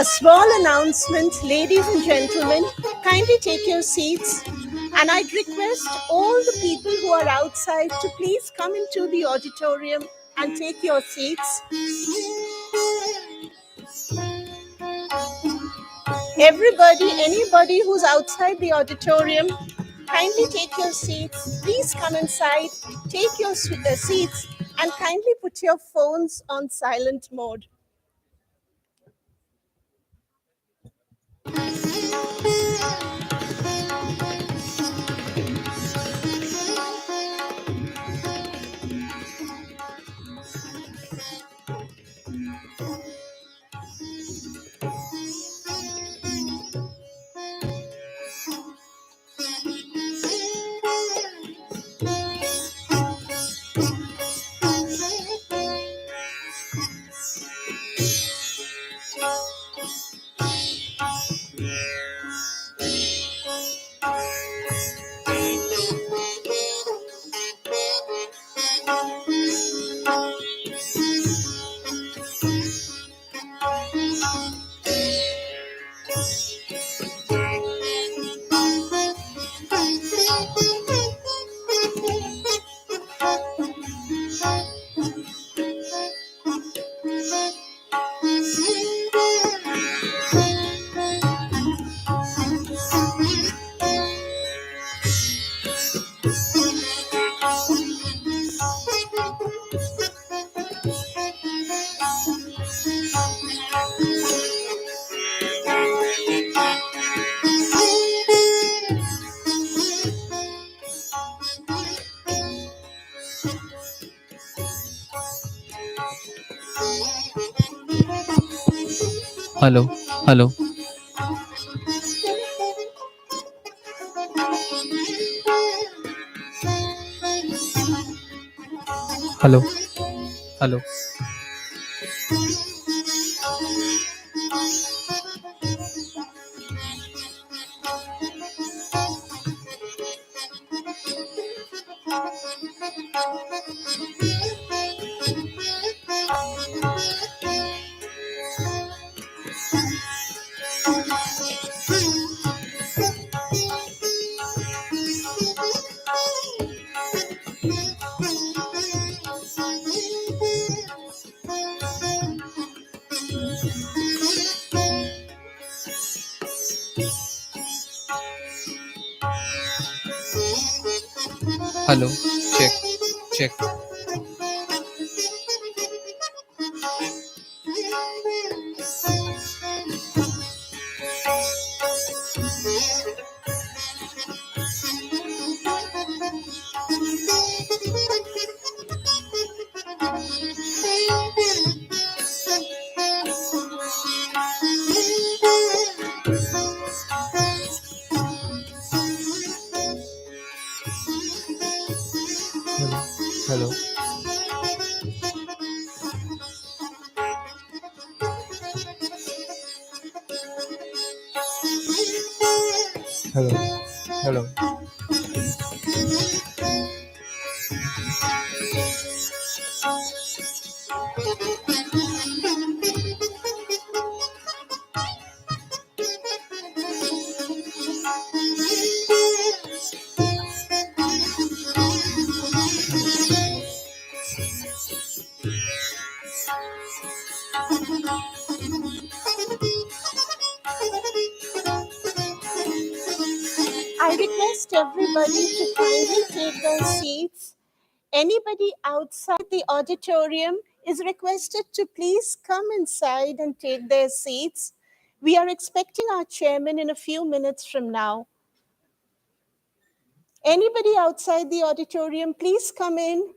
A small announcement, ladies and gentlemen, kindly take your seats, and I'd request all the people who are outside to please come into the auditorium and take your seats. Everybody, anybody who's outside the auditorium, kindly take your seats. Please come inside, take your seats, and kindly put your phones on silent mode. Hello, hello, hello, hello. Hello, check, check. Hello, hello, hello, I request everybody to kindly take their seats. Anybody outside the auditorium is requested to please come inside and take their seats. We are expecting our chairman in a few minutes from now. Anybody outside the auditorium, please come in.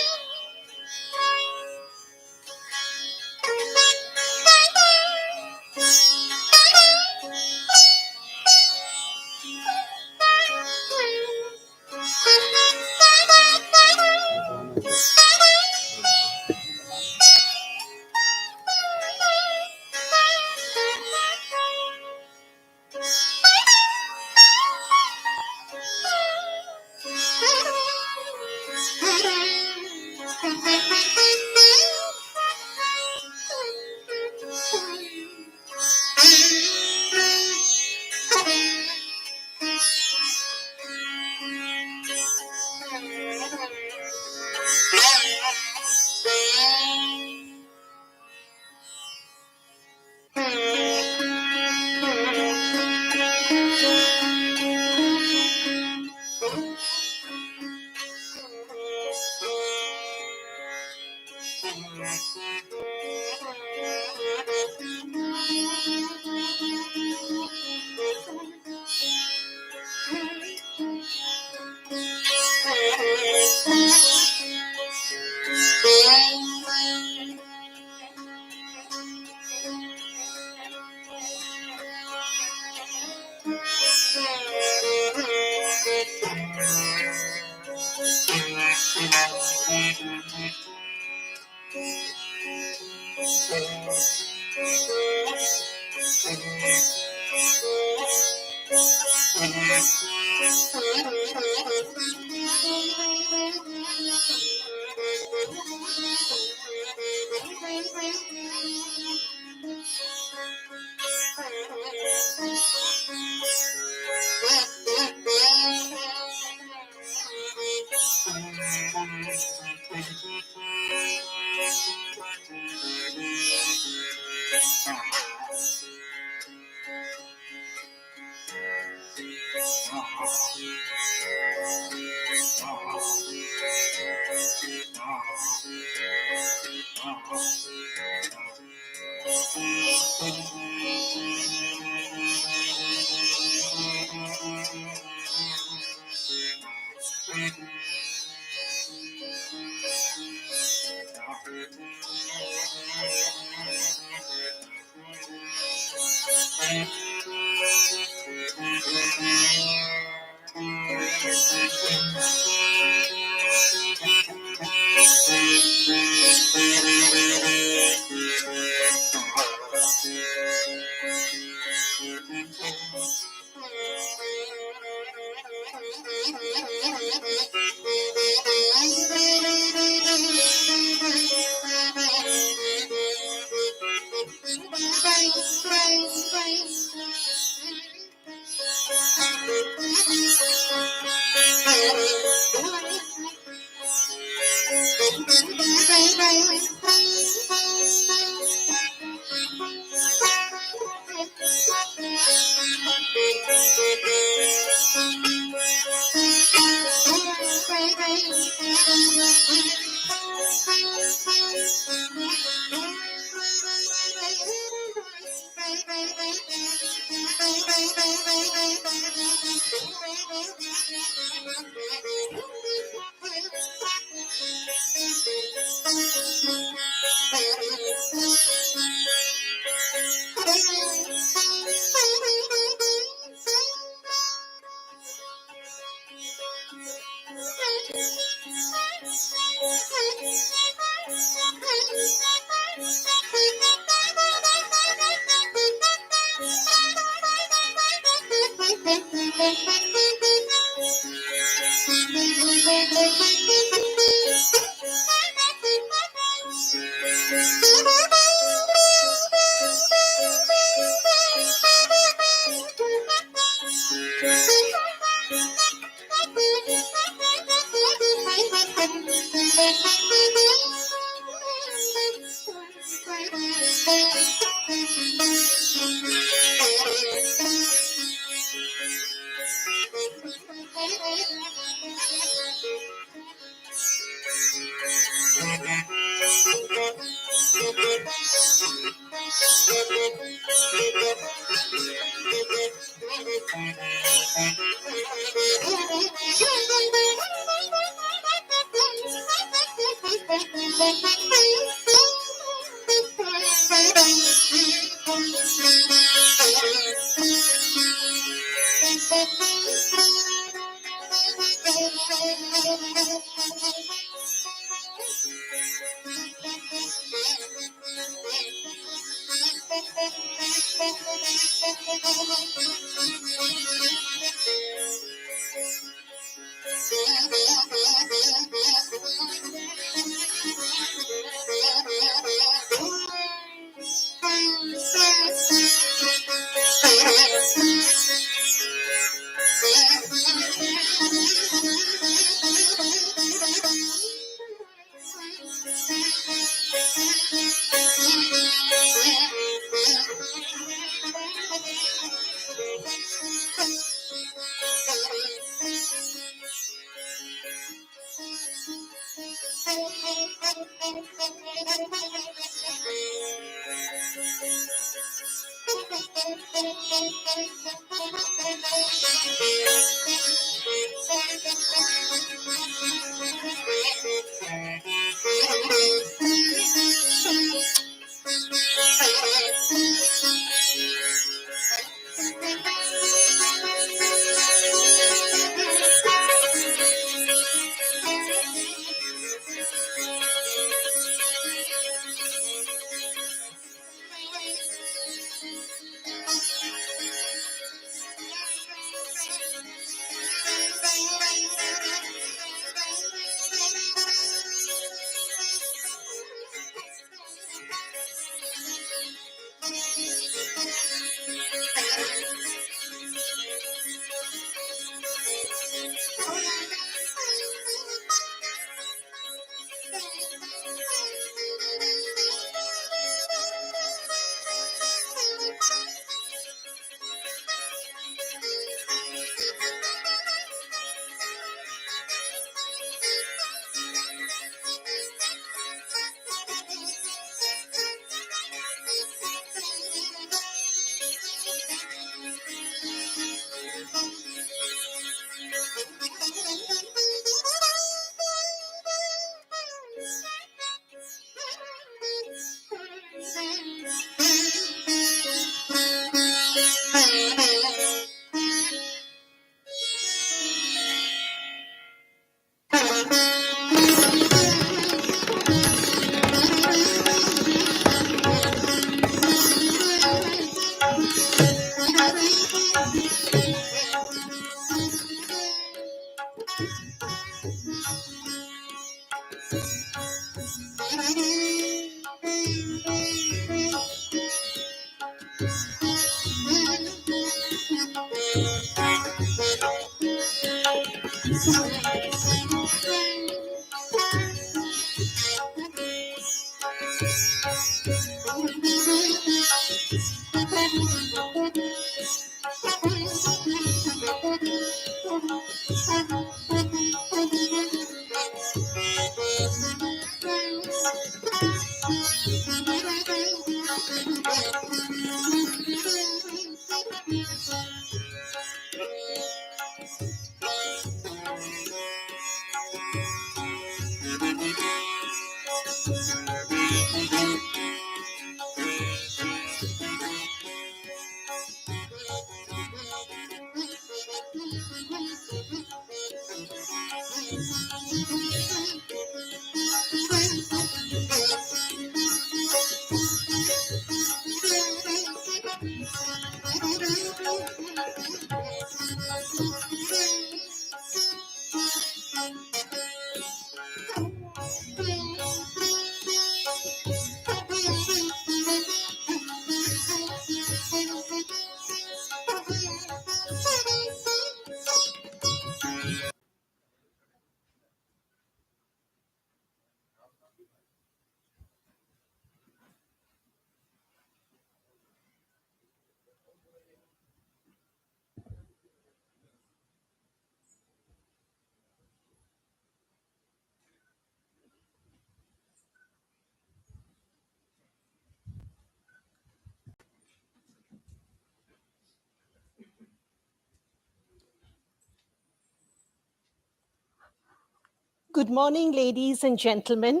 Good morning ladies and gentleman,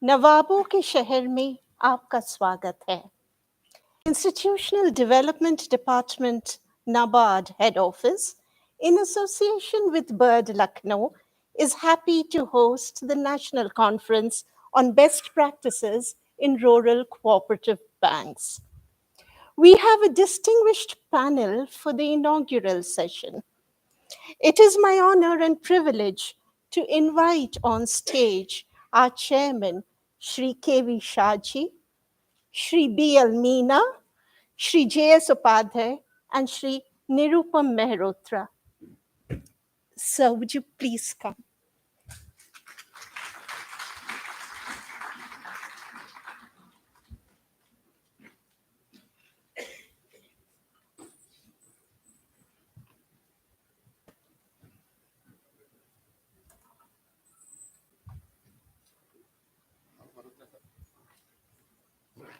नवाबों के शहर में आपका स्वागत है। Institutional development department NABARD head office, in association with Bird Lucknow, is happy to host the National Conference on Best Practices in Rural Cooperative Banks. We have a distinguished panel for the inaugural session. It is my honor and privilege to invite on stage our chairman, Shri K.V. Shahji, Shri B.L. Meena, Shri J.S. Upadhyay, and Shri Nirupam Mehrotra. Sir, would you please come?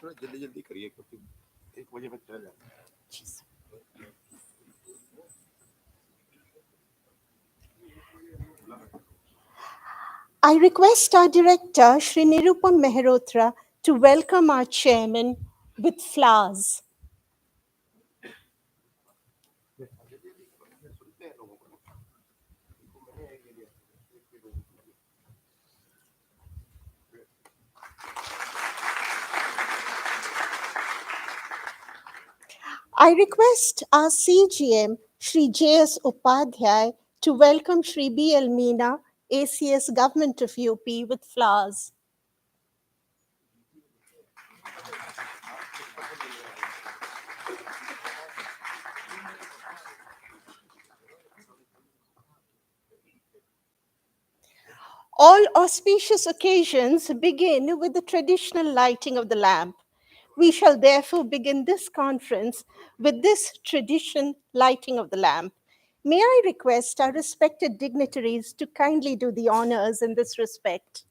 थोड़ा जल्दी जल्दी करिए क्योंकि 1 बजे मैं चला जाऊंगा। I request our director, Shri Nirupam Mehrotra, to welcome our chairman with flowers. सुनते हैं लोगों को ना, मैंने ये लिया। I request our CGM, Shri J.S. Upadhyay, to welcome Shri B.L. Meena, ACS Government of UP, with flowers. All auspicious occasions begin with the traditional lighting of the lamp. We shall therefore begin this conference with this tradition lighting of the lamp. May I request our respected dignitaries to kindly do the honors in this respect.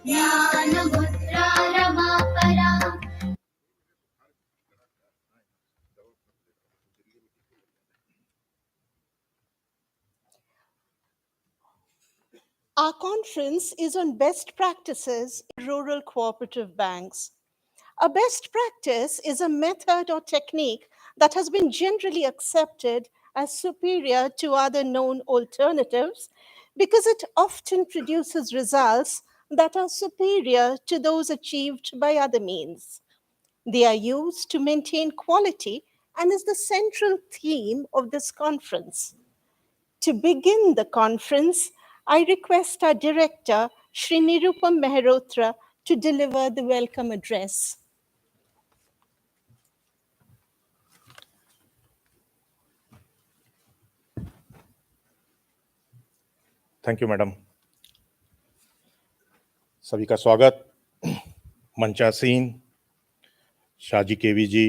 ज्ञानमुद्रा रमापरा। Our conference is on best practices in rural cooperative banks. A best practice is a method or technique that has been generally accepted as superior to other known alternatives because it often produces results that are superior to those achieved by other means. They are used to maintain quality and is the central theme of this conference. To begin the conference, I request our director, Shri Nirupam Mehrotra, to deliver the welcome address. Thank you madam. सभी का स्वागत। मंचासीन Shaji K V ji,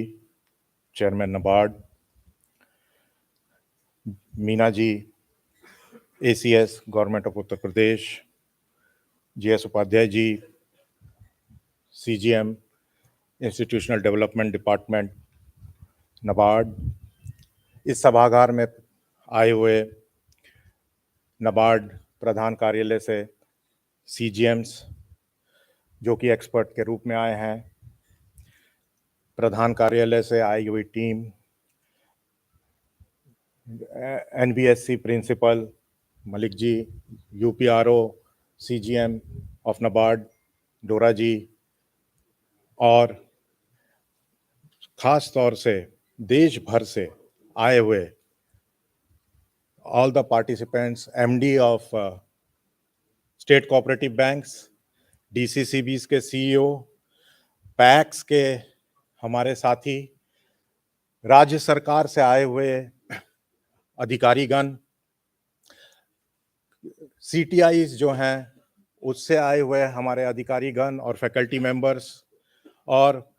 chairman NABARD, Meena ji, ACS government of Uttar Pradesh, G S Upadhyay ji, CGM institutional development department NABARD, इस सभागार में आए हुए नबार्ड प्रधान कार्यालय से सीजीएम्स जो कि एक्सपर्ट के रूप में आए हैं, प्रधान कार्यालय से आई हुई team, NBSC principal Malik ji, UPRO, CGM of NABARD Dora ji, और खास तौर से देश भर से आए हुए all the participants, MD of state cooperative banks, DCCBs के सीईओ, पैक्स के हमारे साथी, राज्य सरकार से आए हुए अधिकारीगण, सीटीआईज जो हैं उससे आए हुए हमारे अधिकारीगण और फैकल्टी मेंबर्स, और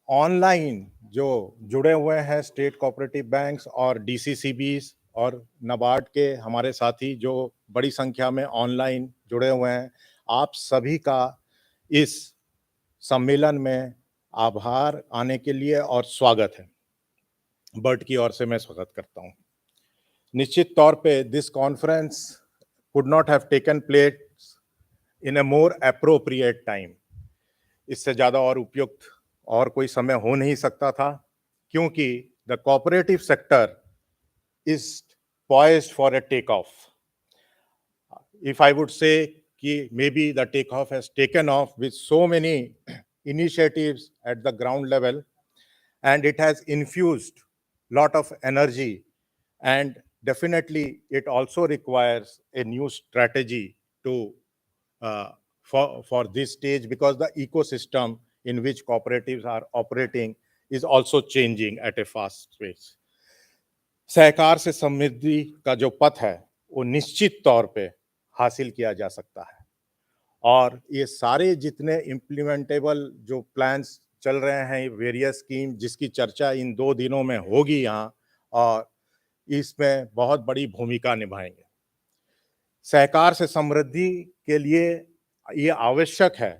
ऑनलाइन जो जुड़े हुए हैं स्टेट कोऑपरेटिव बैंक्स और डीसीसीबीज और नबार्ड के हमारे साथी जो बड़ी संख्या में ऑनलाइन जुड़े हुए हैं, आप सभी का इस सम्मेलन में आभार आने के लिए और स्वागत है। बर्ड की ओर से मैं स्वागत करता हूं। निश्चित तौर पे this conference could not have taken place in a more appropriate time. इससे ज़्यादा और उपयुक्त और कोई समय हो नहीं सकता था, क्योंकि the cooperative sector is poised for a takeoff. If I would say कि maybe the takeoff has taken off with so many initiatives at the ground level, and it has infused lot of energy, and definitely it also requires a new strategy to for this stage, because the ecosystem in which cooperatives are operating is also changing at a fast pace. सहकार से समृद्धि का जो पथ है वो निश्चित तौर पे हासिल किया जा सकता है, और ये सारे जितने इम्प्लीमेंटेबल जो प्लान्स चल रहे हैं, वेरियस स्कीम जिसकी चर्चा इन 2 दिनों में होगी यहाँ, और इसमें बहुत बड़ी भूमिका निभाएंगे। सहकार से समृद्धि के लिए ये आवश्यक है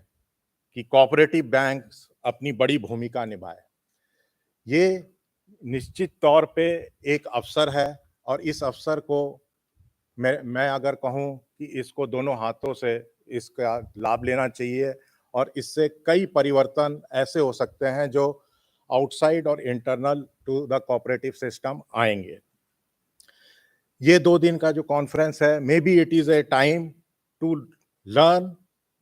कि कोऑपरेटिव बैंक्स अपनी बड़ी भूमिका निभाए। ये निश्चित तौर पे एक अवसर है, और इस अवसर को मैं अगर कहूँ कि इसको दोनों हाथों से इसका लाभ लेना चाहिए, और इससे कई परिवर्तन ऐसे हो सकते हैं जो आउटसाइड और internal to the cooperative system आएंगे। ये 2 दिन का जो कॉन्फ्रेंस है, may be it is a time to learn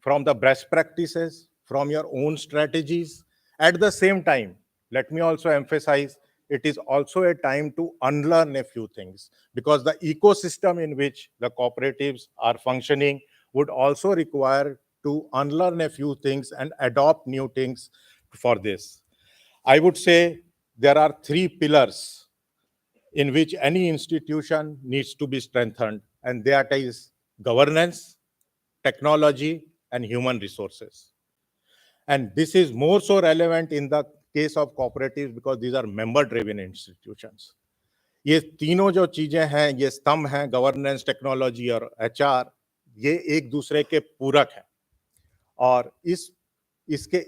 from the best practices, from your own strategies. At the same time, let me also emphasize, it is also a time to unlearn a few things, because the ecosystem in which the cooperatives are functioning would also require to unlearn a few things and adopt new things for this. I would say there are 3 pillars in which any institution needs to be strengthened, and that is governance, technology, and human resources. And this is more so relevant in the case of cooperatives because these are member driven institutions. ये तीनों जो चीजें हैं, ये स्तंभ हैं, governance, technology और HR, ये एक दूसरे के पूरक हैं। और इसके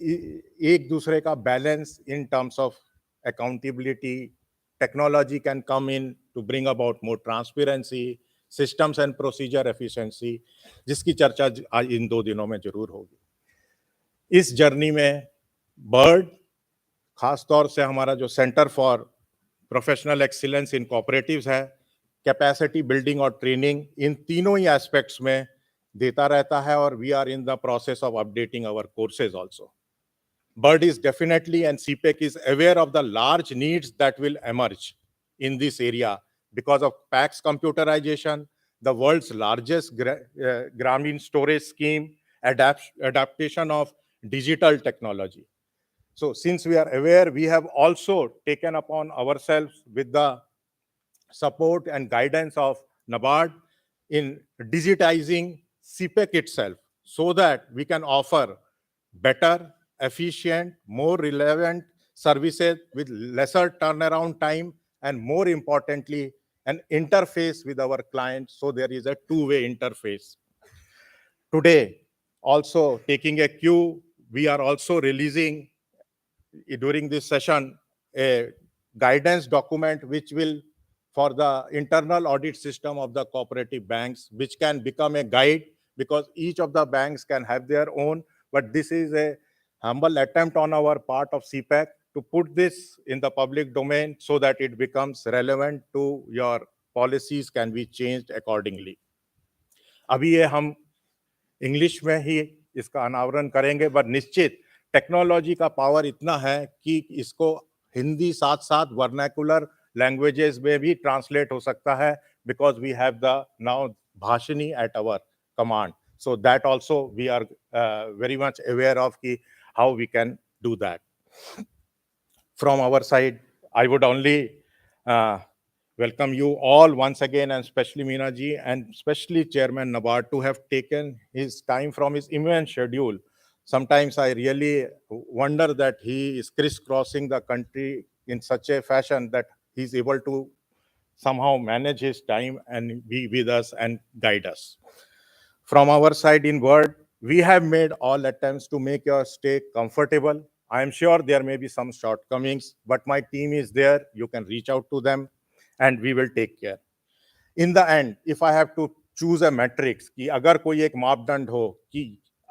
एक दूसरे का balance in terms of accountability, technology can come in to bring about more transparency, systems and procedure efficiency, जिसकी चर्चा आज इन 2 दिनों में जरूर होगी। इस जर्नी में बर्ड, खास तौर से हमारा जो centre for professional excellence in cooperatives है, कैपेसिटी बिल्डिंग और ट्रेनिंग, इन तीनों ही एस्पेक्ट्स में देता रहता है, और we are in the process of updating our courses also. Bird is definitely, and CPEC is aware of the large needs that will emerge in this area because of PACS computerization, the world's largest Grameen storage scheme, adaptation of digital technology. So since we are aware, we have also taken upon ourselves with the support and guidance of NABARD in digitizing CPEC itself so that we can offer better, efficient, more relevant services with lesser turnaround time, and more importantly, an interface with our clients, so there is a two-way interface. Today, also taking a cue, we are also releasing during this session a guidance document which will, for the internal audit system of the cooperative banks, which can become a guide, because each of the banks can have their own, but this is a humble attempt on our part of CPEC to put this in the public domain so that it becomes relevant to your policies can be changed accordingly. अभी ये हम English में ही इसका अनावरण करेंगे, पर निश्चित technology का पावर इतना है कि इसको हिंदी साथ साथ वर्नाकुलर लैंग्वेजेस में भी ट्रांसलेट हो सकता है, because we have the now Bhashini at our command. So that also we are very much aware of how we can do that. From our side, I would only welcome you all once again, and especially Meena ji, and especially Chairman NABARD, to have taken his time from his immense schedule. Sometimes I really wonder that he is crisscrossing the country in such a fashion that he's able to somehow manage his time and be with us and guide us. From our side in Word, we have made all attempts to make your stay comfortable. I am sure there may be some shortcomings, but my team is there. You can reach out to them and we will take care. In the end, if I have to choose a matrix, कि अगर कोई एक मापदंड हो कि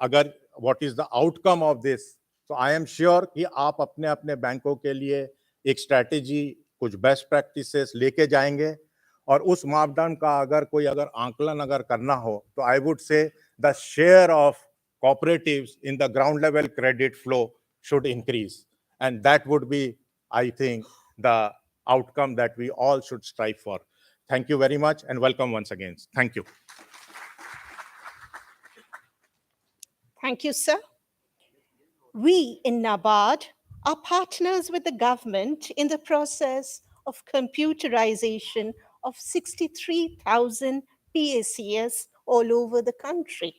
अगर what is the outcome of this, so I am sure कि आप अपने अपने बैंकों के लिए एक स्ट्रैटेजी, कुछ बेस्ट प्रैक्टिसेस लेके जाएंगे, और उस मापदंड का अगर आंकलन अगर करना हो, तो I would say the share of cooperatives in the ground level credit flow should increase, and that would be, I think, the outcome that we all should strive for. Thank you very much and welcome once again. Thank you. Thank you, sir. We in NABARD are partners with the government in the process of computerization of 63,000 PACS all over the country.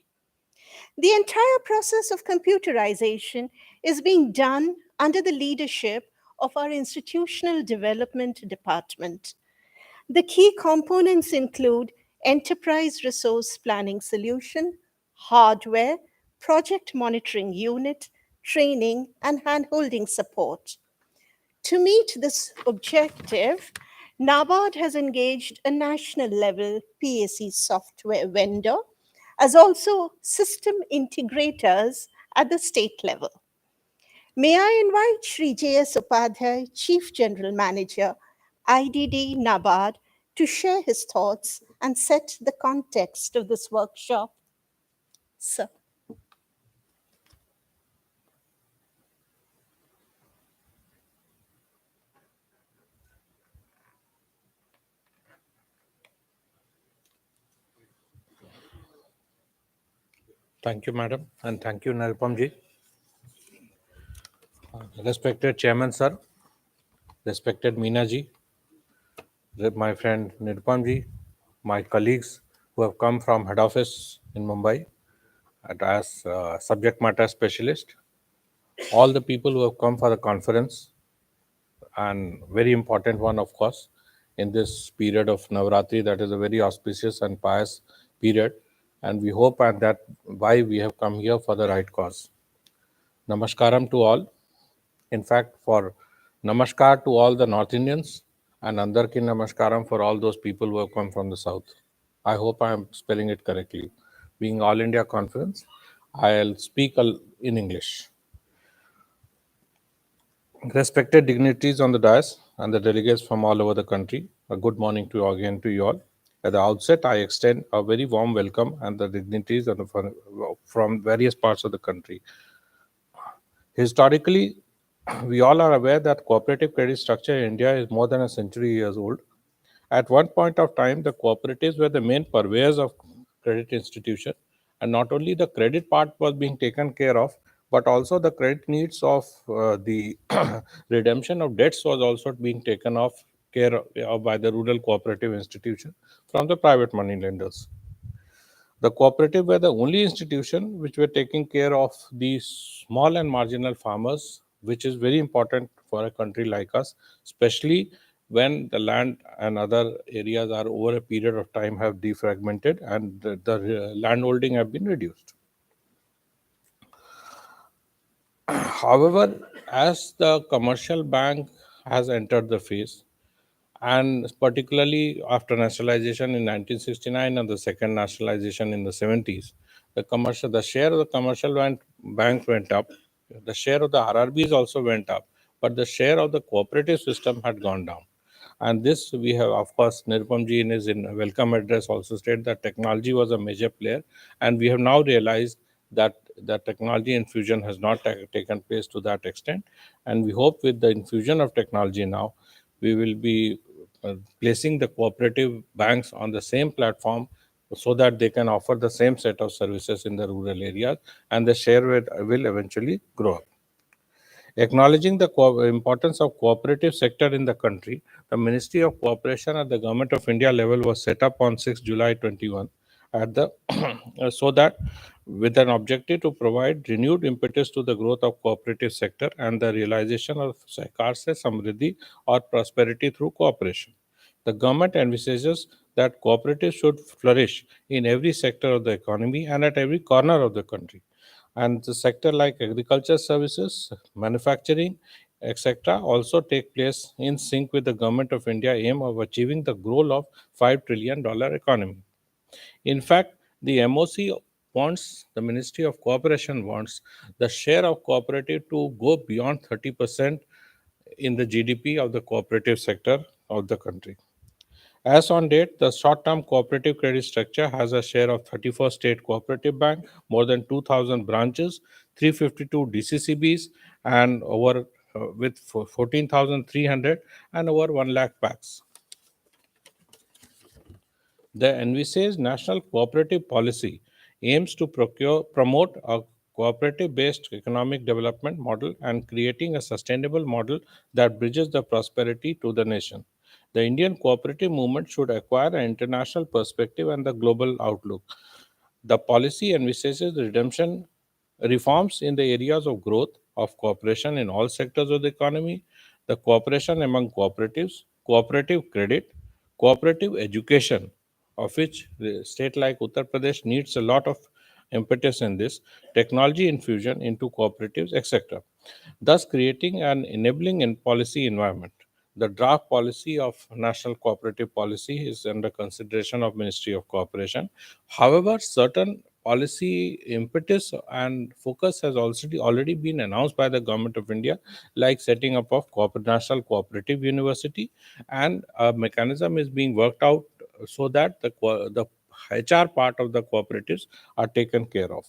The entire process of computerization is being done under the leadership of our Institutional Development Department. The key components include Enterprise Resource Planning Solution, hardware, project monitoring unit, training, and handholding support. To meet this objective, NABARD has engaged a national level PAC software vendor, as also system integrators at the state level. May I invite Shri J.S. Upadhyay, Chief General Manager, IDD NABARD, to share his thoughts and set the context of this workshop. Sir. Thank you, madam, and thank you, Nirupam ji. Respected Chairman, sir, respected Meena ji, my friend Nirupam ji, my colleagues who have come from head office in Mumbai as subject matter specialist, all the people who have come for the conference, and very important one, of course, in this period of Navratri, that is a very auspicious and pious period. and we hope and that why we have come here for the right cause. Namaskaram to all. In fact, for Namaskar to all the North Indians and Andarki Namaskaram for all those people who have come from the South. I hope I am spelling it correctly. Being All India Conference, I'll speak in English. Respected dignitaries on the dais and the delegates from all over the country, a good morning to you again to you all. At the outset, I extend a very warm welcome and the dignitaries from various parts of the country. Historically, we all are aware that cooperative credit structure in India is more than a century years old. At one point of time, the cooperatives were the main purveyors of credit institution, and not only the credit part was being taken care of, but also the credit needs of the redemption of debts was also being taken off care of by the rural cooperative institution from the private money lenders. The cooperative were the only institution which were taking care of these small and marginal farmers, which is very important for a country like us, especially when the land and other areas are over a period of time have defragmented and the landholding have been reduced. However, as the commercial bank has entered the phase, and particularly after nationalization in 1969 and the second nationalization in the 70s, the share of the commercial bank went up, the share of the RRBs also went up, but the share of the cooperative system had gone down. And this we have, of course, Nirupamji in his welcome address also stated that technology was a major player, and we have now realized that the technology infusion has not taken place to that extent. And we hope with the infusion of technology now, we will be placing the cooperative banks on the same platform so that they can offer the same set of services in the rural areas, and the share will eventually grow up. Acknowledging the importance of cooperative sector in the country, the Ministry of Cooperation at the Government of India level was set up on 6 July 21 at the so that with an objective to provide renewed impetus to the growth of cooperative sector and the realization of Sahkar Se Samriddhi or prosperity through cooperation. The government envisages that cooperatives should flourish in every sector of the economy and at every corner of the country, and the sector like agriculture services, manufacturing, etc. also take place in sync with the government of India aim of achieving the goal of $5 trillion economy. In fact, the MOC wants, the Ministry of Cooperation wants the share of cooperative to go beyond 30% in the GDP of the cooperative sector of the country. As on date, the short-term cooperative credit structure has a share of 34 state cooperative bank, more than 2,000 branches, 352 DCCBs, and over with 14,300 and over 1 lakh packs. The envisaged national cooperative policy aims to promote a cooperative-based economic development model and creating a sustainable model that bridges the prosperity to the nation. The Indian cooperative movement should acquire an international perspective and the global outlook. The policy envisages the redemption reforms in the areas of growth of cooperation in all sectors of the economy, the cooperation among cooperatives, cooperative credit, cooperative education, of which the state like Uttar Pradesh needs a lot of impetus in this, technology infusion into cooperatives, etc., thus creating an enabling policy environment. The draft policy of national cooperative policy is under consideration of Ministry of Cooperation. However, certain policy impetus and focus has already been announced by the government of India, like setting up of national cooperative university, and a mechanism is being worked out so that the HR part of the cooperatives are taken care of.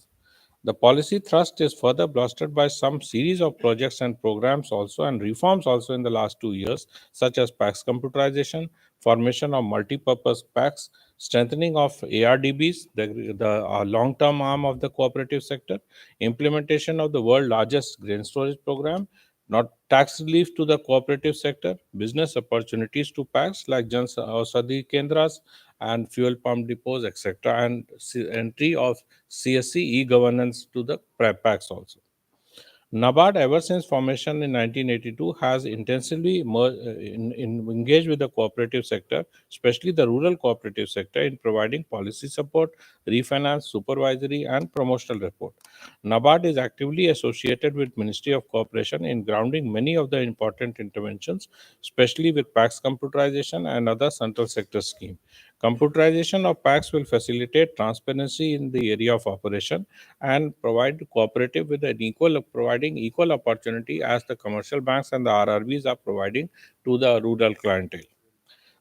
The policy thrust is further bolstered by some series of projects and programs also and reforms also in the last 2 years, such as PAX computerization, formation of multi-purpose PAX, strengthening of ARDBs, the long-term arm of the cooperative sector, implementation of the world's largest grain storage program, not tax relief to the cooperative sector, business opportunities to PACs like Jan Aushadhi Kendras and fuel pump depots, etc., and entry of CSC e-governance to the PACs also. NABARD, ever since formation in 1982, has intensively engaged with the cooperative sector, especially the rural cooperative sector, in providing policy support, refinance, supervisory, and promotional support. NABARD is actively associated with Ministry of Cooperation in grounding many of the important interventions, especially with PAX computerization and other central sector schemes. Computerization of PAX will facilitate transparency in the area of operation and provide cooperative with an providing equal opportunity as the commercial banks and the RRBs are providing to the rural clientele.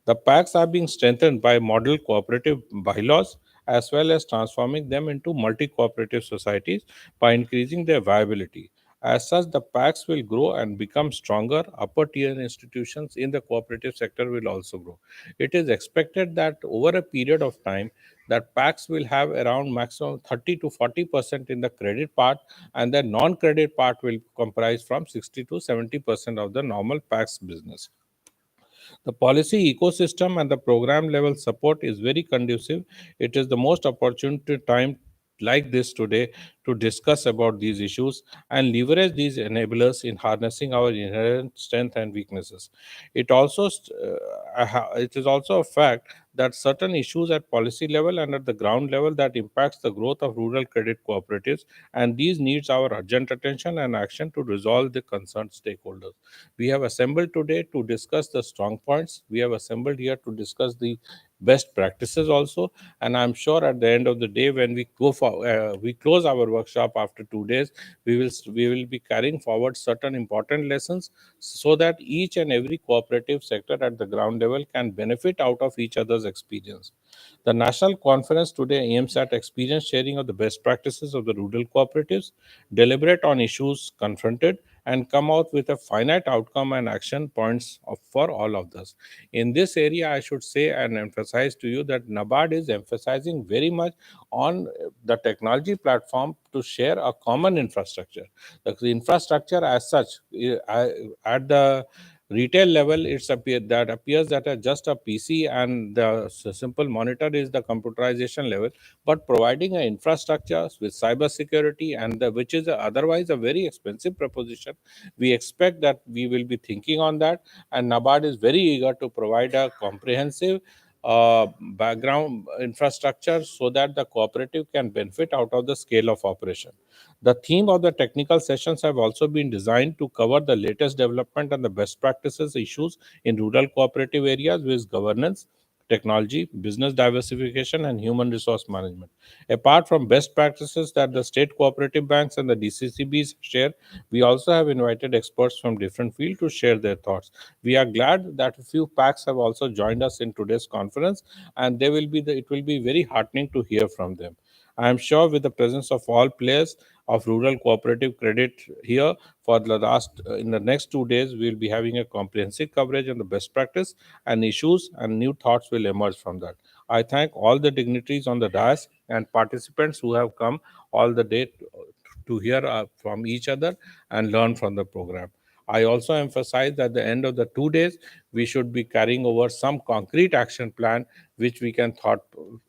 The packs are being strengthened by model cooperative bylaws as well as transforming them into multi cooperative societies by increasing their viability. As such, the packs will grow and become stronger. Upper tier institutions in the cooperative sector will also grow. It is expected that over a period of time, that packs will have around maximum 30 to 40% in the credit part, and the non-credit part will comprise from 60 to 70% of the normal packs business. The policy ecosystem and the program level support is very conducive. It is the most opportune time like this today to discuss about these issues and leverage these enablers in harnessing our inherent strength and weaknesses. It is also a fact that certain issues at policy level and at the ground level that impacts the growth of rural credit cooperatives, and these needs our urgent attention and action to resolve the concerned stakeholders. We have assembled today to discuss the strong points. We have assembled here to discuss the best practices also, and I'm sure at the end of the day, when we close our workshop after 2 days, we will be carrying forward certain important lessons so that each and every cooperative sector at the ground level can benefit out of each other's experience. The national conference today aims at experience sharing of the best practices of the rural cooperatives, deliberate on issues confronted, and come out with a finite outcome and action points for all of this. In this area, I should say and emphasize to you that NABARD is emphasizing very much on the technology platform to share a common infrastructure. The infrastructure as such, at the retail level, appears that just a PC and the simple monitor is the computerization level, but providing an infrastructure with cyber security which is otherwise a very expensive proposition, we expect that we will be thinking on that, and NABARD is very eager to provide a comprehensive background infrastructure so that the cooperative can benefit out of the scale of operation. The theme of the technical sessions have also been designed to cover the latest development and the best practices issues in rural cooperative areas with governance, technology, business diversification, and human resource management. Apart from best practices that the state cooperative banks and the DCCBs share, we also have invited experts from different fields to share their thoughts. We are glad that a few packs have also joined us in today's conference, and it will be very heartening to hear from them. I am sure with the presence of all players of rural cooperative credit here for the last in the next 2 days, we will be having a comprehensive coverage on the best practice and issues, and new thoughts will emerge from that. I thank all the dignitaries on the dais and participants who have come all the day to hear from each other and learn from the program. I also emphasize that at the end of the 2 days, we should be carrying over some concrete action plan which we can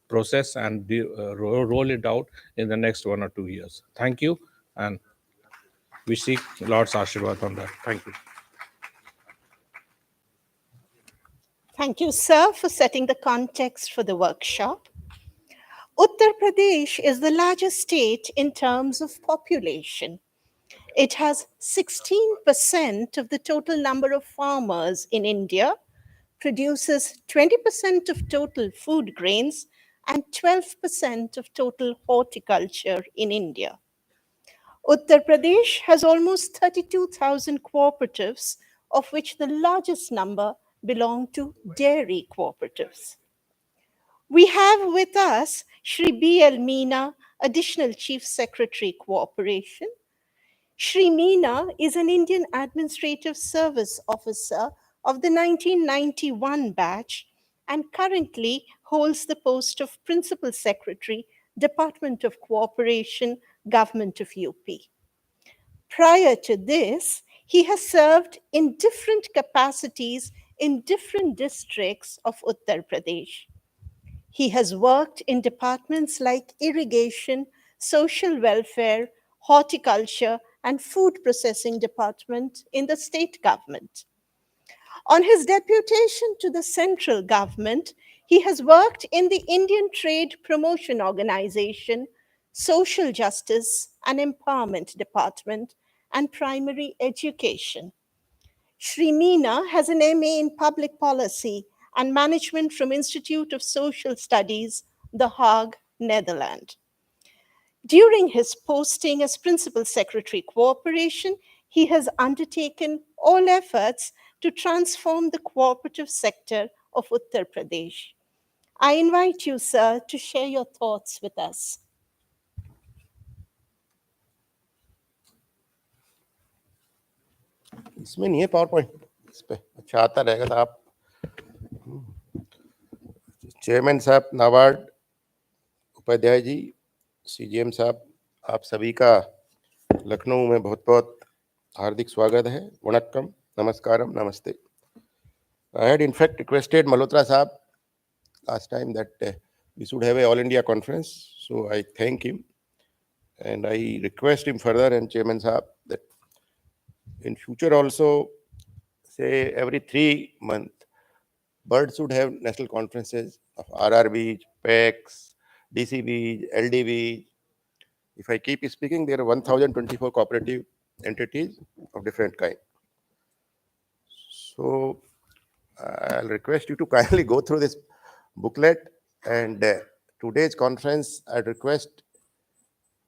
process and roll it out in the next 1 or 2 years. Thank you, and we seek Lord's Ashirwad on that. Thank you. Thank you, sir, for setting the context for the workshop. Uttar Pradesh is the largest state in terms of population. It has 16% of the total number of farmers in India, produces 20% of total food grains, and 12% of total horticulture in India. Uttar Pradesh has almost 32,000 cooperatives, of which the largest number belong to dairy cooperatives. We have with us Shri B.L. Meena, Additional Chief Secretary, Cooperation. Shri Meena is an Indian Administrative Service Officer of the 1991 batch and currently holds the post of Principal Secretary, Department of Cooperation, Government of UP. Prior to this, he has served in different capacities in different districts of Uttar Pradesh. He has worked in departments like irrigation, social welfare, horticulture, and Food Processing Department in the state government. On his deputation to the central government, he has worked in the Indian Trade Promotion Organization, Social Justice and Empowerment Department, and Primary Education. Shri Meena has an MA in Public Policy and Management from Institute of Social Studies, The Hague, Netherlands. During his posting as Principal Secretary Cooperation, he has undertaken all efforts to transform the cooperative sector of Uttar Pradesh. I invite you, sir, to share your thoughts with us. इसमें नहीं है power point, इस पे अच्छा आता रहेगा। तो आप चेयरमैन साहब नाबार्ड, उपाध्याय जी, सीजीएम साहब, आप सभी का लखनऊ में बहुत बहुत हार्दिक स्वागत है। वणक्कम, नमस्कारम, नमस्ते। I had in fact requested Malhotra Saab last time that we should have a all India conference, so I thank him and I request him further and Chairman Saab that in future also, say every 3 months, Bird should have national conferences of RRBs, PECs, DCBs, LDBs. If I keep speaking, there are 1024 cooperative entities of different kind. So I'll request you to kindly go through this booklet, and today's conference, I'd request,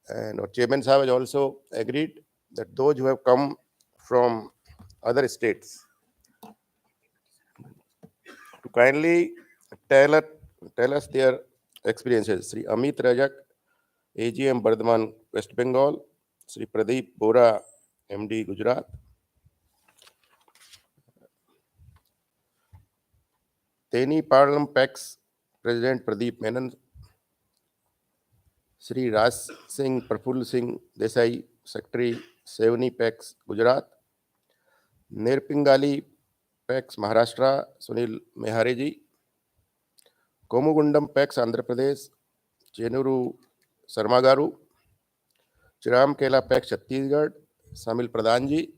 and our Chairman Sahib has also agreed that those who have come from other states to kindly tell us their experiences. Sri Amit Rajak, AGM Bardhaman, West Bengal; Sri Pradeep Bora, MD Gujarat; Teni Parlam Pex, President Pradeep Menon; Sri Raj Singh Praful Singh Desai, Secretary Sevani Pex, Gujarat; Nirpingali Pex, Maharashtra, Sunil Mehare ji; Komugundam Pex, Andhra Pradesh, Chenuru Sarma Garu; Chiram Kela Pex, Chhattisgarh, Samil Pradhan ji;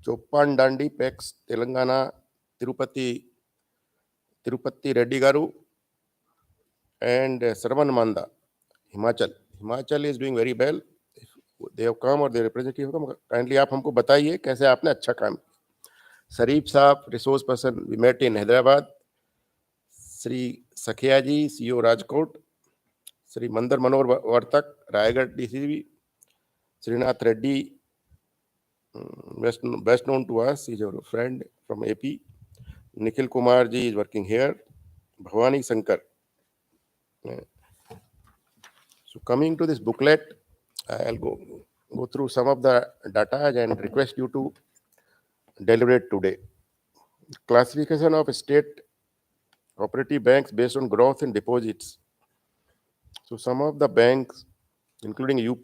Choppan Dandi Pex, Telangana, Tirupati Reddy Garu; and Sarvan Manda, Himachal. Himachal is doing very well. If they have come or their representative have come, kindly आप हमको बताइए कैसे आपने अच्छा काम किया। Sharif Sahab, resource person, we met in Hyderabad; Shri Sakhiya ji, CO Rajkot; Shri Mandar Manohar Vartak, Raigad DCB; Shrinath Reddy, best known to us, he's our friend from AP; Nikhil Kumar ji is working here; Bhavani Shankar. So coming to this booklet, I'll go through some of the data and request you to deliberate today. Classification of state cooperative banks based on growth in deposits. So some of the banks, including UP,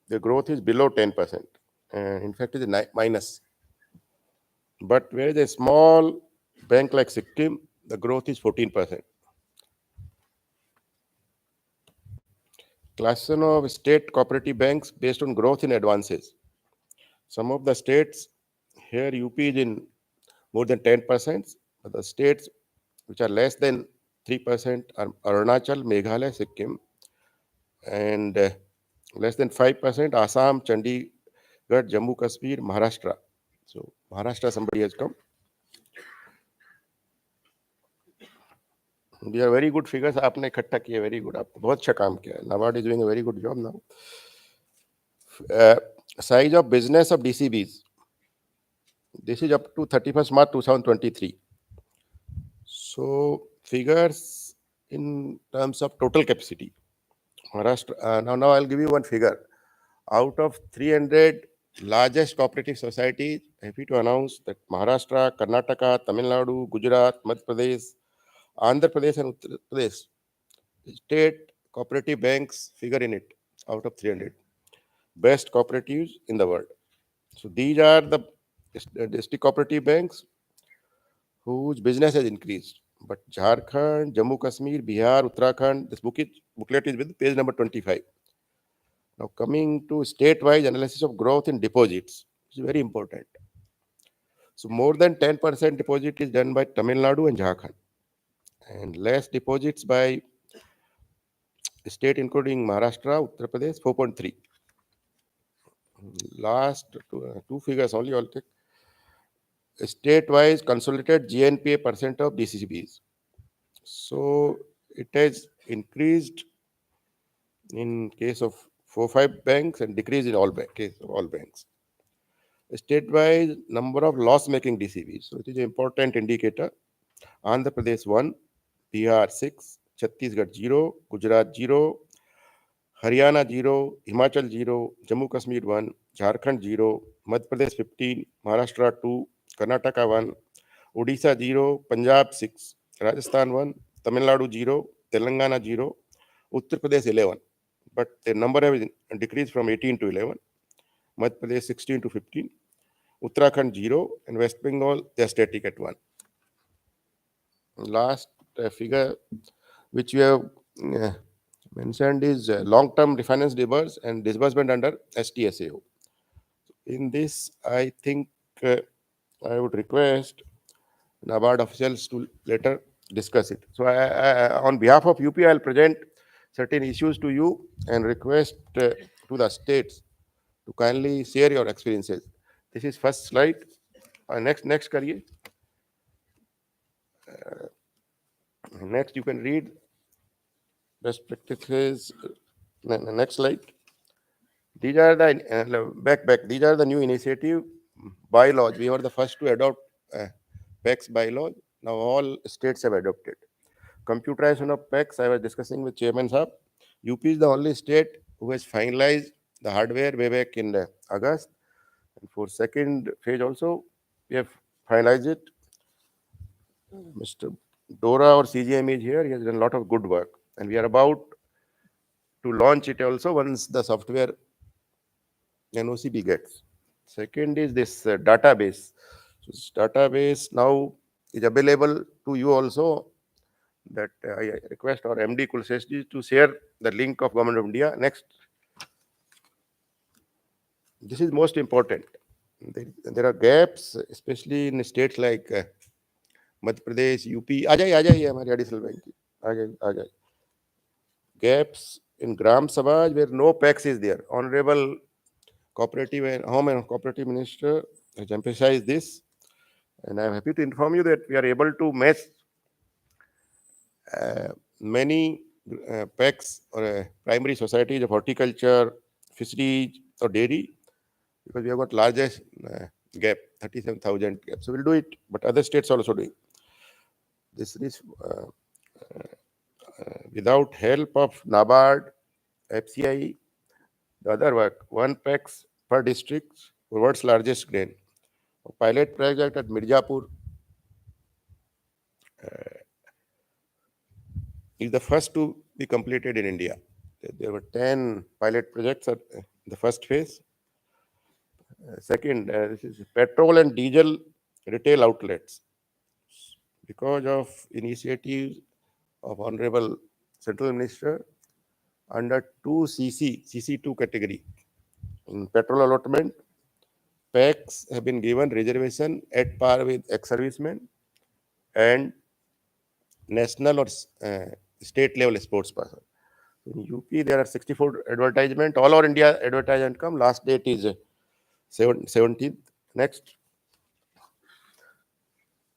the growth is below 10%. In fact, it's a minus. But where is a small bank like Sikkim, the growth is 14%. Classification of state cooperative banks based on growth in advances. Some of the states, here UP is in more than 10%, but the states which are less than 3% are Arunachal, Meghalaya, Sikkim, and less than 5% Assam, Chandigarh, Jammu Kashmir, Maharashtra. So Maharashtra, somebody has come. These are very good figures. आपने इकट्ठा किए, very good. आपने बहुत अच्छा काम किया. NABARD is doing a very good job now. Size of business of DCBs. This is up to 31st March 2023. So figures in terms of total capacity. Maharashtra. Now I'll give you one figure. Out of 300 largest cooperative societies, happy to announce that Maharashtra, Karnataka, Tamil Nadu, Gujarat, Madhya Pradesh, Andhra Pradesh and Uttar Pradesh state cooperative banks figure in it out of 300 best cooperatives in the world. So these are the district cooperative banks whose business has increased. But Jharkhand, Jammu Kashmir, Bihar, Uttarakhand, this booklet is with page number 25. Now coming to state-wise analysis of growth in deposits, which is very important. So more than 10% deposit is done by Tamil Nadu and Jharkhand, and less deposits by state including Maharashtra, Uttar Pradesh, 4.3. Last two figures only, I'll take. State-wise consolidated GNPA percent of DCCBs. So it has increased in case of 4-5 banks and decreased in case of all banks. State-wise number of loss-making DCBs. So it is an important indicator. Andhra Pradesh 1, Bihar 6, Chhattisgarh 0, Gujarat 0, Haryana 0, Himachal 0, Jammu Kashmir 1, Jharkhand 0, Madhya Pradesh 15, Maharashtra 2, Karnataka 1, Odisha 0, Punjab 6, Rajasthan 1, Tamil Nadu 0, Telangana 0, Uttar Pradesh 11. But the number has decreased from 18 to 11. Madhya Pradesh 16 to 15. Uttarakhand 0, and West Bengal they are static at 1. Last figure which we have mentioned is long-term refinance disbursement and disbursement under STSAO. In this, I think I would request NABARD officials to later discuss it. So on behalf of UP, I'll present certain issues to you and request to the states to kindly share your experiences. This is first slide. Next kariye. Next, you can read best practices. Next slide. These are the back. These are the new initiative bylaws. We were the first to adopt PAX bylaws. Now all states have adopted. Computerization of PAX, I was discussing with Chairman Saab. UP is the only state who has finalized the hardware way back in August. And for second phase also, we have finalized it. Mr. Dora or CGM is here. He has done a lot of good work. And we are about to launch it also once the software NOCB gets. Second is this database. So this database now is available to you also. That I request our MD Kulseshji to share the link of Government of India. Next. This is most important. There are gaps, especially in states like Madhya Pradesh, UP. आ जाइए हमारे additional bank की आ जाइए. Gaps in Gram Sabaj where no PAX is there. Honorable Cooperative and Home and Cooperative Minister has emphasized this, and I am happy to inform you that we are able to match many PAX or primary societies of horticulture, fisheries, or dairy, because we have got largest gap, 37,000 gap. So we'll do it, but other states are also doing. This is without help of NABARD, FCI, the other work, 1 PAX per district for world's largest grain. A pilot project at Mirzapur is the first to be completed in India. There were 10 pilot projects at the first phase. Second, this is petrol and diesel retail outlets. Because of initiatives of Honorable Central Minister under 2CC, CC2 category, in petrol allotment, PAX have been given reservation at par with ex-servicemen and national or state level sports person. In UP, there are 64 advertisement. All over India, advertisement come. Last date is 17th. Next.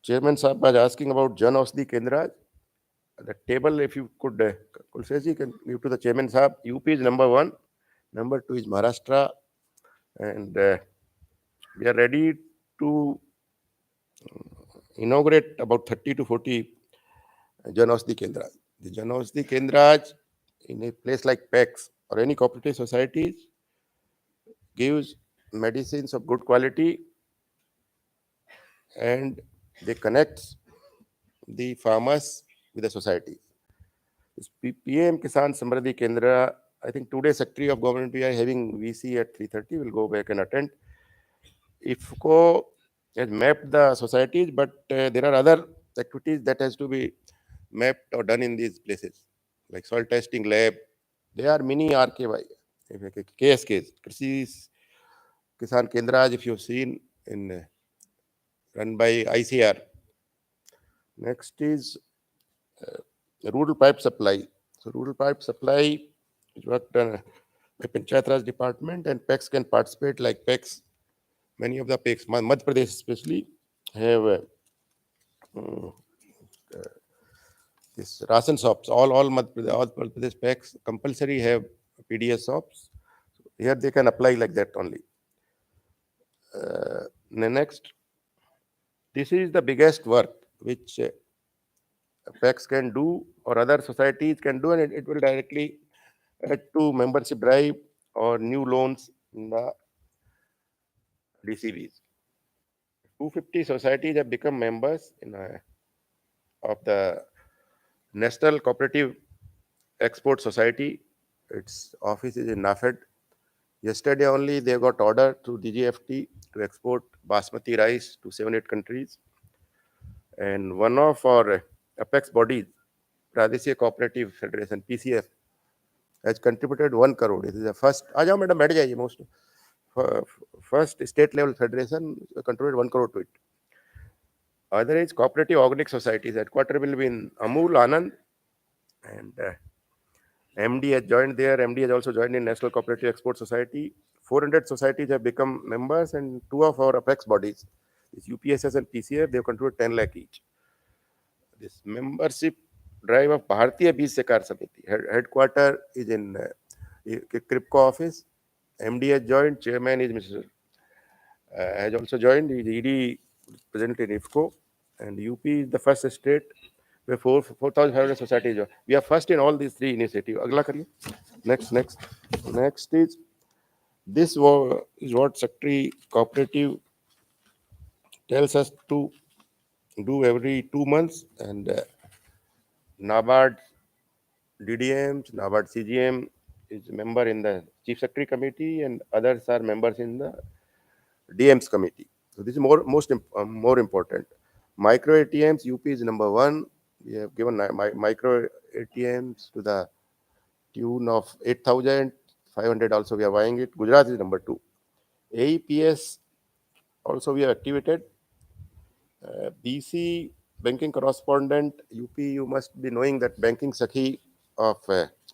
Chairman Saab was asking about Jan Aushadhi Kendra. The table, if you could, Kulseshji can give to the Chairman Saab. UP is number 1. Number 2 is Maharashtra. And we are ready to inaugurate about 30 to 40 Jan Aushadhi Kendras. The Jan Aushadhi Kendras in a place like PAX or any cooperative societies gives medicines of good quality and they connect the farmers with the society. This PM Kisan Samriddhi Kendra, I think today Secretary of Government we are having VC at 3:30. We'll go back and attend. IFCO has mapped the societies, but there are other activities that has to be mapped or done in these places, like soil testing lab. They are mini RKY. KSKs, Krishi Kisan Kendraj, if you've seen, in run by ICR. Next is rural pipe supply. So rural pipe supply is worked done by Panchayat Raj department, and PEX can participate like PEX. Many of the PEX, Madhya Pradesh especially, have this ration shops. All Madhya Pradesh PEX compulsory have PDS shops. Here they can apply like that only. Next, this is the biggest work which PEX can do or other societies can do, and it will directly add to membership drive or new loans in the DCBs. 250 societies have become members of the National Cooperative Export Society. Its office is in NAFED. Yesterday only they got order through DGFT to export basmati rice to 7-8 countries. And one of our apex bodies, Pradesh Cooperative Federation, PCF, has contributed 1 crore. This is the first. आ जाओ madam बैठ जाइए most. First state level federation contributed 1 crore to it. Other is cooperative organic societies. Headquarter will be in Amul Anand, and MD has joined there. MD has also joined in National Cooperative Export Society. 400 societies have become members, and 2 of our apex bodies, is UPSS and PCF, they have contributed 10 lakh each. This membership drive of Bharatiya Beej Sehkar Samiti. Headquarter is in Kripko office. MD has joined. Chairman is Mr. Has also joined. He is ED present in IFCO, and UP is the first state where 4,500 societies. We are first in all these 3 initiatives. Agla kariye. Next is this is what Secretary Cooperative tells us to do every 2 months, and NABARD DDMs, NABARD CGM is a member in the Chief Secretary Committee, and others are members in the DMs committee. So this is more important. Micro ATMs, UP is number 1. We have given micro ATMs to the tune of 8,500. Also, we are buying it. Gujarat is number 2. AEPS also we have activated. BC banking correspondent UP. You must be knowing that banking Sakhi of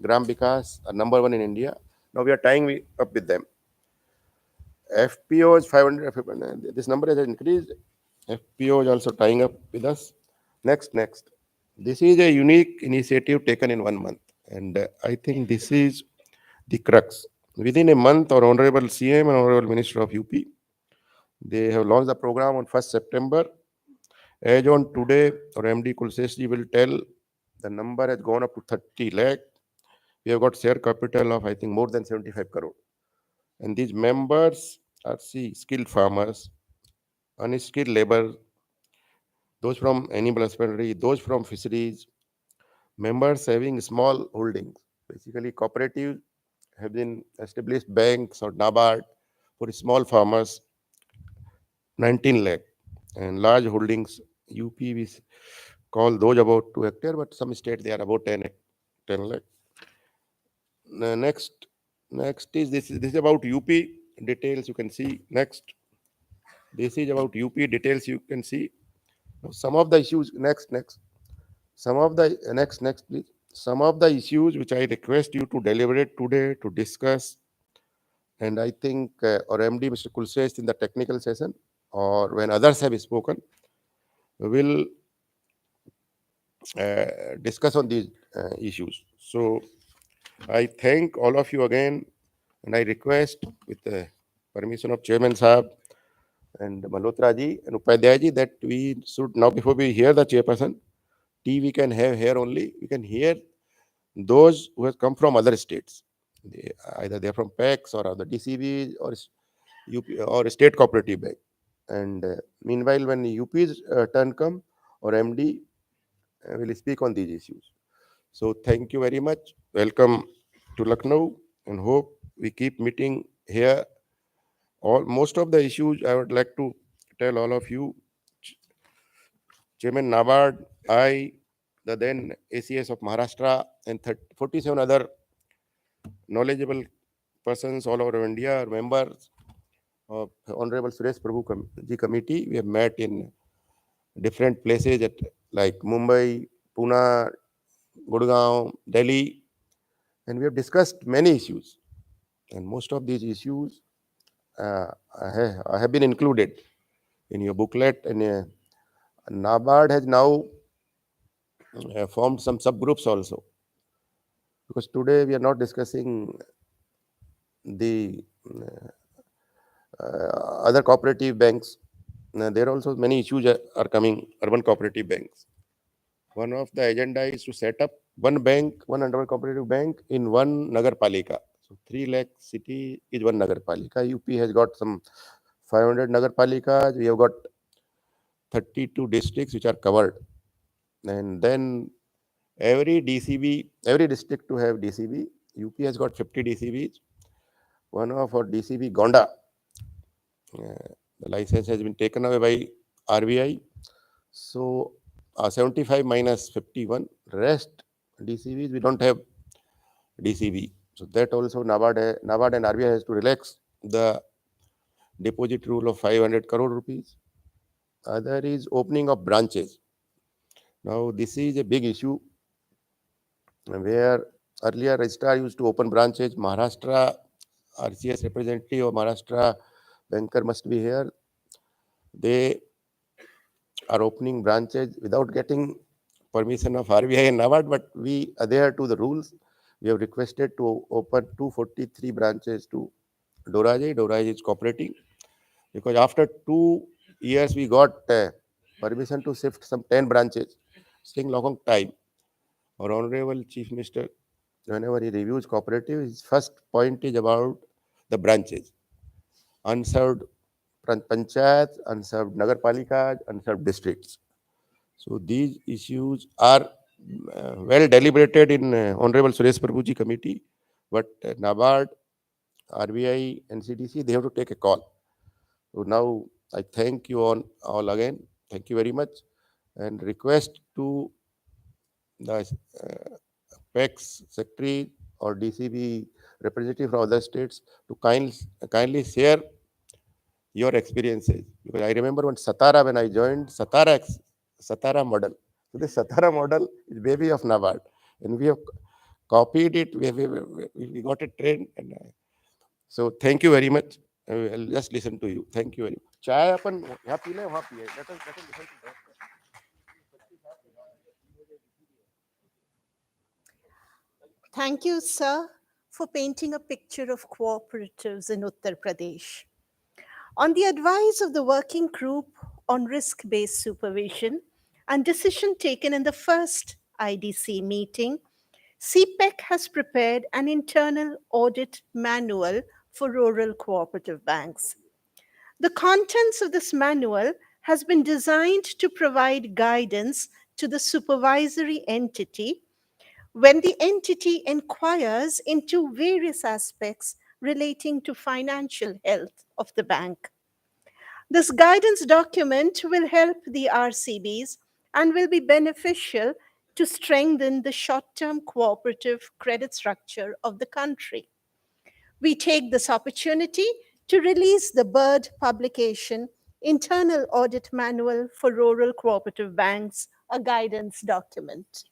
Gram Vikas are number 1 in India. Now we are tying up with them. FPO is 500. This number has increased. FPO is also tying up with us. Next. This is a unique initiative taken in 1 month, and I think this is the crux. Within a month, our Honorable CM and Honorable Minister of UP, they have launched the program on 1st September. As on today, our MD Kulseshji will tell the number has gone up to 30 lakh. We have got share capital of, I think, more than 75 crore. And these members are skilled farmers, unskilled labor, those from animal husbandry, those from fisheries, members having small holdings. Basically, cooperatives have been established banks or NABARD for small farmers, 19 lakh, and large holdings, UP we call those about 2 hectare, but some state they are about 10 lakh. Next is this is about UP details you can see. Next, this is about UP details you can see. Now, some of the issues some of the next please. Some of the issues which I request you to deliberate today to discuss, and I think our MD Mr. Kulshesh in the technical session or when others have spoken will discuss on these issues. So I thank all of you again, and I request with the permission of Chairman Saab and Malhotra ji and Upadhyay ji that we should now, before we hear the chairperson, we can have here only, we can hear those who have come from other states. Either they are from PEX or other DCBs or UP or state cooperative bank. And meanwhile, when UP's turn come, or MD will speak on these issues. So thank you very much. Welcome to Lucknow, and hope we keep meeting here. Most of the issues I would like to tell all of you. Chairman NABARD, I, the then ACS of Maharashtra, and 47 other knowledgeable persons all over India are members of Honorable Suresh Prabhu Ji committee. We have met in different places at like Mumbai, Pune, Gurgaon, Delhi, and we have discussed many issues. And most of these issues have been included in your booklet. And NABARD has now formed some subgroups also, because today we are not discussing the other cooperative banks. There also many issues are coming, urban cooperative banks. One of the agenda is to set up one bank, one urban cooperative bank in one Nagar Palika. So 3 lakh city is one Nagar Palika. UP has got some 500 Nagar Palikas. We have got 32 districts which are covered. And then every DCB, every district to have DCB. UP has got 50 DCBs. One of our DCB Gonda, the license has been taken away by RBI. So 75 minus 51, rest DCBs, we don't have DCB. So that also NABARD and RBI has to relax the deposit rule of 500 crore rupees. Other is opening of branches. Now this is a big issue where earlier registrar used to open branches. Maharashtra RCS representative or Maharashtra banker must be here. They are opening branches without getting permission of RBI and NABARD, but we adhere to the rules. We have requested to open 243 branches to Doraji. Doraji is cooperating, because after 2 years we got permission to shift some 10 branches. It's taking long time. Our Honorable Chief Minister, whenever he reviews cooperative, his first point is about the branches. Unserved panchayats, unserved nagar palikas, unserved districts. So these issues are well deliberated in Honorable Suresh Prabhuji committee, but NABARD, RBI, NCDC, they have to take a call. So now I thank you all again. Thank you very much, and request to the PEX secretary or DCB representative from other states to kindly share your experiences, because I remember when I joined Satara model. So this Satara model is baby of NABARD, and we have copied it. We got a trend, and so thank you very much. I'll just listen to you. Thank you very much. चाय अपन यहाँ P लें, वहाँ पिए. Let us listen to that. Thank you, sir, for painting a picture of cooperatives in Uttar Pradesh. On the advice of the working group on risk based supervision and decision taken in the first IDC meeting, CPEC has prepared an internal audit manual for rural cooperative banks. The contents of this manual has been designed to provide guidance to the supervisory entity when the entity inquires into various aspects relating to financial health of the bank. This guidance document will help the RCBs and will be beneficial to strengthen the short term cooperative credit structure of the country. We take this opportunity to release the BIRD publication, Internal Audit Manual for Rural Cooperative Banks, a guidance document.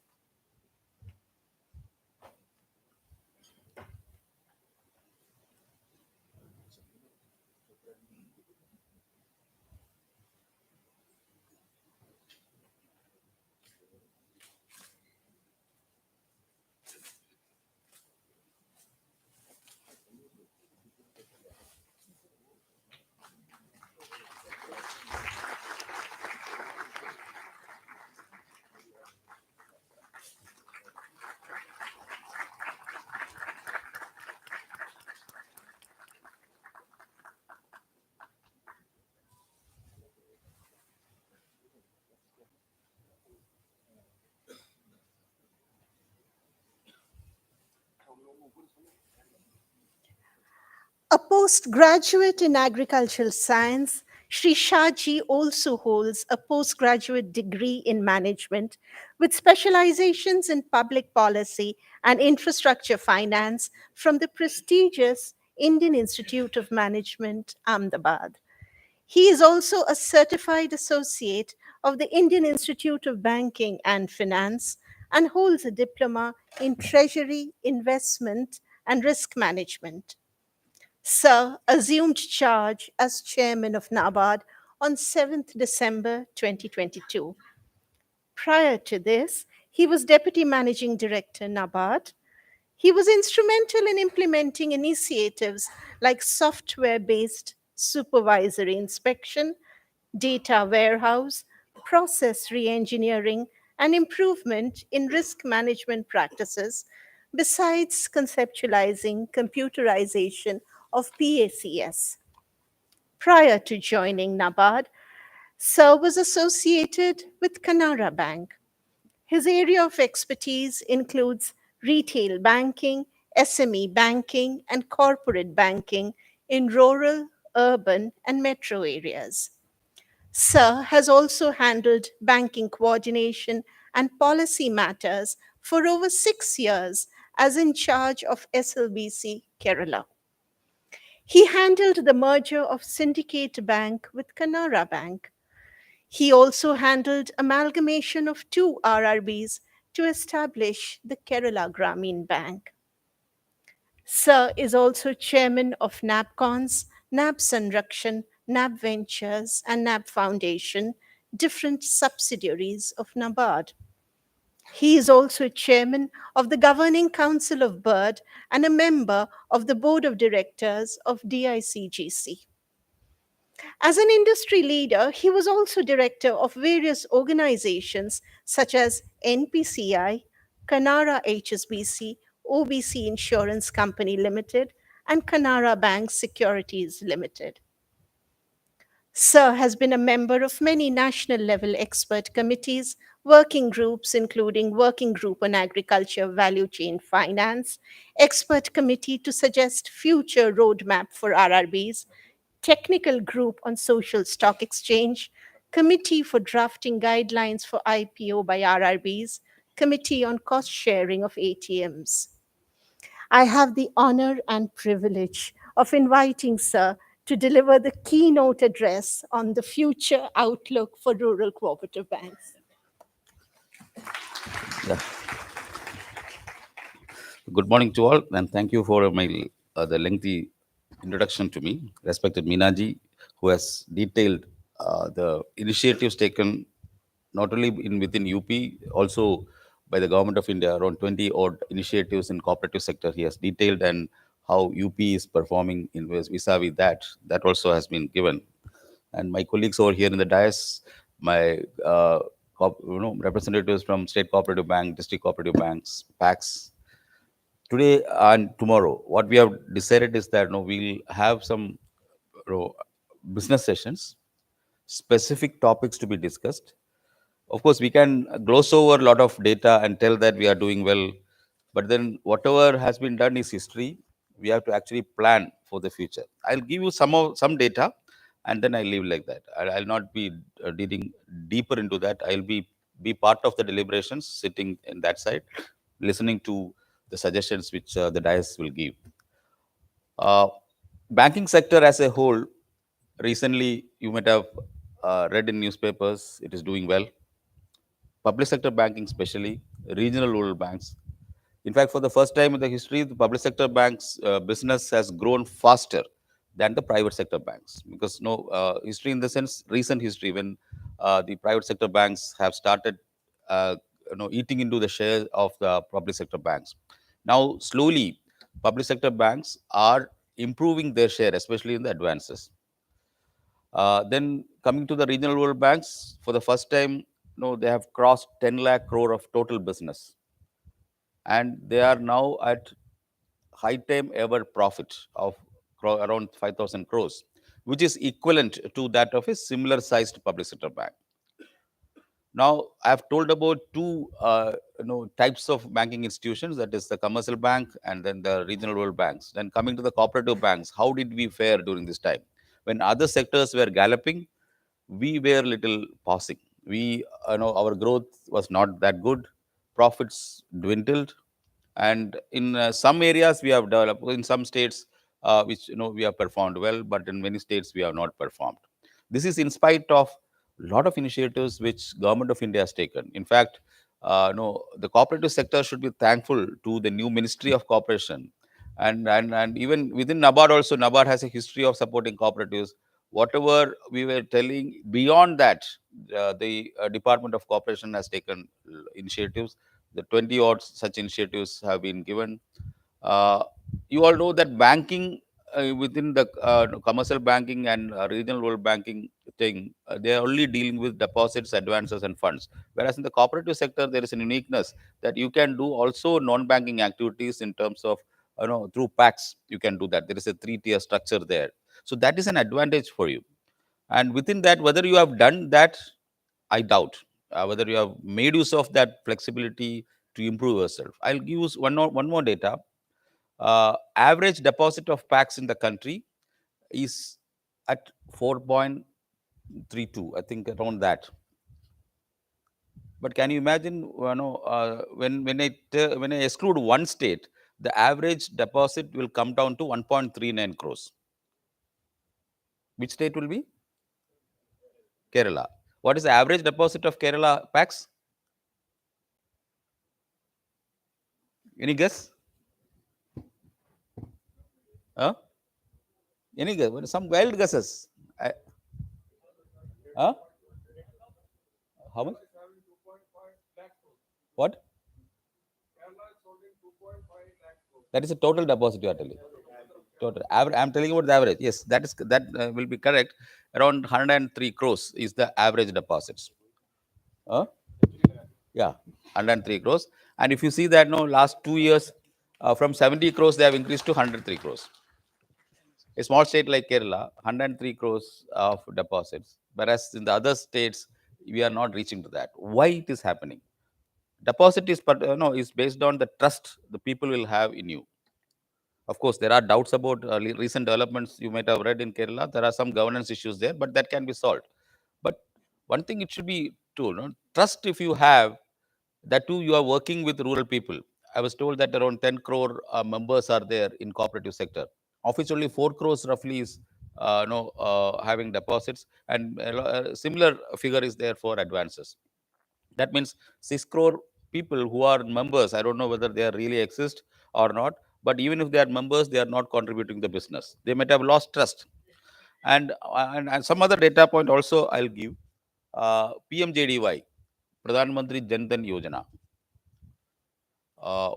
A postgraduate in agricultural science, Sri Shahji also holds a postgraduate degree in management with specializations in public policy and infrastructure finance from the prestigious Indian Institute of Management, Ahmedabad. He is also a certified associate of the Indian Institute of Banking and Finance and holds a diploma in Treasury, Investment, and Risk Management. Sir assumed charge as chairman of NABARD on 7th December 2022. Prior to this, he was deputy managing director NABARD. He was instrumental in implementing initiatives like software based supervisory inspection, data warehouse, process reengineering, and improvement in risk management practices, besides conceptualizing computerization of PACS. Prior to joining NABARD, Sir was associated with Canara Bank. His area of expertise includes retail banking, SME banking, and corporate banking in rural, urban, and metro areas. Sir has also handled banking coordination and policy matters for over 6 years as in charge of SLBC Kerala. He handled the merger of Syndicate Bank with Canara Bank. He also handled amalgamation of two RRBs to establish the Kerala Grameen Bank. Sir is also chairman of NABCons, NAB Sanrakshan, NAB Ventures, and NAB Foundation, different subsidiaries of NABARD. He is also chairman of the Governing Council of BIRD and a member of the board of directors of DICGC. As an industry leader, he was also director of various organizations such as NPCI, Canara HSBC, OBC Insurance Company Limited, and Canara Bank Securities Limited. Sir has been a member of many national level expert committees, working groups, including Working Group on Agriculture Value Chain Finance, Expert Committee to suggest future roadmap for RRBs, Technical Group on Social Stock Exchange, Committee for Drafting Guidelines for IPO by RRBs, Committee on Cost Sharing of ATMs. I have the honor and privilege of inviting Sir to deliver the keynote address on the future outlook for rural cooperative banks. Yeah. Good morning to all, and thank you for the lengthy introduction to me, respected Meenaji, who has detailed the initiatives taken not only within UP, also by the government of India, around 20 odd initiatives in cooperative sector. He has detailed and how UP is performing in vis-a-vis that. That also has been given. And my colleagues over here in the dais, my representatives from state cooperative bank, district cooperative banks, PACs, today and tomorrow, what we have decided is that we'll have some business sessions, specific topics to be discussed. Of course, we can gloss over a lot of data and tell that we are doing well, but then whatever has been done is history. We have to actually plan for the future. I'll give you some data, and then I leave like that. I'll not be digging deeper into that. I'll be part of the deliberations, sitting in that side, listening to the suggestions which the dais will give. Uh, Banking sector as a whole, recently you might have read in newspapers, it is doing well. Public sector banking, especially regional rural banks. In fact, for the first time in the history, the public sector banks business has grown faster than the private sector banks, because history in the sense recent history, when the private sector banks have started uh, eating into the share of the public sector banks. Now slowly public sector banks are improving their share, especially in the advances. Then coming to the regional rural banks, for the first time, they have crossed 10 lakh crore of total business, and they are now at high time ever profit of around 5,000 crores, which is equivalent to that of a similar sized public sector bank. Now, I have told about two types of banking institutions, that is the commercial bank and then the regional rural banks. Then coming to the cooperative banks, how did we fare during this time? When other sectors were galloping, we were little pausing. We, our growth was not that good. Profits dwindled, and in some areas we have developed. In some states, which we have performed well, but in many states we have not performed. This is in spite of a lot of initiatives which government of India has taken. In fact, no, the cooperative sector should be thankful to the new Ministry of Cooperation, and even within NABARD also, NABARD has a history of supporting cooperatives. Whatever we were telling beyond that, the Department of Cooperation has taken initiatives. The 20 odd such initiatives have been given. Uh, you all know that banking within the commercial banking and regional world banking thing, they are only dealing with deposits, advances, and funds. Whereas in the cooperative sector, there is an uniqueness that you can do also non-banking activities in terms of through packs. You can do that. There is a three-tier structure there, so that is an advantage for you. And within that, whether you have done that, I doubt. Whether you have made use of that flexibility to improve yourself. I'll give you one more data. Average deposit of packs in the country is at 4.32, I think around that. But can you imagine, when I exclude one state, the average deposit will come down to 1.39 crores. Which state will be? Kerala. What is the average deposit of Kerala packs? Any guess? Huh? Any guess? Some wild guesses. Huh? How much? What? That is a total deposit you are telling. Total. Average. I'm telling you about the average. Yes, that will be correct. Around 103 crores is the average deposits. Huh? Yeah, 103 crores. And if you see that, no, last 2 years, from 70 crores, they have increased to 103 crores. A small state like Kerala, 103 crores of deposits, whereas in the other states, we are not reaching to that. Why it is happening? Deposit is, is based on the trust the people will have in you. Of course, there are doubts about recent developments you might have read in Kerala. There are some governance issues there, but that can be solved. But one thing it should be true, no? Trust if you have, that too you are working with rural people. I was told that around 10 crore members are there in cooperative sector, of which only 4 crores roughly is having deposits, and similar figure is there for advances. That means 6 crore people who are members. I don't know whether they are really exist or not, but even if they are members, they are not contributing the business. They might have lost trust. And some other data point also I'll give. PMJDY, Pradhan Mantri Jan Dhan Yojana.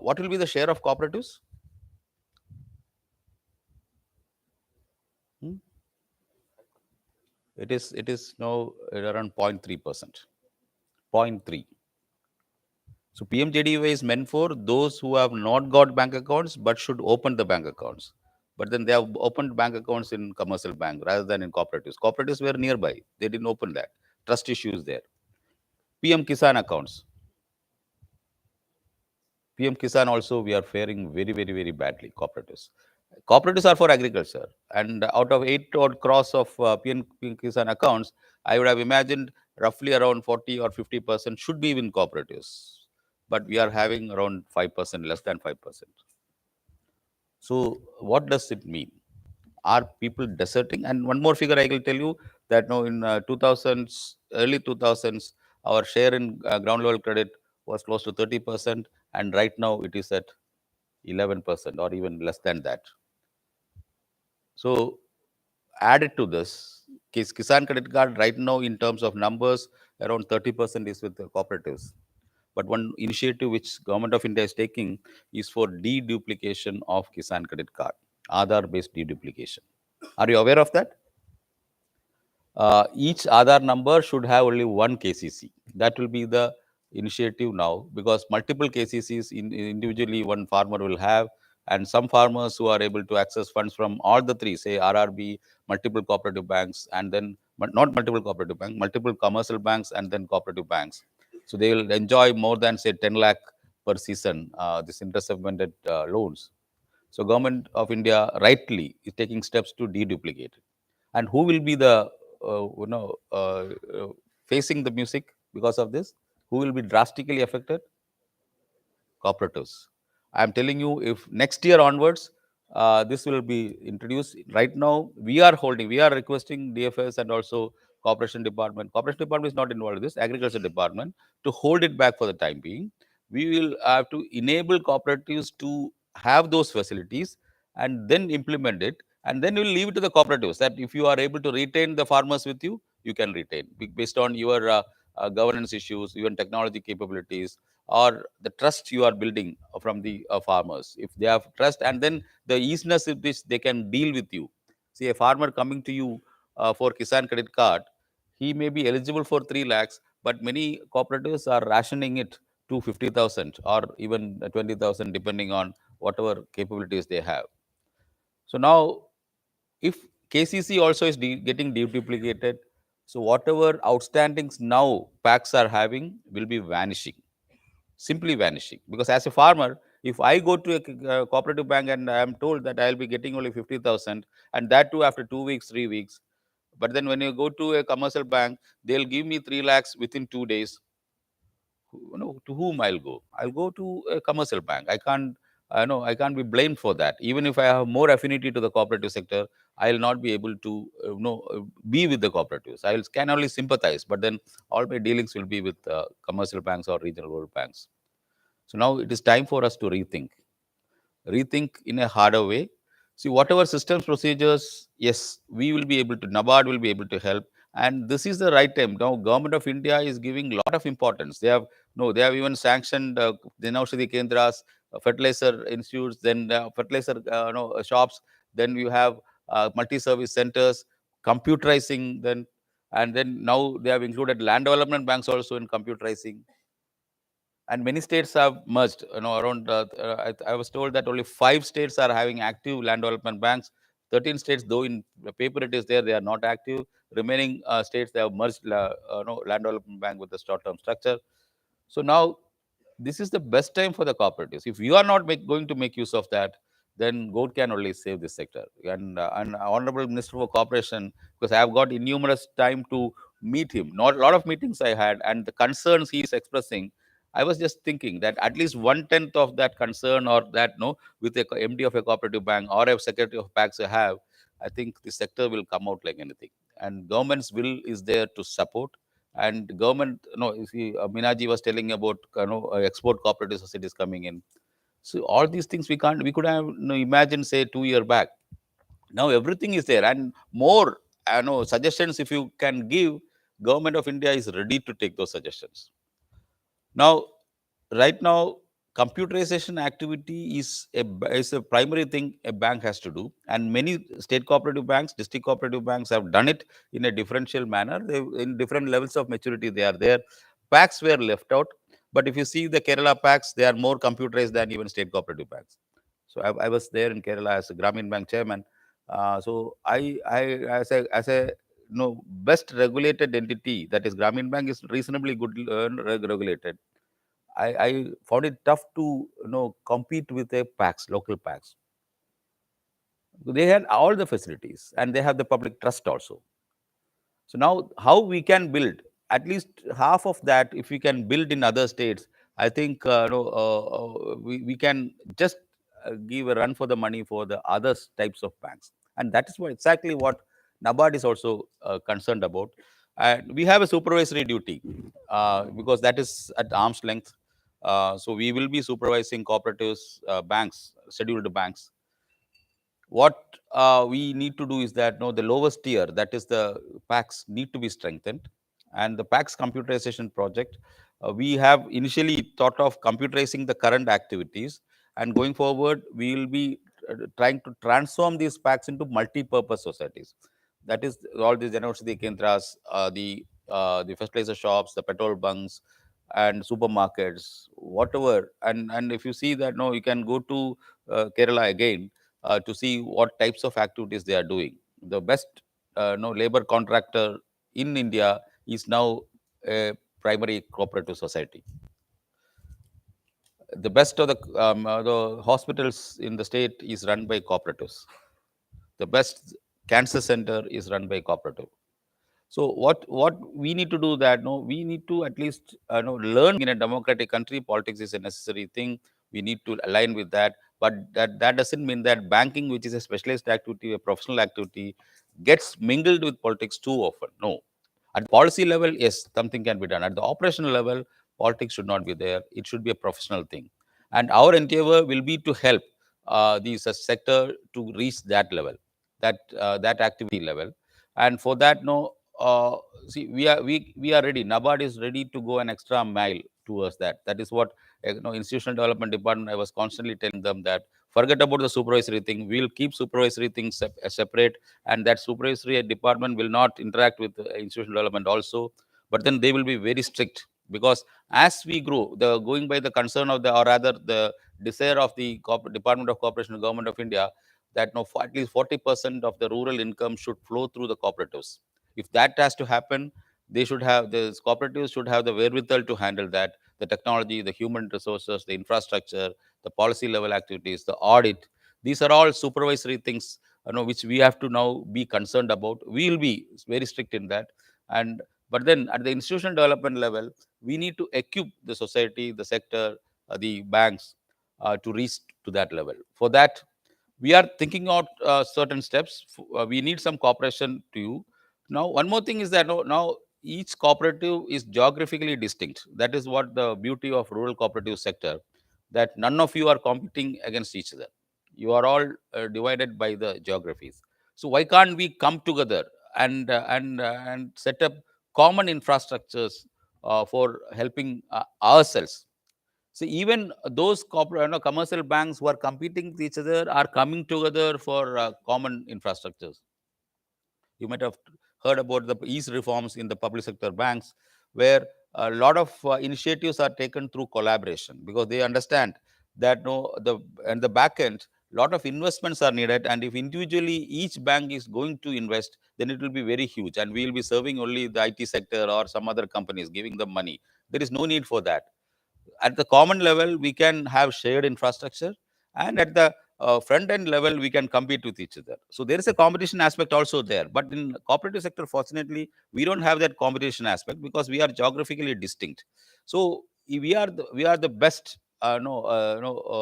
What will be the share of cooperatives? Hmm? It is now around 0.3%. 0.3. So PMJDY is meant for those who have not got bank accounts but should open the bank accounts. But then they have opened bank accounts in commercial bank rather than in cooperatives. Cooperatives were nearby. They didn't open that. Trust issues there. PM Kisan accounts. PM Kisan also we are faring very, very, very badly, cooperatives. Cooperatives are for agriculture. And out of 8 odd crores of PM Kisan accounts, I would have imagined roughly around 40 or 50% should be in cooperatives. But we are having around 5%, less than 5%. So what does it mean? Are people deserting? And one more figure I will tell you, that now in 2000s, early 2000s, our share in ground level credit was close to 30%, and right now it is at 11% or even less than that. So added to this, Kisan Credit Card right now in terms of numbers, around 30% is with the cooperatives. But one initiative which Government of India is taking is for deduplication of Kisan Credit Card, Aadhaar-based deduplication. Are you aware of that? Each Aadhaar number should have only one KCC. That will be the initiative now, because multiple KCCs individually one farmer will have, and some farmers who are able to access funds from all the three, say RRB, multiple cooperative banks, and then not multiple cooperative banks, multiple commercial banks, and then cooperative banks. So they will enjoy more than say 10 lakh per season, this interest-subvented loans. So Government of India rightly is taking steps to deduplicate it. And who will be the facing the music because of this? Who will be drastically affected? Cooperatives. I am telling you, if next year onwards, this will be introduced. Right now, we are requesting DFS and also Corporation Department. Corporation Department is not involved in this, Agriculture Department, to hold it back for the time being. We will have to enable cooperatives to have those facilities and then implement it. And then we'll leave it to the cooperatives that if you are able to retain the farmers with you, you can retain based on your governance issues, even technology capabilities, or the trust you are building from the farmers. If they have trust, and then the easiness with which they can deal with you. See, a farmer coming to you for Kisan credit card, he may be eligible for 3 lakhs, but many cooperatives are rationing it to 50,000 or even 20,000, depending on whatever capabilities they have. So now, if KCC also is getting deduplicated, so whatever outstandings now packs are having will be vanishing, simply vanishing. Because as a farmer, if I go to a cooperative bank and I am told that I will be getting only 50,000, and that too after 2 weeks, 3 weeks, but then when you go to a commercial bank, they'll give me 3 lakhs within 2 days. To whom I'll go? I'll go to a commercial bank. I can't. I can't be blamed for that. Even if I have more affinity to the cooperative sector, I'll not be able to be with the cooperatives. I can only sympathize, but then all my dealings will be with commercial banks or regional rural banks. So now it is time for us to rethink in a harder way. See, whatever systems, procedures, yes, we will be able to, NABARD will be able to help. And this is the right time. Now, Government of India is giving a lot of importance. They have, no, they have even sanctioned Janaushadhi Kendras, fertilizer institutes, then fertilizer shops. Then you have multi-service centers, computerizing, and then now they have included land development banks also in computerizing. And many states have merged. Around I was told that only 5 states are having active land development banks. 13 states, though in the paper it is there, they are not active. Remaining states, they have merged land development bank with the short-term structure. So now this is the best time for the cooperatives. If you are not going to make use of that, then God can only save this sector. And Honorable Minister for Cooperation, because I have got innumerous time to meet him, not a lot of meetings I had, and the concerns he is expressing, I was just thinking that at least 1/10 of that concern, or that no, with a MD of a cooperative bank or a secretary of banks I have, I think the sector will come out like anything. And government's will is there to support. And government, you see, Minaji was telling about export cooperative societies coming in. So all these things we could have imagined, say, 2 year back. Now everything is there, and more suggestions if you can give. Government of India is ready to take those suggestions. Now, right now, computerization activity is a primary thing a bank has to do, and many state cooperative banks, district cooperative banks have done it in a differential manner. In different levels of maturity, they are there. Packs were left out, but if you see the Kerala packs, they are more computerized than even state cooperative banks. So I was there in Kerala as a Grameen Bank chairman. So I as a best regulated entity, that is Grameen Bank, is reasonably good regulated. I found it tough to compete with a packs, local packs. They had all the facilities and they have the public trust also. So now, how we can build at least half of that, if we can build in other states, I think we can just give a run for the money for the other types of banks, and that is what exactly what NABARD is also concerned about. And we have a supervisory duty because that is at arm's length. So we will be supervising cooperatives, banks, scheduled banks. What we need to do is that the lowest tier, that is the packs, need to be strengthened. And the packs computerization project, we have initially thought of computerizing the current activities, and going forward we will be trying to transform these packs into multi-purpose societies. That is all these Janaushadhi Kendras, the fertilizer shops, the petrol bunks, and supermarkets, whatever. And if you see that, no, you can go to Kerala again to see what types of activities they are doing. The best labor contractor in India is now a primary cooperative society. The best of the hospitals in the state is run by cooperatives. The best cancer center is run by cooperative. So what we need to do, that we need to at least learn. In a democratic country, politics is a necessary thing. We need to align with that. but that doesn't mean that banking, which is a specialized activity, a professional activity, gets mingled with politics too often. No. At the policy level, yes, something can be done. At the operational level, politics should not be there. It should be a professional thing. And our endeavor will be to help the sector to reach that level, that activity level. And for that, no, see, we are ready. NABARD is ready to go an extra mile towards that. That is what institutional development department. I was constantly telling them that forget about the supervisory thing. We'll keep supervisory things separate, and that supervisory department will not interact with institutional development also. But then they will be very strict, because as we grow, the going by the concern of the, or rather the desire of the Department of Corporation and Government of India, that no, for at least 40% of the rural income should flow through the cooperatives. If that has to happen, they should have, the cooperatives should have the wherewithal to handle that, the technology, the human resources, the infrastructure, the policy level activities, the audit. These are all supervisory things, which we have to now be concerned about. We will be very strict in that. And but then at the institutional development level, we need to equip the society, the sector, the banks, to reach to that level. For that, we are thinking out certain steps. We need some cooperation to you. Now, one more thing is that now each cooperative is geographically distinct. That is what the beauty of rural cooperative sector, that none of you are competing against each other. You are all divided by the geographies. So why can't we come together and set up common infrastructures for helping ourselves? See, even those corporate, commercial banks who are competing with each other are coming together for common infrastructures. You might have heard about the ease reforms in the public sector banks, where a lot of initiatives are taken through collaboration, because they understand that no, the and the back end, lot of investments are needed, and if individually each bank is going to invest, then it will be very huge, and we will be serving only the IT sector or some other companies, giving them money. There is no need for that. At the common level, we can have shared infrastructure, and at the front end level, we can compete with each other. So there is a competition aspect also there. But in cooperative sector, fortunately, we don't have that competition aspect, because we are geographically distinct. So we are the best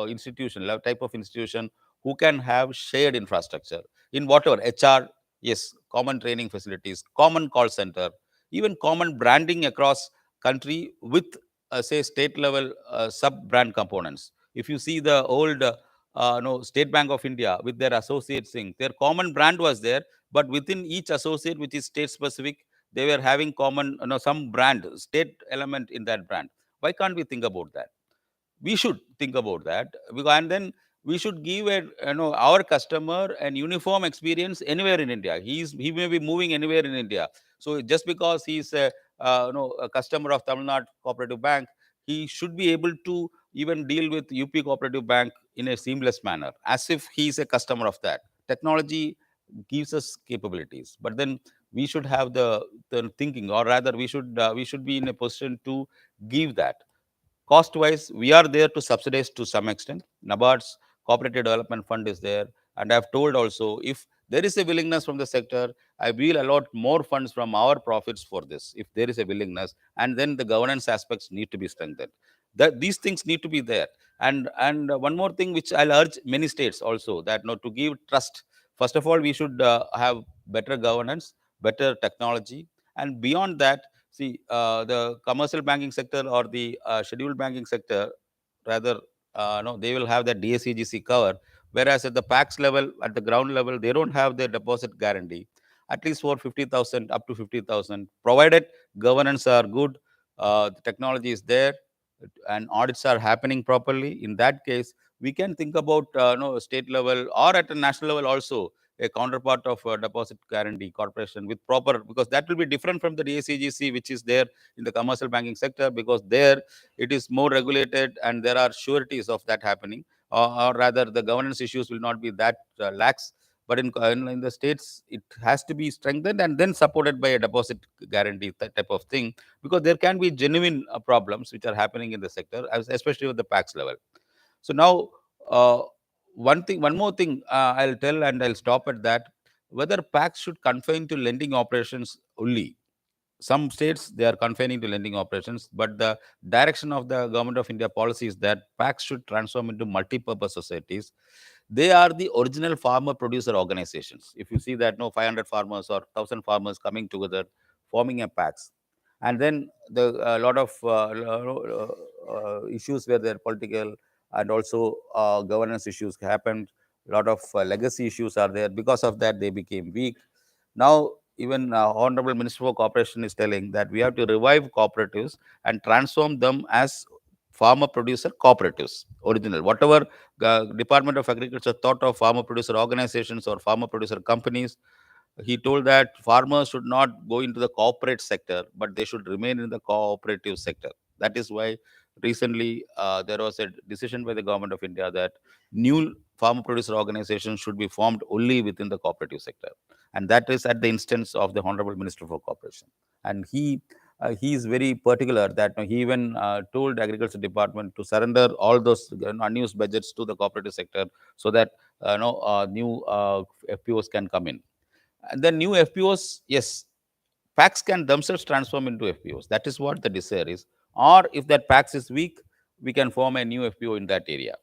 institution, type of institution, who can have shared infrastructure in whatever HR. Yes, common training facilities, common call center, even common branding across country with say state level sub brand components. If you see the old no, State Bank of India with their associate thing, their common brand was there, but within each associate, which is state specific, they were having common, some brand, state element in that brand. Why can't we think about that? We should think about that, because, and then we should give a, our customer an uniform experience anywhere in India. He may be moving anywhere in India. So just because he's a customer of Tamil Nadu Cooperative Bank, he should be able to even deal with UP Cooperative Bank in a seamless manner, as if he is a customer of that. Technology gives us capabilities, but then we should have the thinking, or rather we should be in a position to give that. Cost wise, we are there to subsidize to some extent. NABARD's Cooperative Development Fund is there. And I've told also, if there is a willingness from the sector, I will allot more funds from our profits for this, if there is a willingness. And then the governance aspects need to be strengthened. That these things need to be there. And one more thing which I'll urge many states also, that to give trust, first of all, we should have better governance, better technology. And beyond that, see, the commercial banking sector or the scheduled banking sector, rather, no, they will have that DSCGC cover, whereas at the PAX level, at the ground level, they don't have the deposit guarantee, at least for 50,000 up to 50,000, provided governance are good, the technology is there, and audits are happening properly. In that case, we can think about state level or at a national level also, a counterpart of deposit guarantee corporation with proper, because that will be different from the DSCGC, which is there in the commercial banking sector, because there it is more regulated and there are sureties of that happening, or rather the governance issues will not be that lax. But in the states, it has to be strengthened and then supported by a deposit guarantee type of thing, because there can be genuine problems which are happening in the sector, especially with the PAX level. So now, uh, one more thing I'll tell, and I'll stop at that. Whether PAX should confine to lending operations only. some states they are confining to lending operations, but the direction of the government of India policy is that packs should transform into multi-purpose societies. They are the original farmer producer organizations. If you see that, no, 500 farmers or 1000 farmers coming together forming a packs, and then the a lot of issues where there political and also governance issues happened. A lot of legacy issues are there. Because of that, they became weak. Now, even Honorable Minister for Corporation is telling that we have to revive cooperatives and transform them as farmer producer cooperatives. Original, whatever Department of Agriculture thought of farmer producer organizations or farmer producer companies, he told that farmers should not go into the corporate sector, but they should remain in the cooperative sector. That is why recently there was a decision by the government of India that new farmer producer organizations should be formed only within the cooperative sector, and that is at the instance of the Honorable Minister for Corporation. And he is very particular that he even told Agriculture Department to surrender all those unused budgets to the cooperative sector so that new FPOs can come in. And the new FPOs, yes, packs can themselves transform into FPOs. That is what the desire is. Or if that packs is weak, we can form a new FPO in that area.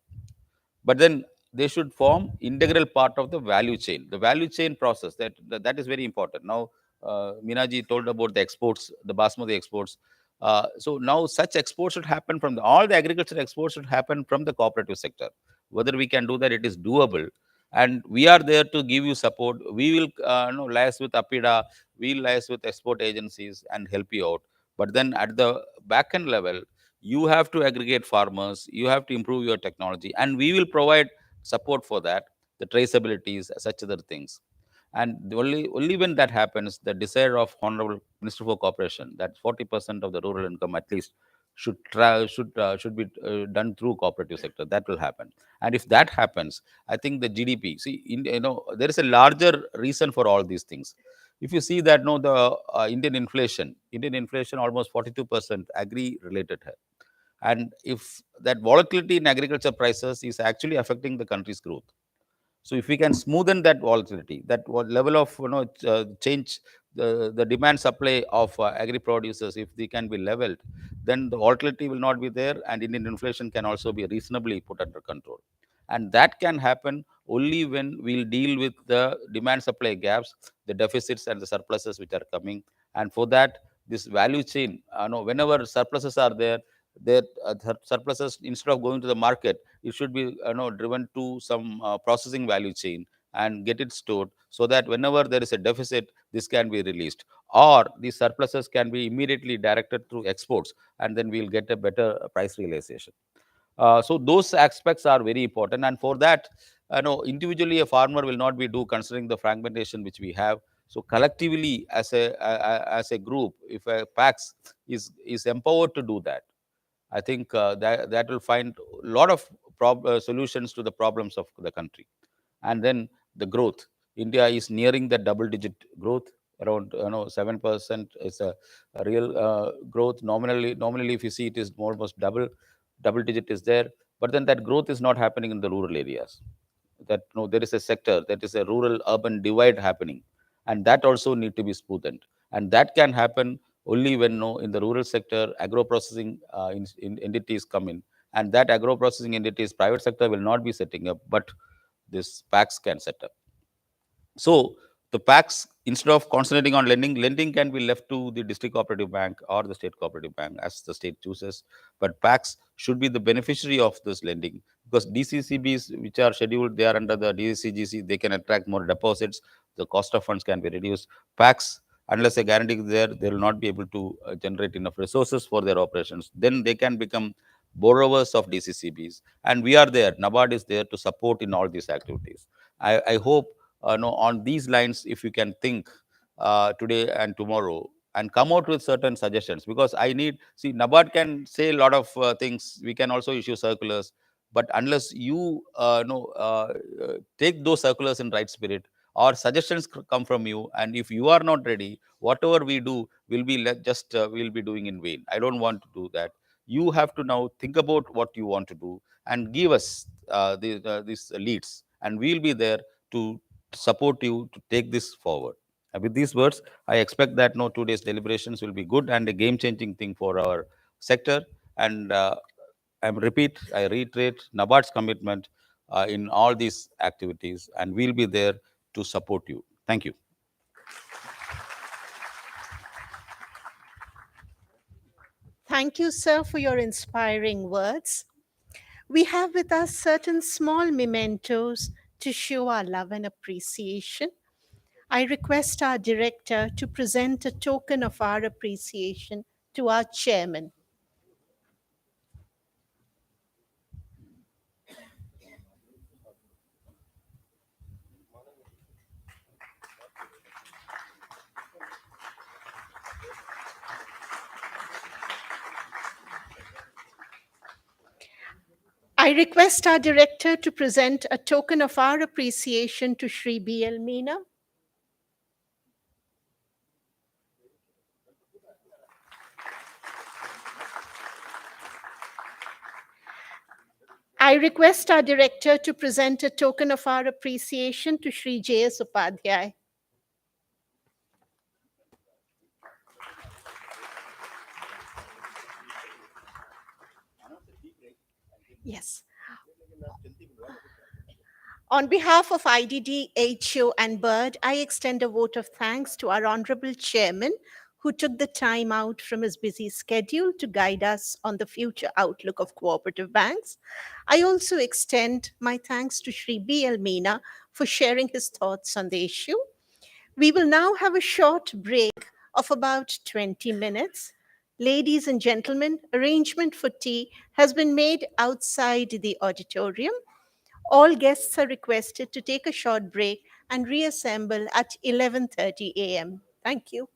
But then they should form integral part of the value chain. The value chain process, that is very important. Now, Minaji told about the exports, the basmati exports. So now such exports should happen from all the agriculture exports should happen from the cooperative sector. Whether we can do that, it is doable, and we are there to give you support. We will liaise with APIDA, we will liaise with export agencies and help you out. But then at the back end level, you have to aggregate farmers, you have to improve your technology, and we will provide support for that, the traceabilities, such other things. And only when that happens, the desire of Honorable Minister for Corporation that 40% of the rural income at least should be done through cooperative sector, that will happen. And if that happens, I think the GDP, see, there is a larger reason for all these things. If you see that, no, the Indian inflation almost 42% agri related. And if that volatility in agriculture prices is actually affecting the country's growth, so if we can smoothen that volatility, that level of change, the demand supply of agri producers, if they can be leveled, then the volatility will not be there, and Indian inflation can also be reasonably put under control. And that can happen only when we'll deal with the demand supply gaps, the deficits and the surpluses which are coming. And for that, this value chain, whenever surpluses are there, that surpluses, instead of going to the market, it should be driven to some processing value chain and get it stored, so that whenever there is a deficit, this can be released, or these surpluses can be immediately directed through exports, and then we'll get a better price realization. So those aspects are very important, and for that, individually a farmer will not be do, considering the fragmentation which we have. So collectively, as a group, if a PAX is empowered to do that, I think that will find a lot of solutions to the problems of the country. And then the growth. India is nearing the double-digit growth, around 7% is a real growth. Nominally, if you see, it is almost double digit is there, but then that growth is not happening in the rural areas. That no, there is a sector, that is a rural-urban divide happening, and that also need to be smoothened. And that can happen only when no, in the rural sector, agro processing entities come in, and that agro processing entities, private sector will not be setting up, but this PACs can set up. So the PACs, instead of concentrating on lending can be left to the district cooperative bank or the state cooperative bank as the state chooses. But PACs should be the beneficiary of this lending, because DCCBs, which are scheduled, they are under the DCGC, they can attract more deposits. The cost of funds can be reduced. PACs, unless a guarantee is there, they will not be able to generate enough resources for their operations. Then they can become borrowers of DCCBs, and we are there. NABARD is there to support in all these activities. I hope no, on these lines, if you can think today and tomorrow and come out with certain suggestions, because I need, see, NABARD can say a lot of things. We can also issue circulars, but unless you take those circulars in right spirit, or suggestions come from you, and if you are not ready, whatever we do will be just we'll be doing in vain. I don't want to do that. You have to now think about what you want to do and give us these leads, and we'll be there to support you to take this forward. With these words, I expect that no today's deliberations will be good and a game-changing thing for our sector. And I reiterate NABARD's commitment in all these activities, and we'll be there to support you. Thank you. Thank you, sir, for your inspiring words. We have with us certain small mementos to show our love and appreciation. I request our director to present a token of our appreciation to our chairman. I request our director to present a token of our appreciation to Shri B.L. Meena. I request our director to present a token of our appreciation to Shri J.S. Upadhyay. Yes. On behalf of IDD, HO, and BIRD, I extend a vote of thanks to our Honorable Chairman, who took the time out from his busy schedule to guide us on the future outlook of cooperative banks. I also extend my thanks to Shri B.L. Meena for sharing his thoughts on the issue. We will now have a short break of about 20 minutes. Ladies and gentlemen, arrangement for tea has been made outside the auditorium. All guests are requested to take a short break and reassemble at 11:30 a.m. Thank you.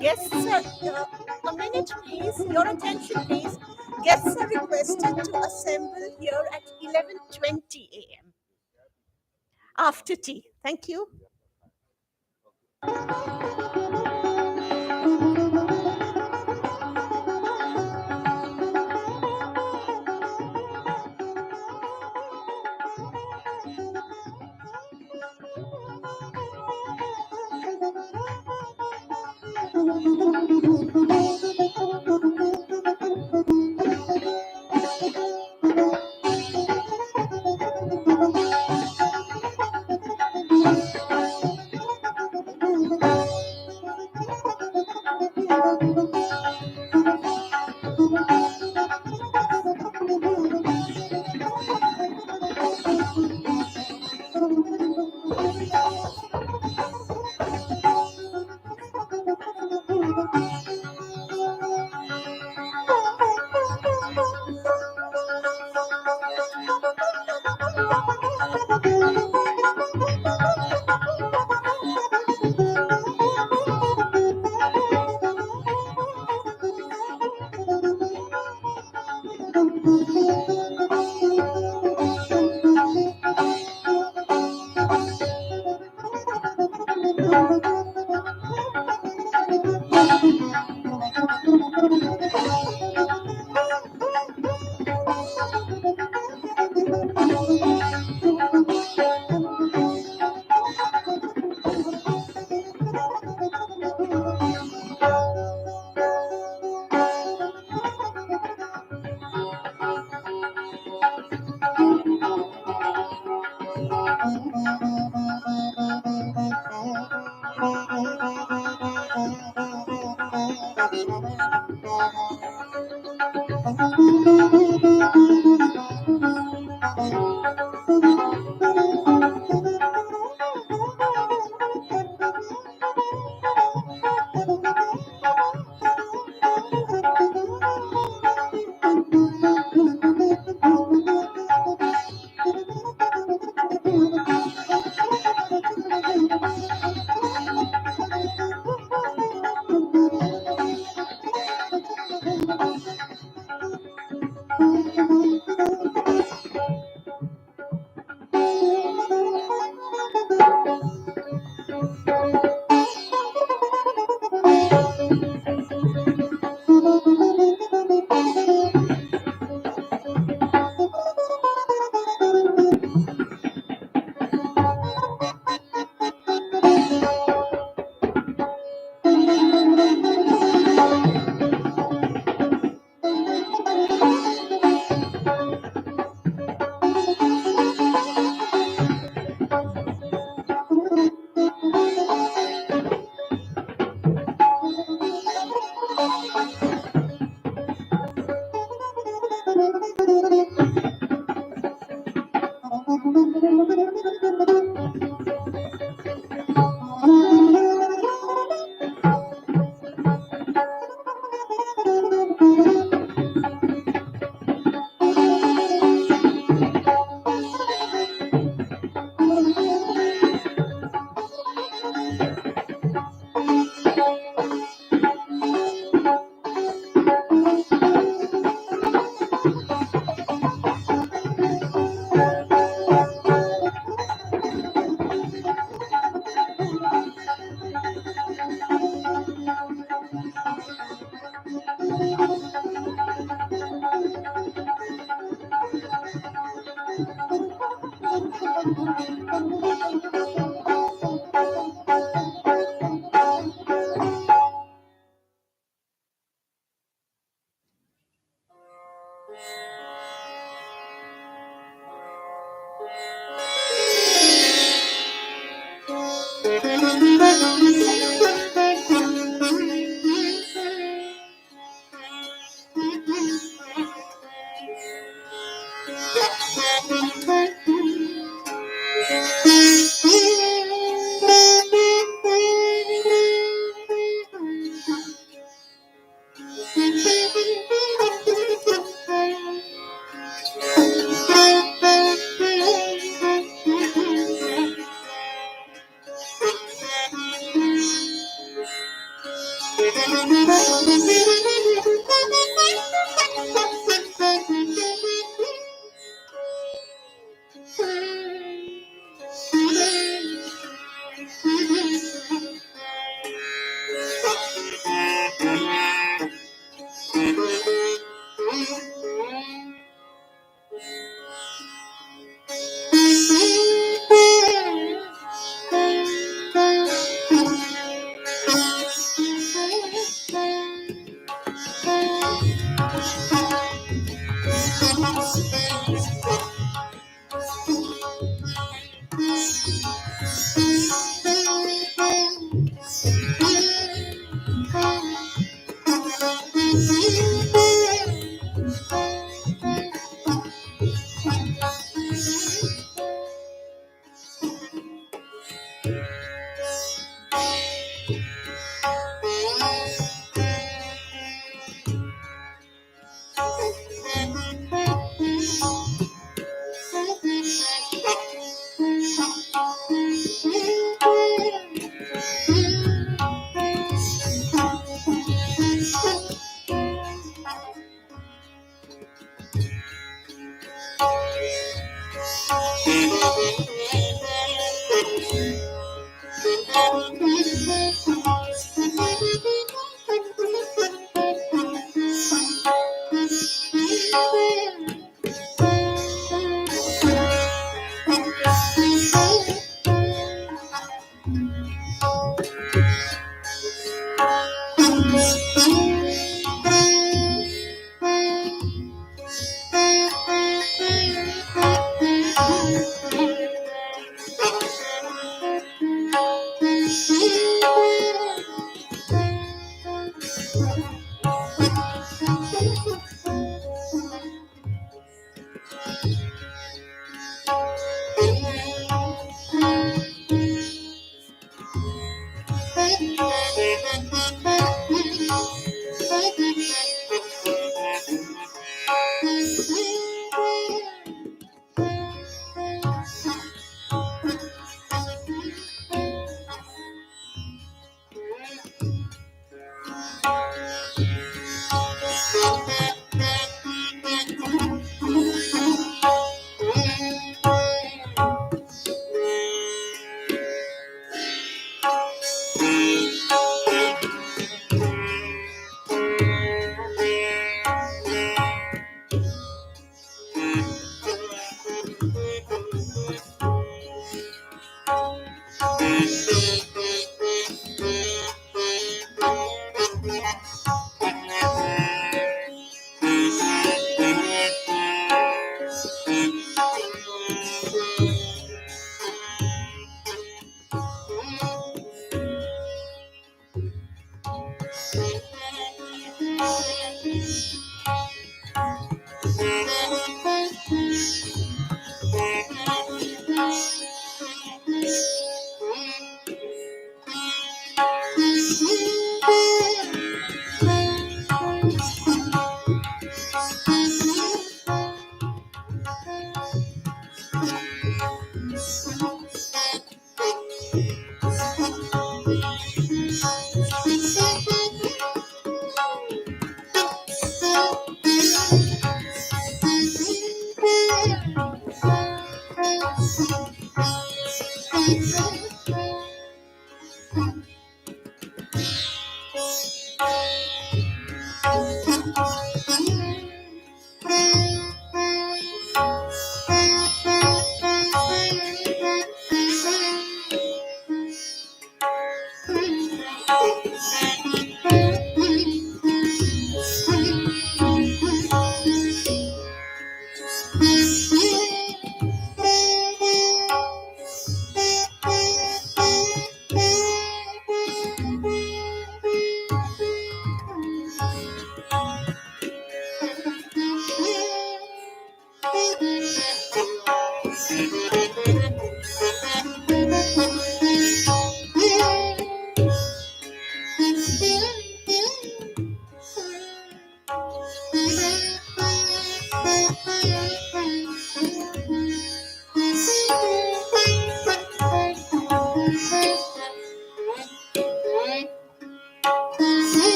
Guests are, a minute please, your attention please. Guests are requested to assemble here at 11:20 a.m. after tea. Thank you.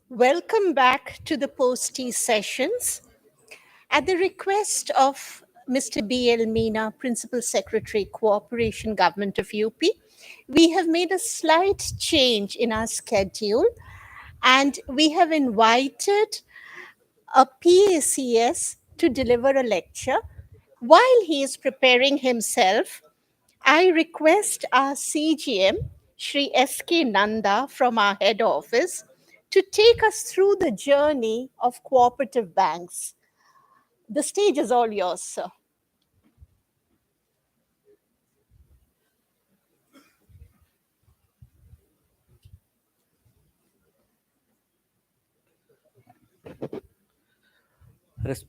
Welcome back to the Postie sessions. At the request of Mr. B.L. Meena, Principal Secretary, Cooperation, Government of UP, we have made a slight change in our schedule and we have invited a PACS to deliver a lecture. While he is preparing himself, I request our CGM, Shri S.K. Nanda from our head office, to take us through the journey of cooperative banks. The stage is all yours, sir. Res-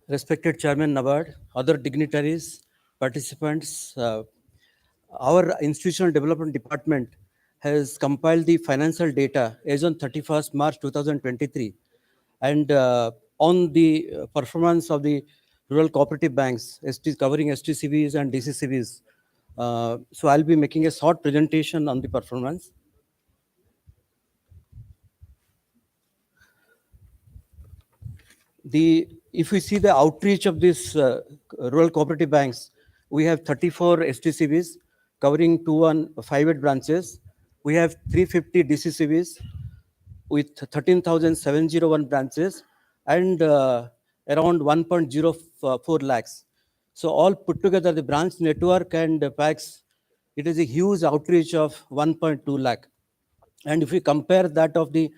Respected Chairman NABARD, other dignitaries, participants, our Institutional Development Department has compiled the financial data as on 31st March 2023 and on the performance of the rural cooperative banks, covering STCBs and DCCBs. So I'll be making a short presentation on the performance. If we see the outreach of these rural cooperative banks, we have 34 STCBs covering 215 branches. We have 350 DCCBs with 13,701 branches and around 1.04 lakhs. So all put together, the branch network and packs, it is a huge outreach of 1.2 lakh. And if we compare that of the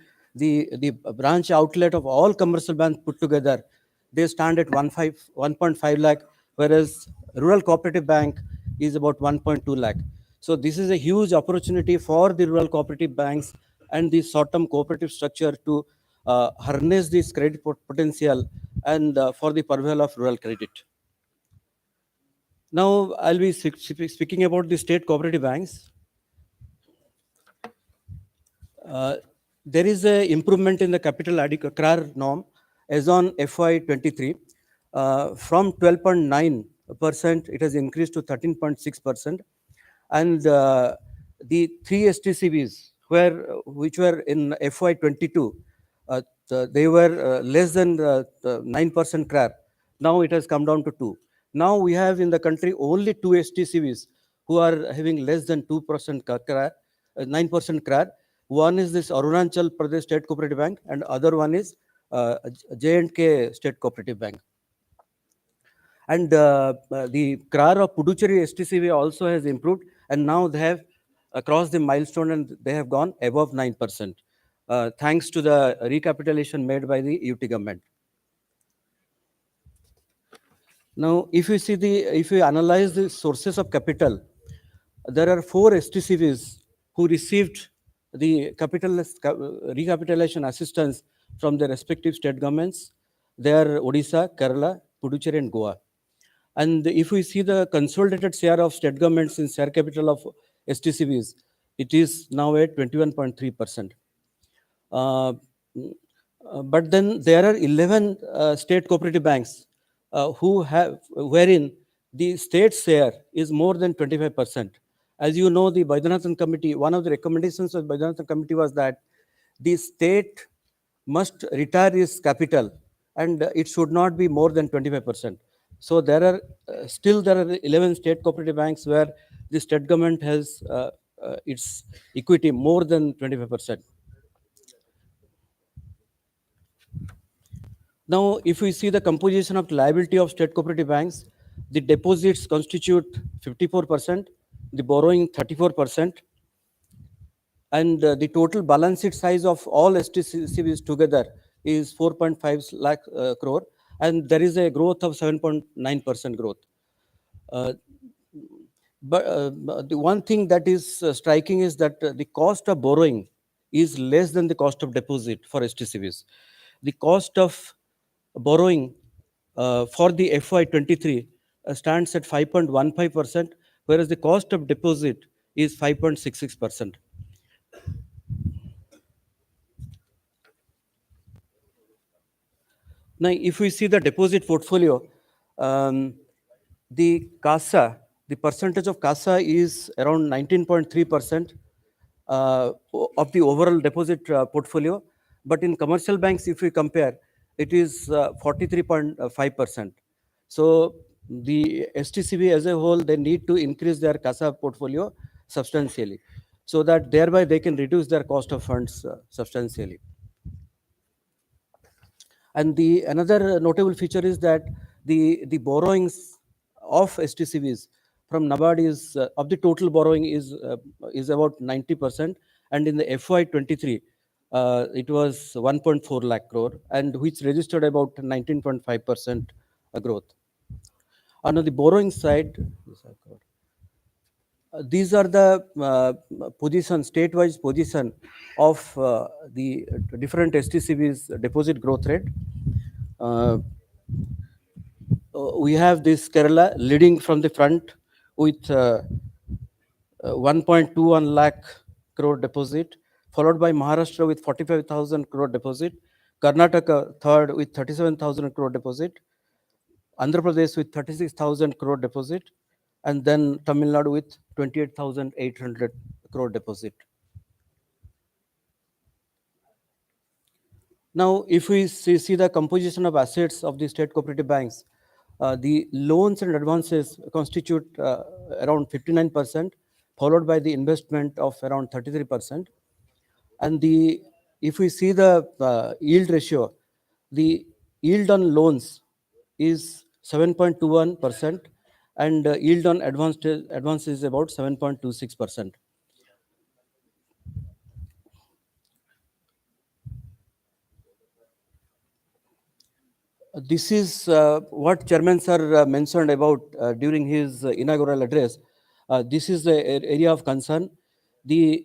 branch outlet of all commercial banks put together, they stand at 1.5 lakh, whereas rural cooperative bank is about 1.2 lakh. So this is a huge opportunity for the rural cooperative banks and the short-term cooperative structure to harness this credit potential and for the purveyal of rural credit. Now I'll be speaking about the state cooperative banks. There is a improvement in the capital CRAR norm as on FY23. From 12.9%, it has increased to 13.6%. And the three STCBs, which were in FY22, they were less than 9% CRAR. Now it has come down to 2. Now we have in the country only 2 STCBs who are having less than 2% CRAR, 9% CRAR. One is this Arunachal Pradesh State Cooperative Bank, and other one is J&K State Cooperative Bank. And the CRAR of Puducherry STCB also has improved, and now they have crossed the milestone and they have gone above 9%, thanks to the recapitalization made by the UT government. Now, if you analyze the sources of capital, there are 4 STCBs who received the recapitalization assistance from their respective state governments. They are Odisha, Kerala, Puducherry, and Goa. And if we see the consolidated share of state governments in share capital of STCBs, it is now at 21.3%. But then there are 11 state cooperative banks wherein the state share is more than 25%. As you know, the Vaidyanathan Committee, one of the recommendations of the Vaidyanathan Committee was that the state must retire its capital and it should not be more than 25%. So there are 11 state cooperative banks where the state government has its equity more than 25%. Now, if we see the composition of liability of state cooperative banks, the deposits constitute 54%, the borrowing 34%, and the total balance sheet size of all STCBs together is 4.5 lakh crore, and there is a growth of 7.9% growth. But the one thing that is striking is that the cost of borrowing is less than the cost of deposit for STCBs. The cost of borrowing for the FY23 stands at 5.15%, whereas the cost of deposit is 5.66%. Now, if we see the deposit portfolio, The CASA, the percentage of CASA is around 19.3% of the overall deposit portfolio. But in commercial banks, if we compare, it is 43.5%. So the STCB as a whole, they need to increase their CASA portfolio substantially, so that thereby they can reduce their cost of funds substantially. And the another notable feature is that the borrowings of STCBs from NABARD is of the total borrowing is about 90%, and in the FY23 it was 1.4 lakh crore, and which registered about 19.5% growth. On the borrowing side, these are the position, state-wise position of the different STCBs deposit growth rate. We have this Kerala leading from the front with 1.21 lakh crore deposit, followed by Maharashtra with 45,000 crore deposit, Karnataka third with 37,000 crore deposit, Andhra Pradesh with 36,000 crore deposit, and then Tamil Nadu with 28,800 crore deposit. Now, if we see the composition of assets of the state cooperative banks, the loans and advances constitute around 59%, followed by the investment of around 33%. And if we see the yield ratio, the yield on loans is 7.21%, and yield on advance is about 7.26%. This is what Chairman Sir mentioned about during his inaugural address. This is the area of concern. If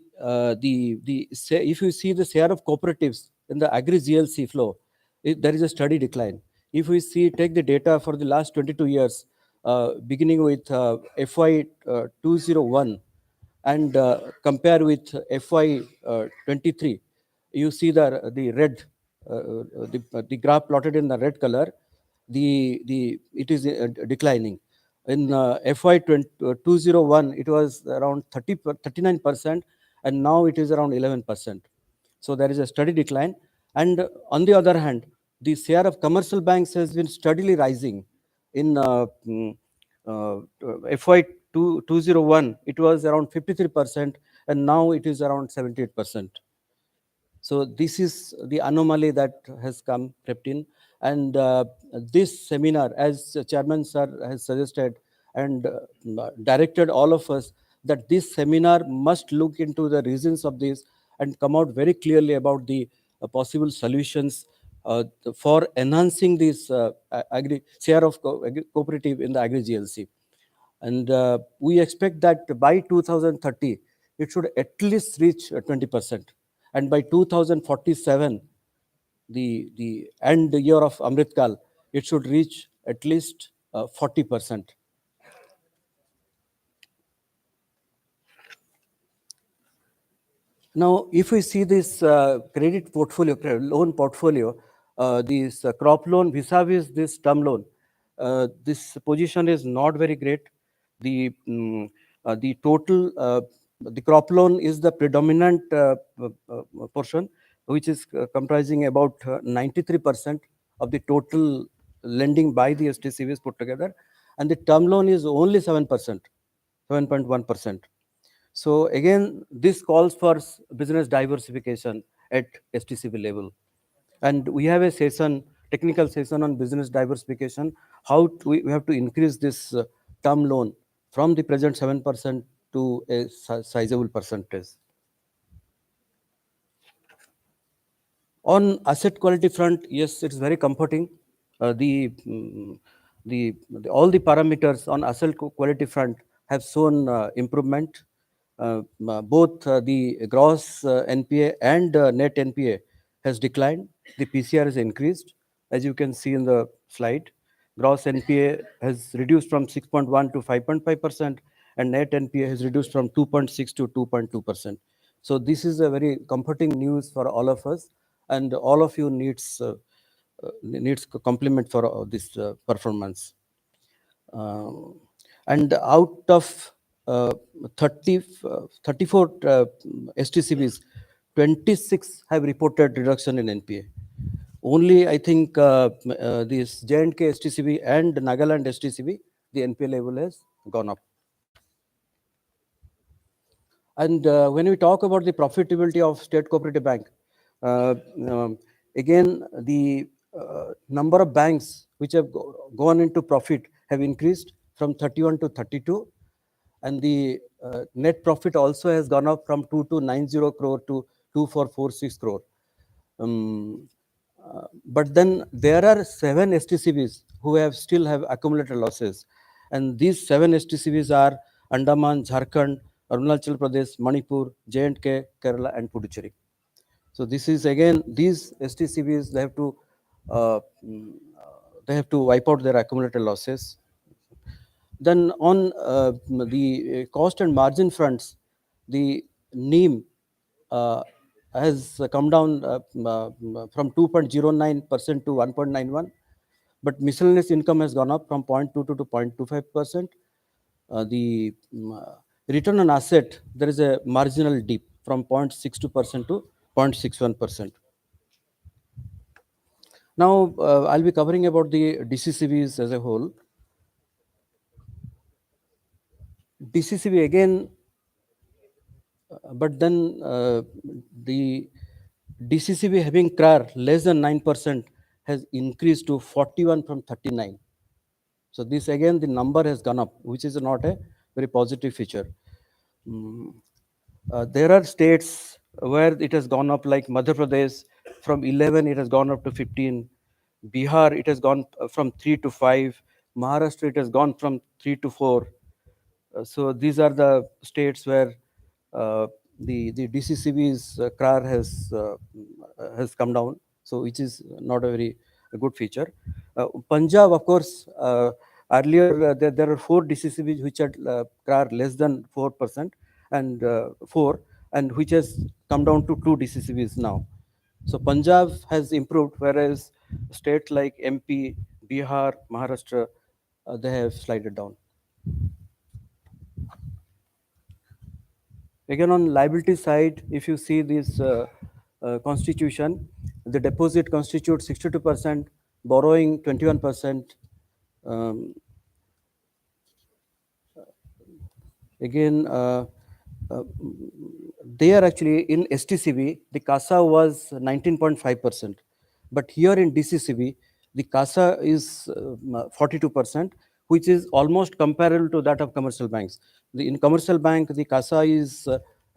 you see the share of cooperatives in the agri GLC flow, there is a steady decline. If we take the data for the last 22 years, beginning with FY 201 and compare with FY23, you see the red, the graph plotted in the red color. It is declining. In FY 201, it was around 39%, and now it is around 11%. So there is a steady decline. And on the other hand, the share of commercial banks has been steadily rising. In FY 201, it was around 53%, and now it is around 78%. So this is the anomaly that has crept in. And this seminar, as Chairman Sir has suggested and directed all of us, that this seminar must look into the reasons of this and come out very clearly about the possible solutions for enhancing this share of cooperative in the agri GLC. And we expect that by 2030, it should at least reach 20%. And by 2047, the end year of Amrit Kal, it should reach at least 40%. Now, if we see this credit portfolio, loan portfolio, this crop loan vis-a-vis this term loan, this position is not very great. The total, the crop loan is the predominant portion, which is comprising about 93% of the total lending by the STCVs put together, and the term loan is only 7%, 7.1%. So again, this calls for business diversification at STCB level. And we have a session, technical session on business diversification, how we have to increase this term loan from the present 7% to a sizable percentage. On asset quality front, yes, it's very comforting. All the parameters on asset quality front have shown improvement. Both the gross NPA and net NPA has declined. The PCR has increased, as you can see in the slide. Gross NPA has reduced from 6.1 to 5.5%, and net NPA has reduced from 2.6 to 2.2%. So this is a very comforting news for all of us, and all of you needs compliment for this performance. And out of 34 STCBs, 26 have reported reduction in NPA. Only I think this J&K STCB and Nagaland STCB, the NPA level has gone up. And when we talk about the profitability of State Cooperative Bank, again, the number of banks which have gone into profit have increased from 31 to 32. And the net profit also has gone up from 2290 crore to 2446 crore. But then there are 7 STCBs who have still have accumulated losses. And these 7 STCBs are Andaman, Jharkhand, Arunachal Pradesh, Manipur, J&K, Kerala, and Puducherry. So this is again, these STCBs, they have to wipe out their accumulated losses. Then on the cost and margin fronts, the NIM has come down from 2.09% to 1.91%, but miscellaneous income has gone up from 0.22 to 0.25%. The return on asset, there is a marginal dip from 0.62% to 0.61%. Now, I'll be covering about the DCCBs as a whole. DCCB again, but then the DCCB having CRAR less than 9% has increased to 41 from 39. So this again, the number has gone up, which is not a very positive feature. There are states where it has gone up, like Madhya Pradesh, from 11 it has gone up to 15. Bihar, it has gone from 3 to 5. Maharashtra, it has gone from 3 to 4. So these are the states where the DCCB's CRAR has come down, so which is not a very good feature. Punjab, of course, earlier there are 4 DCCBs which had CRAR less than 4% and 4, and which has come down to 2 DCCBs now. So Punjab has improved, whereas states like MP, Bihar, Maharashtra, they have slided down. Again, on liability side, if you see this constitution, the deposit constitutes 62%, borrowing 21%. Again, they are actually in STCB, the CASA was 19.5%. But here in DCCB, the CASA is 42%, which is almost comparable to that of commercial banks. In commercial bank, the CASA is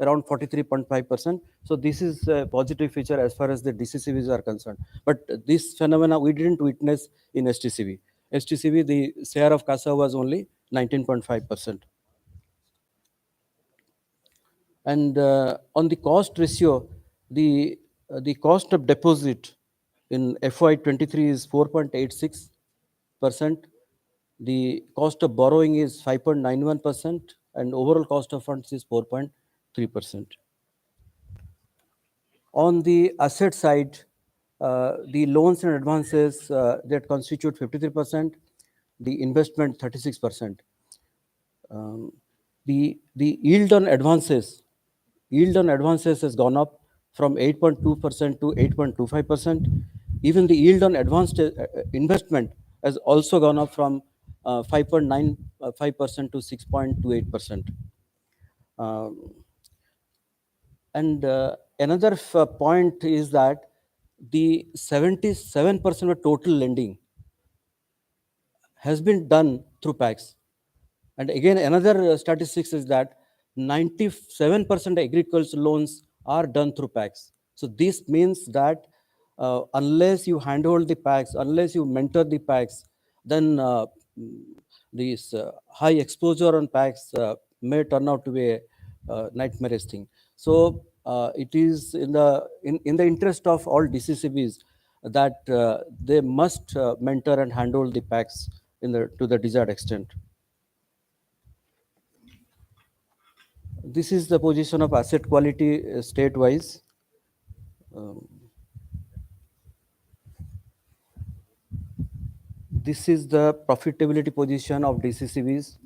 around 43.5%. So this is a positive feature as far as the DCCBs are concerned. But this phenomena we didn't witness in STCB. STCB, the share of CASA was only 19.5%. And on the cost ratio, the cost of deposit in FY23 is 4.86%. The cost of borrowing is 5.91%, and overall cost of funds is 4.3%. On the asset side, the loans and advances that constitute 53%, the investment 36%. The yield on advances has gone up from 8.2% to 8.25%. Even the yield on advanced investment has also gone up from 5.95% to 6.28%. And another point is that the 77% of total lending has been done through PACS. And again, another statistics is that 97% agricultural loans are done through PACS. So this means that unless you handhold the PACS, unless you mentor the PACS, then this high exposure on PACS may turn out to be a nightmarish thing. So it is in the interest of all DCCBs that they must mentor and handhold the PACS to the desired extent. This is the position of asset quality state-wise. this is the profitability position of DCCBs.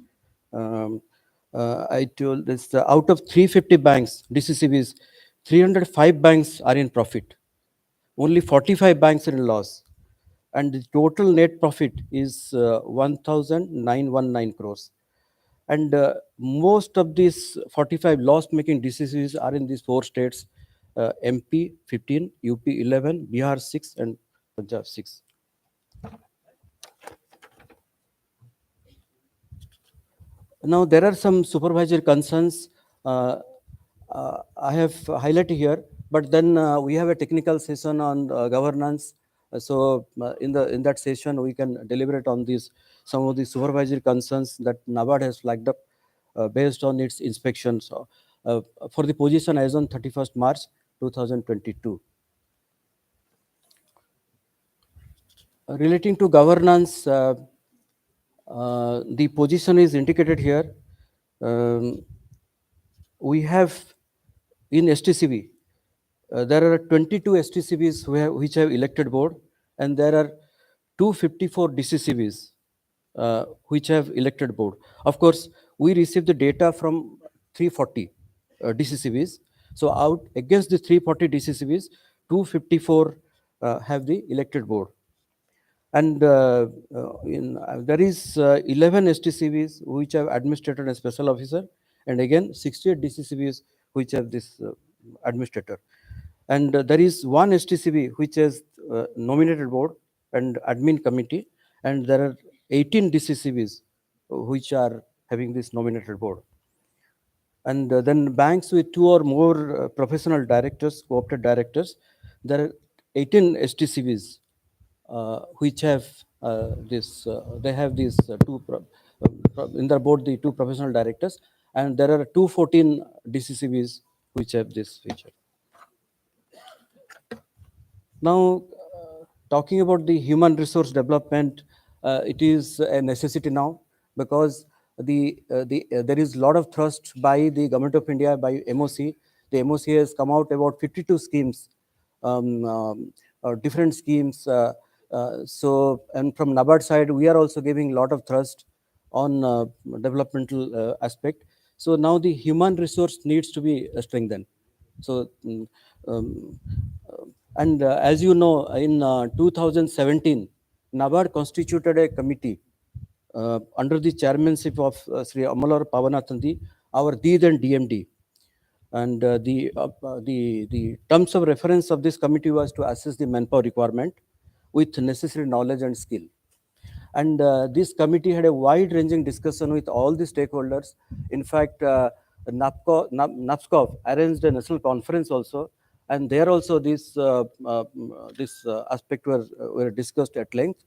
I told this out of 350 banks, DCCBs, 305 banks are in profit. Only 45 banks are in loss. And the total net profit is 1,919 crores. And most of these 45 loss-making DCCs are in these 4 states, MP 15, UP 11, Bihar 6, and Punjab 6. Now, there are some supervisory concerns I have highlighted here, but then we have a technical session on governance. So in that session, we can deliberate on some of the supervisory concerns that NABARD has flagged up based on its inspections for the position as on 31st March 2022. Relating to governance, the position is indicated here. We have in STCB, there are 22 STCBs which have elected board, and there are 254 DCCBs which have elected board. Of course, we receive the data from 340 DCCBs. So out against the 340 DCCBs, 254 have the elected board. And there is 11 STCBs which have administrator and special officer, and again 68 DCCBs which have this administrator. And there is one STCB which has nominated board and admin committee, and there are 18 DCCBs which are having this nominated board. And then banks with 2 or more professional directors, co-opted directors, there are 18 STCBs which have they have these in their board, the 2 professional directors, and there are 214 DCCBs which have this feature. Now, talking about the human resource development, it is a necessity now because there is a lot of thrust by the Government of India, by MOC. The MOC has come out about 52 schemes, different schemes. And from NABARD side, we are also giving a lot of thrust on developmental aspect. So now the human resource needs to be strengthened. So, as you know, in 2017, NABARD constituted a committee under the chairmanship of Sri Amalar Pavanathanji, our then DMD. And the terms of reference of this committee was to assess the manpower requirement with necessary knowledge and skill. And this committee had a wide-ranging discussion with all the stakeholders. In fact, NAPSCOF arranged a national conference also, and there also this aspect were discussed at length.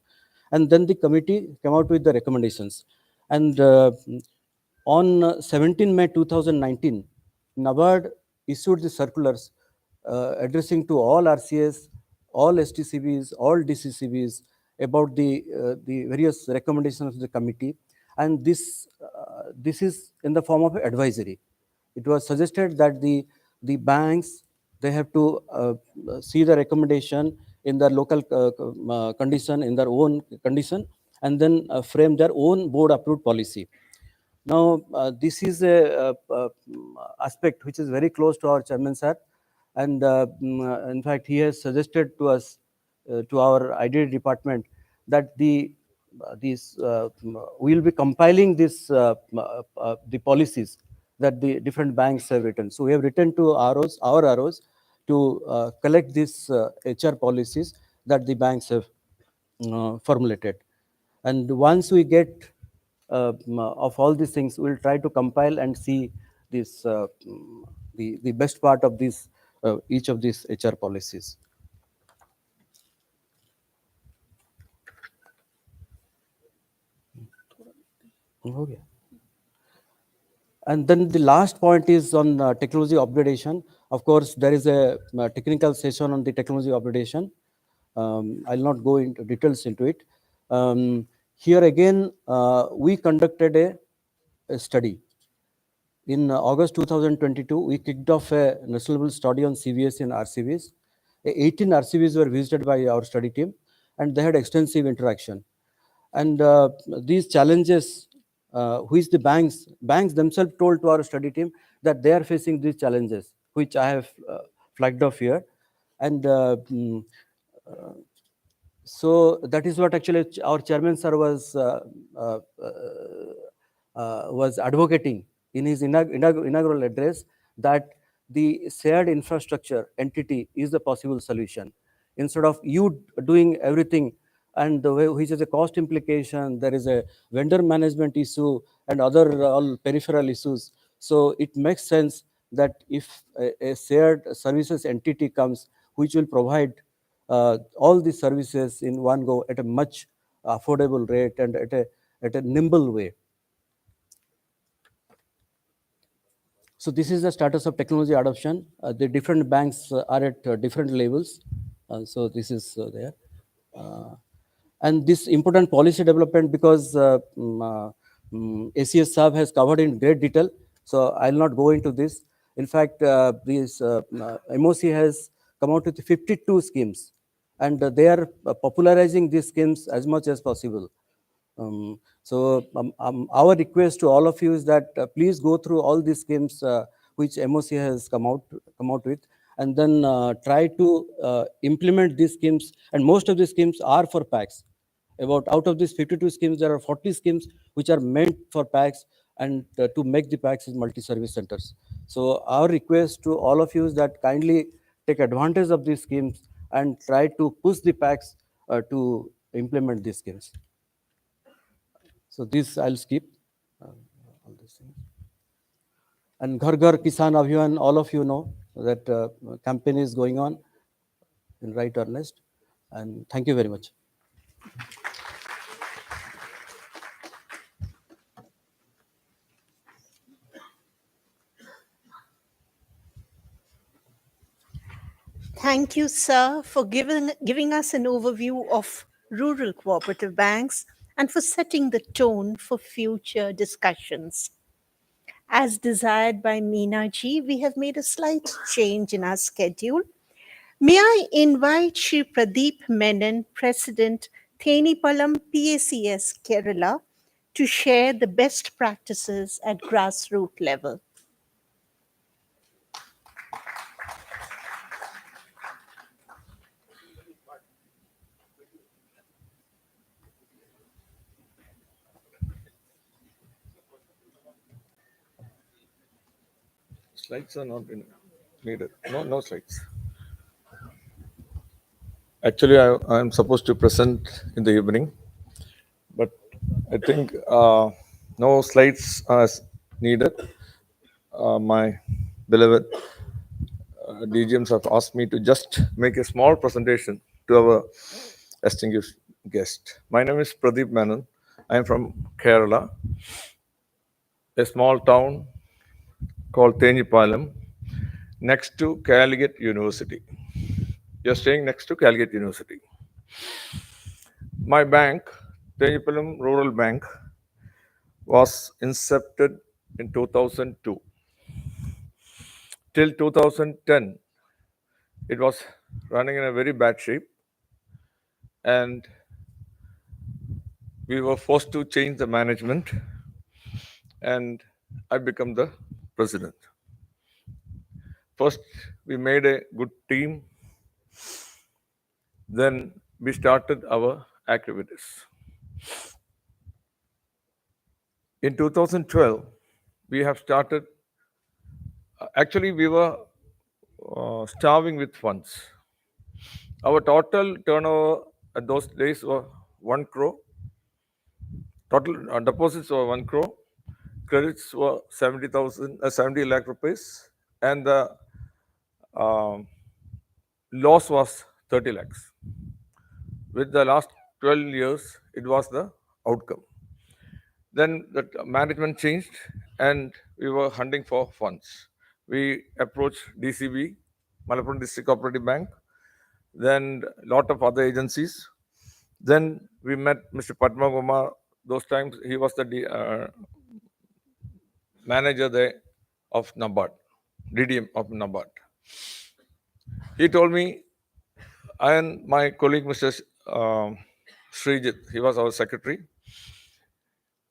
And then the committee came out with the recommendations. And on 17 May 2019, NABARD issued the circulars addressing to all RCS, all STCBs, all DCCBs about the various recommendations of the committee. And this is in the form of advisory. It was suggested that the banks, they have to see the recommendation in their local condition, in their own condition, and then frame their own board approved policy. Now, this is a aspect which is very close to our chairman, sir. And in fact, he has suggested to us, to our IDD department, that we will be compiling the policies that the different banks have written. So we have written to our ROs to collect these HR policies that the banks have formulated. And once we get of all these things, we'll try to compile and see this the best part of this each of these HR policies. Okay. And then the last point is on technology upgradation. Of course, there is a technical session on the technology upgradation. I'll not go into details into it. Here again, we conducted a study. In August 2022, we kicked off a national level study on CVS and RCBs. 18 RCBs were visited by our study team, and they had extensive interaction. And these challenges, which the banks themselves told to our study team that they are facing these challenges, which I have flagged off here. And so that is what actually our chairman sir uh, was advocating in his inaugural address, that the shared infrastructure entity is the possible solution. Instead of you doing everything, and the way which is a cost implication, there is a vendor management issue and other all peripheral issues. So it makes sense that if a shared services entity comes, which will provide all the services in one go at a much affordable rate and at a nimble way. So this is the status of technology adoption. The different banks are at different levels. So this is there. And this important policy development, because ACS Saab has covered in great detail, so I'll not go into this. In fact, this MOC has come out with 52 schemes, and they are popularizing these schemes as much as possible. Our request to all of you is that please go through all these schemes which MOC has come out with, and then try to implement these schemes. And most of these schemes are for PACs. About out of these 52 schemes, there are 40 schemes which are meant for PACs and to make the PACs as multi-service centers. So our request to all of you is that kindly take advantage of these schemes and try to push the PACs to implement these schemes. So this I'll skip all these things. And Ghar Ghar Kisan Abhiyan, all of you know that campaign is going on in right earnest. And thank you very much. Thank you, sir, for giving us an overview of rural cooperative banks and for setting the tone for future discussions. As desired by Meena ji, we have made a slight change in our schedule. May I invite Shri Pradeep Menon, President, Thenipalam PACS, Kerala, to share the best practices at grassroots level. Slides are not needed. No slides. Actually, I am supposed to present in the evening, but I think no slides are needed. My beloved DGMs have asked me to just make a small presentation to our distinguished guest. My name is Pradeep Menon. I am from Kerala, a small town called Thenipalam, next to Calicut University. You're staying next to Calicut University. My bank, Thenipalam Rural Bank, was incepted in 2002. Till 2010, it was running in a very bad shape, and we were forced to change the management, and I became the president. First, we made a good team. Then we started our activities. In 2012, we have started. Actually, we were starving with funds. Our total turnover at those days were 1 crore. Total deposits were 1 crore. Credits were 70 lakh rupees, and the loss was 30 lakhs. With the last 12 years, it was the outcome. Then the management changed, and we were hunting for funds. We approached DCB, Malappuram District Cooperative Bank, then a lot of other agencies. Then we met Mr. Padma Kumar. Those times he was the manager there of NABARD, DDM of NABARD. He told me, I and my colleague Mr. Srijit, he was our secretary.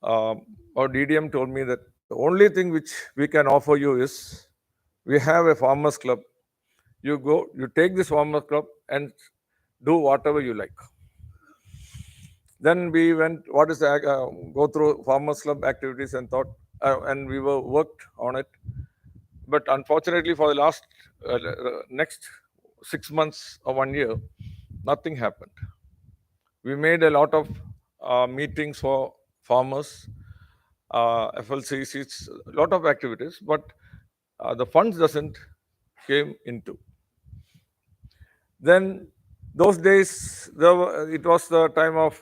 Our DDM told me that the only thing which we can offer you is we have a farmers club. You go, you take this farmers club and do whatever you like. Then we went, what is the, go through farmers club activities and thought, and we were worked on it. But unfortunately, for the last next 6 months or 1 year, nothing happened. We made a lot of meetings for farmers, FLCCs, a lot of activities, but the funds doesn't came into. Then those days, it was the time of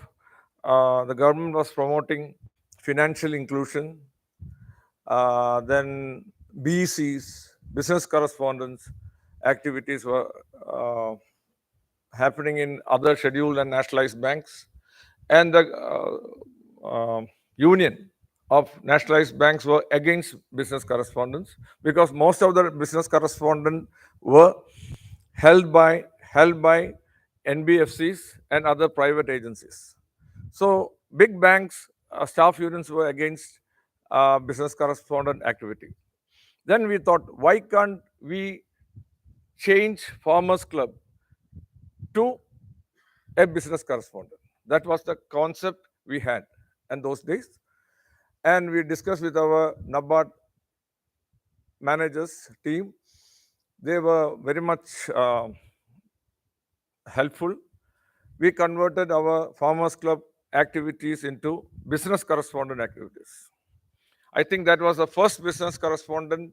the government was promoting financial inclusion. Then BCs, business correspondence activities were happening in other scheduled and nationalized banks. And the union of nationalized banks were against business correspondence because most of the business correspondents were held by NBFCs and other private agencies. So big banks, staff unions were against business correspondent activity. Then we thought, why can't we change Farmers Club to a business correspondent? That was the concept we had in those days. And we discussed with our NABARD managers team. They were very much helpful. We converted our Farmers Club activities into business correspondent activities. I think that was the first business correspondent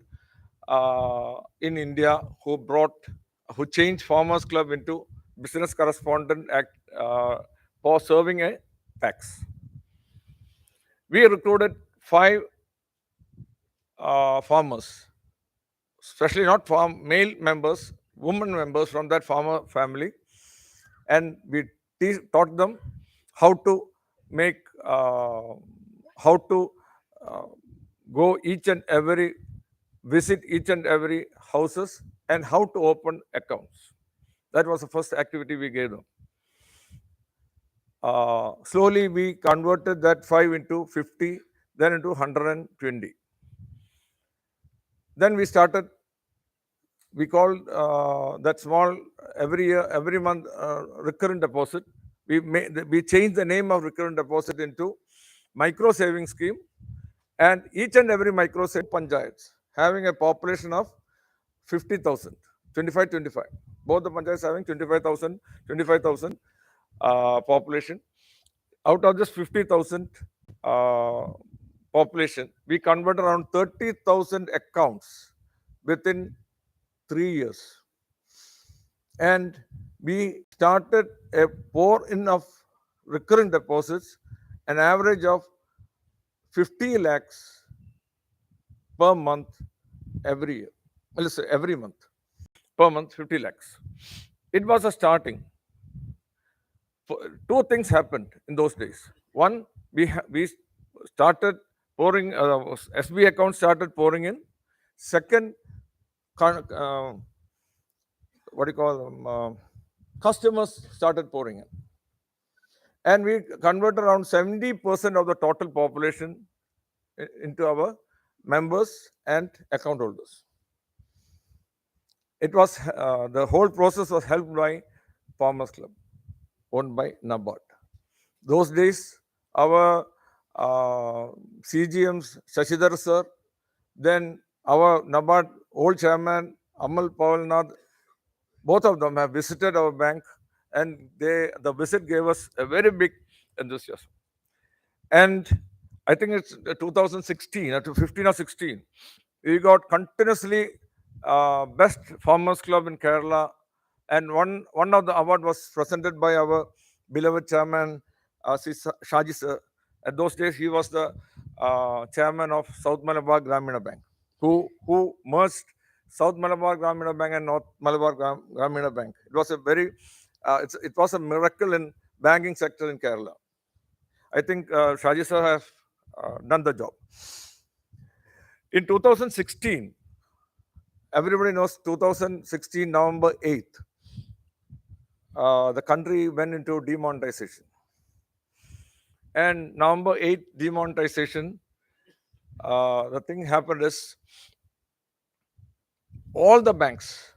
in India who changed Farmers Club into business correspondent for serving a tax. We recruited 5 farmers, especially not male members, women members from that farmer family, and we taught them how to make, how to go visit each and every houses and how to open accounts. That was the first activity we gave them. Slowly we converted that 5 into 50, then into 120. Then we started, we called that small every month recurrent deposit. We changed the name of recurrent deposit into micro saving scheme, and each and every micro saving panchayats having a population of 50,000, 25. Both the panchayats having 25,000 population. Out of this 50,000 population, we converted around 30,000 accounts within 3 years. And we started a pour in of recurrent deposits, an average of 50 lakhs per month every year. Let's say every month. Per month, 50 lakhs. It was a starting. 2 things happened in those days. One, we started pouring, SB accounts started pouring in. Second, what do you call them? Customers started pouring in. And we converted around 70% of the total population into our members and account holders. It was, the whole process was helped by Farmers Club, owned by NABARD. Those days, our CGMs, Shashidhar sir, then our NABARD old chairman, Amal Pavalnath, both of them have visited our bank, and the visit gave us a very big enthusiasm. And I think it's 2016, 15 or 16, we got continuously best farmers club in Kerala, and one of the award was presented by our beloved chairman Shaji sir. At those days, he was the chairman of South Malabar Gramina Bank, who merged South Malabar Gramina Bank and North Malabar Gramina Bank. It was a very, it was a miracle in banking sector in Kerala. I think Shaji sir has done the job. In 2016, everybody knows 2016, November 8th, the country went into demonetization. and November 8 demonetization, the thing happened is all the banks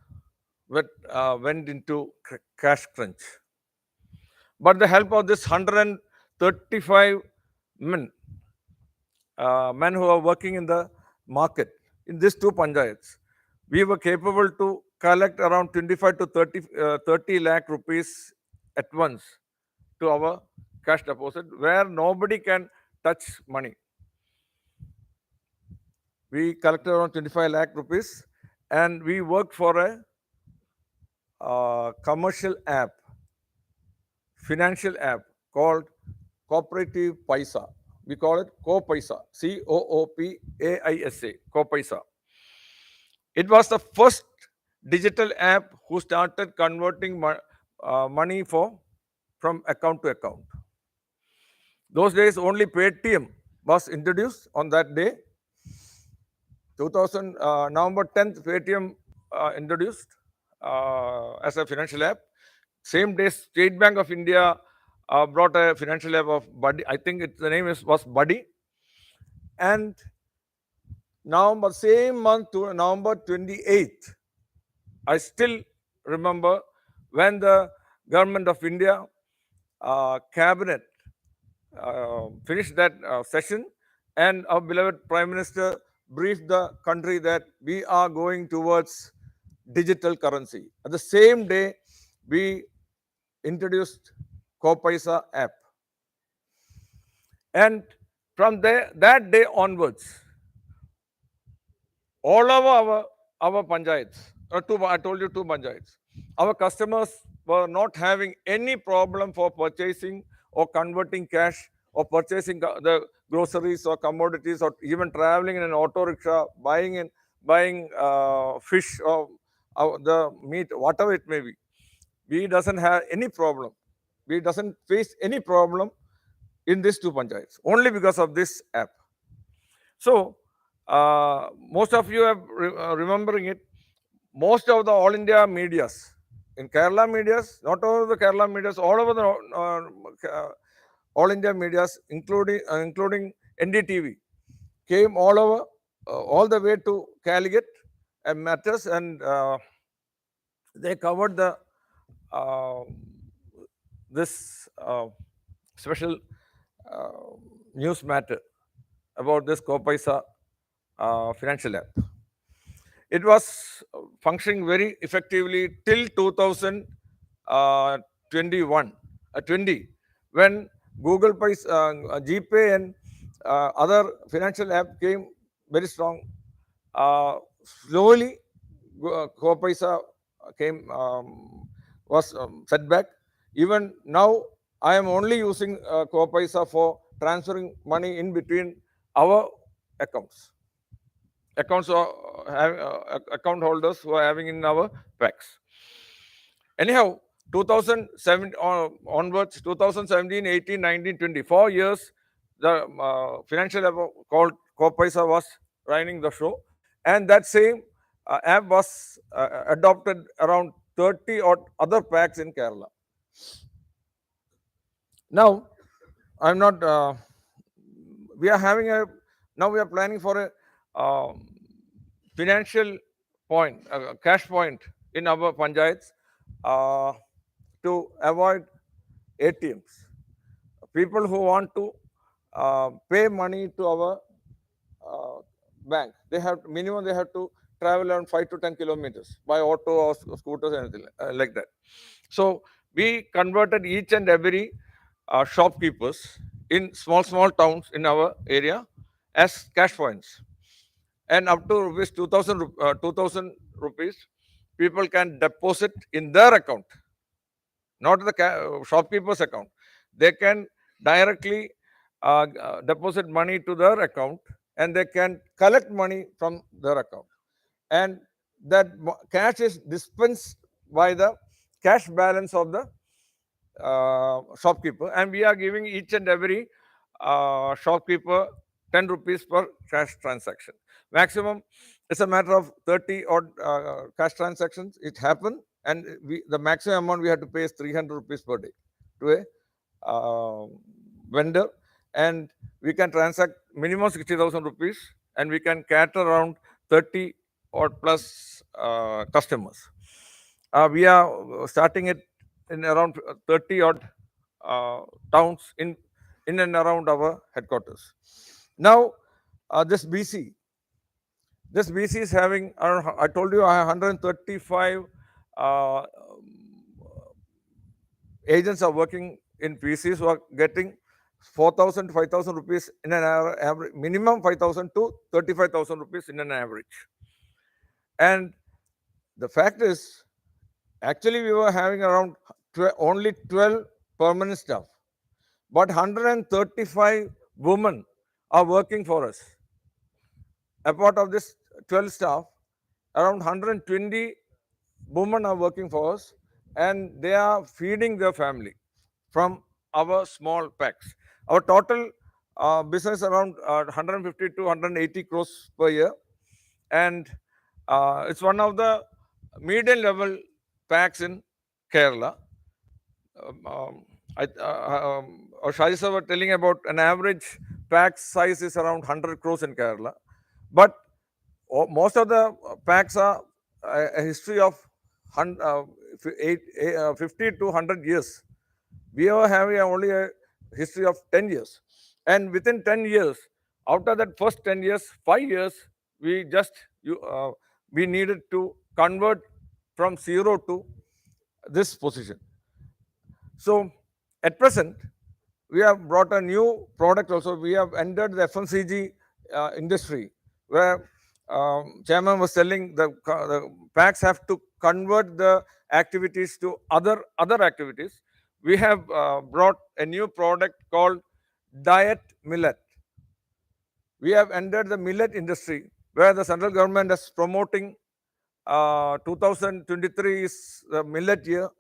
went into cash crunch. But the help of this 135 men, men who are working in the market in these two panchayats, we were capable to collect around 25 to 30 lakh rupees at once to our cash deposit, where nobody can touch money. We collected around 25 lakh rupees, and we worked for a commercial app, financial app called Cooperative Paisa. We call it Copaisa, Coopaisa, Copaisa. It was the first digital app who started converting money from account to account. Those days only Paytm was introduced on that day. 2000 November 10th, Paytm introduced as a financial app. Same day, State Bank of India brought a financial app of Buddy. I think the name was Buddy. And November, same month, to November 28th, I still remember when the government of India cabinet finished that session, and our beloved Prime Minister briefed the country that we are going towards digital currency. At the same day, we introduced Copaisa app. And from that day onwards, all of our panchayats, I told you two panchayats, our customers were not having any problem for purchasing or converting cash or purchasing the groceries or commodities, or even traveling in an auto rickshaw, buying fish or the meat, whatever it may be. We doesn't have any problem. We doesn't face any problem in these two panchayats, only because of this app. So most of you have remembering it. Most of the all India medias, in Kerala medias, not all of the Kerala medias, all over the all India medias, including NDTV, came all over, all the way to Calicut and Matters, and they covered the this special news matter about this Copaisa financial app. It was functioning very effectively till 2020, when Google Pay, GPay, and other financial app came very strong. Slowly, Copaisa was set back. Even now, I am only using Copaisa for transferring money in between our accounts. Account holders who are having in our packs. Anyhow, 2007 onwards, 2017, 18, 19, 20, 4 years, the financial app called Copaisa was running the show, and that same app was adopted around 30 or other packs in Kerala. Now, I'm not. We are having a. Now we are planning for a financial point, cash point in our panchayats to avoid ATMs. People who want to pay money to our bank, they have to travel around 5 to 10 kilometers by auto or scooters, anything like that. So we converted each and every shopkeepers in small towns in our area as cash points, and up to rupees 2000 rupees people can deposit in their account, not the shopkeeper's account. They can directly deposit money to their account, and they can collect money from their account, and that cash is dispensed by the cash balance of the shopkeeper, and we are giving each and every shopkeeper 10 rupees per cash transaction. Maximum, it's a matter of 30 odd cash transactions. It happened, and the maximum amount we have to pay is 300 rupees per day to a vendor, and we can transact minimum 60,000 rupees, and we can cater around 30 or plus customers. We are starting it in around 30 odd towns in and around our headquarters. Now, this BC is having around, I told you, 135 agents are working in PCs who are getting 4,000 to 5,000 rupees in an average, minimum 5,000 to 35,000 rupees in an average. And the fact is, actually, we were having around only 12 permanent staff, but 135 women are working for us. Apart of this 12 staff, around 120 women are working for us, and they are feeding their family from our small packs. Our total business around 150 to 180 crores per year, and it's one of the medium level packs in Kerala. Shajisa were telling about an average pack size is around 100 crores in Kerala, but most of the packs are a history of 50 to 100 years. We are having only a history of 10 years. And within 10 years, after that first 10 years, 5 years, we needed to convert from zero to this position. So at present, we have brought a new product also. We have entered the FMCG industry, where chairman was telling the packs have to convert the activities to other activities. We have brought a new product called diet millet. We have entered the millet industry, where the central government is promoting 2023 is the millet year,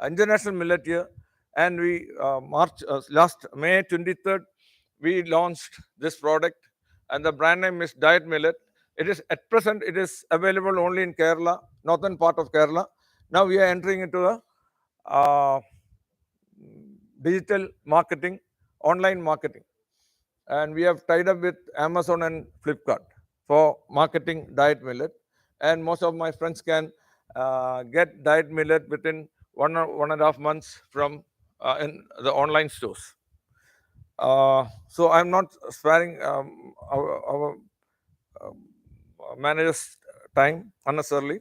International Millet Year, and we last May 23rd, we launched this product, and the brand name is Diet Millet. It is at present, it is available only in Kerala, northern part of Kerala. Now we are entering into the digital marketing, online marketing, and we have tied up with Amazon and Flipkart for marketing Diet Millet, and most of my friends can get Diet Millet within 1.5 months from in the online stores. So I'm not sparing our manager's time unnecessarily.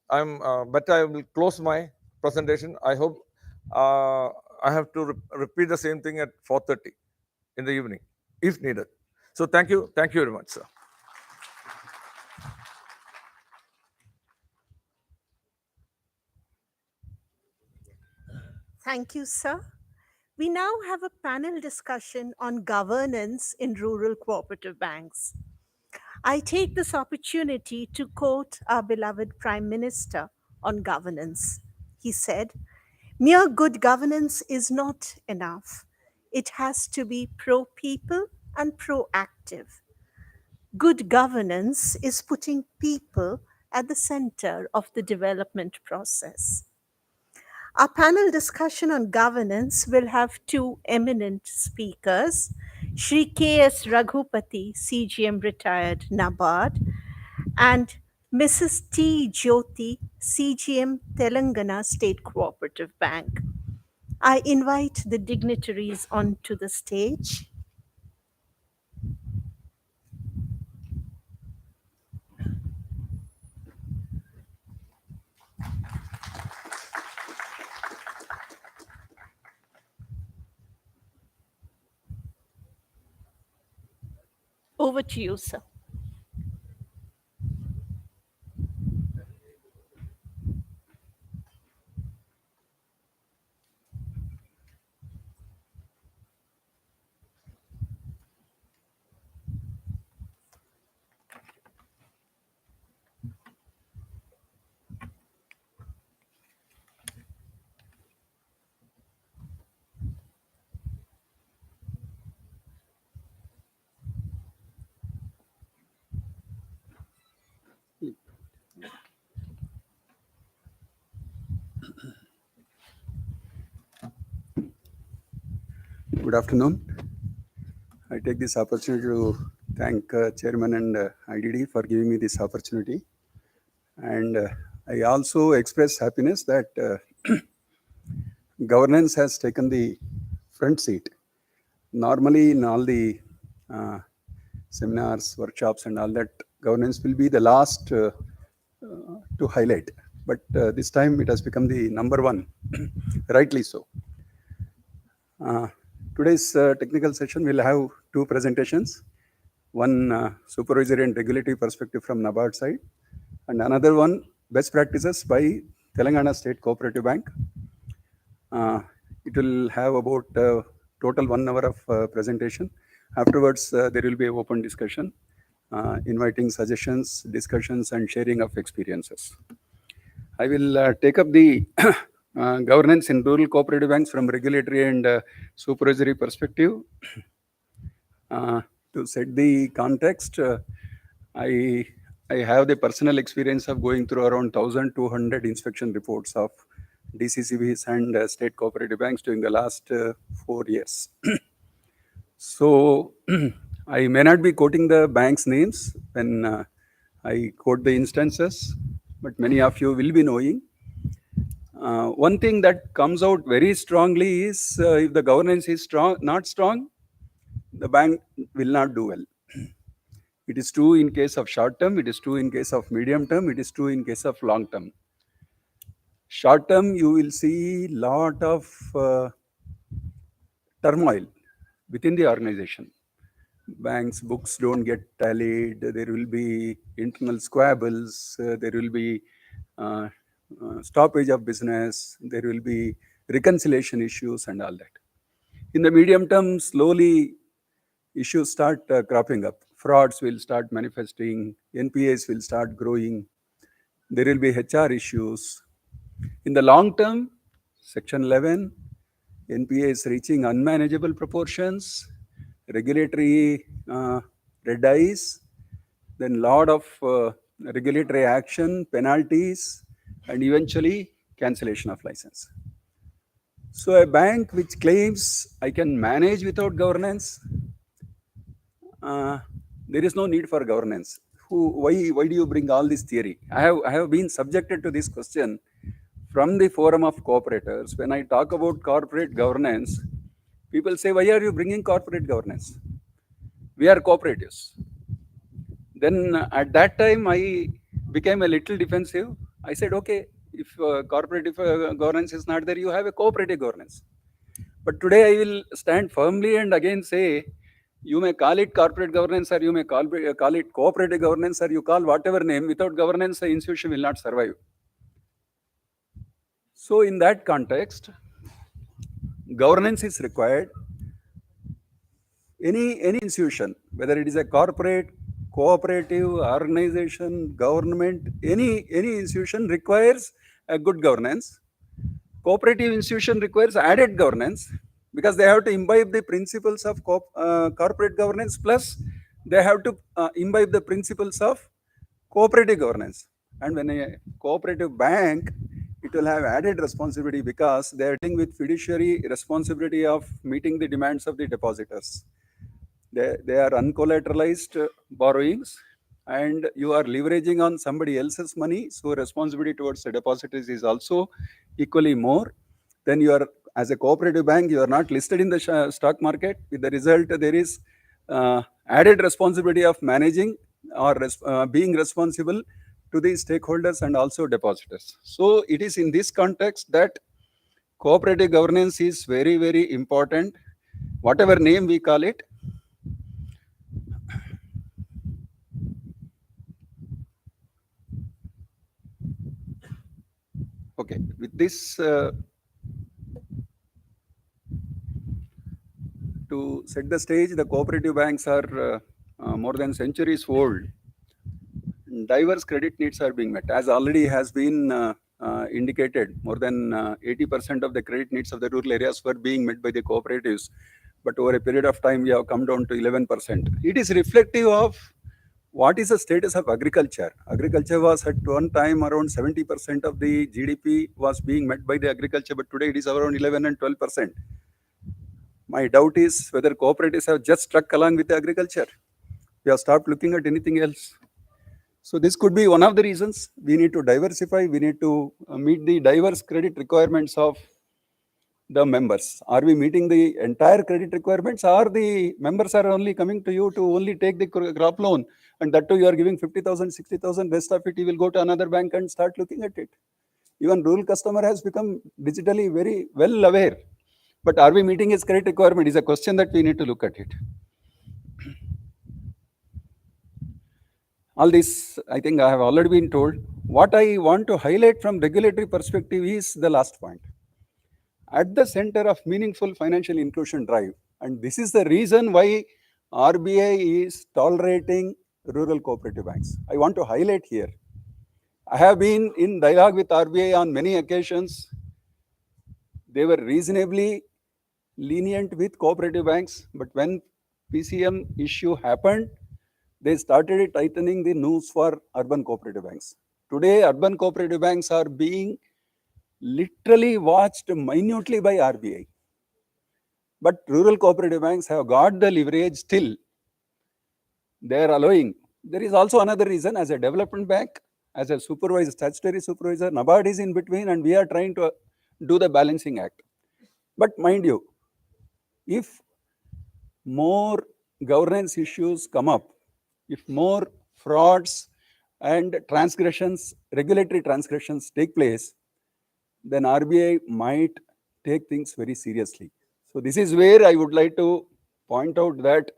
But I will close my presentation. I hope I have to repeat the same thing at 4:30 in the evening, if needed. So thank you very much, sir. Thank you, sir. We now have a panel discussion on governance in rural cooperative banks. I take this opportunity to quote our beloved Prime Minister on governance. He said, "Mere good governance is not enough. It has to be pro people and proactive. Good governance is putting people at the center of the development process." Our panel discussion on governance will have two eminent speakers, Shri K.S. Raghupati, CGM retired NABARD, and Mrs. T. Jyoti, CGM Telangana State Cooperative Bank. I invite the dignitaries onto the stage. Over to you, sir. Good afternoon. I take this opportunity to thank Chairman and IDD for giving me this opportunity. And I also express happiness that governance has taken the front seat. Normally, in all the seminars, workshops, and all that, governance will be the last to highlight. But this time it has become the number one, rightly so. Today's technical session will have two presentations. One supervisory and regulatory perspective from NABARD side, and another one best practices by Telangana State Cooperative Bank. It will have about total 1 hour of presentation. Afterwards, there will be an open discussion, inviting suggestions, discussions, and sharing of experiences. I will take up the governance in rural cooperative banks from regulatory and supervisory perspective. To set the context, I have the personal experience of going through around 1,200 inspection reports of DCCBs and state cooperative banks during the last 4 years. So I may not be quoting the bank's names when I quote the instances, but many of you will be knowing. One thing that comes out very strongly is if the governance is not strong, the bank will not do well. It is true in case of short term, it is true in case of medium term, it is true in case of long term. Short term, you will see lot of turmoil within the organization. Banks' books don't get tallied, there will be internal squabbles, there will be stoppage of business, there will be reconciliation issues and all that. In the medium term, slowly issues start cropping up. Frauds will start manifesting, NPAs will start growing, there will be HR issues. In the long term, Section 11, NPA is reaching unmanageable proportions, regulatory red eyes, then lot of regulatory action, penalties, and eventually cancellation of license. So a bank which claims I can manage without governance, there is no need for governance. Why do you bring all this theory? I have been subjected to this question from the forum of cooperators. When I talk about corporate governance, people say, why are you bringing corporate governance? We are cooperatives. Then at that time, I became a little defensive. I said, okay, if corporate governance is not there, you have a cooperative governance. But today I will stand firmly and again say, you may call it corporate governance, or you may call it cooperative governance, or you call whatever name. Without governance, the institution will not survive. So in that context, governance is required. Any institution, whether it is a corporate, cooperative, organization, government, any institution requires a good governance. Cooperative institution requires added governance because they have to imbibe the principles of corporate governance, plus they have to imbibe the principles of cooperative governance. And when a cooperative bank, it will have added responsibility because they are dealing with fiduciary responsibility of meeting the demands of the depositors. They are uncollateralized borrowings, and you are leveraging on somebody else's money, so responsibility towards the depositors is also equally more. Then you are, as a cooperative bank, you are not listed in the stock market. With the result, there is added responsibility of managing or being responsible to the stakeholders and also depositors. So it is in this context that cooperative governance is very, very important, whatever name we call it. Okay, with this, to set the stage, the cooperative banks are more than centuries old. Diverse credit needs are being met. As already has been indicated, more than 80% of the credit needs of the rural areas were being met by the cooperatives. But over a period of time, we have come down to 11%. It is reflective of what is the status of agriculture. Agriculture was at one time around 70% of the GDP was being met by the agriculture, but today it is around 11 and 12%. My doubt is whether cooperatives have just struck along with agriculture. We have stopped looking at anything else. So this could be one of the reasons. We need to diversify. We need to meet the diverse credit requirements of the members. Are we meeting the entire credit requirements, or the members are only coming to you to only take the crop loan, and that too you are giving 50,000, 60,000, rest of it you will go to another bank and start looking at it. Even rural customer has become digitally very well aware. But are we meeting his credit requirement is a question that we need to look at it. All this, I think I have already been told. What I want to highlight from regulatory perspective is the last point. At the center of meaningful financial inclusion drive, and this is the reason why RBI is tolerating rural cooperative banks. I want to highlight here. I have been in dialogue with RBI on many occasions. They were reasonably lenient with cooperative banks, but when PCM issue happened, they started tightening the noose for urban cooperative banks. Today, urban cooperative banks are being literally watched minutely by RBI. But rural cooperative banks have got the leverage still. They are allowing. There is also another reason. As a development bank, as a supervisor, statutory supervisor, NABARD is in between, and we are trying to do the balancing act. But mind you, if more governance issues come up, if more frauds and transgressions, regulatory transgressions take place, then RBI might take things very seriously. So this is where I would like to point out that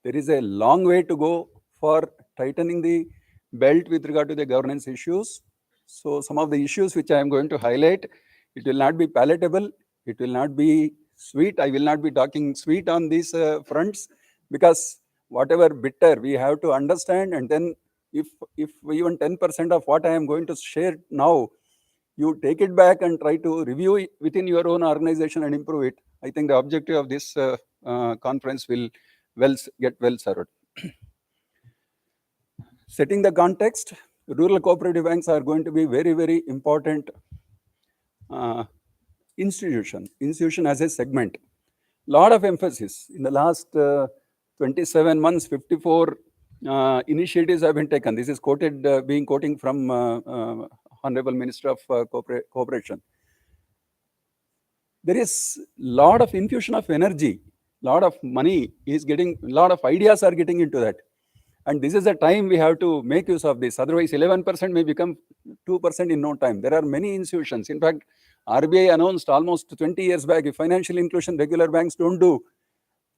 there is a long way to go for tightening the belt with regard to the governance issues. So some of the issues which I am going to highlight, it will not be palatable, it will not be sweet. I will not be talking sweet on these fronts, because whatever bitter we have to understand, and then if even 10% of what I am going to share now, you take it back and try to review it within your own organization and improve it, I think the objective of this conference will get well served. Setting the context, rural cooperative banks are going to be very, very important institution as a segment. Lot of emphasis in the last 27 months, 54 initiatives have been taken. This is quoting from Honorable Minister of Cooperation. There is lot of infusion of energy, lot of money is getting, lot of ideas are getting into that. And this is the time we have to make use of this. Otherwise, 11% may become 2% in no time. There are many institutions. In fact, RBI announced almost 20 years back, if financial inclusion regular banks don't do,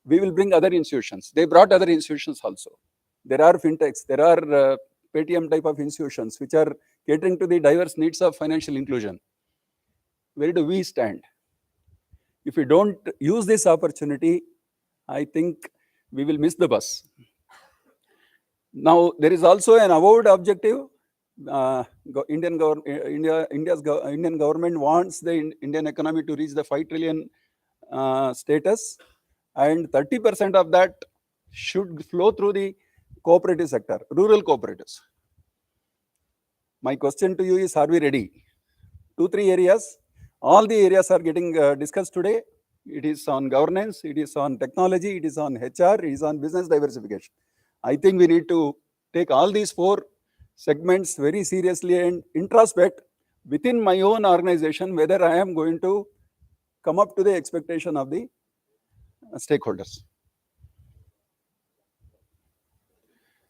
we will bring other institutions. They brought other institutions also. There are fintechs, there are Paytm type of institutions which are catering to the diverse needs of financial inclusion. Where do we stand? If we don't use this opportunity, I think we will miss the bus. Now, there is also an avowed objective. Indian government wants the Indian economy to reach the 5 trillion status, and 30% of that should flow through the cooperative sector, rural cooperatives. My question to you is, are we ready? 2-3 areas. All the areas are getting discussed today. It is on governance, it is on technology, it is on HR, it is on business diversification. I think we need to take all these 4 segments very seriously and introspect within my own organization whether I am going to come up to the expectation of the stakeholders.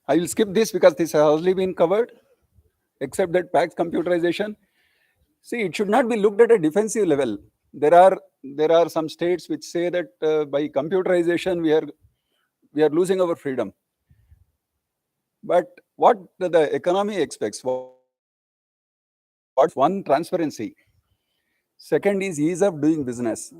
I will skip this because this has already been covered, except that PAX computerization. See, it should not be looked at a defensive level. There are some states which say that by computerization we are losing our freedom. But what the economy expects, what's one, transparency. Second is ease of doing business.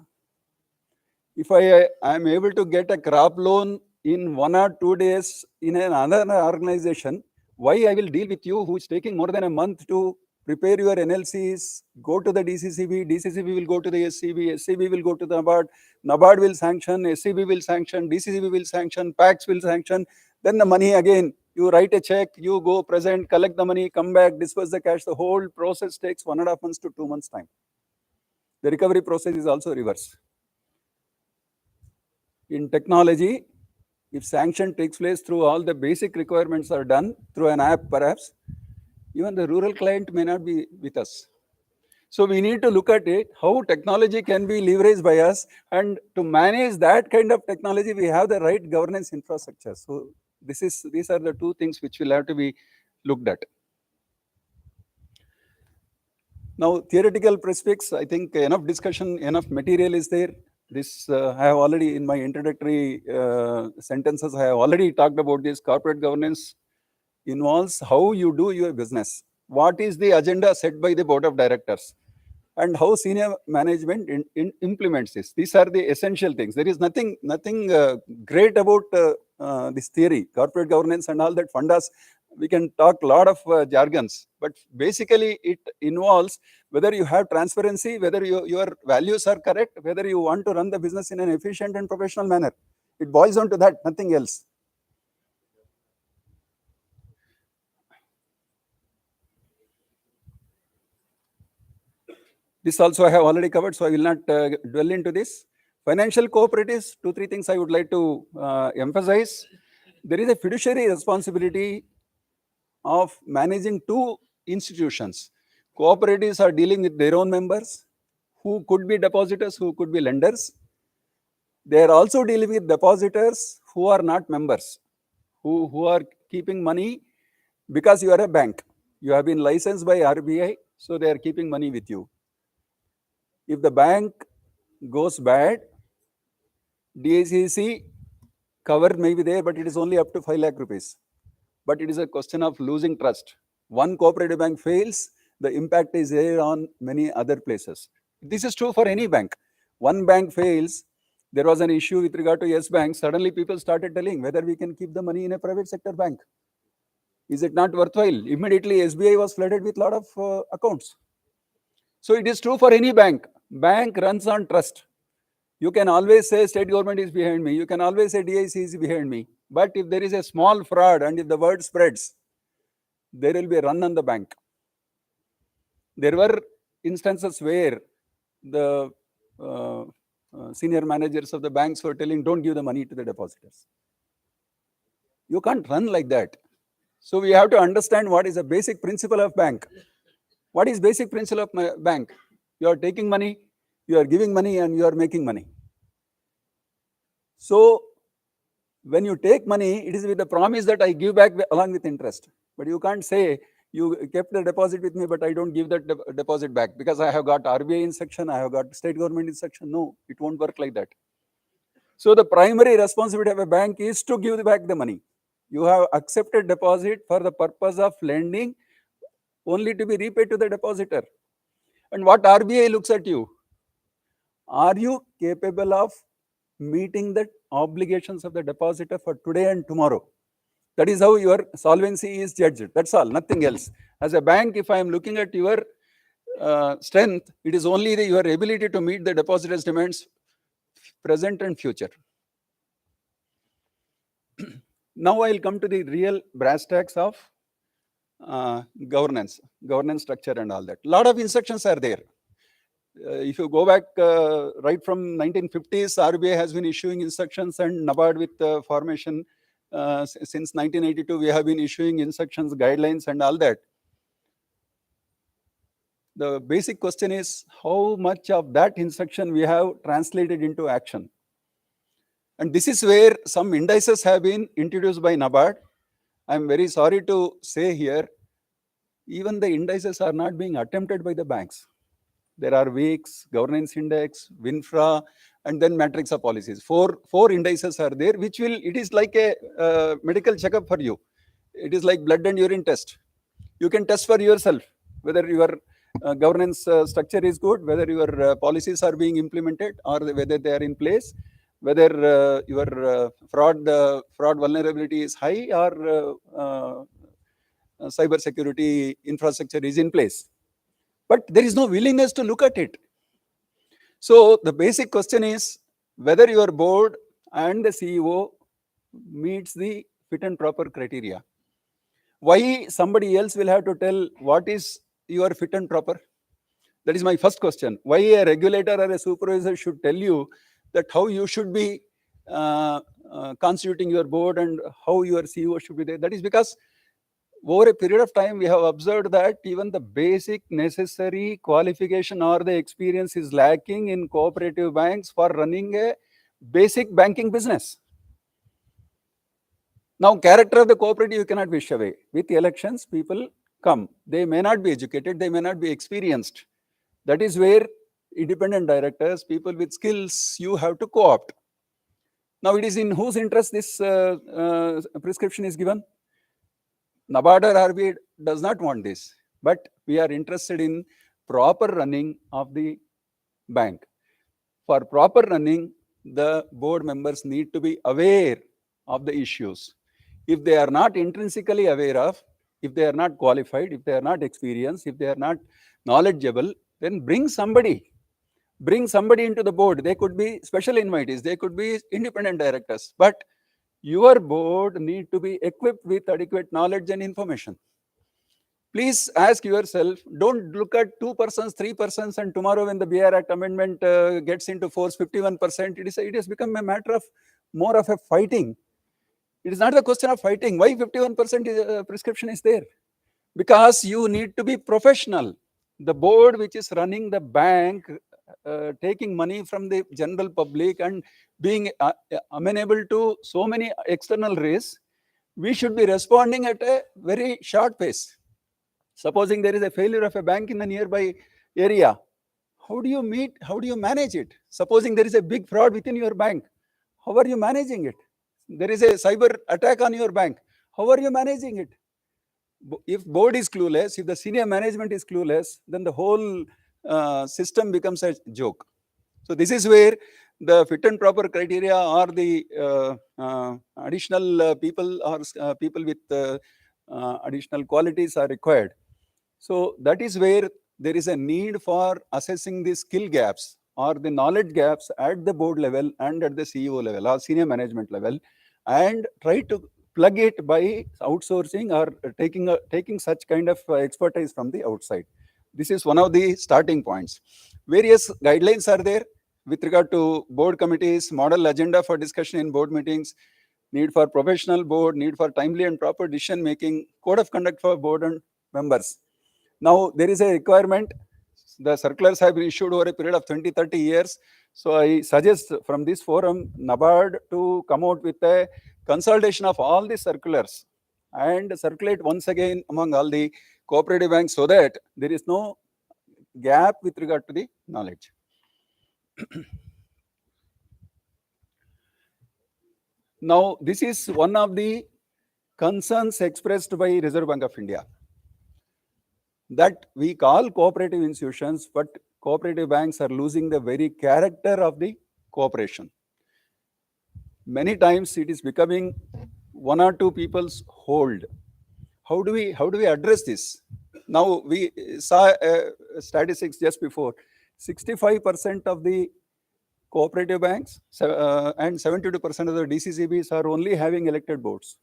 If I am able to get a crop loan in 1 or 2 days in another organization, why I will deal with you who is taking more than a month to prepare your NLCs, go to the DCCB, DCCB will go to the SCB, SCB will go to the NABARD, NABARD will sanction, SCB will sanction, DCCB will sanction, PAX will sanction, then the money again, you write a check, you go present, collect the money, come back, disperse the cash, the whole process takes 1.5 months to 2 months time. The recovery process is also reverse. In technology, if sanction takes place through all the basic requirements are done through an app perhaps, even the rural client may not be with us. So we need to look at it, how technology can be leveraged by us, and to manage that kind of technology, we have the right governance infrastructure. So these are the two things which will have to be looked at. Now, theoretical prospects, I think enough discussion, enough material is there. This I have already, in my introductory sentences, I have already talked about this. Corporate governance involves how you do your business. What is the agenda set by the board of directors? And how senior management implements this. These are the essential things. There is nothing great about this theory, corporate governance and all that fundas. We can talk a lot of jargons, but basically it involves whether you have transparency, whether your values are correct, whether you want to run the business in an efficient and professional manner. It boils down to that, nothing else. This also I have already covered, so I will not dwell into this. Financial cooperatives, 2-3 things I would like to emphasize. There is a fiduciary responsibility of managing two institutions. Cooperatives are dealing with their own members, who could be depositors, who could be lenders. They are also dealing with depositors who are not members, who are keeping money because you are a bank. You have been licensed by RBI, so they are keeping money with you. If the bank goes bad, DICC cover may be there, but it is only up to 5 lakh rupees. But it is a question of losing trust. One cooperative bank fails, the impact is there on many other places. This is true for any bank. One bank fails, there was an issue with regard to Yes Bank. Suddenly people started telling whether we can keep the money in a private sector bank. Is it not worthwhile? Immediately SBI was flooded with a lot of accounts. So it is true for any bank. Bank runs on trust. You can always say state government is behind me. You can always say DIC is behind me. But if there is a small fraud and if the word spreads, there will be a run on the bank. There were instances where the senior managers of the banks were telling, don't give the money to the depositors. You can't run like that. So we have to understand what is the basic principle of bank. What is basic principle of my bank? You are taking money, you are giving money, and you are making money. So when you take money, it is with the promise that I give back along with interest. But you can't say you kept the deposit with me, but I don't give that deposit back because I have got RBI instruction, I have got state government instruction. No, it won't work like that. So the primary responsibility of a bank is to give back the money. You have accepted deposit for the purpose of lending, only to be repaid to the depositor. And what RBI looks at you, are you capable of meeting the obligations of the depositor for today and tomorrow? That is how your solvency is judged. That's all, nothing else. As a bank, if I am looking at your strength, it is only your ability to meet the depositor's demands, present and future. Now I'll come to the real brass tacks of governance structure and all that. A lot of instructions are there. If you go back right from 1950s, RBI has been issuing instructions, and NABARD with formation since 1982, we have been issuing instructions, guidelines and all that. The basic question is how much of that instruction we have translated into action. And this is where some indices have been introduced by NABARD. I'm very sorry to say here, even the indices are not being attempted by the banks. There are WICS, governance index, WINFRA, and then matrix of policies. Four indices are there, which will, it is like a medical checkup for you. It is like blood and urine test. You can test for yourself whether your governance structure is good, whether your policies are being implemented, or whether they are in place, whether your fraud vulnerability is high, or cyber security infrastructure is in place. But there is no willingness to look at it. So the basic question is whether your board and the CEO meets the fit and proper criteria. Why somebody else will have to tell what is your fit and proper? That is my first question. Why a regulator or a supervisor should tell you that how you should be constituting your board and how your CEO should be there. That is because over a period of time, we have observed that even the basic necessary qualification or the experience is lacking in cooperative banks for running a basic banking business. Now, character of the cooperative you cannot wish away. With elections, people come. They may not be educated, they may not be experienced. That is where independent directors, people with skills, you have to co-opt. Now, it is in whose interest this prescription is given? NABARD or RBI does not want this, but we are interested in proper running of the bank. For proper running, the board members need to be aware of the issues. If they are not intrinsically aware of, if they are not qualified, if they are not experienced, if they are not knowledgeable, then bring somebody into the board. They could be special invitees, they could be independent directors, but your board need to be equipped with adequate knowledge and information. Please ask yourself, don't look at 2 persons, 3 persons, and tomorrow when the BR Act amendment gets into force 51%, it has become a matter of more of a fighting. It is not the question of fighting. Why 51% prescription is there? Because you need to be professional. The board which is running the bank, taking money from the general public and being amenable to so many external risks, we should be responding at a very short pace. Supposing there is a failure of a bank in the nearby area, how do you manage it? Supposing there is a big fraud within your bank, how are you managing it? There is a cyber attack on your bank, how are you managing it? If board is clueless, if the senior management is clueless, then the whole system becomes a joke. So this is where the fit and proper criteria or the additional people or people with additional qualities are required. So that is where there is a need for assessing the skill gaps or the knowledge gaps at the board level and at the CEO level or senior management level, and try to plug it by outsourcing or taking such kind of expertise from the outside. This is one of the starting points. Various guidelines are there with regard to board committees, model agenda for discussion in board meetings, need for professional board, need for timely and proper decision making, code of conduct for board and members. Now, there is a requirement. The circulars have been issued over a period of 20-30 years. So I suggest from this forum, NABARD to come out with a consultation of all the circulars and circulate once again among all the cooperative banks so that there is no gap with regard to the knowledge. Now, this is one of the concerns expressed by Reserve Bank of India, that we call cooperative institutions, but cooperative banks are losing the very character of the cooperation. Many times it is becoming one or two people's hold. How do we address this? Now, we saw statistics just before. 65% of the cooperative banks and 72% of the DCCBs are only having elected boards.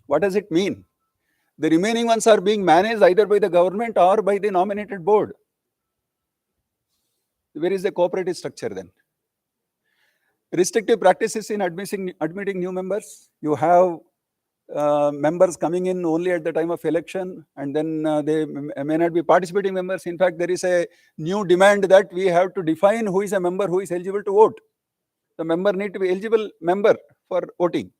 What does it mean? The remaining ones are being managed either by the government or by the nominated board. Where is the cooperative structure then? Restrictive practices in admitting new members. You have members coming in only at the time of election, and then they may not be participating members. In fact, there is a new demand that we have to define who is a member who is eligible to vote. The member need to be eligible member for voting.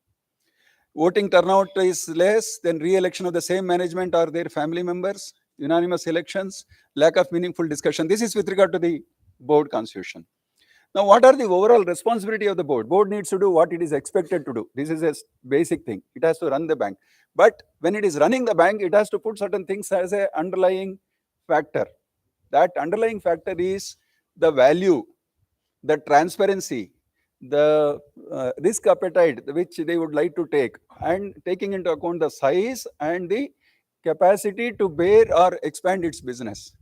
Voting turnout is less, then re-election of the same management or their family members, unanimous elections, lack of meaningful discussion. This is with regard to the board constitution. Now, what are the overall responsibility of the board? Board needs to do what it is expected to do. This is a basic thing. It has to run the bank. But when it is running the bank, it has to put certain things as an underlying factor. That underlying factor is the value, the transparency, the risk appetite which they would like to take, and taking into account the size and the capacity to bear or expand its business.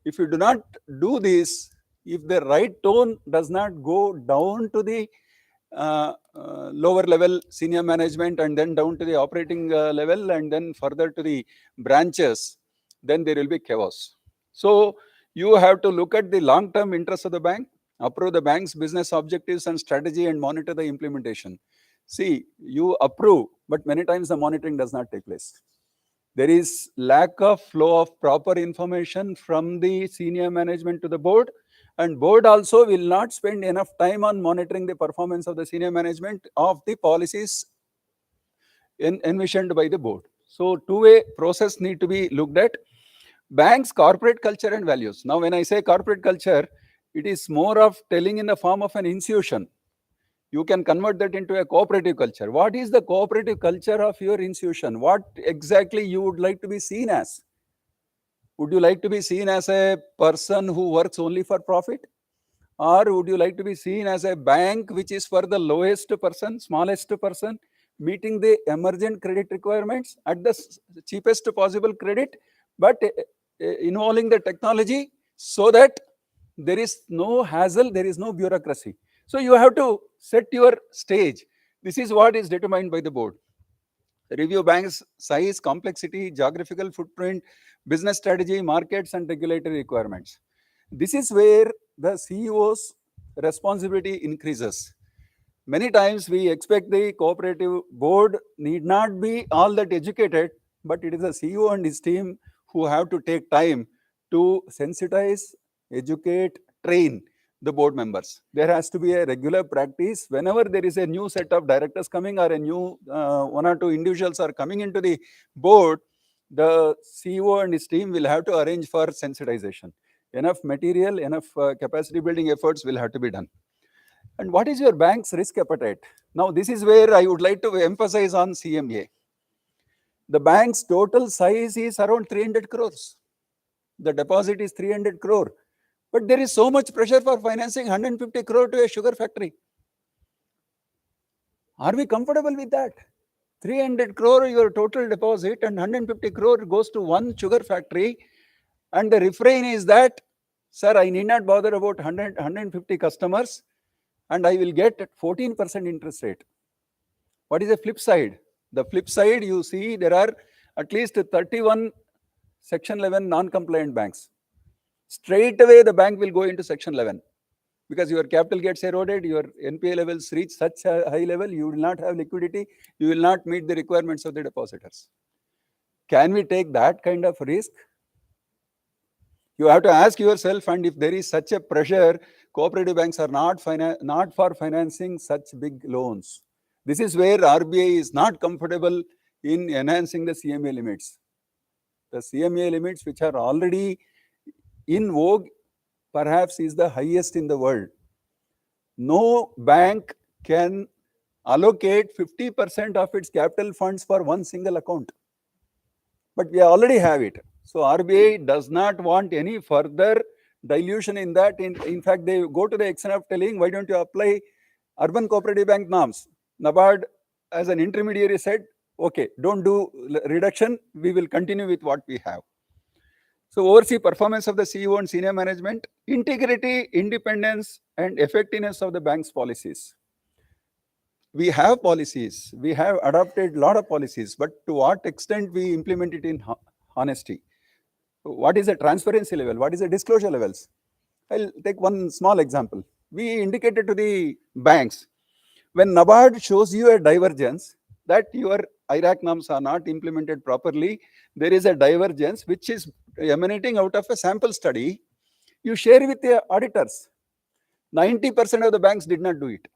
If you do not do this, if the right tone does not go down to the lower level senior management and then down to the operating level and then further to the branches, then there will be chaos. So you have to look at the long-term interests of the bank. approve the bank's business objectives and strategy and monitor the implementation. See, you approve, but many times the monitoring does not take place. There is lack of flow of proper information from the senior management to the board, and board also will not spend enough time on monitoring the performance of the senior management of the policies envisioned by the board. So two-way process need to be looked at. Banks, corporate culture and values. Now, when I say corporate culture, it is more of telling in the form of an institution. You can convert that into a cooperative culture. What is the cooperative culture of your institution? What exactly you would like to be seen as? Would you like to be seen as a person who works only for profit? Or would you like to be seen as a bank which is for the lowest person, smallest person, meeting the emergent credit requirements at the cheapest possible credit, but involving the technology so that there is no hassle, there is no bureaucracy. So you have to set your stage. This is what is determined by the board. Review banks' size, complexity, geographical footprint, business strategy, markets, and regulatory requirements. This is where the CEO's responsibility increases. Many times we expect the cooperative board need not be all that educated, but it is the CEO and his team who have to take time to sensitize, educate, train the board members. There has to be a regular practice. Whenever there is a new set of directors coming or a new one or two individuals are coming into the board, the CEO and his team will have to arrange for sensitization. Enough material, enough capacity building efforts will have to be done. And what is your bank's risk appetite? Now, this is where I would like to emphasize on CMA. The bank's total size is around 300 crores. The deposit is 300 crore. But there is so much pressure for financing 150 crore to a sugar factory. Are we comfortable with that? 300 crore your total deposit and 150 crore goes to one sugar factory. And the refrain is that, sir, I need not bother about 150 customers and I will get 14% interest rate. What is the flip side? The flip side, you see, there are at least 31 Section 11 non-compliant banks. Straight away, the bank will go into Section 11 because your capital gets eroded, your NPA levels reach such a high level, you will not have liquidity, you will not meet the requirements of the depositors. Can we take that kind of risk? You have to ask yourself, and if there is such a pressure, cooperative banks are not for financing such big loans. This is where RBI is not comfortable in enhancing the CMA limits. The CMA limits, which are already in vogue, perhaps is the highest in the world. No bank can allocate 50% of its capital funds for one single account. But we already have it. So RBI does not want any further dilution in that. In fact, they go to the extent of telling, why don't you apply urban cooperative bank norms? NABARD as an intermediary said, okay, don't do reduction, we will continue with what we have. So oversee performance of the CEO and senior management, integrity, independence, and effectiveness of the bank's policies. We have policies, we have adopted a lot of policies, but to what extent we implement it in honesty? What is the transparency level? What is the disclosure levels? I'll take one small example. We indicated to the banks, when NABARD shows you a divergence that your IRAC norms are not implemented properly, there is a divergence which is emanating out of a sample study, you share with the auditors. 90% of the banks did not do it.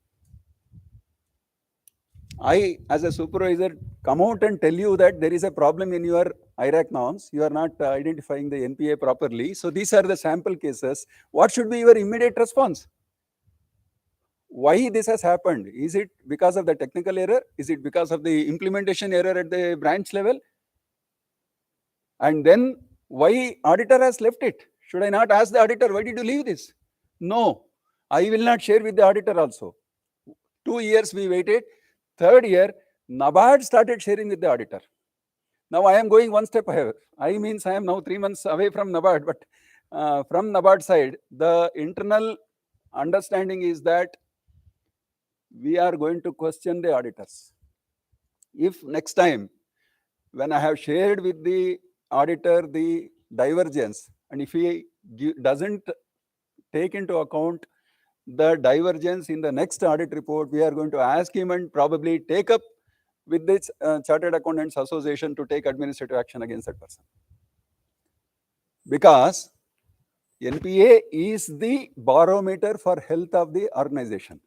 I, as a supervisor, come out and tell you that there is a problem in your IRAC norms. You are not identifying the NPA properly. So these are the sample cases. What should be your immediate response? Why this has happened? Is it because of the technical error? Is it because of the implementation error at the branch level? And then why auditor has left it? Should I not ask the auditor, why did you leave this? No, I will not share with the auditor also. 2 years we waited. Third year, NABARD started sharing with the auditor. Now I am going one step ahead. I means I am now 3 months away from NABARD, but from NABARD side, the internal understanding is that we are going to question the auditors. If next time, when I have shared with the auditor the divergence, and if he doesn't take into account the divergence in the next audit report, we are going to ask him and probably take up with this Chartered Accountants Association to take administrative action against that person. Because NPA is the barometer for health of the organization.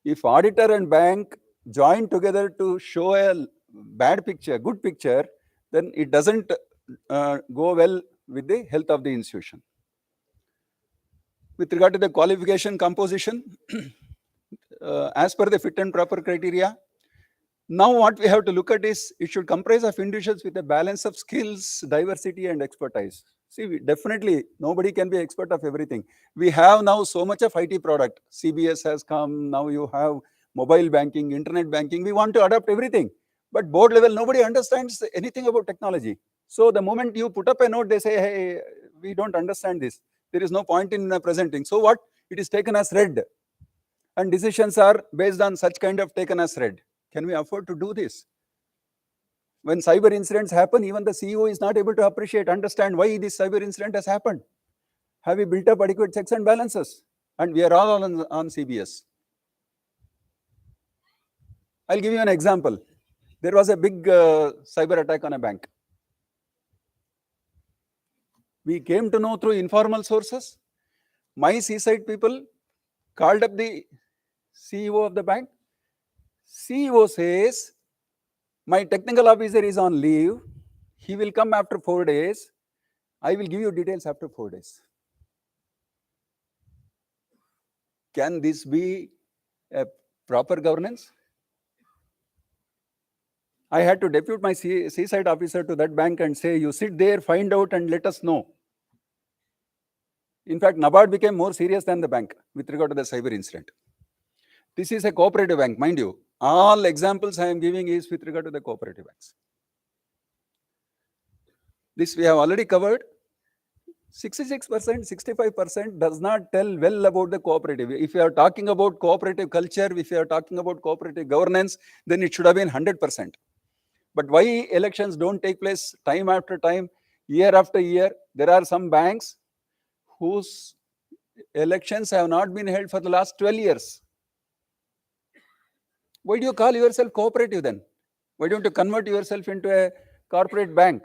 If auditor and bank join together to show a bad picture, good picture, then it doesn't go well with the health of the institution. With regard to the qualification composition, as per the fit and proper criteria, now what we have to look at is it should comprise of individuals with a balance of skills, diversity and expertise. See, definitely nobody can be expert of everything. We have now so much of IT product. CBS has come, now you have mobile banking, internet banking. We want to adopt everything. But board level, nobody understands anything about technology. So the moment you put up a note, they say, hey, we don't understand this. There is no point in presenting. So what? It is taken as read. And decisions are based on such kind of taken as read. Can we afford to do this? When cyber incidents happen, even the CEO is not able to appreciate, understand why this cyber incident has happened. Have we built up adequate checks and balances? And we are all on CBS. I'll give you an example. There was a big cyber attack on a bank. We came to know through informal sources. My seaside people called up the CEO of the bank. CEO says, my technical officer is on leave. He will come after 4 days. I will give you details after 4 days. Can this be a proper governance? I had to depute my seaside officer to that bank and say, you sit there, find out and let us know. In fact, NABARD became more serious than the bank with regard to the cyber incident. This is a cooperative bank, mind you. All examples I am giving is with regard to the cooperative banks. This we have already covered. 66%, 65% does not tell well about the cooperative. If you are talking about cooperative culture, if you are talking about cooperative governance, then it should have been 100%. But why elections don't take place time after time, year after year? There are some banks whose elections have not been held for the last 12 years. Why do you call yourself cooperative then? Why don't you convert yourself into a corporate bank?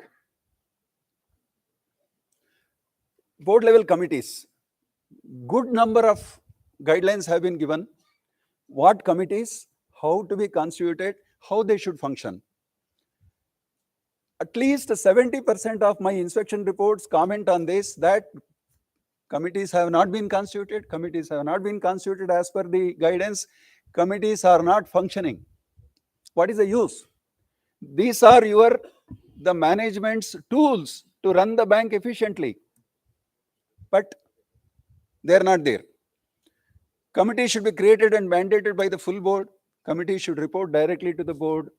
Board level committees. Good number of guidelines have been given. What committees, how to be constituted, how they should function. At least 70% of my inspection reports comment on this, that committees have not been constituted, committees have not been constituted as per the guidance, committees are not functioning. What is the use? These are the management's tools to run the bank efficiently. But they are not there. Committee should be created and mandated by the full board. Committee should report directly to the board.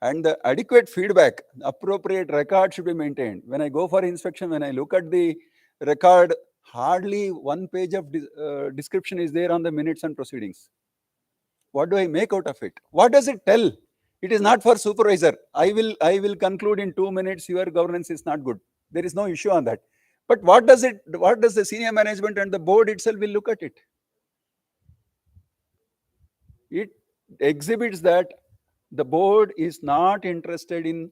And the adequate feedback, appropriate record should be maintained. When I go for inspection, when I look at the record, hardly 1 page of description is there on the minutes and proceedings. What do I make out of it? What does it tell? It is not for supervisor. I will conclude in 2 minutes, your governance is not good. There is no issue on that. But what does the senior management and the board itself will look at it? It exhibits that the board is not interested in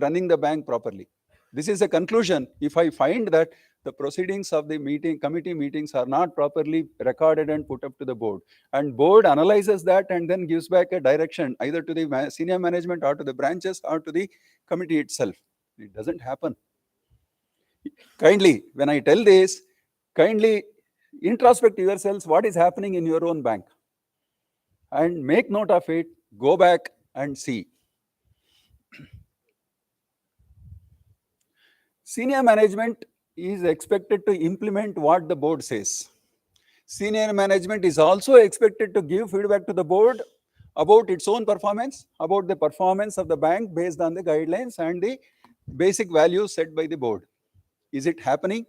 running the bank properly. This is a conclusion. If I find that the proceedings of the committee meetings are not properly recorded and put up to the board, and board analyzes that and then gives back a direction either to the senior management or to the branches or to the committee itself. It doesn't happen. Kindly, when I tell this, kindly introspect yourselves what is happening in your own bank and make note of it, go back and see. Senior management is expected to implement what the board says. Senior management is also expected to give feedback to the board about its own performance, about the performance of the bank based on the guidelines and the basic values set by the board. Is it happening?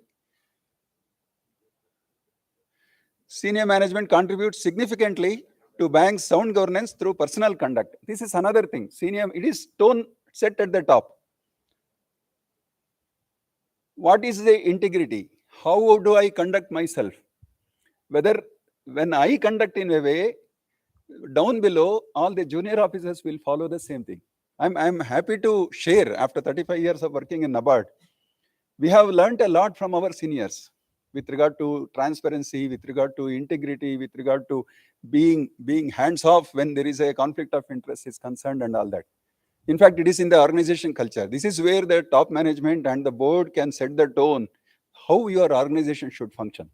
Senior management contributes significantly to bank's sound governance through personal conduct. This is another thing. It is tone set at the top. What is the integrity? How do I conduct myself? Whether when I conduct in a way, down below, all the junior officers will follow the same thing. I'm happy to share, after 35 years of working in NABARD, we have learned a lot from our seniors with regard to transparency, with regard to integrity, with regard to being hands off when there is a conflict of interest is concerned and all that. In fact, it is in the organization culture. This is where the top management and the board can set the tone how your organization should function.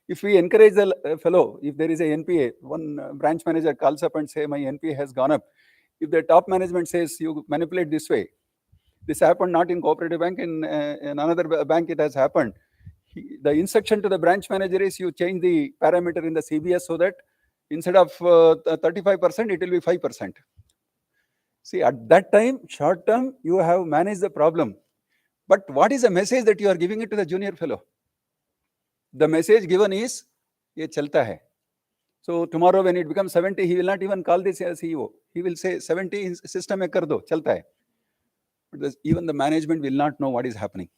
If we encourage the fellow, if there is a NPA, one branch manager calls up and say, my NPA has gone up. If the top management says, you manipulate this way, this happened not in Cooperative Bank, in another bank it has happened. The instruction to the branch manager is you change the parameter in the CBS so that instead of 35%, it will be 5%. See, at that time, short term, you have managed the problem. But what is the message that you are giving it to the junior fellow? The message given is, ye chalta hai. So tomorrow when it becomes 70, he will not even call this as CEO. He will say 70 system mein kar do, chalta hai. But even the management will not know what is happening.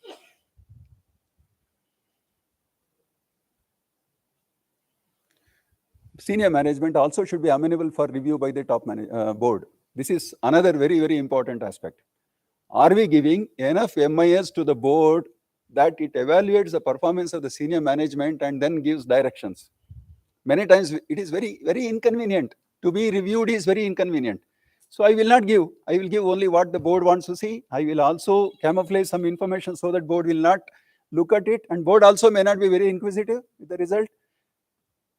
Senior management also should be amenable for review by the top board. This is another very, very important aspect. Are we giving enough MIS to the board that it evaluates the performance of the senior management and then gives directions? Many times it is very, very inconvenient. To be reviewed is very inconvenient. So I will not give. I will give only what the board wants to see. I will also camouflage some information so that board will not look at it, and board also may not be very inquisitive. With the result,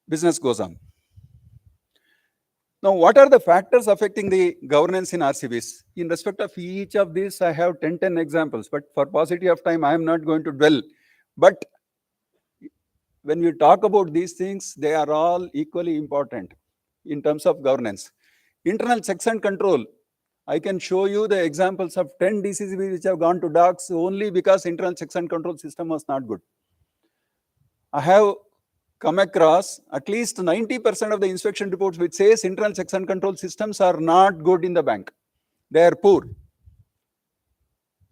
business goes on. Now, what are the factors affecting the governance in RCBs? In respect of each of these, I have 10 examples, but for paucity of time, I am not going to dwell. But when we talk about these things, they are all equally important in terms of governance. Internal checks and control. I can show you the examples of 10 DCCBs which have gone to docs only because internal checks and control system was not good. I have come across at least 90% of the inspection reports which says internal checks and control systems are not good in the bank. They are poor.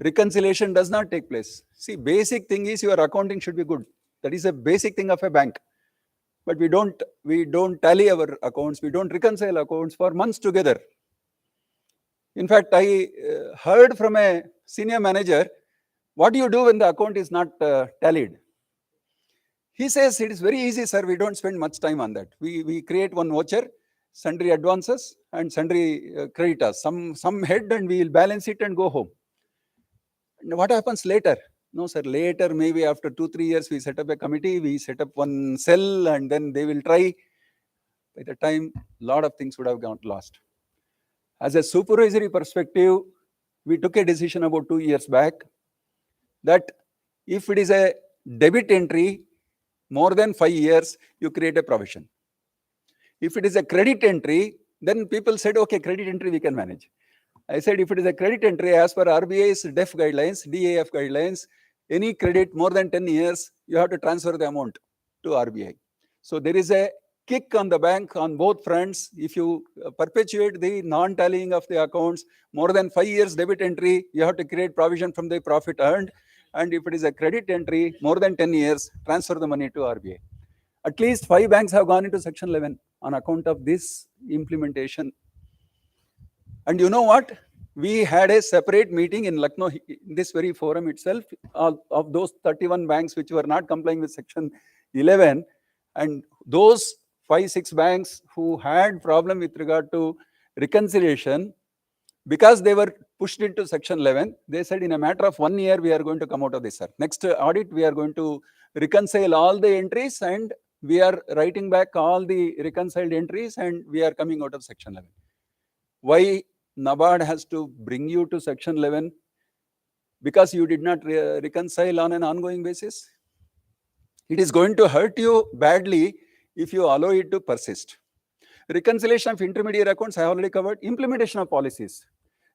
Reconciliation does not take place. See, basic thing is your accounting should be good. That is a basic thing of a bank. But we don't tally our accounts. We don't reconcile accounts for months together. In fact, I heard from a senior manager, what do you do when the account is not tallied? He says, it is very easy, sir. We don't spend much time on that. We create one voucher, sundry advances and sundry creditors, some head, and we will balance it and go home. And what happens later? No, sir, later, maybe after 2-3 years, we set up a committee, we set up one cell, and then they will try. By the time, a lot of things would have gone lost. As a supervisory perspective, we took a decision about 2 years back that if it is a debit entry, more than 5 years, you create a provision. If it is a credit entry, then people said, okay, credit entry we can manage. I said, if it is a credit entry, as per RBI's DEF guidelines, DAF guidelines, any credit more than 10 years, you have to transfer the amount to RBI. So there is a kick on the bank on both fronts. If you perpetuate the non-tallying of the accounts, more than 5 years debit entry, you have to create provision from the profit earned. And if it is a credit entry, more than 10 years, transfer the money to RBI. At least 5 banks have gone into Section 11 on account of this implementation. And you know what? We had a separate meeting in Lucknow, in this very forum itself, of those 31 banks which were not complying with Section 11. And those 5-6 banks who had problem with regard to reconciliation, because they were pushed into Section 11, they said in a matter of 1 year, we are going to come out of this, sir. Next audit, we are going to reconcile all the entries, and we are writing back all the reconciled entries, and we are coming out of Section 11. Why NABARD has to bring you to Section 11? Because you did not reconcile on an ongoing basis? It is going to hurt you badly if you allow it to persist. Reconciliation of intermediate accounts, I already covered. Implementation of policies.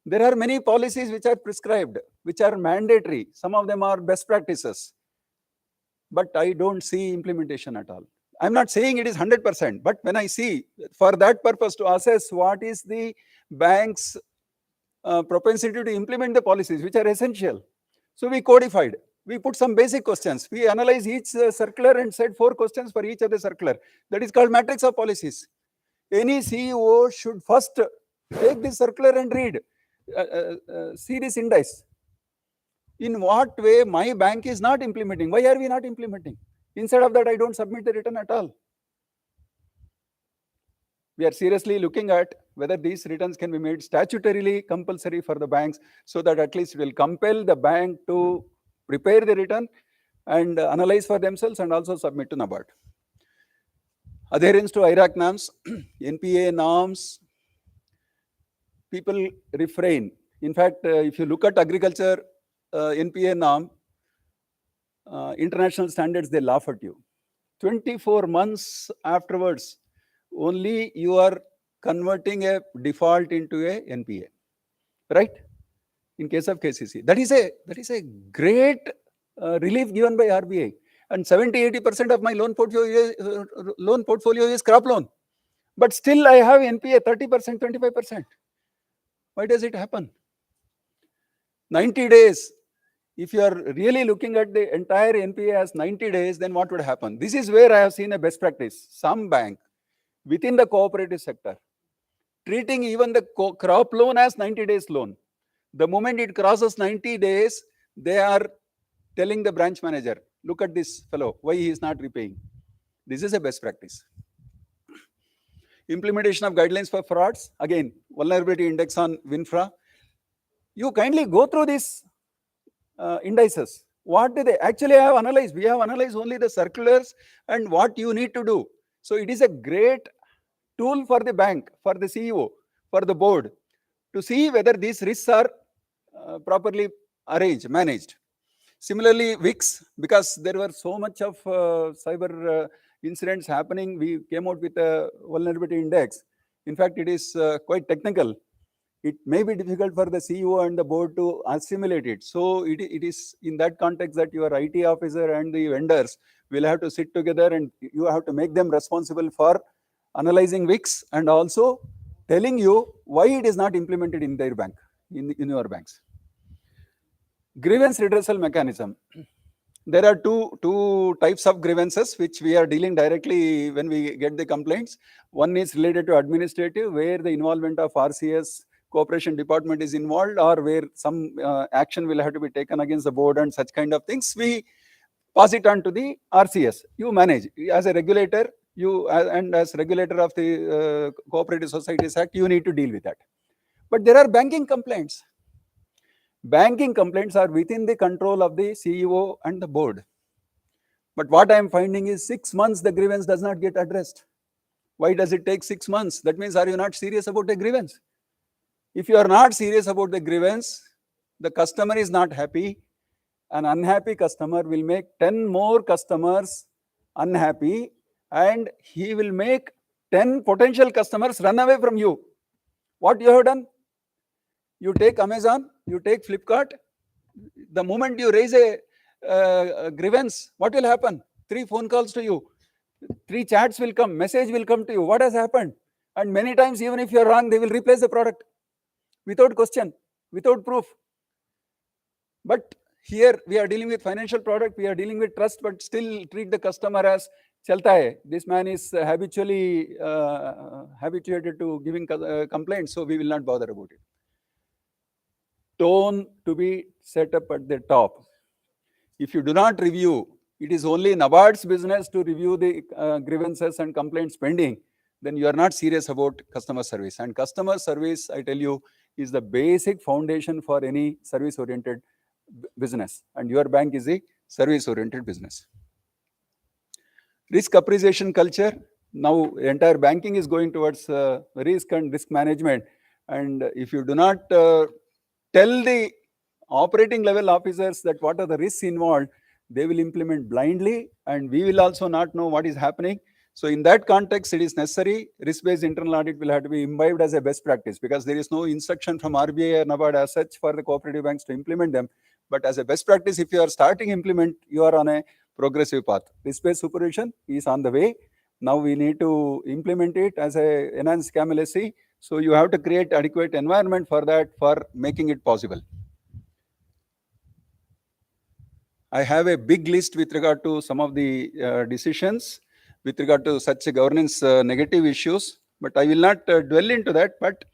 There are many policies which are prescribed, which are mandatory. Some of them are best practices. But I don't see implementation at all. I'm not saying it is 100%, but when I see, for that purpose, to assess what is the bank's propensity to implement the policies, which are essential. So we codified. We put some basic questions. We analyze each circular and said 4 questions for each of the circular. That is called matrix of policies. Any CEO should first take this circular and read, see this index. In what way my bank is not implementing? Why are we not implementing? Instead of that, I don't submit the return at all. We are seriously looking at whether these returns can be made statutorily compulsory for the banks, so that at least it will compel the bank to prepare the return and analyze for themselves and also submit to NABARD. Adherence to IRAC norms, NPA norms, people refrain. In fact, if you look at agriculture NPA norm, international standards, they laugh at you. 24 months afterwards, only you are converting a default into a NPA, right? In case of KCC, that is a great relief given by RBI. And 70-80% of my loan portfolio is crop loan, but still I have NPA 30%, 25%. Why does it happen? 90 days. If you are really looking at the entire NPA as 90 days, then what would happen? This is where I have seen a best practice. Some bank within the cooperative sector treating even the crop loan as 90 days loan. The moment it crosses 90 days, they are telling the branch manager, look at this fellow, why he is not repaying. This is a best practice. Implementation of guidelines for frauds. Again, vulnerability index on WinFra. You kindly go through these indices. What do they actually have analyzed? We have analyzed only the circulars and what you need to do. So it is a great tool for the bank, for the CEO, for the board to see whether these risks are properly arranged, managed. Similarly, VIX, because there were so much of cyber incidents happening, we came out with a vulnerability index. In fact, it is quite technical. It may be difficult for the CEO and the board to assimilate it. So it is in that context that your IT officer and the vendors will have to sit together and you have to make them responsible for analyzing VIX and also telling you why it is not implemented in their bank, in your banks. Grievance redressal mechanism. There are two types of grievances which we are dealing directly when we get the complaints. One is related to administrative, where the involvement of RCS, cooperation department is involved, or where some action will have to be taken against the board and such kind of things. We pass it on to the RCS. You manage as a regulator, and as regulator of the Cooperative Societies Act, you need to deal with that. But there are banking complaints. Banking complaints are within the control of the CEO and the board. But what I am finding is 6 months the grievance does not get addressed. Why does it take 6 months? That means, are you not serious about the grievance? If you are not serious about the grievance, the customer is not happy. An unhappy customer will make 10 more customers unhappy, and he will make 10 potential customers run away from you. What you have done? You take Amazon, you take Flipkart. The moment you raise a grievance, what will happen? 3 phone calls to you, 3 chats will come, message will come to you. What has happened? And many times, even if you are wrong, they will replace the product without question, without proof. But here we are dealing with financial product, we are dealing with trust, but still treat the customer as chalta hai. This man is habitually habituated to giving complaints, so we will not bother about it. Tone to be set up at the top. If you do not review, it is only NABARD's business to review the grievances and complaints pending, then you are not serious about customer service. And customer service, I tell you, is the basic foundation for any service-oriented business. And your bank is a service-oriented business. Risk appreciation culture. Now, entire banking is going towards risk and risk management. And if you do not tell the operating level officers that what are the risks involved, they will implement blindly, and we will also not know what is happening. So in that context, it is necessary. Risk-based internal audit will have to be imbibed as a best practice, because there is no instruction from RBI or NABARD as such for the cooperative banks to implement them. But as a best practice, if you are starting implement, you are on a progressive path. Risk-based supervision is on the way. Now we need to implement it as a enhanced CAMLSC. So you have to create adequate environment for that, for making it possible. I have a big list with regard to some of the decisions with regard to such governance negative issues, but I will not dwell into that. But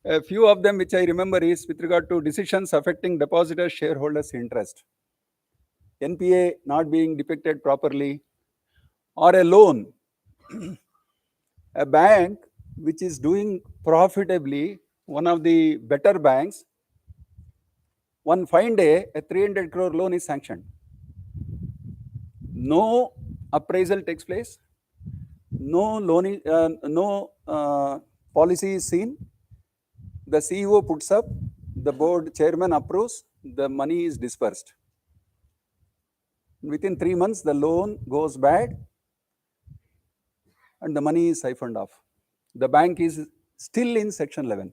a few of them which I remember is with regard to decisions affecting depositors, shareholders' interest, NPA not being depicted properly, or a loan. A bank which is doing profitably, one of the better banks, one fine day, a 300 crore loan is sanctioned. No appraisal takes place, no loan, policy is seen. The CEO puts up, the board chairman approves, the money is dispersed. Within 3 months, the loan goes bad and the money is siphoned off. The bank is still in Section 11.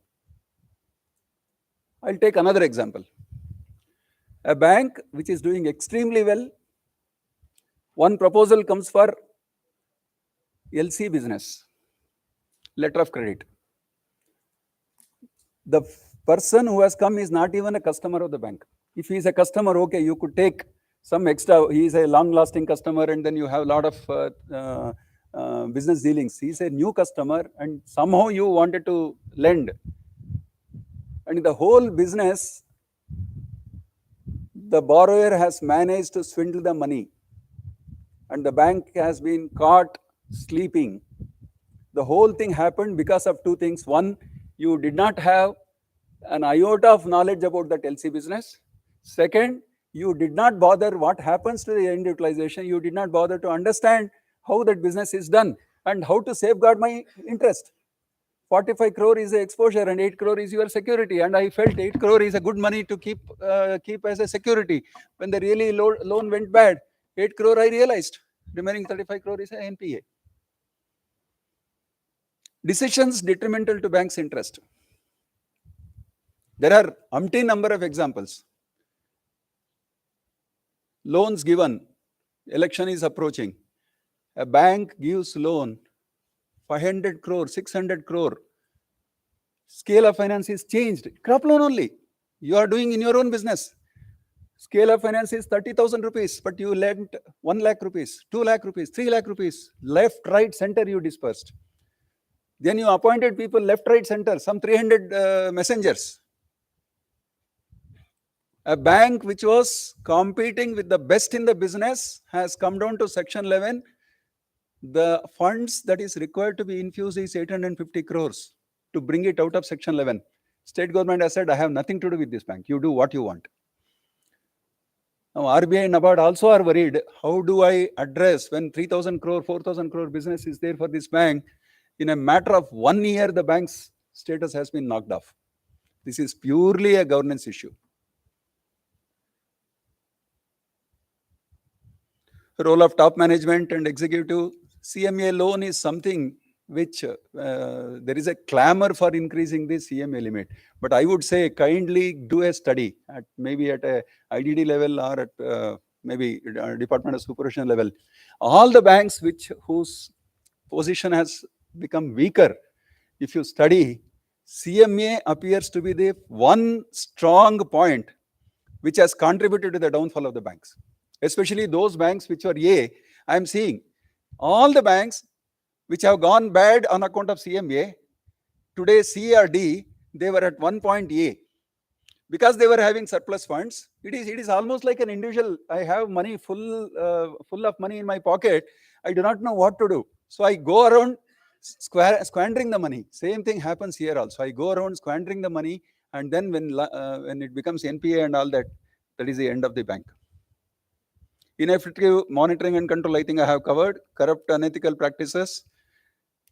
I'll take another example. A bank which is doing extremely well, one proposal comes for LC business, letter of credit. The person who has come is not even a customer of the bank. If he is a customer, okay, you could take some extra, he is a long-lasting customer and then you have a lot of business dealings. He is a new customer and somehow you wanted to lend. And in the whole business, the borrower has managed to swindle the money and the bank has been caught sleeping. The whole thing happened because of two things. One, you did not have an iota of knowledge about that LC business. Second, you did not bother what happens to the end utilization. You did not bother to understand how that business is done and how to safeguard my interest. 45 crore is the exposure and 8 crore is your security. And I felt 8 crore is a good money to keep as a security. When the really loan went bad, 8 crore I realized. Remaining 35 crore is an NPA. Decisions detrimental to bank's interest. There are umpteen number of examples. Loans given, election is approaching. A bank gives loan, 500 crore, 600 crore. Scale of finance is changed. Crop loan only. You are doing in your own business. Scale of finance is 30,000 rupees, but you lent 1 lakh rupees, 2 lakh rupees, 3 lakh rupees. Left, right, center you dispersed. Then you appointed people left, right, center, some 300 messengers. A bank which was competing with the best in the business has come down to Section 11. The funds that is required to be infused is 850 crores to bring it out of Section 11. State government has said, I have nothing to do with this bank. You do what you want. Now RBI and NABARD also are worried. How do I address when 3,000 crore, 4,000 crore business is there for this bank? In a matter of 1 year, the bank's status has been knocked off. This is purely a governance issue. Role of top management and executive. CMA loan is something which there is a clamor for increasing the CMA limit. But I would say kindly do a study at maybe at a IDD level or at maybe Department of Supervision level. All the banks whose position has become weaker, if you study, CMA appears to be the one strong point which has contributed to the downfall of the banks. Especially those banks which were A, I am seeing all the banks which have gone bad on account of CMA, today C or D, they were at 1 point A. Because they were having surplus funds, it is almost like an individual. I have money full of money in my pocket. I do not know what to do. So I go around squandering the money. Same thing happens here also. I go around squandering the money, and then when it becomes NPA and all that, that is the end of the bank. Ineffective monitoring and control, I think I have covered. Corrupt, unethical practices.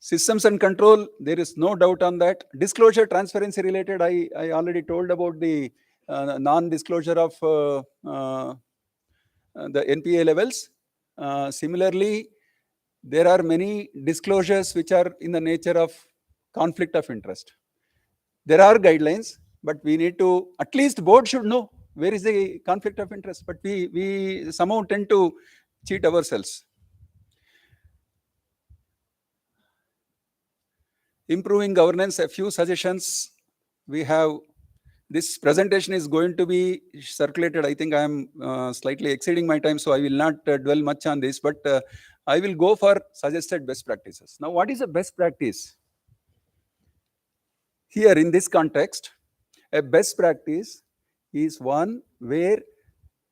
Systems and control, there is no doubt on that. Disclosure, transparency related, I already told about the non-disclosure of the NPA levels. Similarly, there are many disclosures which are in the nature of conflict of interest. There are guidelines, but we need to, at least board should know where is the conflict of interest, but we somehow tend to cheat ourselves. Improving governance, a few suggestions. We have This presentation is going to be circulated. I think I am slightly exceeding my time, so I will not dwell much on this, but I will go for suggested best practices. Now, what is a best practice? Here in this context, a best practice is one where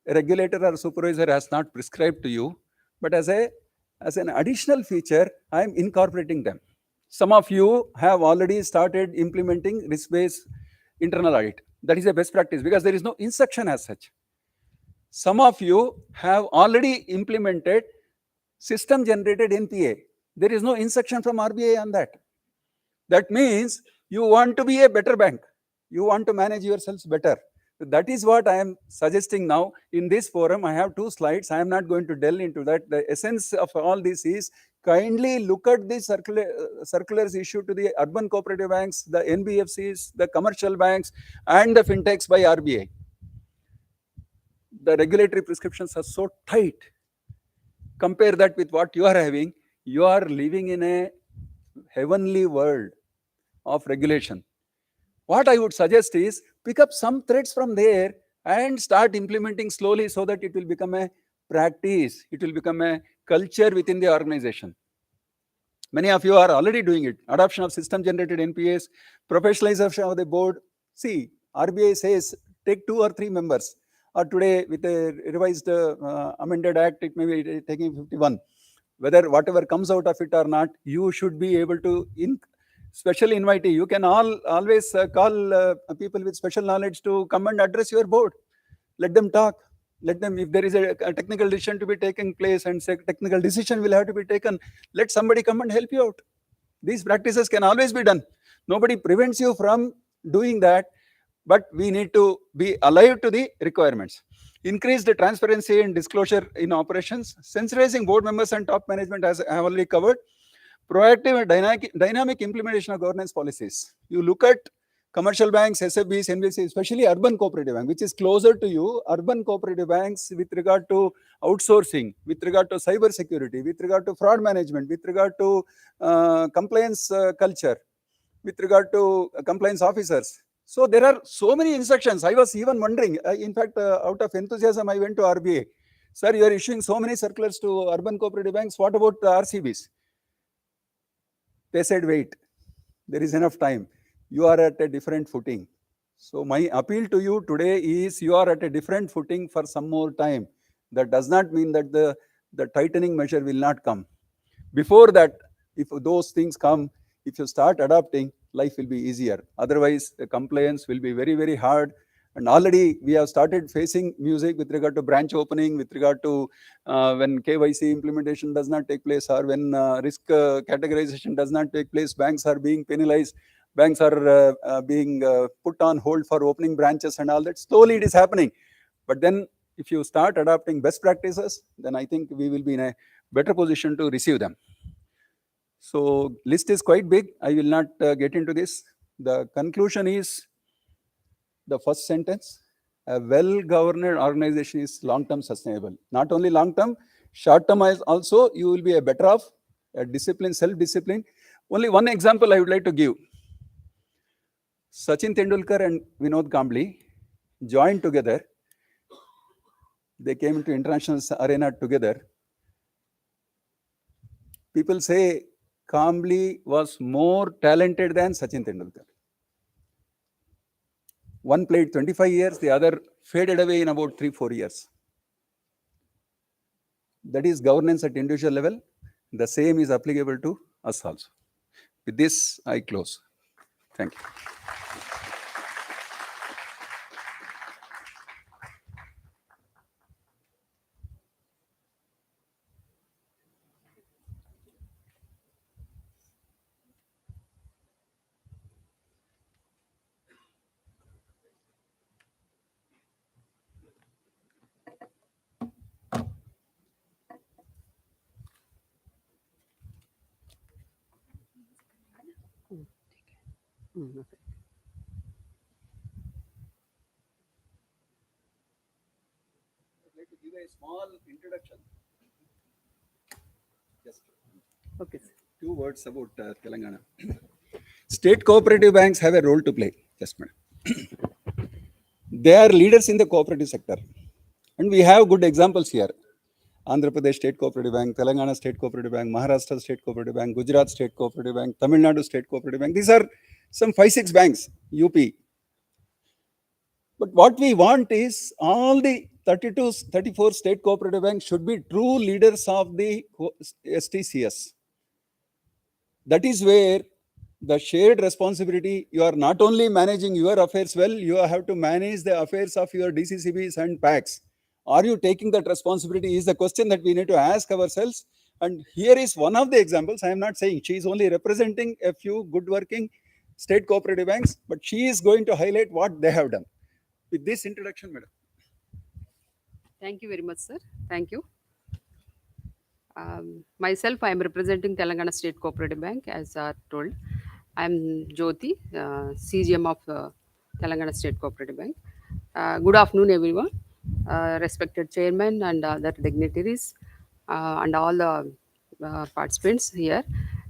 a regulator or supervisor has not prescribed to you, but as an additional feature, I am incorporating them. Some of you have already started implementing risk-based internal audit. That is a best practice because there is no instruction as such. Some of you have already implemented system-generated NPA. There is no instruction from RBI on that. That means you want to be a better bank. You want to manage yourselves better. That is what I am suggesting now in this forum. I have 2 slides. I am not going to delve into that. The essence of all this is kindly look at the circulars issued to the urban cooperative banks, the NBFCs, the commercial banks, and the fintechs by RBI. The regulatory prescriptions are so tight. Compare that with what you are having. You are living in a heavenly world of regulation. What I would suggest is pick up some threads from there and start implementing slowly so that it will become a practice. It will become a culture within the organization. Many of you are already doing it. Adoption of system-generated NPAs, professionalization of the board. See, RBI says take 2 or 3 members. Or today with a revised amended act, it may be taking 51. Whether whatever comes out of it or not, you should be able to special invitee. You can always call people with special knowledge to come and address your board. Let them talk. Let them, if there is a technical decision to be taken place and say technical decision will have to be taken, let somebody come and help you out. These practices can always be done. Nobody prevents you from doing that, but we need to be alive to the requirements. Increase the transparency and disclosure in operations. Sensitizing board members and top management, as I have already covered. Proactive and dynamic implementation of governance policies. You look at commercial banks, SFBs, NBFCs, especially urban cooperative bank, which is closer to you. Urban cooperative banks with regard to outsourcing, with regard to cyber security, with regard to fraud management, with regard to compliance culture, with regard to compliance officers. So there are so many instructions. I was even wondering, in fact, out of enthusiasm, I went to RBI. Sir, you are issuing so many circulars to urban cooperative banks. What about the RCBs? They said, wait, there is enough time. You are at a different footing. So my appeal to you today is you are at a different footing for some more time. That does not mean that the tightening measure will not come. Before that, if those things come, if you start adopting, life will be easier. Otherwise, the compliance will be very, very hard. And already we have started facing music with regard to branch opening, with regard to when KYC implementation does not take place, or when risk categorization does not take place, banks are being penalized, banks are being put on hold for opening branches and all that. Slowly it is happening. But then if you start adopting best practices, then I think we will be in a better position to receive them. So list is quite big. I will not get into this. The conclusion is the first sentence: a well-governed organization is long-term sustainable. Not only long-term, short-term also you will be a better off, a discipline, self-discipline. Only one example I would like to give. Sachin Tendulkar and Vinod Kambli joined together. They came into international arena together. People say Kambli was more talented than Sachin Tendulkar. One played 25 years, the other faded away in about 3-4 years. That is governance at individual level. The same is applicable to us also. With this, I close. Thank you. I'd like to give a small introduction. Just Okay. 2 words about Telangana. State cooperative banks have a role to play. Yes, madam. they are leaders in the cooperative sector. And we have good examples here. Andhra Pradesh State Cooperative Bank, Telangana State Cooperative Bank, Maharashtra State Cooperative Bank, Gujarat State Cooperative Bank, Tamil Nadu State Cooperative Bank. These are some 5-6 banks, UP. But what we want is all the 32, 34 state cooperative banks should be true leaders of the STCS. That is where the shared responsibility, you are not only managing your affairs well, you have to manage the affairs of your DCCBs and PACs. Are you taking that responsibility is the question that we need to ask ourselves. And here is one of the examples. I am not saying she is only representing a few good working state cooperative banks, but she is going to highlight what they have done. With this introduction, madam. Thank you very much, sir. Thank you. Myself, I am representing Telangana State Cooperative Bank, as told. I am Jyoti, CGM of Telangana State Cooperative Bank. Good afternoon, everyone. Respected chairman and other dignitaries and all the participants here.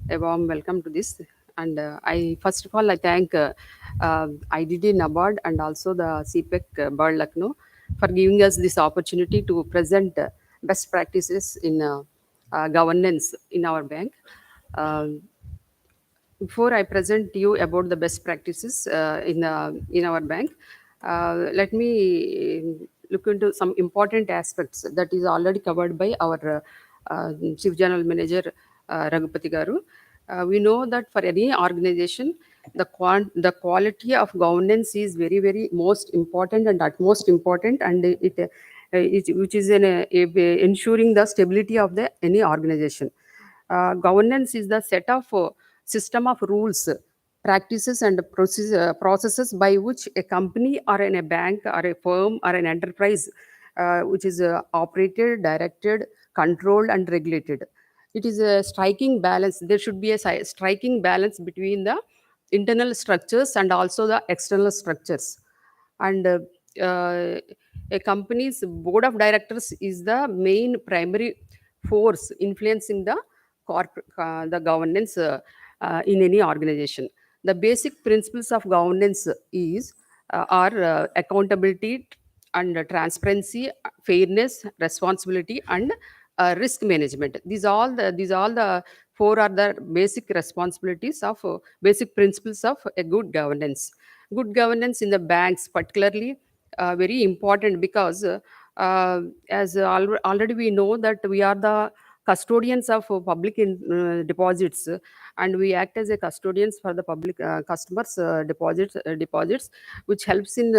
A warm welcome to this. And I first of all I thank IDD NABARD and also the CPEC BARD Lucknow for giving us this opportunity to present best practices in governance in our bank. Before I present to you about the best practices in our bank, let me look into some important aspects that is already covered by our Chief General Manager Raghupati Garu. We know that for any organization, the quality of governance is very, very most important and utmost important, and which is ensuring the stability of the any organization. Governance is the set of system of rules, practices, and processes by which a company or in a bank or a firm or an enterprise which is operated, directed, controlled, and regulated. It is a striking balance. There should be a striking balance between the internal structures and also the external structures. And a company's board of directors is the main primary force influencing the governance in any organization. The basic principles of governance are accountability and transparency, fairness, responsibility, and risk management. These all the four are the basic responsibilities of basic principles of a good governance. Good governance in the banks, particularly, very important because already we know that we are the custodians of public deposits, and we act as a custodians for the public customers deposits, which helps in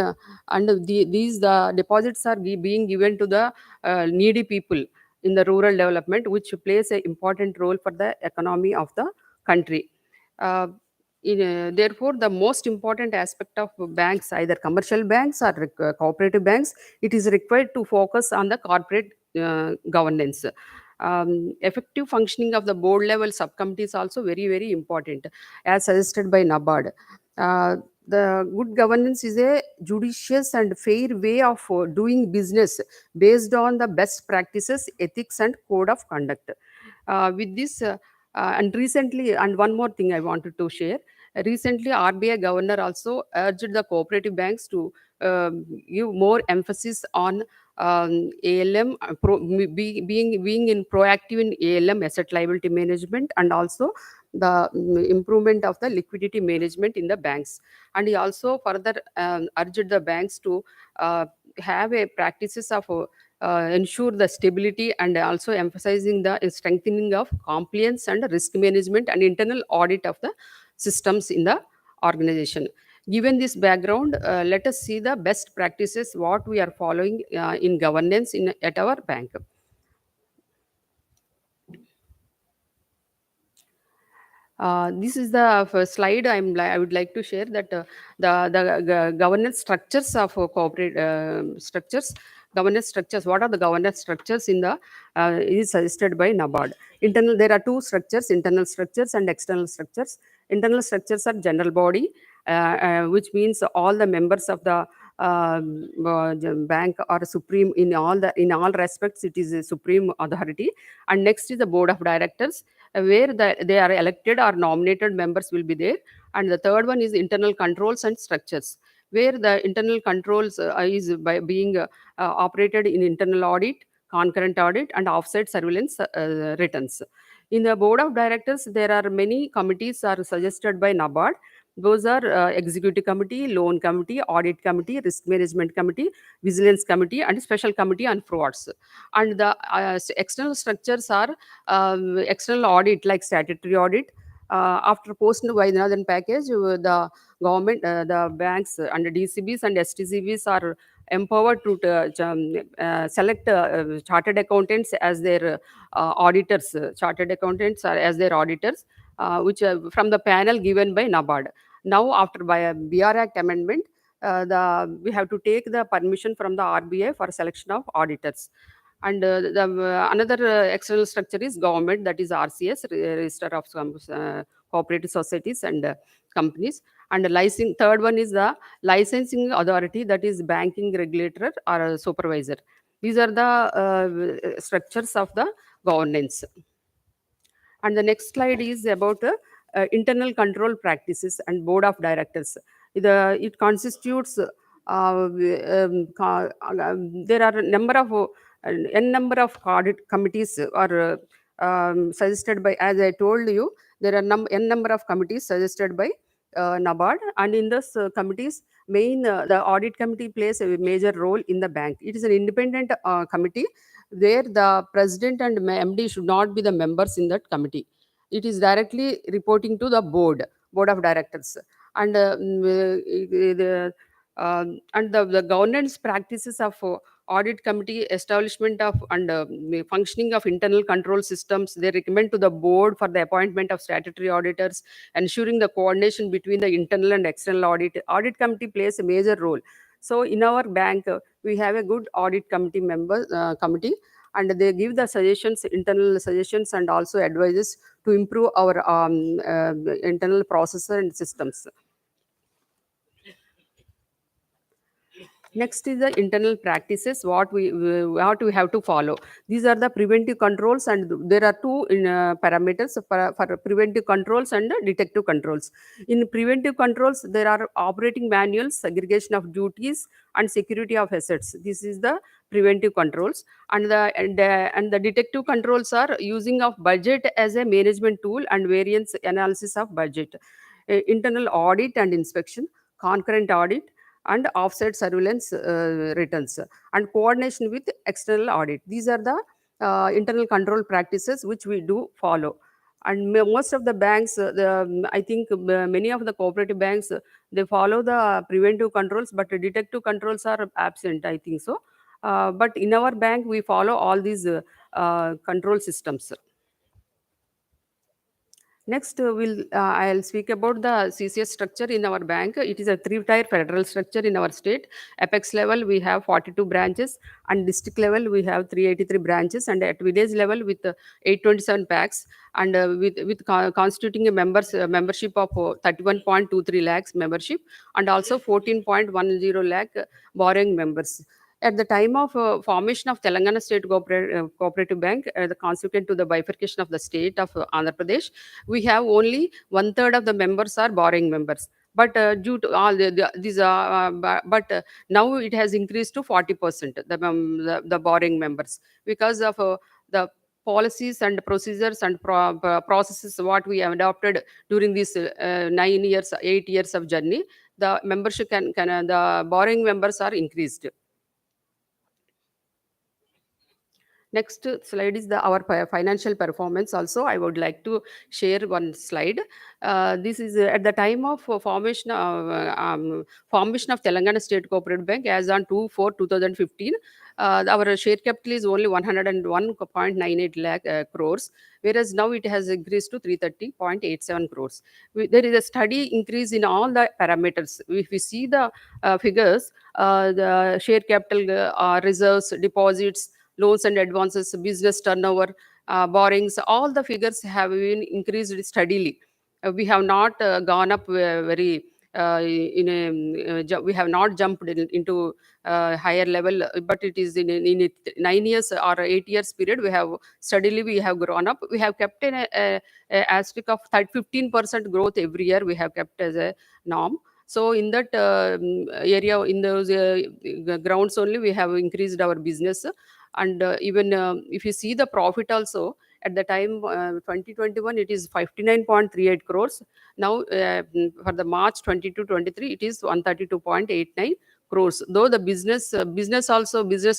and these the deposits are being given to the needy people in the rural development, which plays an important role for the economy of the country. uh, Therefore, the most important aspect of banks, either commercial banks or cooperative banks, it is required to focus on the corporate governance. Effective functioning of the board level subcommittee is also very, very important, as suggested by NABARD. Uh, the good governance is a judicious and fair way of doing business based on the best practices, ethics, and code of conduct. With this, and recently, and one more thing I wanted to share. Recently, RBI governor also urged the cooperative banks to give more emphasis on ALM, being in proactive in ALM, asset liability management, and also the improvement of the liquidity management in the banks. And he also further urged the banks to have a practices of ensure the stability, and also emphasizing the strengthening of compliance and risk management and internal audit of the systems in the organization. Given this background, let us see the best practices what we are following in governance at our bank. This is the first slide I would like to share, that the governance structures of corporate structures. Governance structures. What are the governance structures in the is suggested by NABARD. Internal. There are two structures: internal structures and external structures. Internal structures are general body, which means all the members of the bank are supreme in all respects. It is a supreme authority. And next is the board of directors, where they are elected or nominated members will be there. And the third one is internal controls and structures. where the internal controls is by being operated in internal audit, concurrent audit, and offsite surveillance returns. In the board of directors, there are many committees are suggested by NABARD. Those are executive committee, loan committee, audit committee, risk management committee, vigilance committee, and special committee on frauds. And the external structures are external audit like statutory audit. After post Vaidyanathan package, the government, the banks and DCBs and STCBs are empowered to select chartered accountants as their auditors. Chartered accountants are as their auditors, which from the panel given by NABARD. Now, after by a BR Act amendment, we have to take the permission from the RBI for selection of auditors. And another external structure is government, that is RCS, Register of Cooperative Societies and companies. And the third one is the licensing authority, that is banking regulator or a supervisor. These are the structures of the governance. And the next slide is about internal control practices and board of directors. It constitutes, there are a number of n number of audit committees are suggested by, as I told you, there are n number of committees suggested by NABARD, and in this committees, the audit committee plays a major role in the bank. It is an independent committee where the president and MD should not be the members in that committee. It is directly reporting to the board of directors. And the governance practices of audit committee, establishment of and functioning of internal control systems, they recommend to the board for the appointment of statutory auditors, ensuring the coordination between the internal and external audit committee plays a major role. So in our bank, we have a good audit committee, and they give the suggestions, internal suggestions, and also advices to improve our internal processes and systems. Next is the internal practices, what we have to follow. These are the preventive controls, and there are two parameters for preventive controls and detective controls. In preventive controls, there are operating manuals, segregation of duties, and security of assets. This is the preventive controls. And the detective controls are using of budget as a management tool and variance analysis of budget. Internal audit and inspection, concurrent audit, and offset surveillance returns, and coordination with external audit. These are the internal control practices which we do follow. And most of the banks, I think many of the cooperative banks, they follow the preventive controls, but the detective controls are absent, I think so. But in our bank, we follow all these control systems. Next, I'll speak about the CCS structure in our bank. It is a three-tier federal structure in our state. Apex level, we have 42 branches, and district level, we have 383 branches, and at village level, with 827 packs, and constituting a membership of 31.23 lakhs membership, and also 14.10 lakh borrowing members. At the time of formation of Telangana State Cooperative Bank, the consequent to the bifurcation of the state of Andhra Pradesh, we have only one third of the members are borrowing members. But due to all these, now it has increased to 40%, the borrowing members, because of the policies and procedures and processes what we have adopted during these 9 years, 8 years of journey. The membership the borrowing members are increased. Next slide is our financial performance. Also, I would like to share one slide. This is at the time of formation of Telangana State Cooperative Bank as on 2/4/2015. Our share capital is only 101.98 lakh crores, whereas now it has increased to 330.87 crores. There is a steady increase in all the parameters. If we see the figures, the share capital, reserves, deposits, loans and advances, business turnover, borrowings, all the figures have been increased steadily. We have not gone up very we have not jumped into higher level, but it is in 9 years or 8 years period, we have grown up. We have kept a aspect of 15% growth every year, we have kept as a norm. So in that area, in those grounds only, we have increased our business. And even if you see the profit also, at the time 2021, it is 59.38 crores. Now for the March 22-23, it is 132.89 crores. Though the business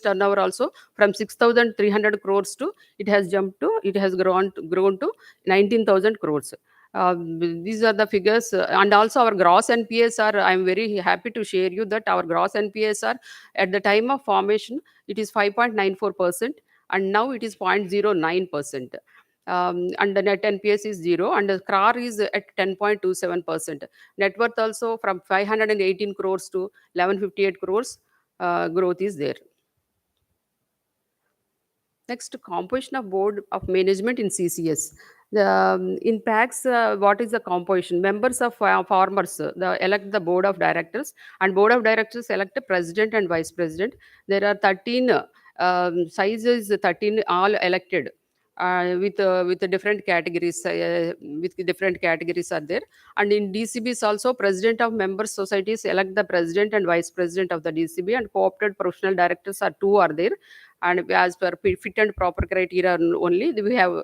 turnover also, from 6,300 crores to, it has grown to 19,000 crores. These are the figures. And also our gross NPAs are, I'm very happy to share you that our gross NPAs are, at the time of formation, it is 5.94%, and now it is 0.09%. And the net NPS is 0, and the CRAR is at 10.27%. Net worth also from 518 crores to 1158 crores, growth is there. Next, composition of board of management in CCS. In PACs, what is the composition? Members of farmers elect the board of directors, and board of directors elect the president and vice president. There are 13 sizes, 13 all elected. With the different categories, are there. And in DCBs also, president of members societies elect the president and vice president of the DCB, and co-opted professional directors are two are there. And as per fit and proper criteria only, we have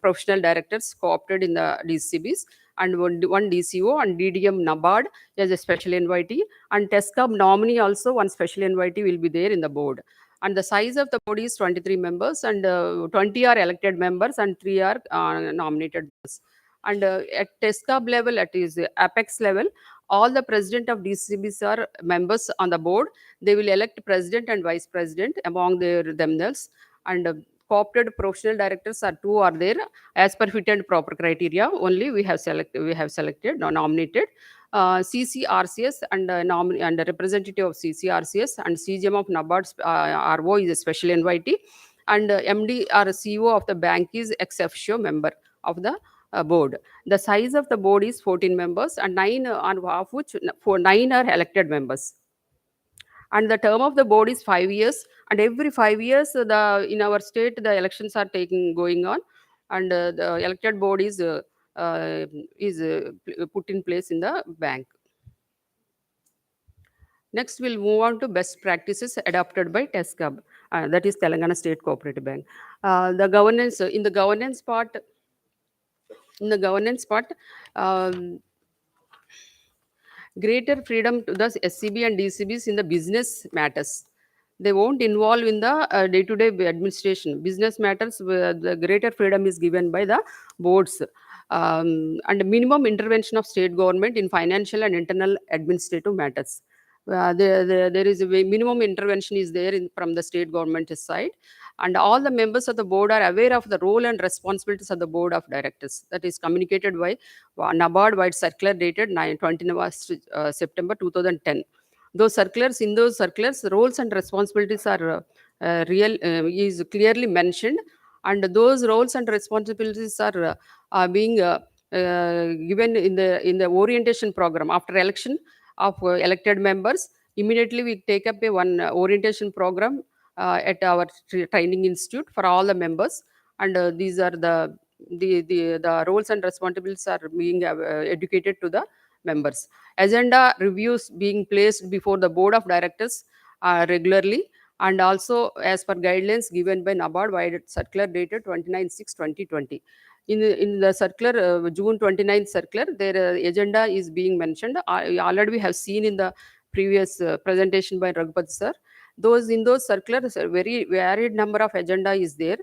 professional directors co-opted in the DCBs, and one DCO and DDM NABARD as a special invitee, and TESCOM nominee also, one special invitee will be there in the board. And the size of the board is 23 members, and 20 are elected members and 3 are nominated members. And at TESCOM level, at is apex level, all the president of DCBs are members on the board. They will elect president and vice president among themselves. And co-opted professional directors are two are there. As per fit and proper criteria only, we have selected nominated CCRCS, and and a representative of CCRCS, and CGM of NABARD RO is a special invitee, and MD or CEO of the bank is ex officio member of the board. The size of the board is 14 members, and 9 of which 9 are elected members. And the term of the board is 5 years, and every 5 years, in our state, the elections are going on, and the elected board is put in place in the bank. Next, we'll move on to best practices adopted by TESCOB, that is Telangana State Cooperative Bank. The governance in the governance part. Greater freedom to the SCB and DCBs in the business matters. They won't involve in the day-to-day administration. Business matters, the greater freedom is given by the boards. And minimum intervention of state government in financial and internal administrative matters. There is a minimum intervention is there from the state government side, and all the members of the board are aware of the role and responsibilities of the board of directors. That is communicated by NABARD wide circular dated 29th September 2010. Those circulars, roles and responsibilities are is clearly mentioned, and those roles and responsibilities are being given in the orientation program. After election of elected members, immediately we take up one orientation program at our training institute for all the members, and these are the roles and responsibilities are being educated to the members. Agenda reviews being placed before the board of directors regularly, and also as per guidelines given by NABARD wide circular dated 29/6/2020. In the circular, June 29th circular, their agenda is being mentioned. Already we have seen in the previous presentation by Raghupat sir. In those circulars, a very varied number of agenda is there.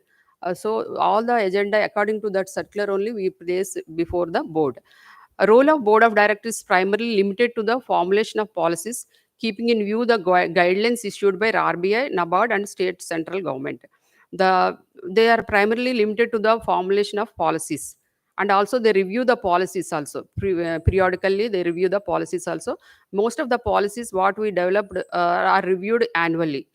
So all the agenda according to that circular only we place before the board. A role of board of directors is primarily limited to the formulation of policies, keeping in view the guidelines issued by RBI, NABARD, and state central government. They are primarily limited to the formulation of policies, and also they review the policies also. Periodically they review the policies also. Most of the policies what we developed are reviewed annually.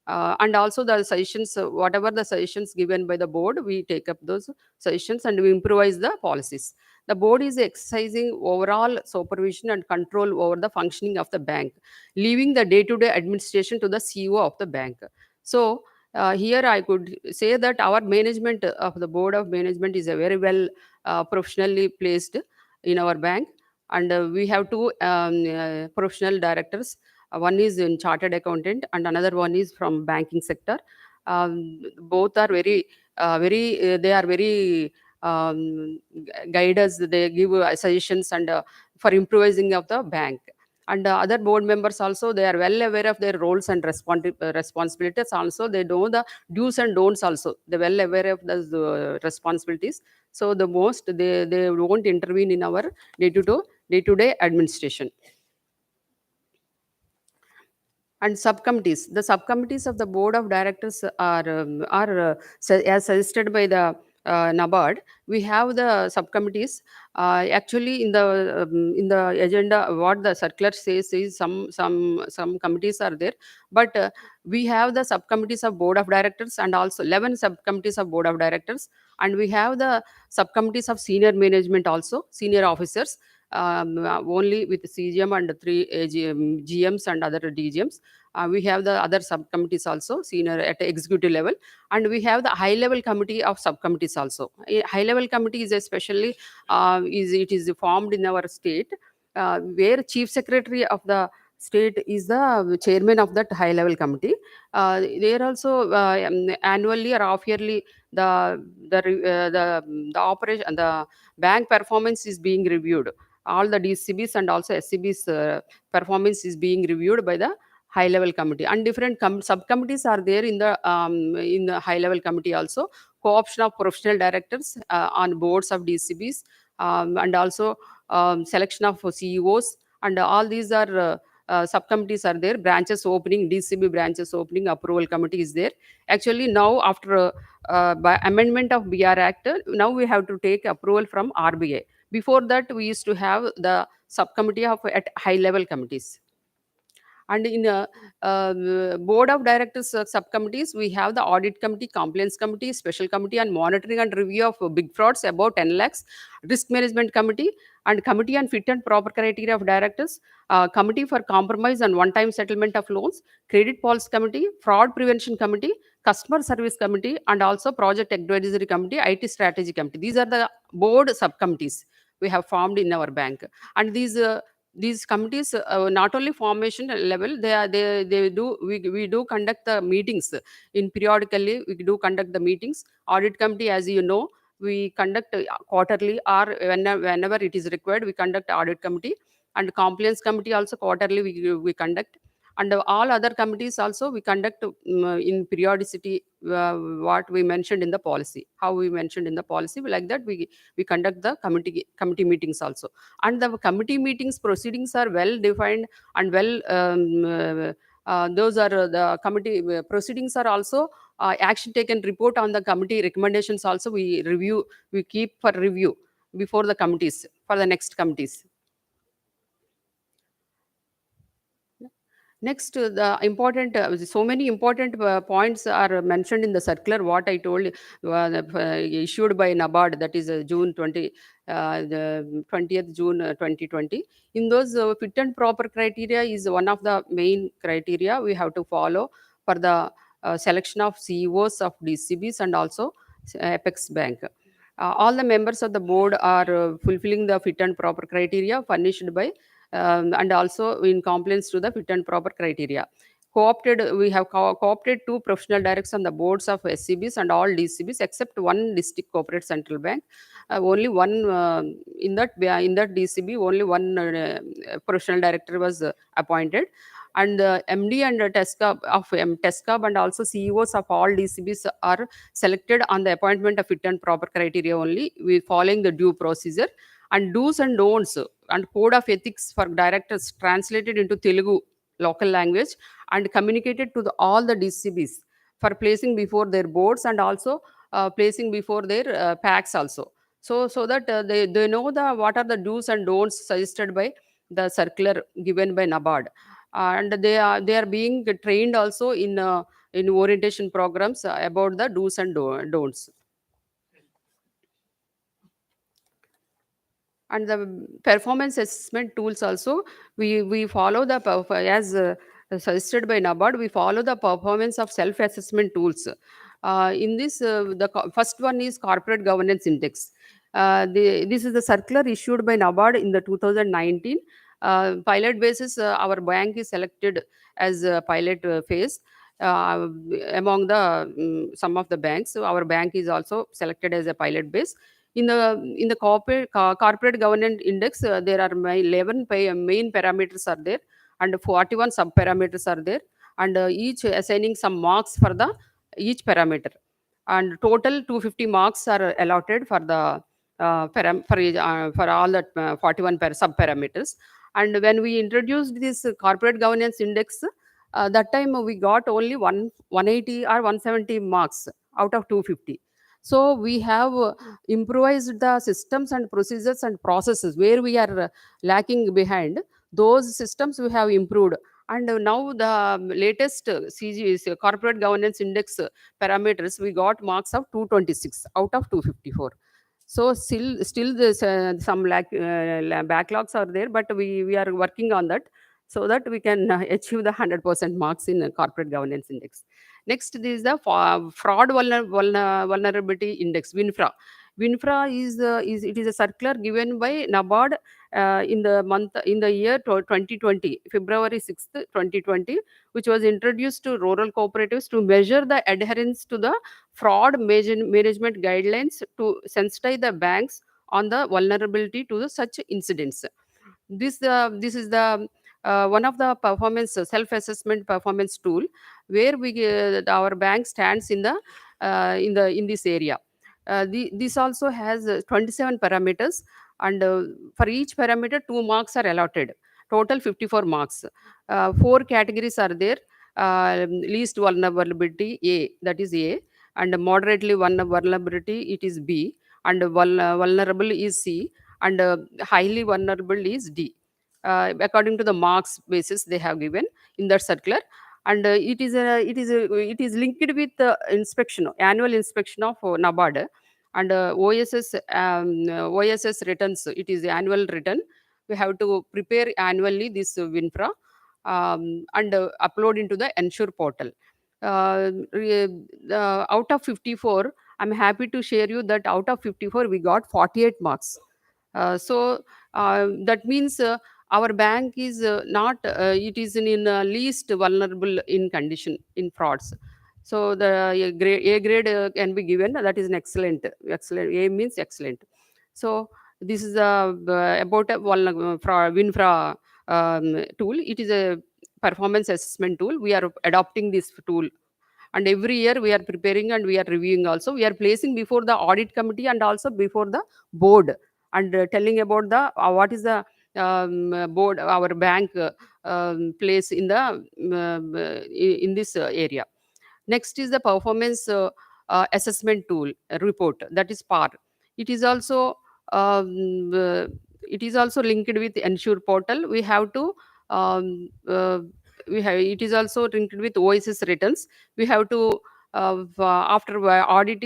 And also the suggestions, whatever the suggestions given by the board, we take up those suggestions and we improvise the policies. The board is exercising overall supervision and control over the functioning of the bank, leaving the day-to-day administration to the CEO of the bank. So here I could say that our management of the board of management is a very well professionally placed in our bank, And we have two professional directors. One is in chartered accountant and another one is from banking sector. Both are they are very guide us, they give suggestions and for improvising of the bank. And other board members also, they are well aware of their roles and responsibilities. Also they know the do's and don'ts. Also they well aware of the responsibilities. So the most they won't intervene in our day to day administration. And subcommittees, the subcommittees of the board of directors are as suggested by the NABARD. We have the subcommittees. Actually in the agenda what the circular says is some committees are there, but we have the subcommittees of board of directors and also 11 subcommittees of board of directors, and we have the subcommittees of senior management, also senior officers, only with CGM and three GMs and other DGMs. We have the other subcommittees also, senior at executive level, and we have the high level committee of subcommittees also. A high level committee is especially is formed in our state, where chief secretary of the state is the chairman of that high level committee. There also annually or half yearly the operation, the bank performance is being reviewed. All the DCBs and also SCBs performance is being reviewed by the high level committee, and different subcommittees are there in the high level committee also. Co-option of professional directors on boards of DCBs, and also selection of CEOs, and all these are subcommittees are there. Branches opening, DCB branches opening approval committee is there. Actually now after by amendment of BR Act, now we have to take approval from RBI. Before that we used to have the subcommittee of at high level committees. And in board of directors subcommittees, we have the audit committee, compliance committee, special committee on monitoring and review of big frauds about 10 lakhs, risk management committee, and committee on fit and proper criteria of directors, committee for compromise and one-time settlement of loans, credit policy committee, fraud prevention committee, customer service committee, and also project advisory committee, IT strategy committee. These are the board subcommittees we have formed in our bank. And these committees, not only formation level, we do conduct the meetings in periodically. We do conduct the meetings. Audit committee, as you know, we conduct quarterly, or whenever it is required we conduct audit committee. And compliance committee also quarterly we conduct. And all other committees also we conduct in periodicity, what we mentioned in the policy, how we mentioned in the policy, like that we conduct the committee meetings also. And the committee meetings proceedings are well defined and well those are the committee proceedings are also action taken report on the committee recommendations also we keep for review before the committees for the next committees. Next, the important, so many important points are mentioned in the circular, what I told, issued by NABARD, that is the 20th June 2020. In those, fit and proper criteria is one of the main criteria we have to follow for the selection of CEOs of DCBs and also Apex Bank. All the members of the board are fulfilling the fit and proper criteria furnished by and also in compliance to the fit and proper criteria. We have co-opted two professional directors on the boards of SCBs and all DCBs except one district corporate central bank. Only one in that DCB, only one professional director was appointed. And MD and TESCAB and also CEOs of all DCBs are selected on the appointment of fit and proper criteria only, we following the due procedure. And do's and don'ts and code of ethics for directors translated into Telugu local language and communicated to all the DCBs for placing before their boards and also placing before their packs also. So that they know what are the do's and don'ts suggested by the circular given by NABARD. And they are being trained also in orientation programs about the do's and don'ts. And the performance assessment tools also, we follow the as suggested by NABARD, we follow the performance of self assessment tools. In this, the first one is corporate governance index. This is the circular issued by NABARD in the 2019. Pilot basis, our bank is selected as a pilot phase uh, among the some of the banks. So our bank is also selected as a pilot base. In the corporate governance index, there are 11 main parameters are there, and 41 sub parameters are there, and each assigning some marks for the each parameter, and total 250 marks are allotted for the for all the 41 sub parameters. And when we introduced this corporate governance index, that time we got only 180 or 170 marks out of 250. So we have improvised the systems and procedures and processes where we are lacking behind. Those systems we have improved, and now the latest CG is corporate governance index parameters, we got marks of 226 out of 254. So still there's some backlogs are there, but we are working on that so that we can achieve the 100% marks in corporate governance index. Next is the fraud vulnerability index, WinFra is it is a circular given by NABARD in the year 2020, February 6th 2020, which was introduced to rural cooperatives to measure the adherence to the fraud management guidelines, to sensitize the banks on the vulnerability to the such incidents. This is the one of the performance self-assessment performance tool where our bank stands in this area. This also has 27 parameters, and for each parameter 2 marks are allotted, total 54 marks. Four categories are there. Least vulnerability, A, that is A, and moderately vulnerability, it is B, and vulnerable is C, and highly vulnerable is D, according to the marks basis they have given in that circular. And it is linked with the inspection, annual inspection of NABARD, and OSS returns. It is annual return. We have to prepare annually this WinFra, and upload into the Ensure portal. Out of 54, I'm happy to share you that out of 54, we got 48 marks. That means our bank is not, it is in least vulnerable in condition in frauds. So the A grade can be given. That is an excellent. A means excellent. So this is about a WinFra tool. It is a performance assessment tool. We are adopting this tool, and every year we are preparing and we are reviewing also. We are placing before the audit committee and also before the board, and telling about the what is the board, our bank place in the in this area. Next is the performance assessment tool report, that is PAR. It is also um, uh, it is also linked with Ensure portal. We have to it is also linked with OSS returns. We have to after audit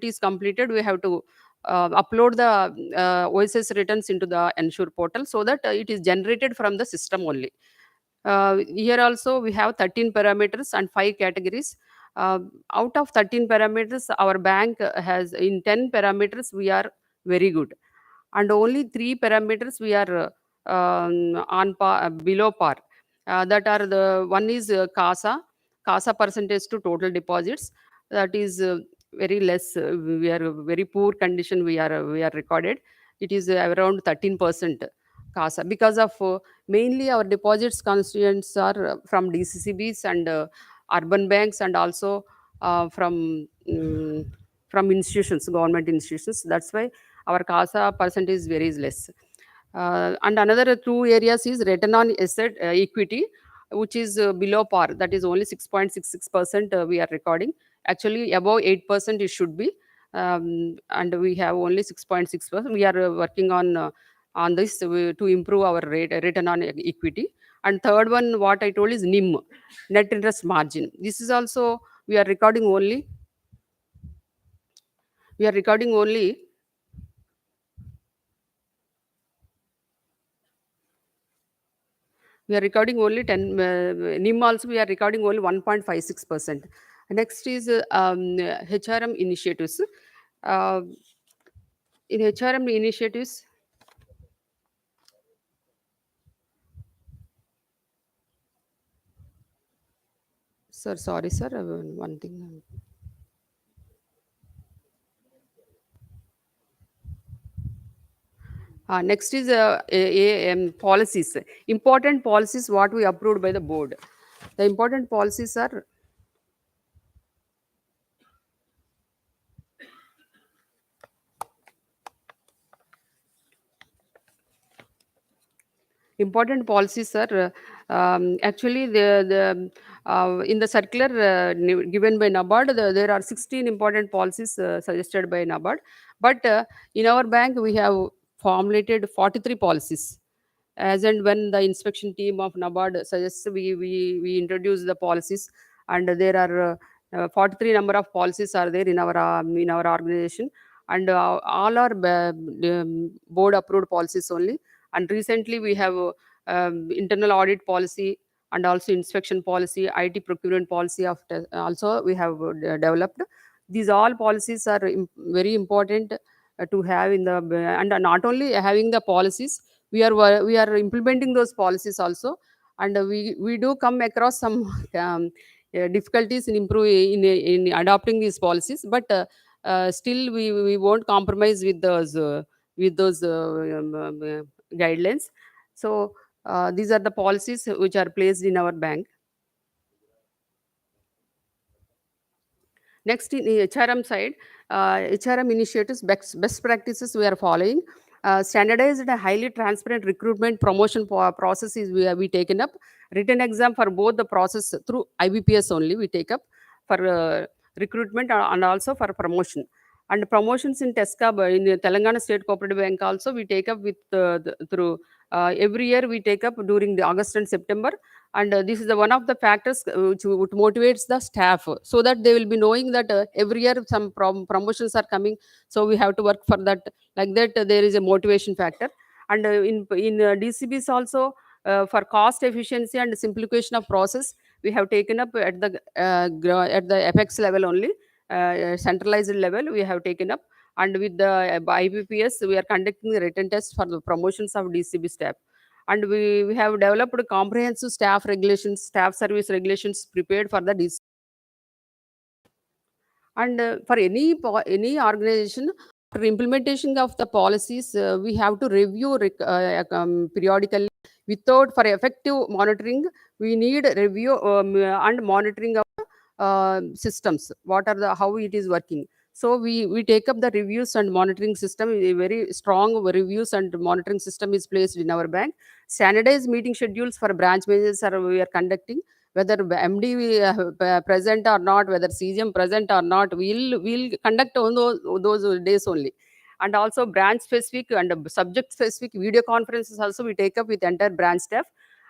is completed, we have to upload the OSS returns into the Ensure portal, so that it is generated from the system only. Here also we have 13 parameters and 5 categories. Out of 13 parameters, our bank has, in 10 parameters we are very good, and only 3 parameters we are on par, below par. That are the one is CASA percentage to total deposits. That is very less. We are very poor condition. We are recorded. It is around 13% CASA, because of mainly our deposits constituents are from DCCBs and urban banks, and also from institutions, government institutions. That's why our CASA percentage is very less. And another two areas is return on asset equity, which is below par. That is only 6.66% we are recording. Actually, above 8% it should be, and we have only 6.6%. We are working on this to improve our return on equity. And third one, what I told is NIM, net interest margin. This is also we are recording only. We are recording only. We are recording only 10. NIM also we are recording only 1.56%. Next is HRM initiatives. Uh, In HRM initiatives, sir, sorry, sir, one thing. Next is policies. Important policies what we approved by the board. The important policies are important policies are actually in the circular given by NABARD, there are 16 important policies suggested by NABARD. But in our bank, we have formulated 43 policies. As and when the inspection team of NABARD suggests, we introduce the policies, and there are 43 number of policies are there in our organization, and all are board approved policies only. And recently we have internal audit policy and also inspection policy, IT procurement policy also we have developed. These all policies are very important to have in the and not only having the policies, we are implementing those policies also, and we do come across some difficulties in in adopting these policies, but still we won't compromise with those guidelines. So these are the policies which are placed in our bank. Next, in the HRM side, HRM initiatives, best practices we are following. Standardized and highly transparent recruitment promotion processes we taken up. Written exam for both the process through IBPS only we take up for recruitment and also for promotion. And promotions in TESCA, in the Telangana State Cooperative Bank also we take up with through every year we take up during the August and September, and this is the one of the factors which motivates the staff, so that they will be knowing that every year some promotions are coming, so we have to work for that. Like that, there is a motivation factor. And in DCBs also, for cost efficiency and simplification of process, we have taken up at at the FX level only, centralized level we have taken up. And with the IBPS, we are conducting the written test for the promotions of DCB staff. And we have developed comprehensive staff regulations, staff service regulations prepared for the DC. And for any organization, for implementation of the policies, we have to review periodically. Without for effective monitoring, we need review and monitoring of systems. What are the how it is working? So we take up the reviews and monitoring system. A very strong reviews and monitoring system is placed in our bank. Standardized meeting schedules for branch managers are we are conducting, whether MD present or not, whether CGM present or not, we'll conduct on those days only. And also branch specific and subject specific video conferences also we take up with entire branch staff.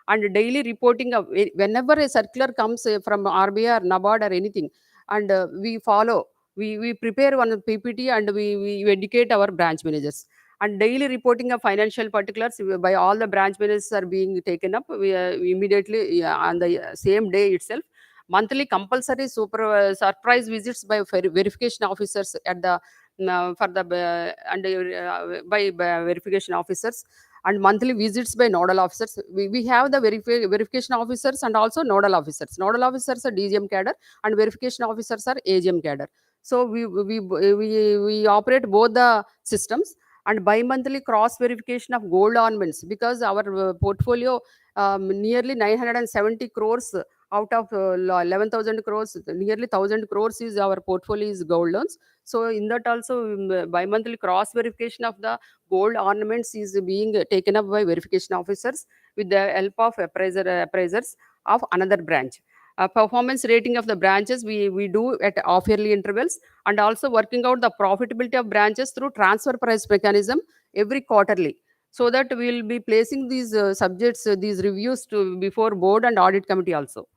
And daily reporting of whenever a circular comes from RBI or NABARD or anything, and we follow, we prepare one PPT and we educate our branch managers. And daily reporting of financial particulars by all the branch managers are being taken up. We immediately on the same day itself. Monthly compulsory surprise visits by verification officers at the for the by verification officers, and monthly visits by nodal officers. We have the verification officers and also nodal officers. Nodal officers are DGM cadre and verification officers are AGM cadre. So we operate both the systems. And bi-monthly cross verification of gold ornaments, because our portfolio nearly 970 crores out of 11,000 crores, nearly 1,000 crores is our portfolio is gold loans. So in that also, bi-monthly cross verification of the gold ornaments is being taken up by verification officers with the help of appraisers of another branch. Performance rating of the branches we do at off-yearly intervals, and also working out the profitability of branches through transfer price mechanism every quarterly, so that we will be placing these subjects, these reviews to before board and audit committee also.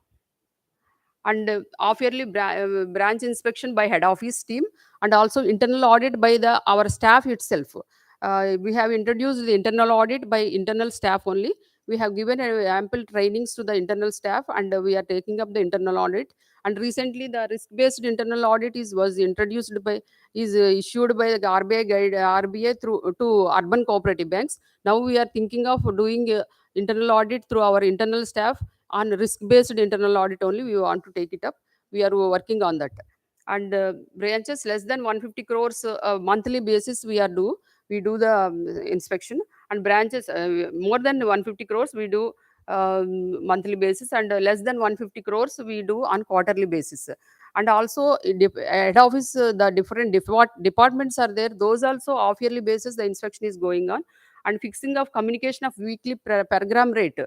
And off-yearly branch inspection by head office team, and also internal audit by our staff itself. We have introduced the internal audit by internal staff only. We have given ample trainings to the internal staff, and we are taking up the internal audit. And recently the risk based internal audit was introduced by, is issued by the RBI guide, RBI through to urban cooperative banks. Now we are thinking of doing internal audit through our internal staff. On risk based internal audit only we want to take it up. We are working on that. And branches less than 150 crores monthly basis we do the inspection. And branches more than 150 crores we do monthly basis, and less than 150 crores we do on quarterly basis. And also head office, the different departments are there, those also off yearly basis the inspection is going on. And fixing of communication of weekly program rate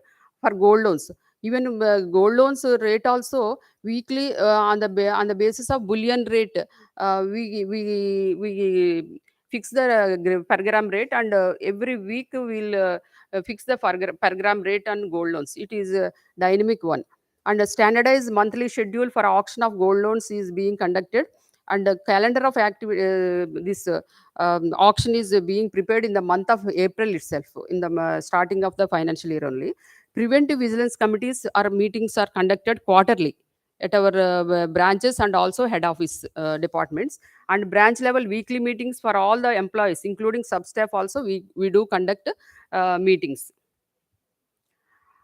for gold loans. Even gold loans rate also weekly on the basis of bullion rate, we fix the per gram rate. And every week we'll fix the per gram rate on gold loans. It is a dynamic one. And a standardized monthly schedule for auction of gold loans is being conducted. And the calendar of this auction is being prepared in the month of April itself, in the starting of the financial year only. Preventive vigilance committees or meetings are conducted quarterly at our branches and also head office departments. And branch level weekly meetings for all the employees including sub staff also we do conduct meetings.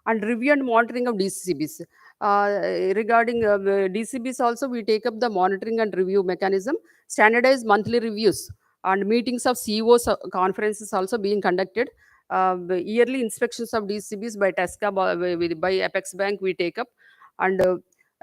And review and monitoring of DCBs. Regarding DCBs also, we take up the monitoring and review mechanism. Standardized monthly reviews and meetings of CEOs conferences also being conducted. The yearly inspections of DCBs by TESCA, by Apex Bank we take up. And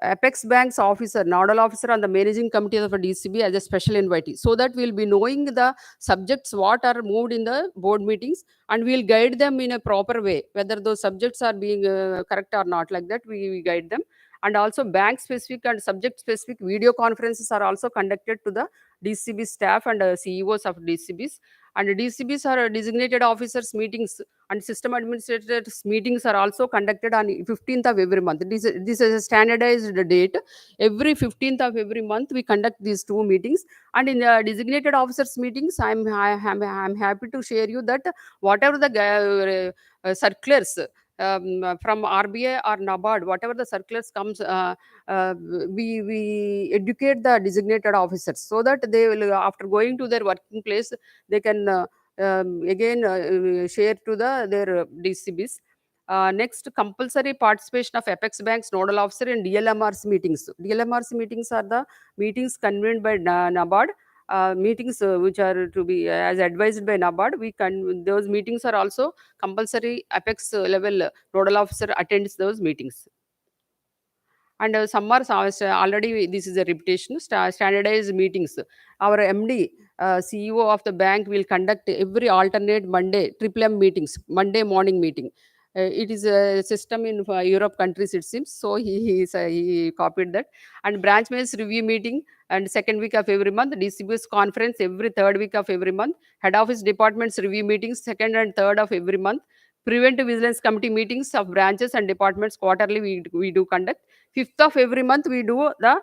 Apex Bank's officer, nodal officer on the managing committee of a DCB as a special invitee, so that we'll be knowing the subjects what are moved in the board meetings, and we'll guide them in a proper way whether those subjects are being correct or not. Like that we guide them. And also bank specific and subject specific video conferences are also conducted to the DCB staff and CEOs of DCBs. And DCBs are designated officers meetings and system administrators meetings are also conducted on 15th of every month. This is a standardized date. Every 15th of every month we conduct these two meetings. And in the designated officers meetings, I'm happy to share you that whatever the circulars from RBI or NABARD, whatever the circulars comes, we educate the designated officers so that they will, after going to their working place, they can again share to their DCBs. Next, compulsory participation of Apex Bank's nodal officer in DLMRC meetings. DLMRC meetings are the meetings convened by NABARD. Meetings which are to be as advised by NABARD. Those meetings are also compulsory. Apex level nodal officer attends those meetings. And some are already, this is a repetition, standardized meetings. Our MD, CEO of the bank will conduct every alternate Monday triple meetings, Monday morning meeting. It is a system in Europe countries it seems, so he copied that. And branch managers review meeting and second week of every month. DCBS conference every third week of every month. Head office departments review meetings second and third of every month. Preventive vigilance committee meetings of branches and departments quarterly we do conduct. 5th of every month we do the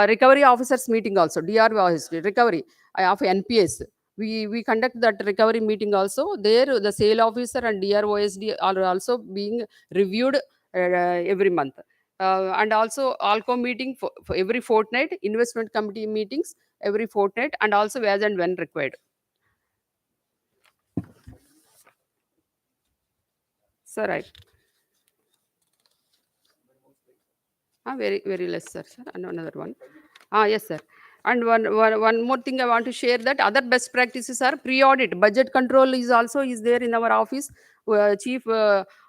recovery officers meeting also, DRO recovery of NPS. We conduct that recovery meeting also. There the sale officer and DROSD are also being reviewed every month. And also ALCO meeting for every fortnight, investment committee meetings every fortnight, and also as and when required. Sir, right. Very less, sir. And another one. Yes, sir. And one more thing I want to share, that other best practices are pre-audit. Budget control is also there in our office. Chief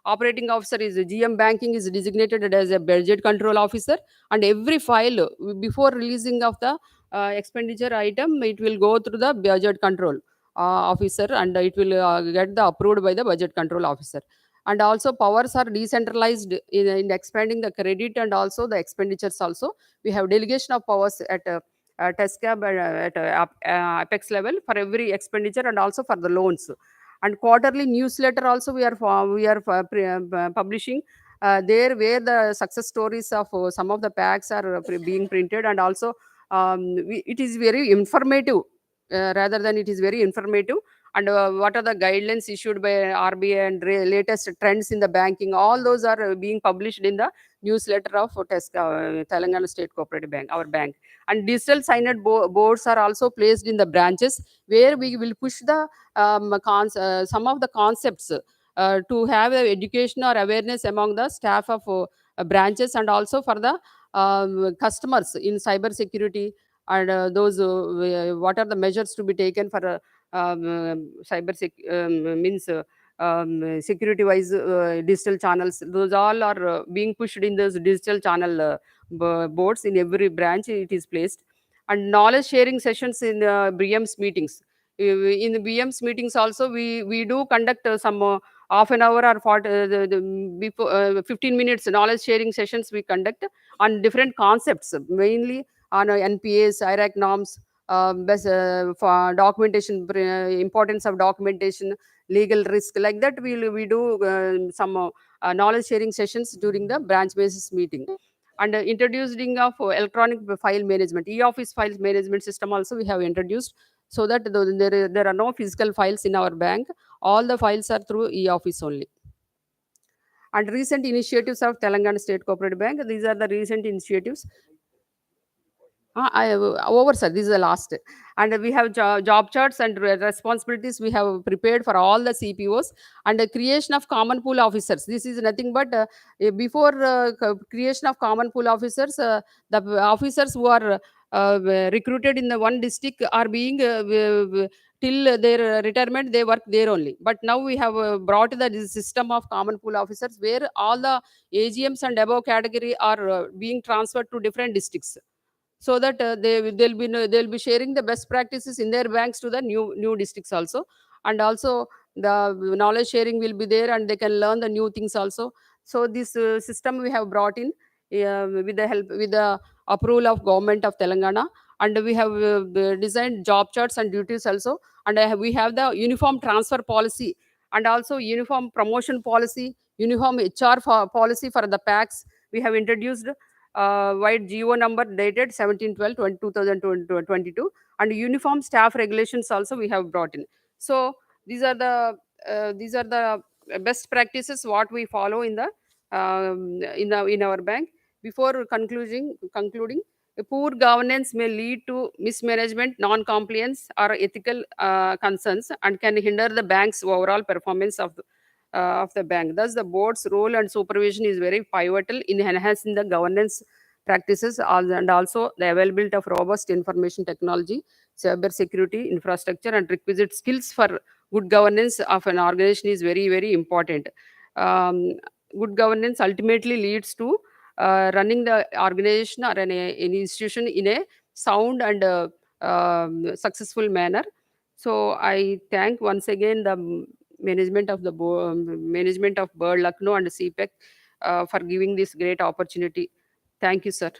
operating officer is GM banking is designated as a budget control officer. And every file before releasing of the expenditure item, it will go through the budget control officer, and it will get the approved by the budget control officer. And also powers are decentralized in expanding the credit and also the expenditures also. We have delegation of powers at TESCAB at Apex level for every expenditure and also for the loans. And quarterly newsletter also we are publishing there, where the success stories of some of the packs are being printed. And also it is very informative, rather than it is very informative. and what are the guidelines issued by RBI and latest trends in the banking. All those are being published in the newsletter of Telangana State Cooperative Bank, our bank. And digital signed boards are also placed in the branches, where we will push the some of the concepts to have education or awareness among the staff of branches, and also for the customers in cyber security, and those what are the measures to be taken for cyber means security wise digital channels. Those all are being pushed in those digital channel boards. In every branch it is placed. And knowledge sharing sessions in BM's meetings. In the BM's meetings also, we do conduct some half an hour or 40, before 15 minutes knowledge sharing sessions we conduct on different concepts, mainly on NPAs, IRAC norms, for documentation, importance of documentation, legal risk, like that. We do some knowledge sharing sessions during the branch basis meeting. And introducing of electronic file management, e-office files management system also we have introduced, so that there are no physical files in our bank. All the files are through e-office only. And recent initiatives of Telangana State Cooperative Bank, these are the recent initiatives. Over, sir. This is the last. And we have job charts and responsibilities we have prepared for all the CPOs, and the creation of common pool officers. This is nothing but before creation of common pool officers, the officers who are recruited in the one district are being till their retirement they work there only. But now we have brought the system of common pool officers, where all the AGMs and above category are being transferred to different districts, so that they'll be sharing the best practices in their banks to the new districts also. And also the knowledge sharing will be there, and they can learn the new things also. So this system we have brought in with the help, with the approval of government of Telangana. And we have designed job charts and duties also. And we have the uniform transfer policy, and also uniform promotion policy, uniform HR policy for the packs. We have introduced white GO number dated 17/12/2022, and uniform staff regulations also we have brought in. So these are the best practices what we follow in the in our bank. Before concluding, poor governance may lead to mismanagement, non-compliance, or ethical concerns, and can hinder the bank's overall performance of the bank. Thus, the board's role and supervision is very pivotal in enhancing the governance practices, and also the availability of robust information technology, cyber security infrastructure, and requisite skills for good governance of an organization is very, very important. Um, Good governance ultimately leads to running the organization or an institution in a sound and successful manner. So I thank once again the management of the management of Bird Lucknow and CPEC for giving this great opportunity. Thank you, sir.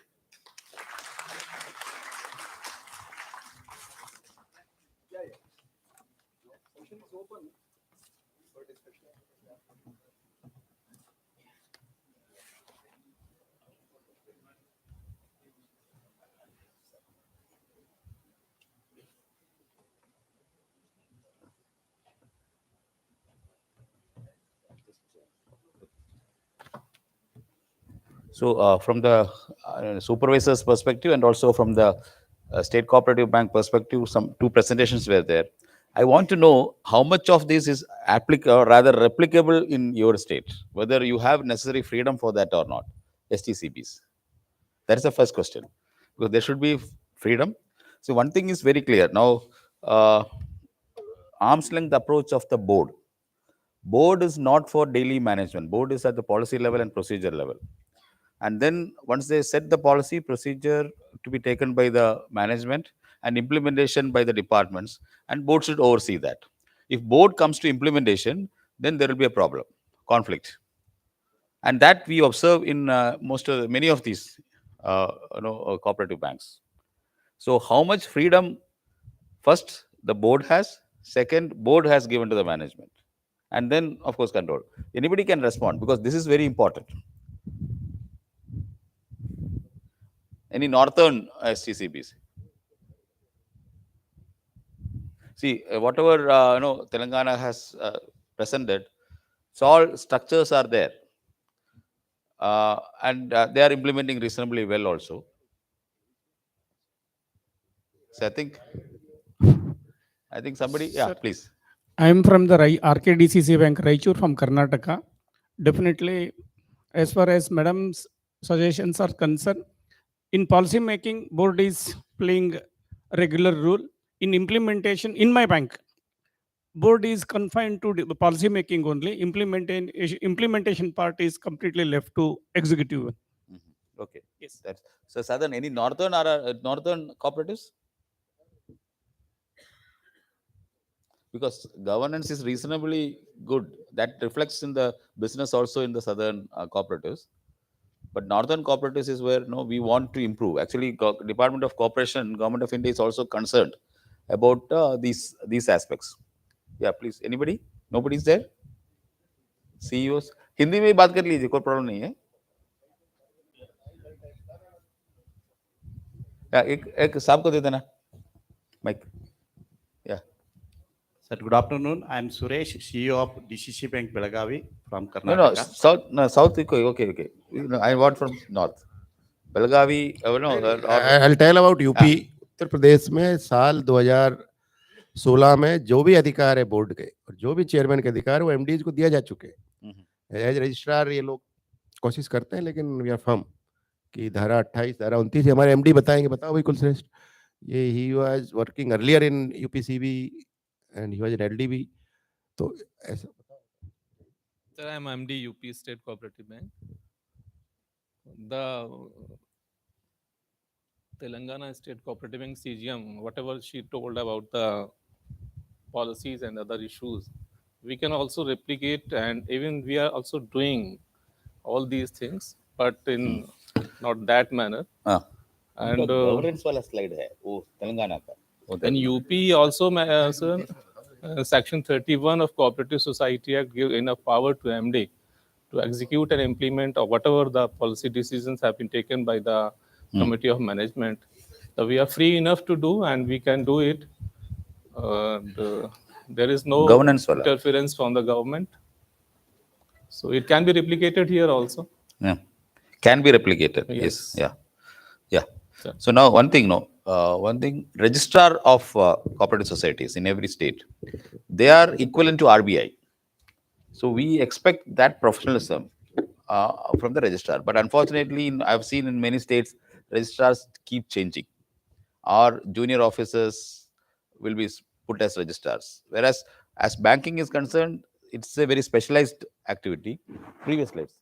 So, from the supervisor's perspective and also from the state cooperative bank perspective, some two presentations were there. I want to know how much of this is applicable, or rather replicable in your state, whether you have necessary freedom for that or not. STCBs. That is the first question, because there should be freedom. So one thing is very clear now: arm's length approach of the board. Board is not for daily management. Board is at the policy level and procedure level. And then once they set the policy procedure to be taken by the management and implementation by the departments, and board should oversee that. If board comes to implementation, then there will be a problem, conflict, and that we observe in many of these cooperative banks. So how much freedom first the board has, second board has given to the management, and then of course control. Anybody can respond, because this is very important. Any northern STCBs? See, whatever Telangana has presented, so all structures are there, and they are implementing reasonably well also. So I think somebody, yeah, Sir, please. I'm from the RKDCC Bank, Raichur from Karnataka. Definitely, as far as Madam's suggestions are concerned, in policy making, board is playing regular role. In implementation, in my bank, board is confined to the policy making only. Implementation part is completely left to executive. Mhm. Okay. Yes. That's so. Southern, any northern or northern cooperatives? Because governance is reasonably good. That reflects in the business also in the southern cooperatives. But northern cooperatives is where we want to improve. Actually, Department of Cooperation, Government of India is also concerned about these aspects. Yeah, please. Anybody? Nobody is there? CEOs. Hindi में ही बात कर लीजिए, कोई problem नहीं है. या एक साहब को दे देना mic. Yeah. Sir, good afternoon. I am Suresh, CEO of DCC Bank Belagavi from No, Karnataka. south. No, south. Okay. I want from north. Belagavi. I'll tell about UP. Uttar Pradesh में साल 2016 में जो भी अधिकार है बोर्ड के और जो भी चेयरमैन के अधिकार वो एमडीज को दिया जा चुके हैं. एज रजिस्ट्रार ये लोग कोशिश करते हैं, लेकिन वी आर फर्म कि धारा 28, धारा 29 हमारे एमडी बताएंगे. बताओ भाई कुलश्रेष्ठ, ये he was working earlier in UPCB and he was in LDB. तो ऐसा Sir, I am MD UP State Cooperative Bank. The Telangana State Cooperative Bank CGM, whatever she told about the policies and other issues, we can also replicate, and even we are also doing all these things, but in not that manner. And governance वाला slide है वो तेलंगाना का. in UP also, sir, Section 31 of Cooperative Society Act give enough power to MD to execute and implement or whatever the policy decisions have been taken by the Committee of Management. So we are free enough to do, and we can do it. There is no Governance wala. interference from the government. So it can be replicated here also. Yeah. Can be replicated. Yes. Yes. Yeah. Sure. So now one thing, registrar of cooperative societies in every state, they are equivalent to RBI. So we expect that professionalism from the registrar. But unfortunately, I've seen in many states, registrars keep changing. Our junior officers will be put as registrars. Whereas as banking is concerned, it's a very specialized activity. Previous slides.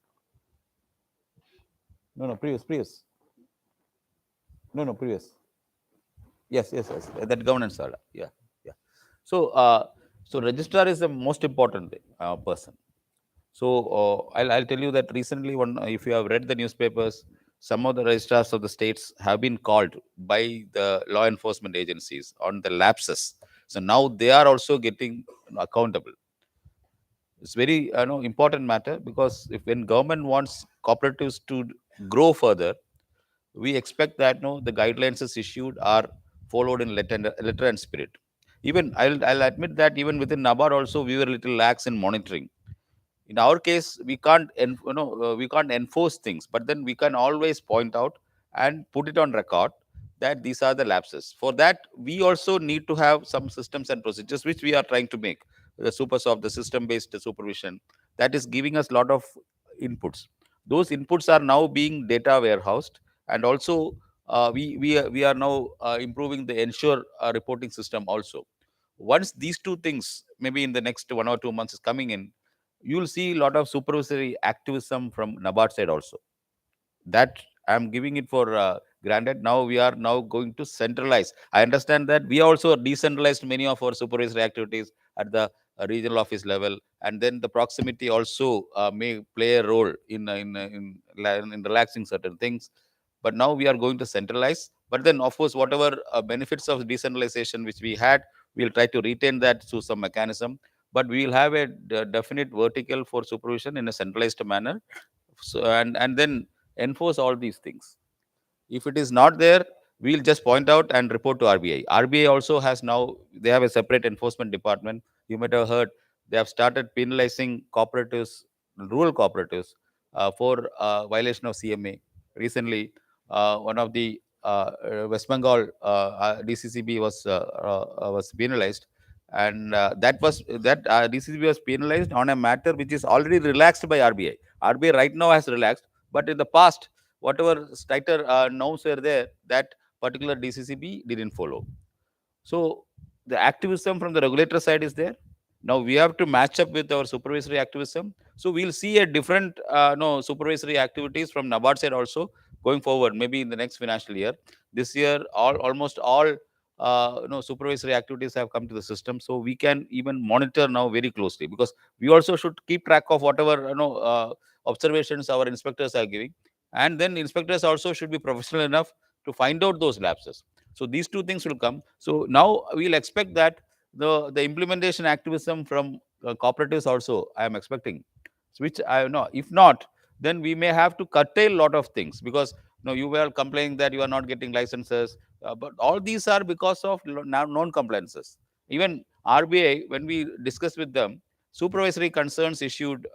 No, previous. No, previous. Yes. That governance order. Yeah. So registrar is the most important person. So I'll tell you that recently, if you have read the newspapers, some of the registrars of the states have been called by the law enforcement agencies on the lapses. So now they are also getting accountable. It's very important matter, because when government wants cooperatives to grow further, we expect that the guidelines is issued are followed in letter and spirit. Even I'll admit that even within NABARD also we were a little lax in monitoring. In our case, we can't we can't enforce things, but then we can always point out and put it on record that these are the lapses. For that, we also need to have some systems and procedures, which we are trying to make. The the system-based supervision, that is giving us a lot of inputs. Those inputs are now being data warehoused, and also we are now improving the ensure reporting system also. Once these two things, maybe in the next 1 or 2 months, is coming in, you will see a lot of supervisory activism from NABARD side also. That I'm giving it for granted. Now we are now going to centralize. I understand that we also decentralized many of our supervisory activities at the regional office level, and then the proximity also may play a role in relaxing certain things. But now we are going to centralize. But then, of course, whatever benefits of decentralization which we had, we'll try to retain that through some mechanism. But we will have a definite vertical for supervision in a centralized manner. So, and then enforce all these things. If it is not there, we'll just point out and report to RBI. RBI also has now, they have a separate enforcement department. You might have heard they have started penalizing cooperatives, rural cooperatives, for violation of CMA. Recently, one of the West Bengal DCCB was penalized, and that DCCB was penalized on a matter which is already relaxed by RBI. RBI right now has relaxed, but in the past, whatever tighter norms were there, that particular DCCB didn't follow. So the activism from the regulator side is there. Now we have to match up with our supervisory activism. So we'll see a different no supervisory activities from NABARD side also going forward. Maybe in the next financial year. This year, almost all supervisory activities have come to the system. So we can even monitor now very closely, because we also should keep track of whatever observations our inspectors are giving, and then inspectors also should be professional enough to find out those lapses. So these two things will come. So now we'll expect that the implementation activism from cooperatives also, I am expecting, which I know. If not, then we may have to curtail a lot of things, because you were complaining that you are not getting licenses, but all these are because of non-compliances. Even RBI, when we discuss with them, supervisory concerns issued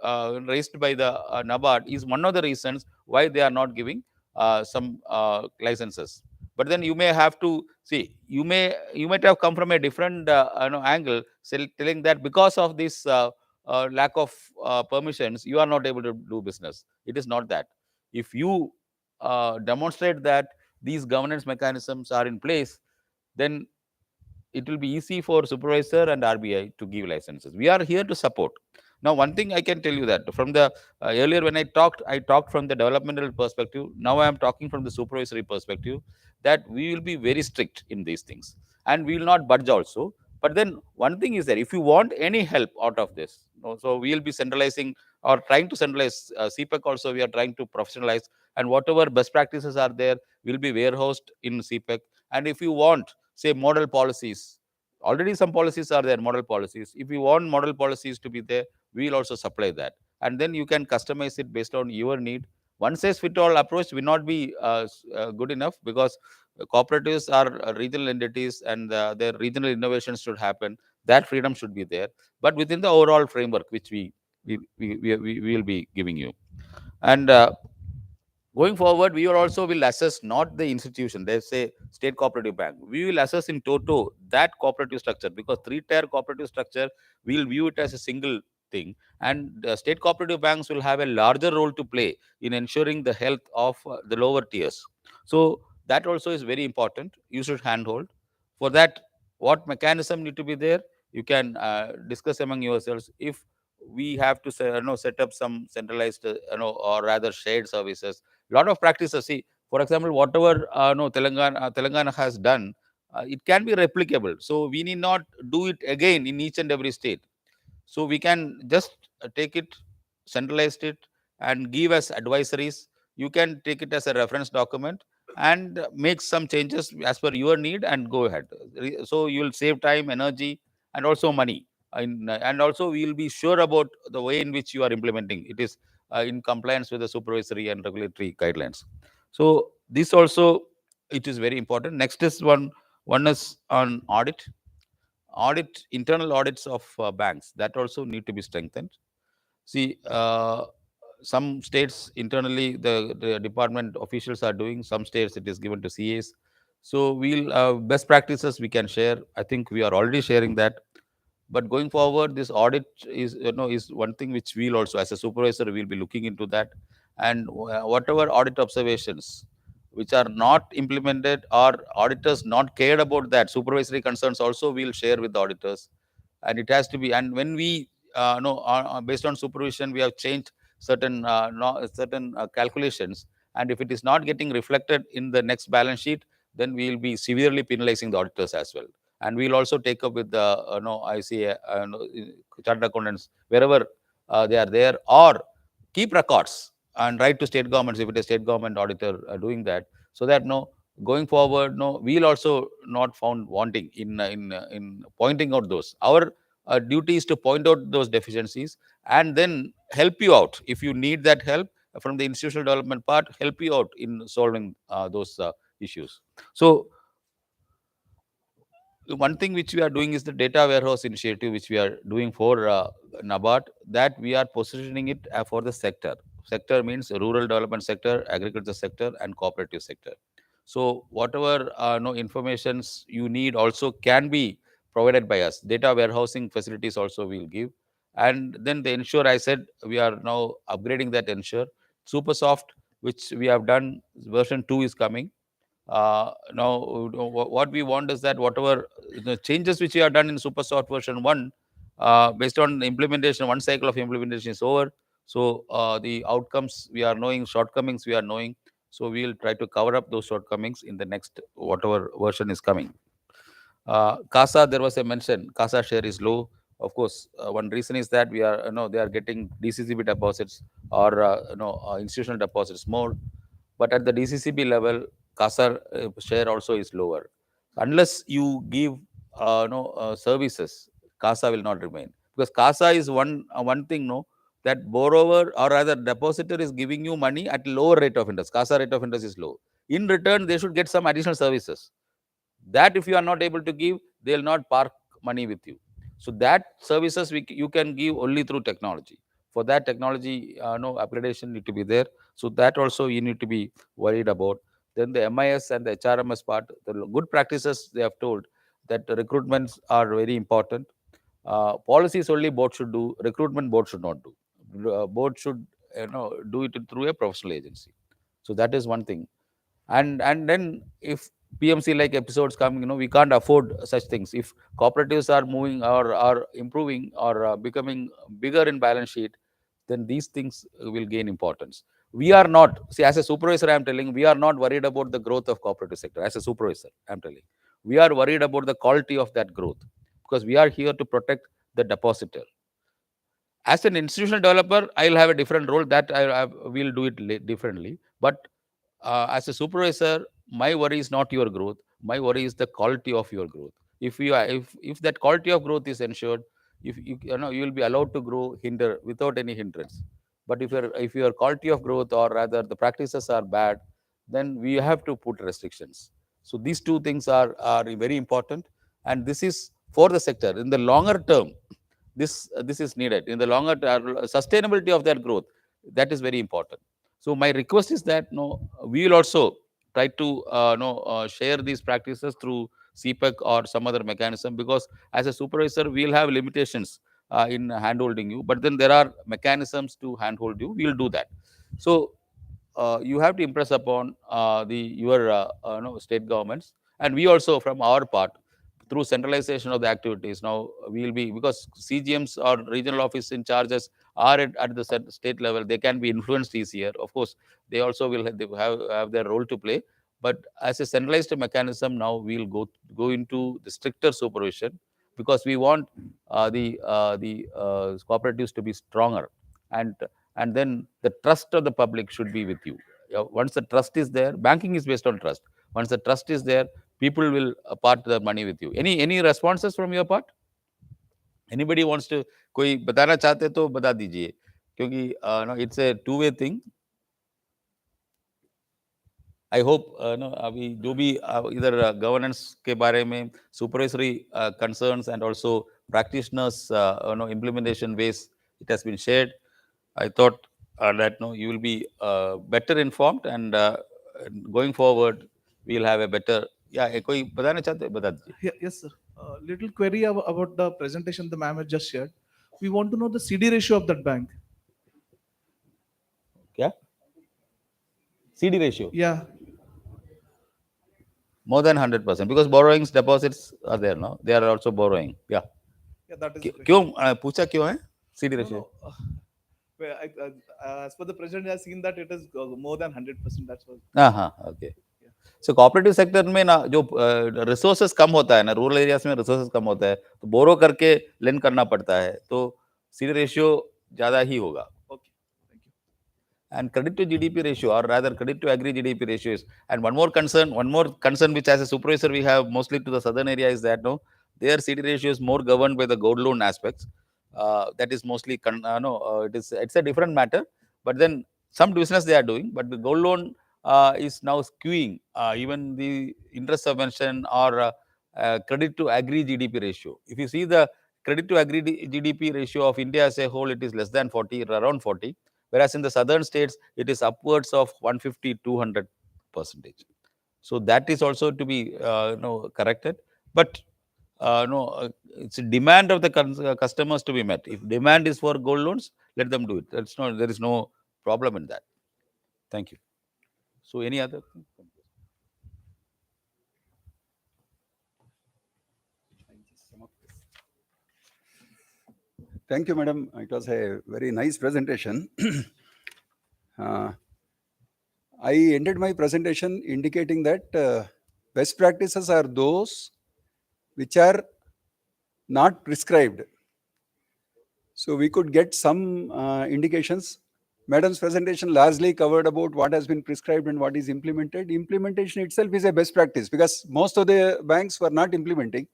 raised by the NABARD is one of the reasons why they are not giving some licenses. But then you may have to see, you might have come from a different angle, telling that because of this lack of permissions, you are not able to do business. It is not that. If you demonstrate that these governance mechanisms are in place, then it will be easy for supervisor and RBI to give licenses. We are here to support. Now, one thing I can tell you, that from the earlier when I talked from the developmental perspective. Now I am talking from the supervisory perspective, that we will be very strict in these things, and we will not budge also. But then one thing is that if you want any help out of this, so we will be centralizing or trying to centralize CPEC also. We are trying to professionalize, and whatever best practices are there will be warehoused in CPEC. And if you want, say, model policies, already some policies are there, model policies. If you want model policies to be there, we will also supply that, and then you can customize it based on your need. One size fit all approach will not be good enough, because cooperatives are regional entities, and their regional innovations should happen. That freedom should be there, but within the overall framework which we will be giving you. And going forward, we also will assess not the institution. They say state cooperative bank. We will assess in toto that cooperative structure, because three-tier cooperative structure, we will view it as a single thing. And state cooperative banks will have a larger role to play in ensuring the health of the lower tiers. So that also is very important. You should handhold. For that, what mechanism need to be there? You can discuss among yourselves. If we have to set up some centralized, or rather shared services. Lot of practices. See, for example, whatever no Telangana has done, it can be replicable. So we need not do it again in each and every state. So we can just take it, centralize it, and give us advisories. You can take it as a reference document and make some changes as per your need and go ahead. So you will save time, energy, and also money. And also we will be sure about the way in which you are implementing. It is in compliance with the supervisory and regulatory guidelines. So this also, it is very important. Next is one is on internal audits of banks, that also need to be strengthened. See, some states internally the department officials are doing, some states it is given to CAs. So we'll best practices we can share. I think we are already sharing that. But going forward, this audit is one thing which we'll also, as a supervisor, we'll be looking into that. And whatever audit observations which are not implemented, or auditors not cared about that, supervisory concerns also we'll share with the auditors. And it has to be, and when we based on supervision, we have changed certain calculations, and if it is not getting reflected in the next balance sheet, then we will be severely penalizing the auditors as well. And we'll also take up with the ICA chartered accountants wherever they are there, or keep records and write to state governments if it is state government auditor doing that, so that going forward, we'll also not found wanting in pointing out those. Our duty is to point out those deficiencies, and then help you out if you need that help from the institutional development part, help you out in solving those issues. So one thing which we are doing is the data warehouse initiative, which we are doing for NABARD, that we are positioning it for the sector. Sector means rural development sector, agriculture sector, and cooperative sector. So whatever no informations you need also can be provided by us. Data warehousing facilities also we'll give. And then the Ensure, I said, we are now upgrading that Ensure. SuperSoft, which we have done, version 2 is coming. Now, what we want is that whatever the changes which we have done in SuperSoft version 1, based on the implementation, one cycle of implementation is over. So the outcomes we are knowing, shortcomings we are knowing. So we will try to cover up those shortcomings in the next whatever version is coming. CASA, there was a mention, CASA share is low. Of course, one reason is that we are, they are getting DCCB deposits or, institutional deposits more. But at the DCCB level, CASA share also is lower. Unless you give, services, CASA will not remain. Because CASA is one thing, that borrower or rather depositor is giving you money at lower rate of interest. CASA rate of interest is low. In return, they should get some additional services. That if you are not able to give, they will not park money with you. So that services you can give only through technology. For that, technology upgradation need to be there. So that also you need to be worried about. Then the MIS and the HRMS part, the good practices they have told that the recruitments are very important. Policies only board should do, recruitment board should not do. Board should do it through a professional agency. So that is one thing. And then if PMC like episodes come, we can't afford such things. If cooperatives are moving or are improving or becoming bigger in balance sheet, then these things will gain importance. We are not, see, as a supervisor, I am telling, we are not worried about the growth of cooperative sector. As a supervisor, I am telling, we are worried about the quality of that growth, because we are here to protect the depositor. As an institutional developer, I will have a different role, that I will do it differently. But as a supervisor, my worry is not your growth. My worry is the quality of your growth. If that quality of growth is ensured, if you will be allowed to grow without any hindrance. But if your quality of growth, or rather the practices are bad, then we have to put restrictions. So these two things are very important, and this is for the sector. In the longer term, this is needed. In the longer term, sustainability of that growth, that is very important. So my request is that we will also try to share these practices through CPEC or some other mechanism, because as a supervisor we will have limitations in handholding you, but then there are mechanisms to handhold you. We will do that. So you have to impress upon your state governments, and we also from our part, through centralization of the activities. Now we will be, because CGMs or regional office in charges are at the state level, they can be influenced easier. Of course, they also will have their role to play. But as a centralized mechanism, now we will go into the stricter supervision, because we want the cooperatives to be stronger, and then the trust of the public should be with you. Once the trust is there, banking is based on trust. Once the trust is there, people will part their money with you. Any responses from your part? Anybody wants to, कोई बताना चाहते तो बता दीजिए, क्योंकि it's a two-way thing. I hope अभी जो भी इधर governance के बारे में, supervisory concerns and also practitioners implementation ways, it has been shared. I thought that you will be better informed, and going forward we will have a better. Yeah, कोई बताना चाहते बता दीजिए. Yes, sir. Little query about the presentation the ma'am has just shared. We want to know the CD ratio of that bank. क्या? CD ratio? Yeah. More than 100%, because borrowings, deposits are there now. They are also borrowing. Yeah. Yeah, that is. क्यों पूछा क्यों है CD ratio? As per the president, I have seen that it is more than 100%. That's what. Okay. So cooperative sector में ना जो resources कम होता है ना, rural areas में resources कम होता है, तो borrow करके lend करना पड़ता है, तो CD ratio ज़्यादा ही होगा. Okay. Thank you. And credit to GDP ratio, or rather credit to agri GDP ratio is. And one more concern which as a supervisor we have mostly to the southern area is that their CD ratio is more governed by the gold loan aspects. That is mostly it's a different matter. But then some business they are doing, but the gold loan is now skewing even the interest subvention or credit to agri GDP ratio. If you see the credit to agri GDP ratio of India as a whole, it is less than 40, around 40, whereas in the southern states, it is upwards of 150, 200%. So that is also to be corrected. But it's a demand of the customers to be met. If demand is for gold loans, let them do it. There is no problem in that. Thank you. So any other thing? Thank you, madam. It was a very nice presentation. I ended my presentation indicating that best practices are those which are not prescribed. So we could get some indications. Madam's presentation largely covered about what has been prescribed and what is implemented. Implementation itself is a best practice because most of the banks were not implementing.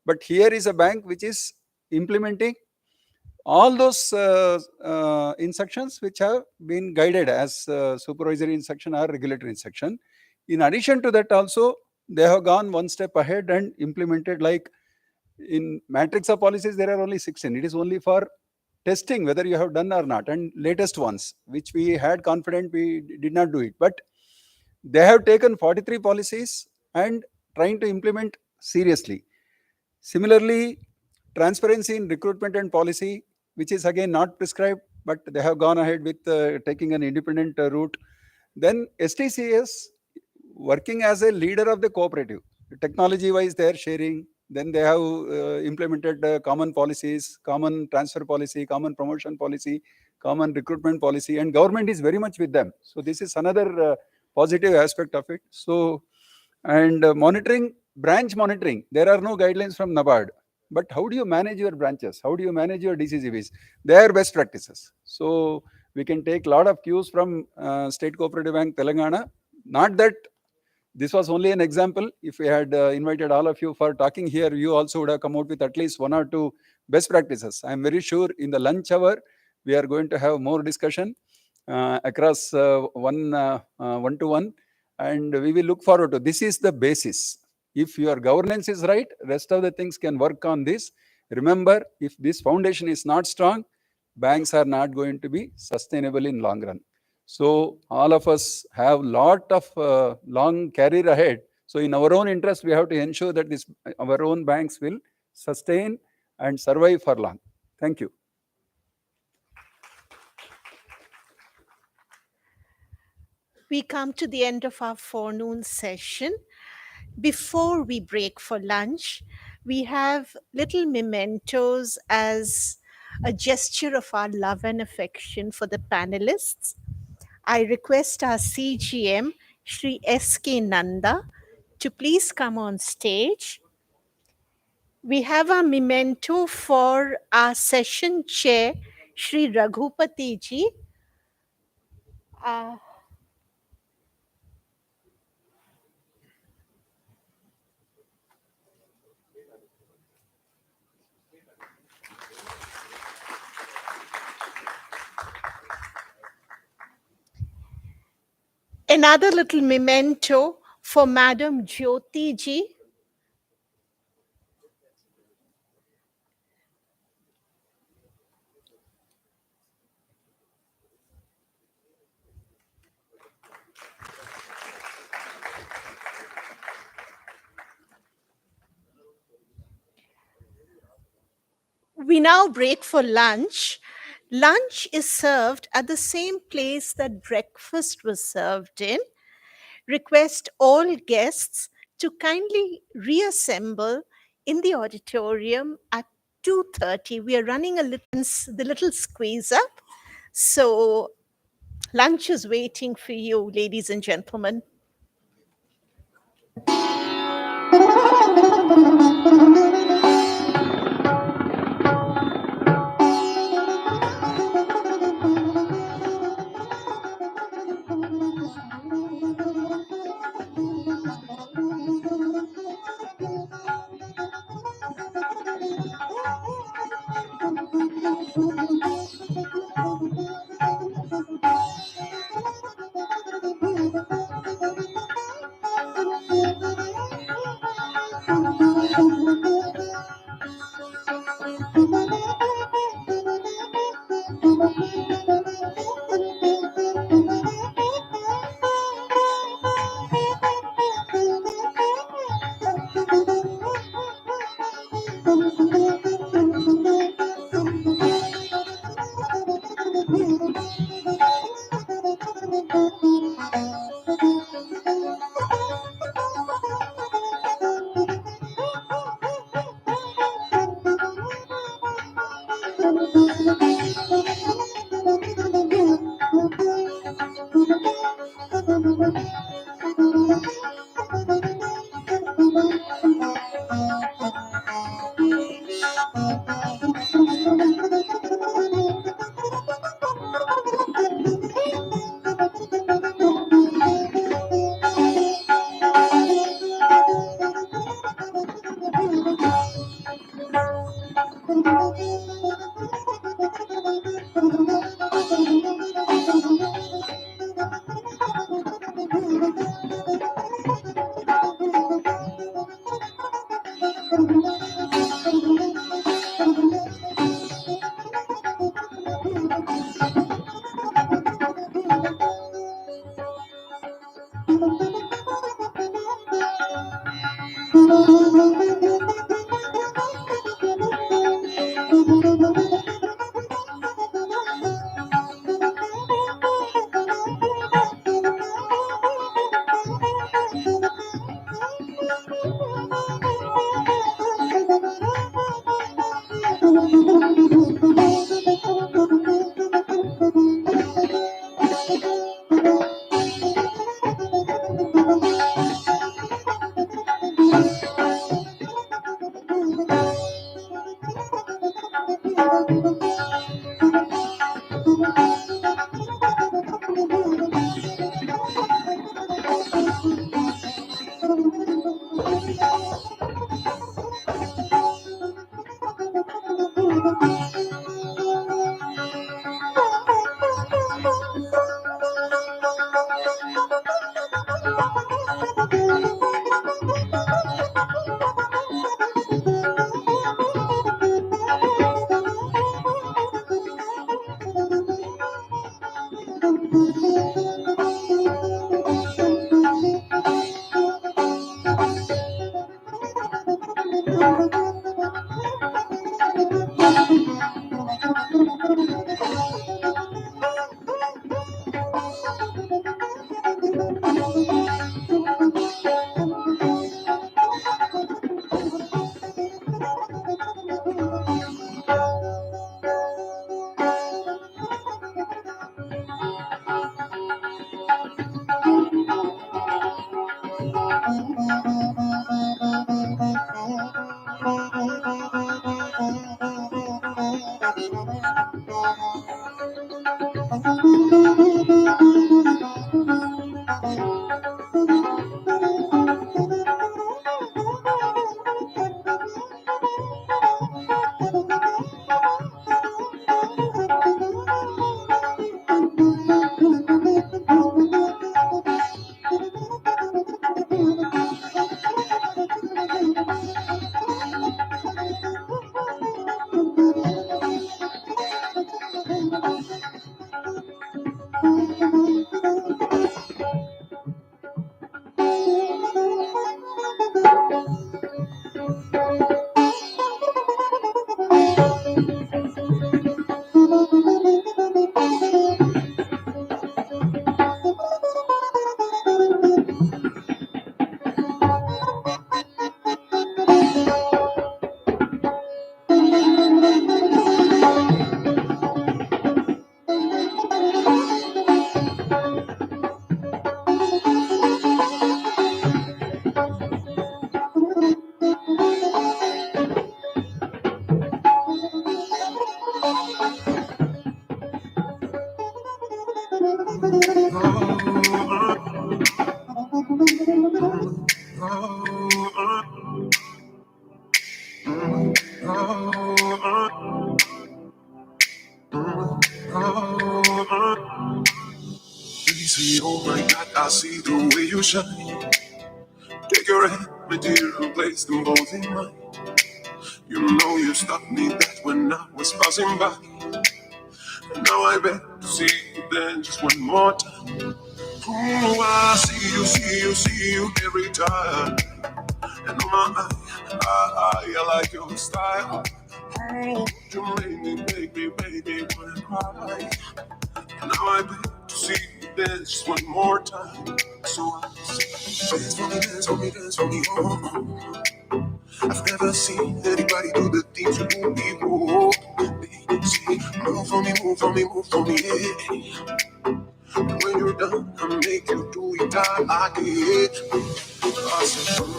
But here is a bank which is implementing all those instructions which have been guided as supervisory instruction or regulatory instruction. In addition to that also, they have gone one step ahead and implemented, like in matrix of policies, there are only 16. It is only for testing whether you have done or not, and latest ones, which we had confident we did not do it. But they have taken 43 policies and trying to implement seriously. Similarly, transparency in recruitment and policy, which is again not prescribed, but they have gone ahead with taking an independent route. Then STCS working as a leader of the cooperative. Technology wise, they are sharing. Then they have implemented common policies, common transfer policy, common promotion policy, common recruitment policy, and government is very much with them. So this is another positive aspect of it. So, and monitoring, branch monitoring, there are no guidelines from NABARD. But how do you manage your branches? How do you manage your DCCBs? They are best practices. So we can take a lot of cues from State Cooperative Bank, Telangana. Not that this was only an example. If we had invited all of you for talking here, you also would have come out with at least one or two best practices. I am very sure in the lunch hour, we are going to have more discussion across one-to-one, and we will look forward to this. Is the basis. If your governance is right, rest of the things can work on this. Remember, if this foundation is not strong, banks are not going to be sustainable in long run. So all of us have lot of long career ahead. So in our own interest, we have to ensure that our own banks will sustain and survive for long. Thank you. We come to the end of our forenoon session. Before we break for lunch, we have little mementos as a gesture of our love and affection for the panelists. I request our CGM, Shri S.K. Nanda, to please come on stage. We have a memento for our session chair, Shri Raghupati ji. Another little memento for Madam Jyoti ji. We now break for lunch. Lunch is served at the same place that breakfast was served in. Request all guests to kindly reassemble in the auditorium at 2:30. We are running the little squeeze up. So lunch is waiting for you, ladies and gentlemen. Say, oh my God, I see the way you shine. Take your hand, my dear, and place them both in mine. You know you stopped me that when I was passing by. And now I beg to see you then just one more time. Oh, I see you every time. And oh my, I like your style. Oh, you make me wanna cry. And now I beg to see you dance just one more time. So I say, dance for me, dance for me, dance for me, oh. I've never seen anybody do the things you do me, oh. Baby, move for me, yeah. And when you're done, I'll make you do it all again. I said,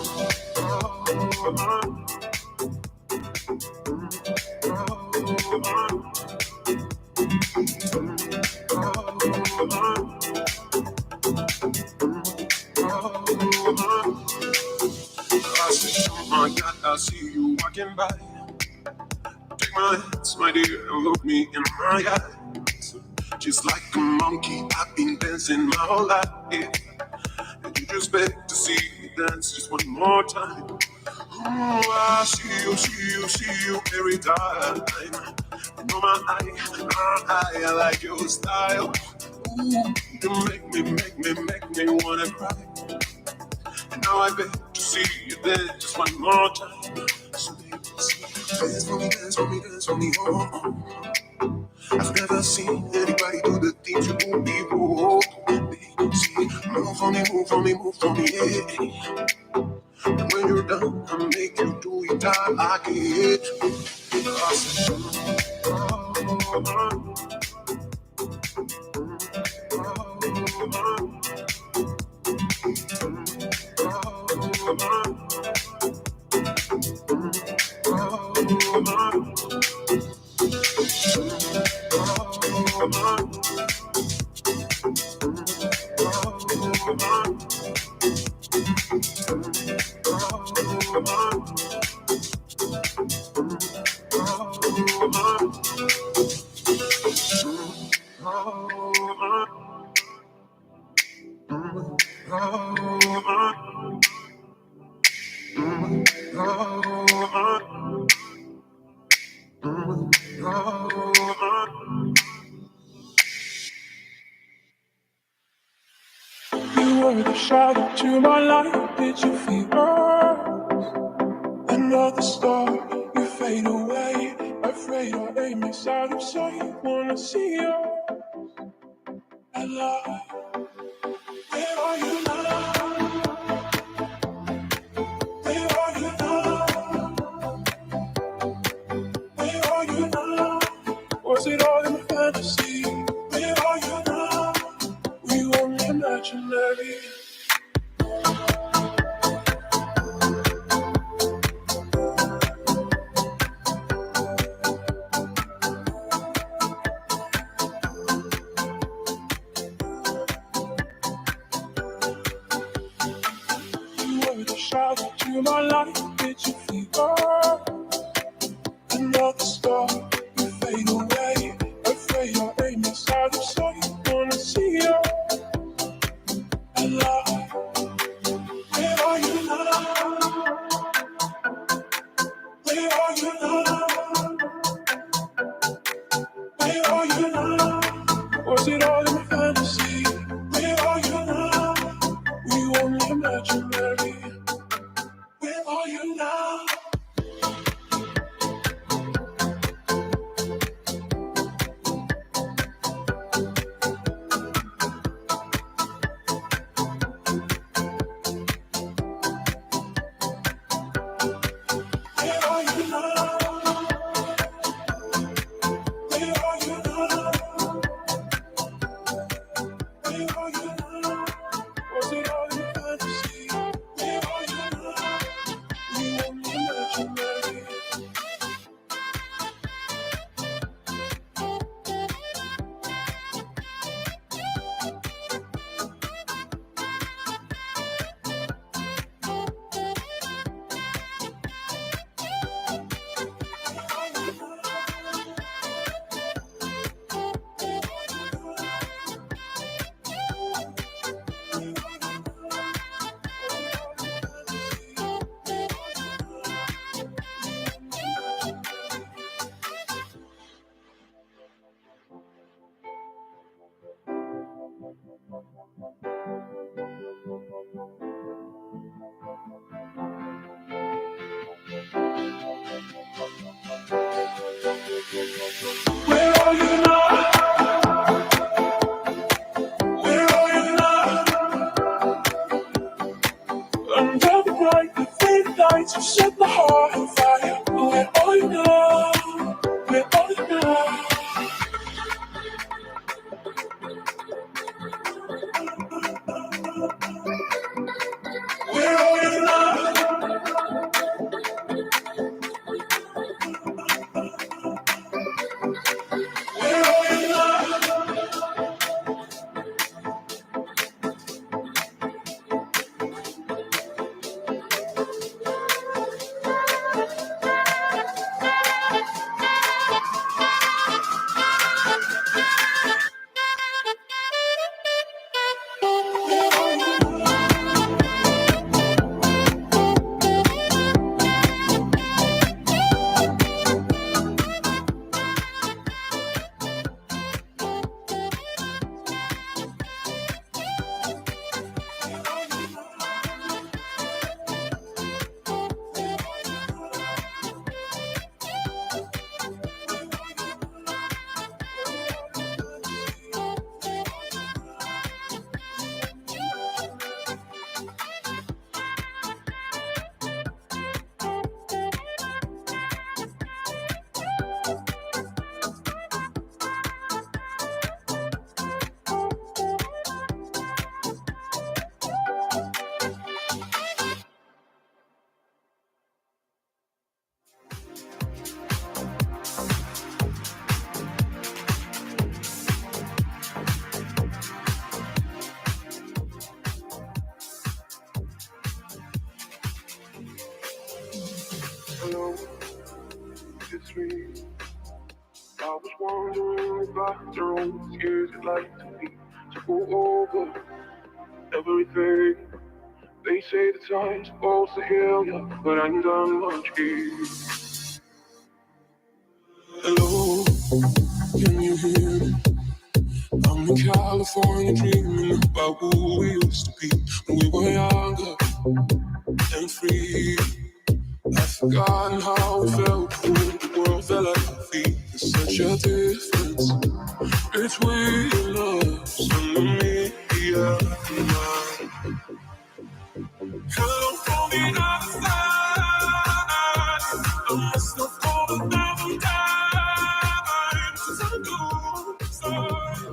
I said, oh my God, I see you walking by. Take my hands, my dear, and look me in my eyes. Just like a monkey, I've been dancing my whole life. Yeah. And you just beg to see me dance just one more time. Oh, I see you every time. You know I like your style. Ooh, you make me wanna cry. And now I beg to see you dance just one more time. So baby, dance for me, dance for me, dance for me, oh. I've never seen anybody do the things you do before. See, move for me, move for me, move for me, yeah. And when you're done, I'll make you do it all again. I said, you were the shadow to my light. Did you feel another star? You fade away. Afraid our aim is out of sight. Wanna see you alive. Where are you now? Where are you now? Where are you now? Was it all in a fantasy? Where are you now? Were you only imaginary? You were the shadow to my light. Did you feel another star? You fade away. Afraid your aim is out of sight. Wanna see you alive. Where are you now? Where are you now? Where are you now? Was it all in a fantasy? Where are you now? Were you only imaginary? Where are you now? Where are you now? Where are you now? Where are you now? Was it all in a fantasy? Where are you now? Were you only imaginary? Where are you now? Where are you now? Under the bright, the faded lights, you set my heart on fire. Where are you now? Where are you now? wondering if after all these years you'd like to be to go over everything. They say the time's supposed to heal you, but I ain't done much here. Hello, can you hear me? I'm in California dreaming about who we used to be when we were younger and free. I've forgotten how it felt when the world fell at our feet. There's such a difference between us and me. Yeah, hello from the other side. I must have fallen 1,000 times since I go. Sorry,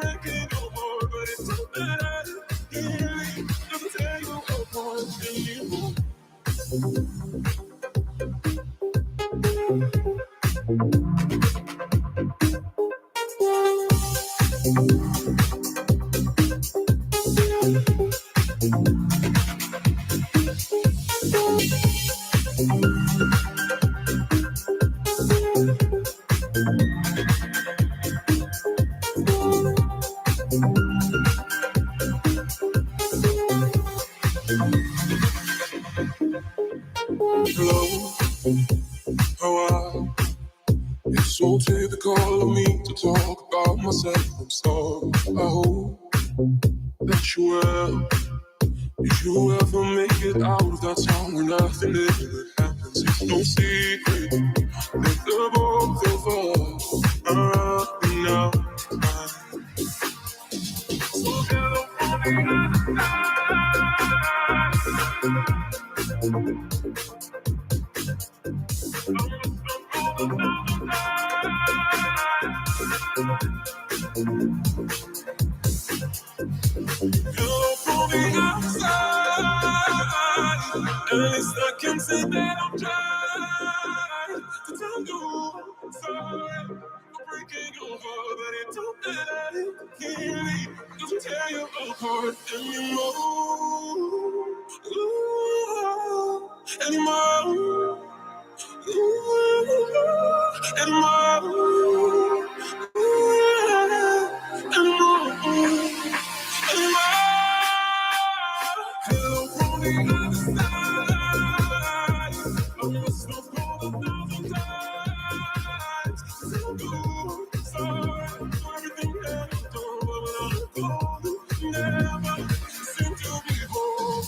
breaking your heart, but it's so bad. It doesn't tear you apart anymore. Hello, how are you? It's so typical of me to talk about myself. I'm sorry. I hope that you will. Did you ever make it out of that town where nothing ever happens? It's no secret that the both of us are running out of time. So hello from the other hello from the outside. At least I can say that I'm trying to tell you I'm sorry for breaking your heart, but it don't matter. It doesn't tear you apart anymore. Ooh, anymore. Ooh, anymore. Ooh, anymore. Hello from the other side. I must have called 1,000 times. So good, sorry for everything that I've done, but when I call you, never seem to be home.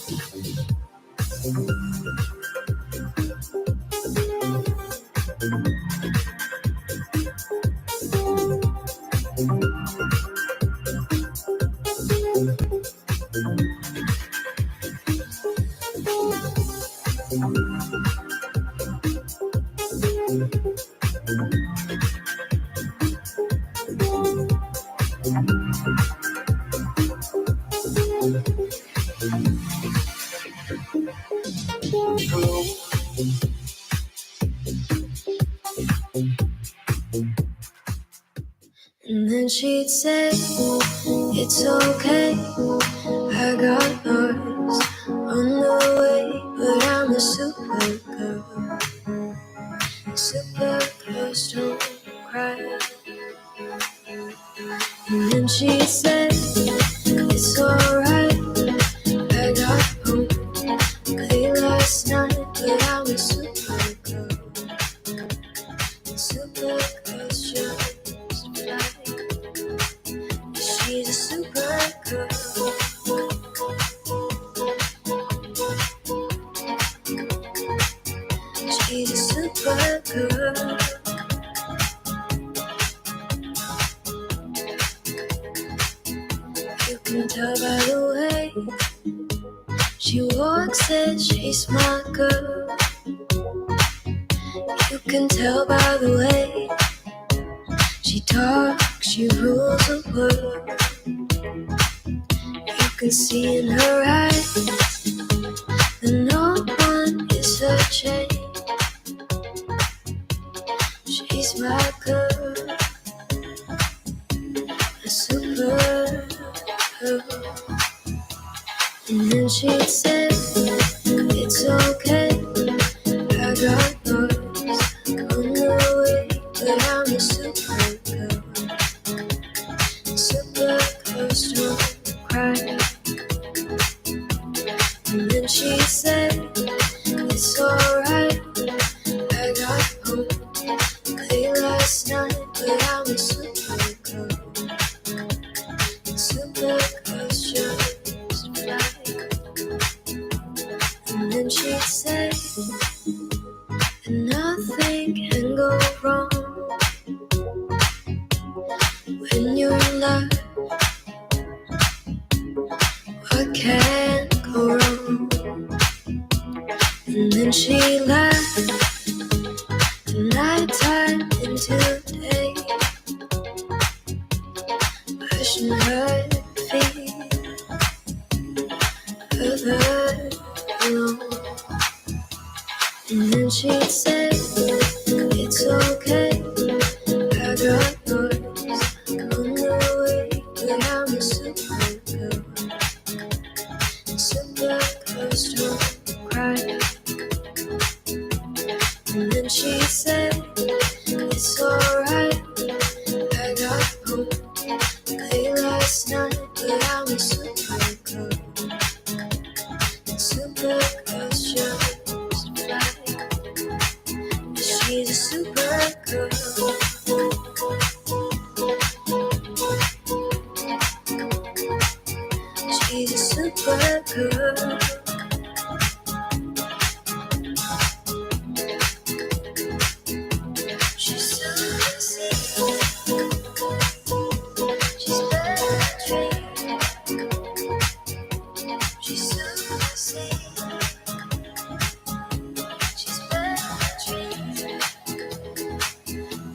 Hello. And then she'd say, it's okay, I got ours on the way, but I'm a super girl. Super girls don't cry. And then she'd say, it's alright, I got home late last night, but I'm a super girl. Super girls just like, she's a super girl. She's a super girl. You can tell by the way she walks that she's my girl. You can tell by the way she talks, she rules the world. You can see in her eyes that no one is her chain. She's my girl, a super girl. And then she'd say, it's okay, I got yours on the way, but I'm a super last night, but I was Supergirl. Supergirl's just like. And then she'd say, nothing can go wrong when you're in love. What can go wrong? And then she laughed, nighttime into day, pushing her feet further along. And then she'd say, it's okay, I got yours on the way, but I'm a Supergirl. Supergirls don't cry. And then she said, it's alright, I got home late last night, but I'm a Supergirl. Supergirls just like. She's a Supergirl. She's a Supergirl. She's so sweet. She's better. She's so sweet. She's better.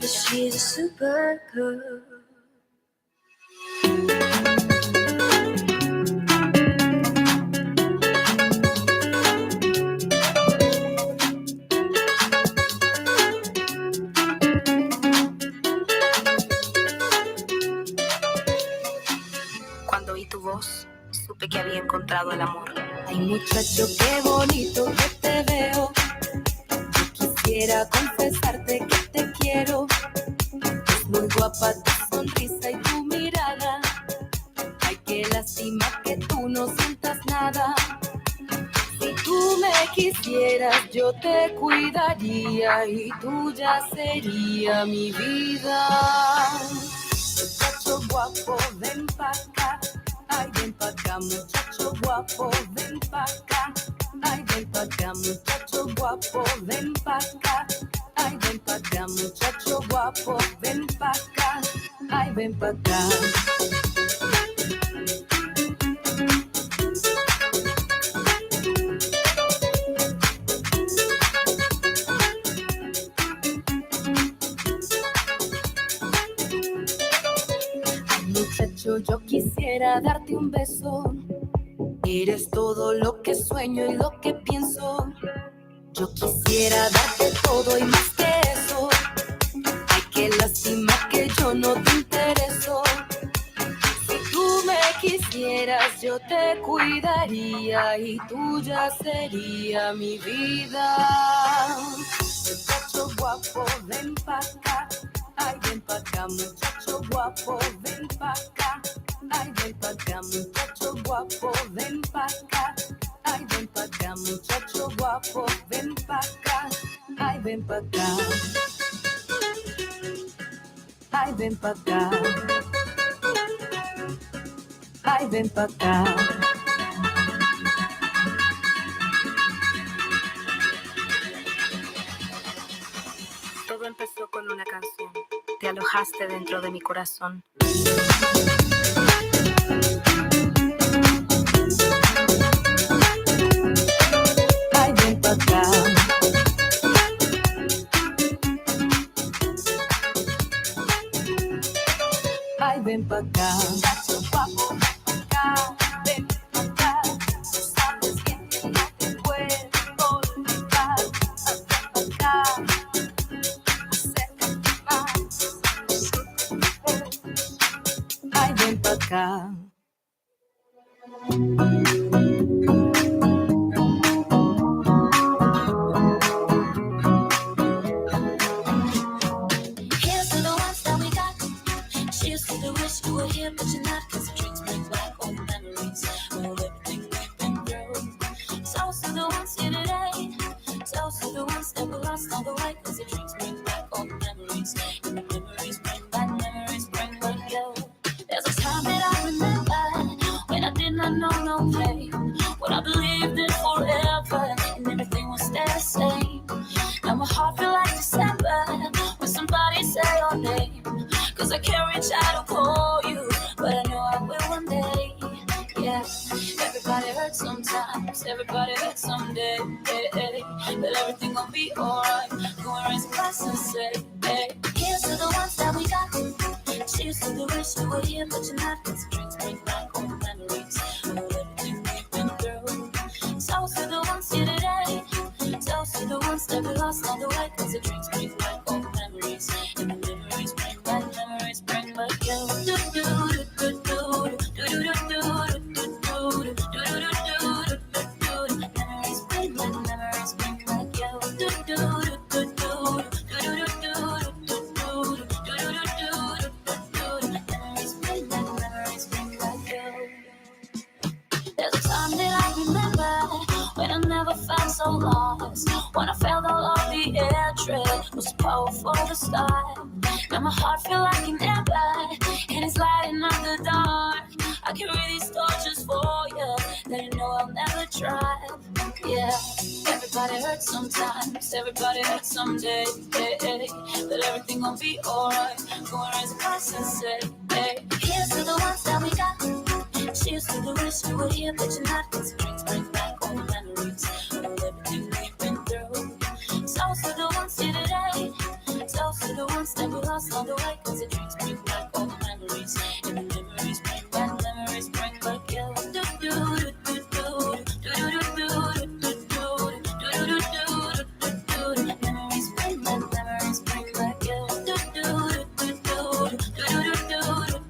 But she's a Supergirl. Cuando oí tu voz, supe que había encontrado el amor. Ay, muchacho, qué bonito que te veo. Yo quisiera confesarte que te quiero. Es muy guapa tu sonrisa y tu mirada. Ay, qué lástima que tú no sientas nada. Si tú me quisieras, yo te cuidaría y tuya sería mi vida. Muchacho guapo, ven pa' acá. Ay, ven pa' acá, muchacho guapo, ven pa' acá. Ay, ven pa' acá, muchacho guapo, ven pa' acá. Ay, ven pa' acá, muchacho guapo, ven pa' acá. Ay, ven pa' acá. Muchacho, yo quisiera darte un beso. Eres todo lo que sueño y lo que pienso. Yo quisiera darte todo y más que eso. Ay, qué lástima que yo no te intereso. Si tú me quisieras, yo te cuidaría y tuya sería mi vida. Muchacho guapo, ven pa' acá. Ay, ven pa' acá, muchacho guapo, ven pa' acá. Ay, ven pa' acá, muchacho guapo, ven pa' acá. Ay, ven pa' acá, muchacho guapo, ven pa' acá. Ay, ven pa' acá. Ay, ven pa' acá. Ay, ven pa' acá. Todo empezó con una canción. Te alojaste dentro de mi corazón. Ay, ven pa' acá. Ay, ven pa' acá. Muchacho guapo, ven pa' acá. Ven pa' acá. Tú sabes que no te puedo olvidar. Ven pa' acá. Acércate más. Ay, ven pa' acá. Here's to the ones that we got. Cheers to the wish you were here, but you're not. 'Cause the drinks bring back all the memories of everything we've been through. Toast to the ones here today. Toast to the ones that we lost on the way. 'Cause the drinks bring back all the memories. memories bring back you. There's a time that I remember when I did not know no pain, when I believed in forever and everything would stay the same. Now my heart feel like December when somebody say your name, 'cause I can't reach out to call you, but I know I will one day. Yeah, everybody hurts sometimes, everybody hurts someday. Hey, but everything gon' be alright. Go and raise a glass and say, hey, here's to the ones that we got. Cheers to the wish you were here, but you're not. Cause the drinks bring back old memories of everything we've been through. Toast to the ones here today. Toast to the ones that we lost on the way. Cause the drinks bring back old memories. And the memories bring back you. Do do do do do do do do do. There's a time that I remember when I never felt so lost, when I felt all of the air trail was powerful to start. Now my heart feel like an ember and it's lighting up the dark. I can read these torches for you, that you know I'll never try. Yeah, everybody hurts sometimes, everybody hurts someday. Hey, but everything gon' be alright. Go and raise a glass and say, hey, here's to the ones that we got. Cheers to the wish you were here, but you're not. Cause the drinks bring back old memories of everything we've been through. Toast to the ones here today. Toast to the ones that we lost on the way. Cause the drinks bring back old memories. And the memories bring back you. Do do do do do do do do do do do do do do do. Memories bring back you. Do do do do do do do do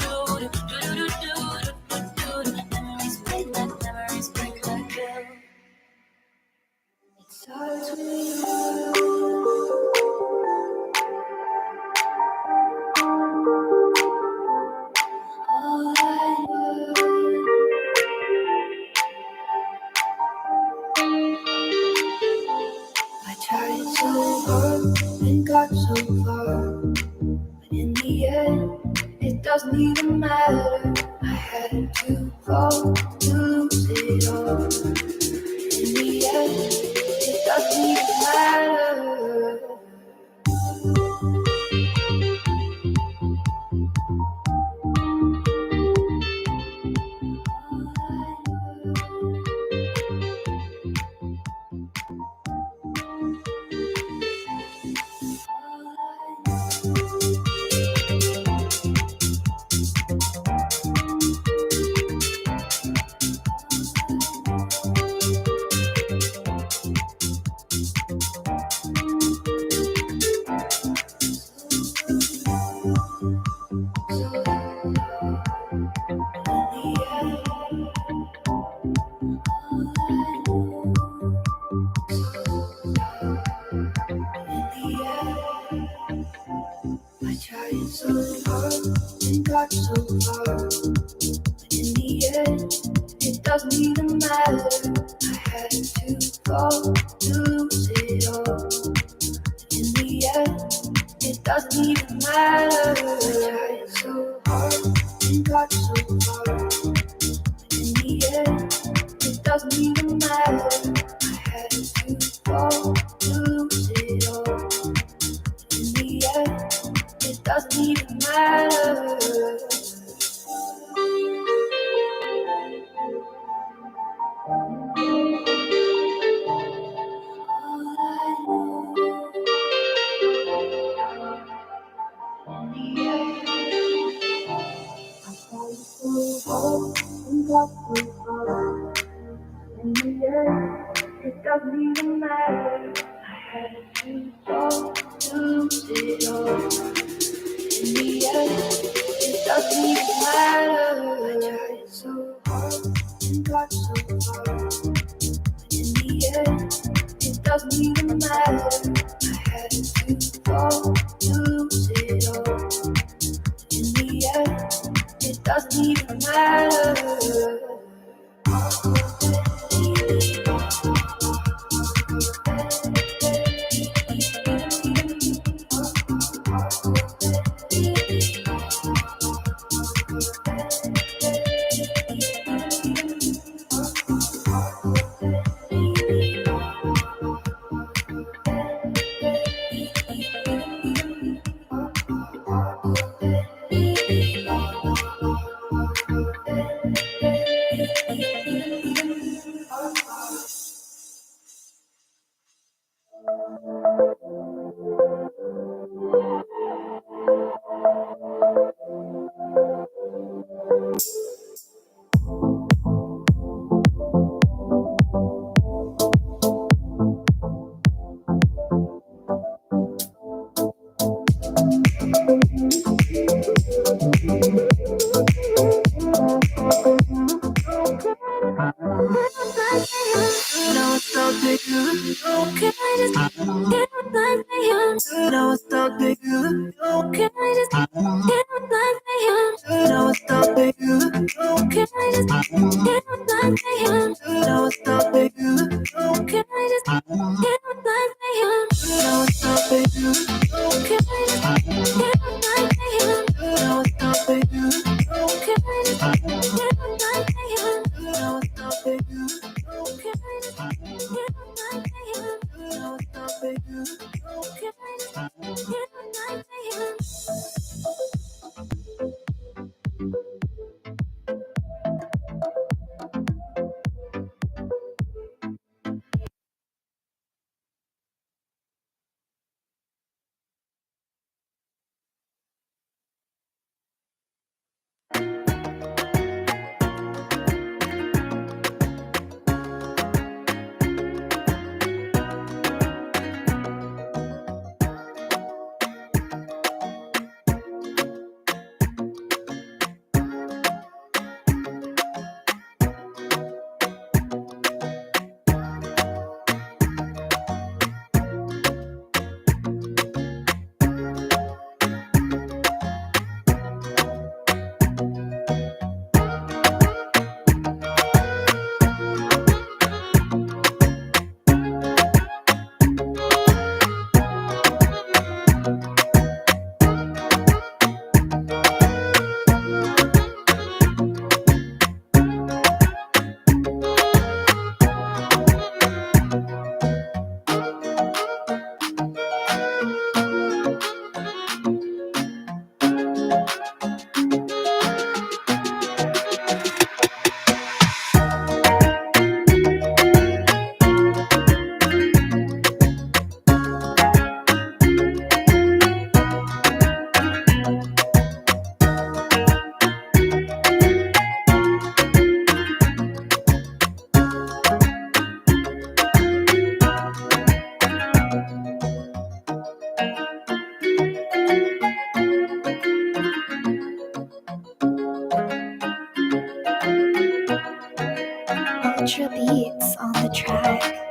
do do do do do. Memories bring back you. It's hard to leave. I tried so hard and got so far, but in the end, it doesn't even matter. I had to fall to lose it all. In the end, it doesn't even matter. I tried so hard and got so far, but in the end, it doesn't even matter. I had to fall to lose it all. In the end, it doesn't even matter. I tried so hard and got so far, but in the end, it doesn't even matter. I had to fall to lose it all. In the end, it doesn't even matter. In the end, it doesn't even matter. I had to fall to lose it all. In the end, it doesn't even matter. I tried so hard and got so far. In the end, it doesn't even matter. I had to fall to lose it all. In the end, it doesn't even matter. Ultra beats on the track.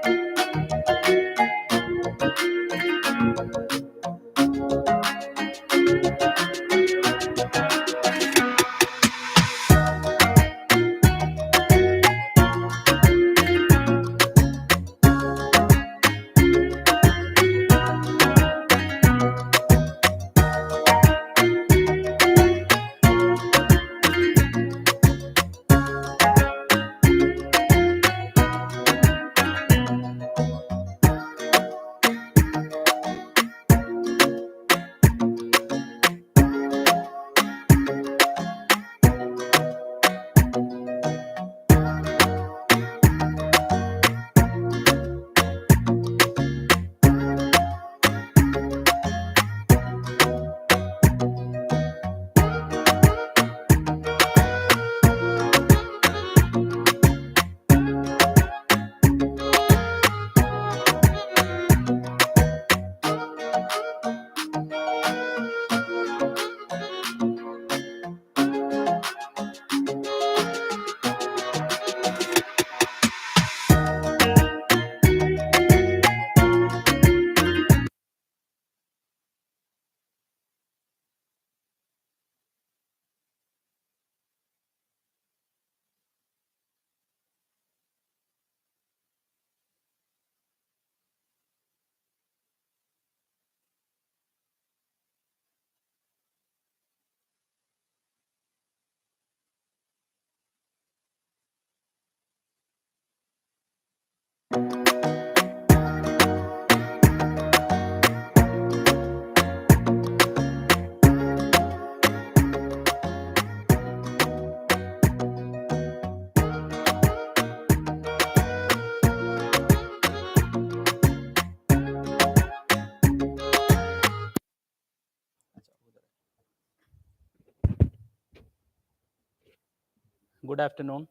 Good afternoon.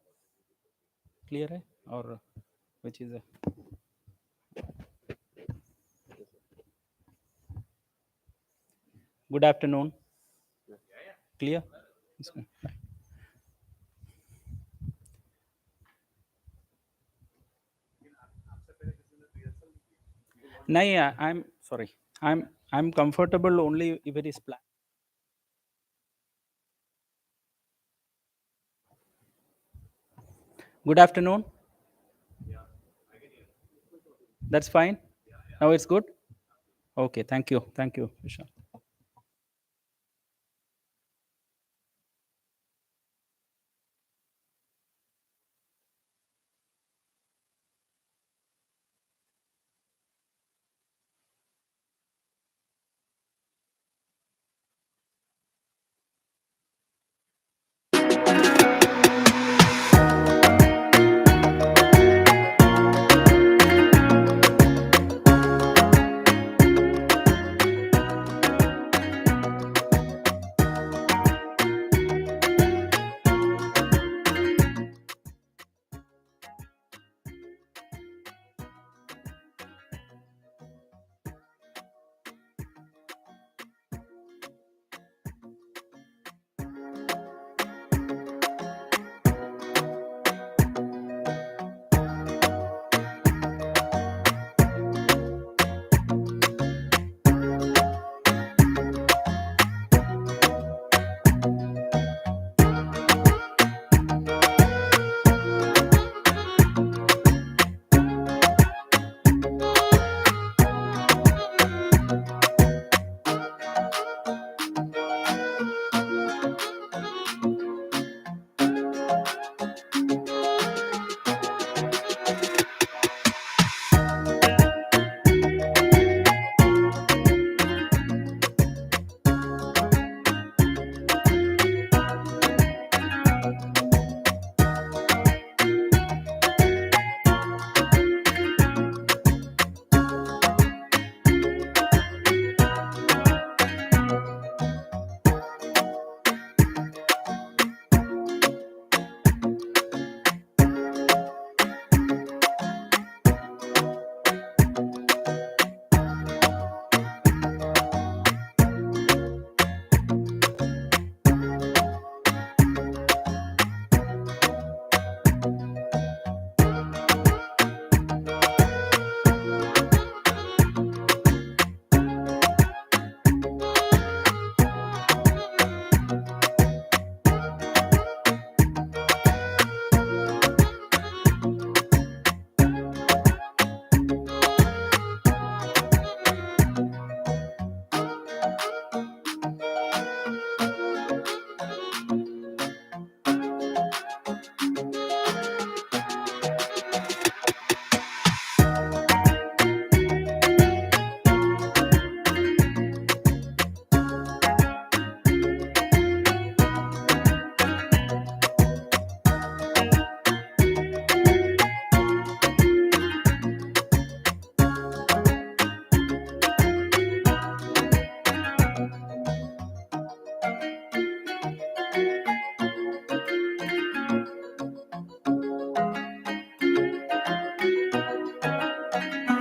Clear है or which is good afternoon. Clear? नहीं, I'm sorry. I'm comfortable only if it is planned. Good afternoon. That's fine. Now it's good. Okay, thank you. Thank you, Vishal.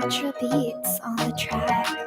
Ultra beats on the track.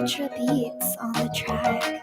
Ultra beats on the track.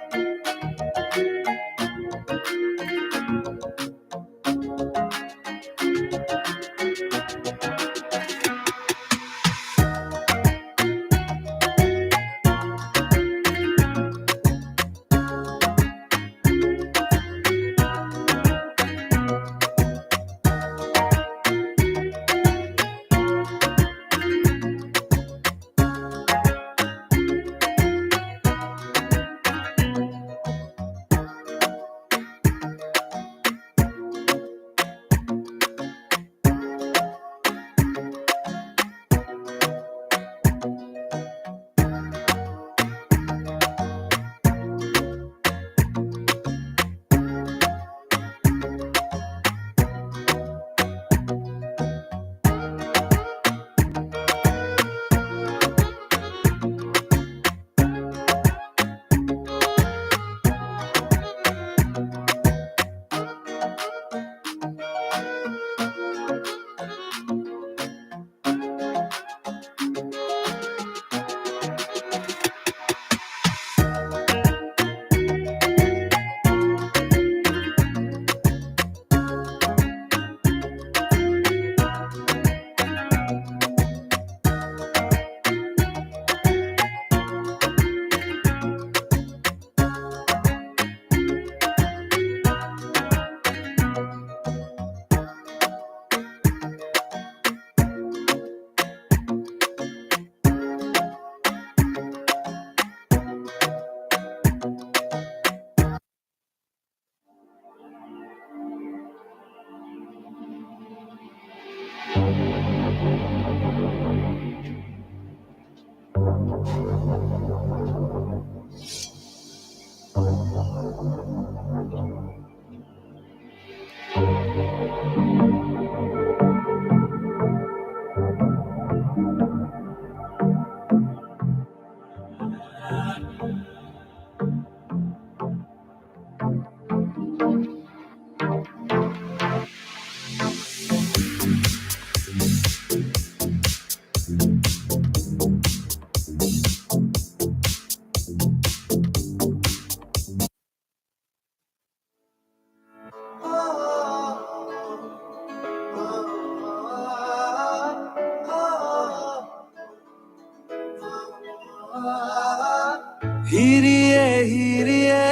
Hiriye, hiriye.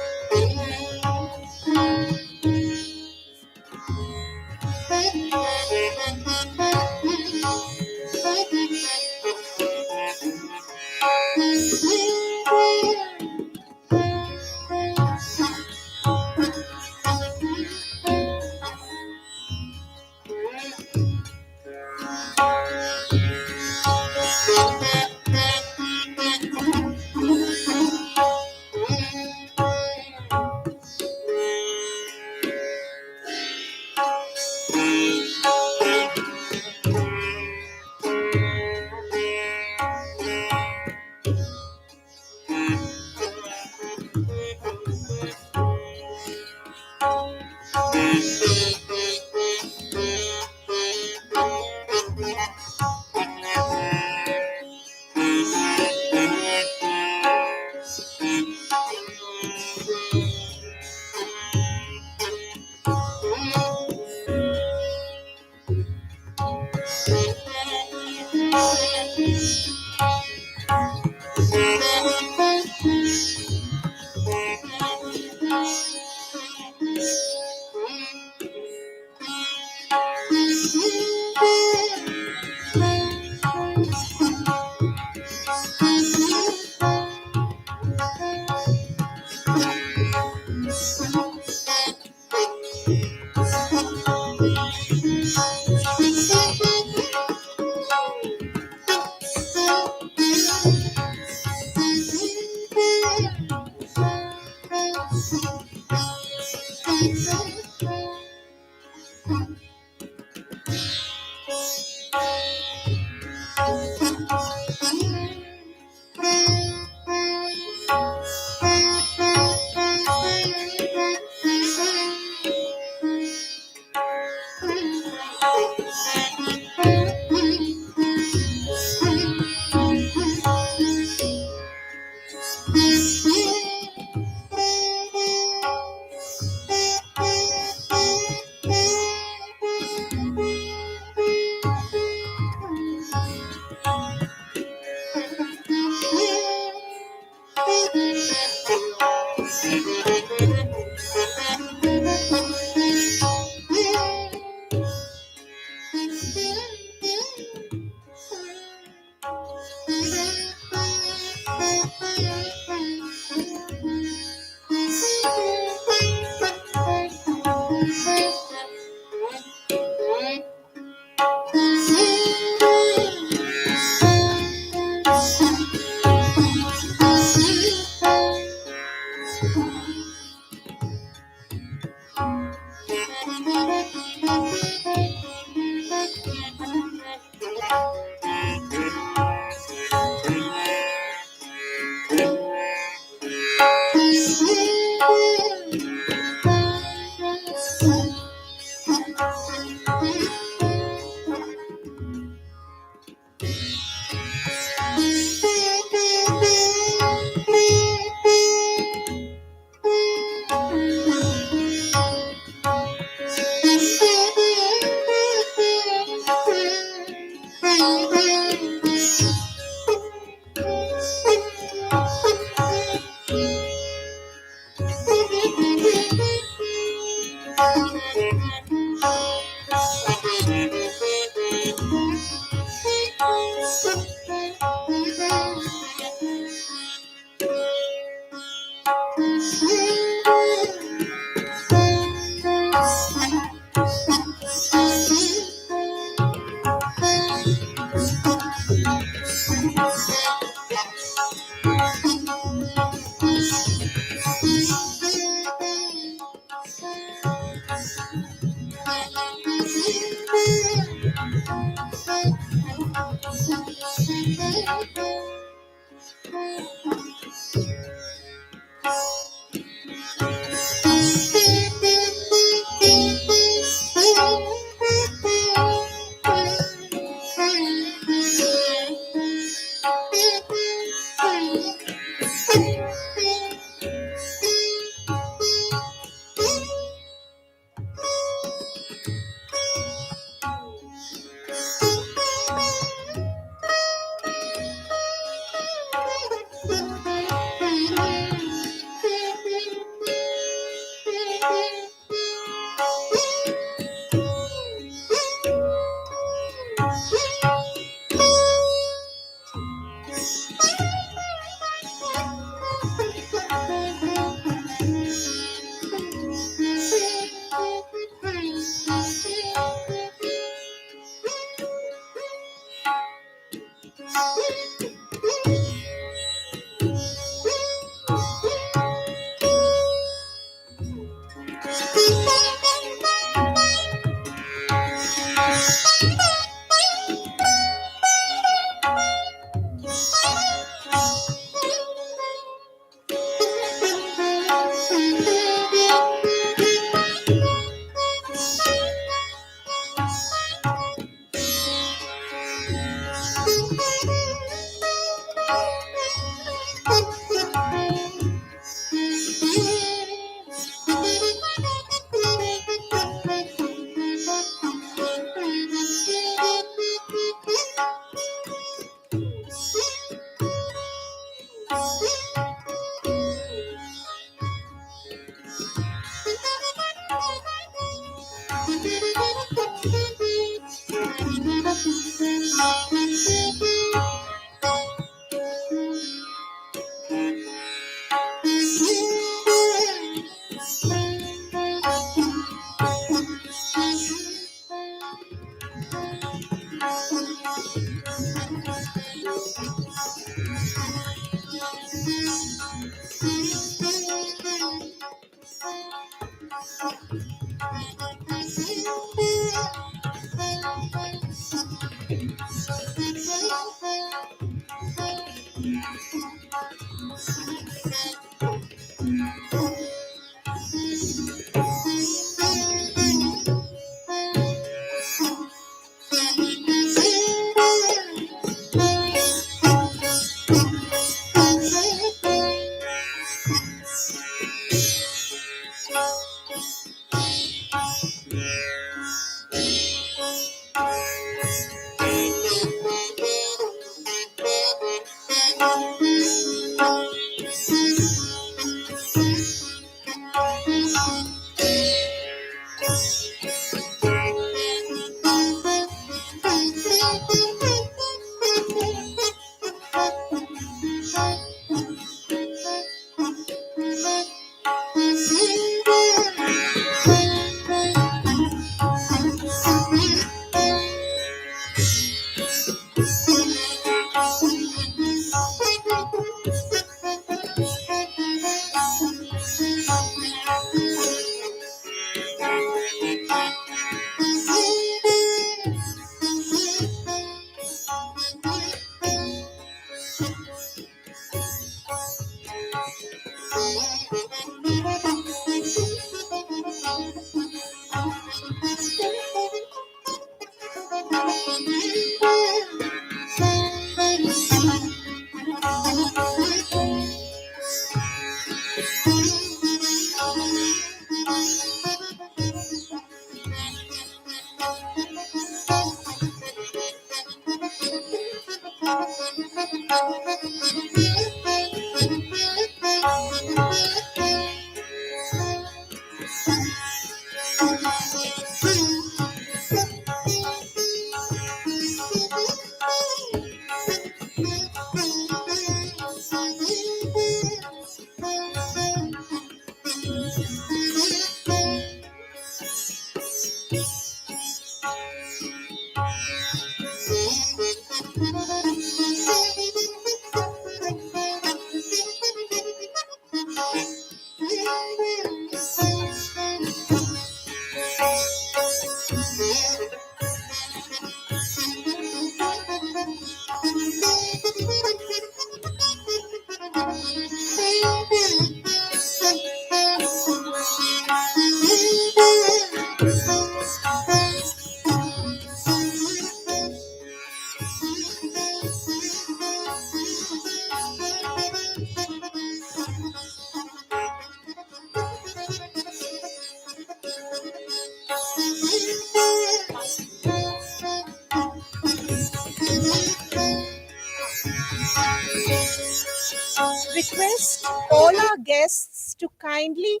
Request all our guests to kindly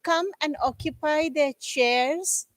come and occupy their chairs.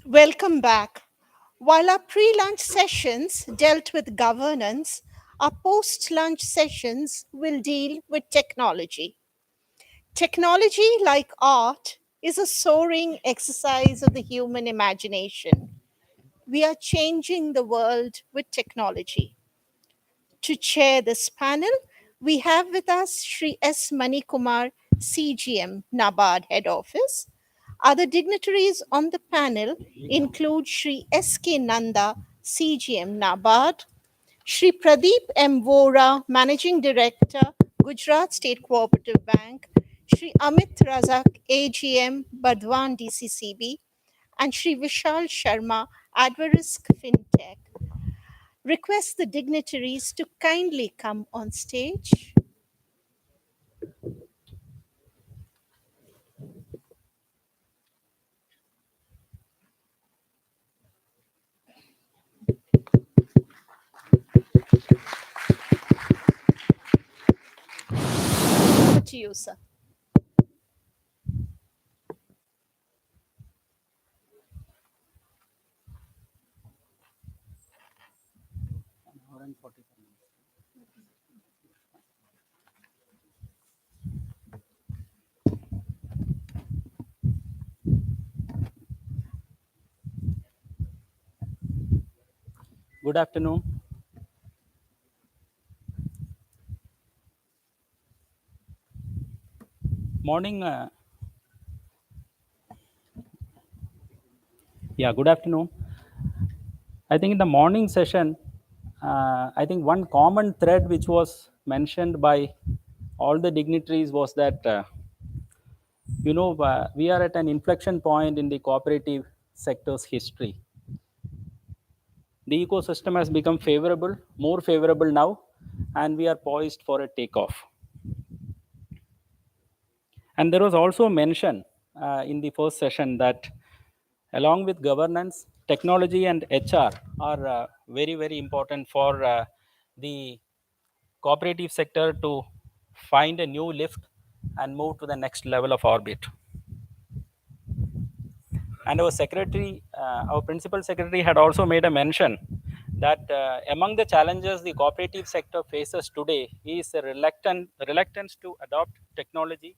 Welcome back. While our pre lunch sessions dealt with governance, our post lunch sessions will deal with technology. Technology, like art, is a soaring exercise of the human imagination. We are changing the world with technology. To chair this panel, we have with us Sri S. Manikumar, CGM, NABARD Head Office. Other dignitaries on the panel include Sri S.K. Nanda, CGM, NABARD, Sri Pradeep M. Vora, Managing Director, Gujarat State Cooperative Bank, Sri Amit Razak, AGM, Bardwan DCCB, and Sri Vishal Sharma, Adverisk FinTech. Request the dignitaries to kindly come on stage. Over to you, sir. Good afternoon. Morning. Yeah, good afternoon. I think in the morning session, I think one common thread which was mentioned by all the dignitaries was that, we are at an inflection point in the cooperative sector's history. The ecosystem has become favorable, more favorable now, and we are poised for a takeoff. And there was also mention in the first session that along with governance, technology and HR are very, very important for the cooperative sector to find a new lift and move to the next level of orbit. And our secretary, our principal secretary had also made a mention that among the challenges the cooperative sector faces today is a reluctance to adopt technology,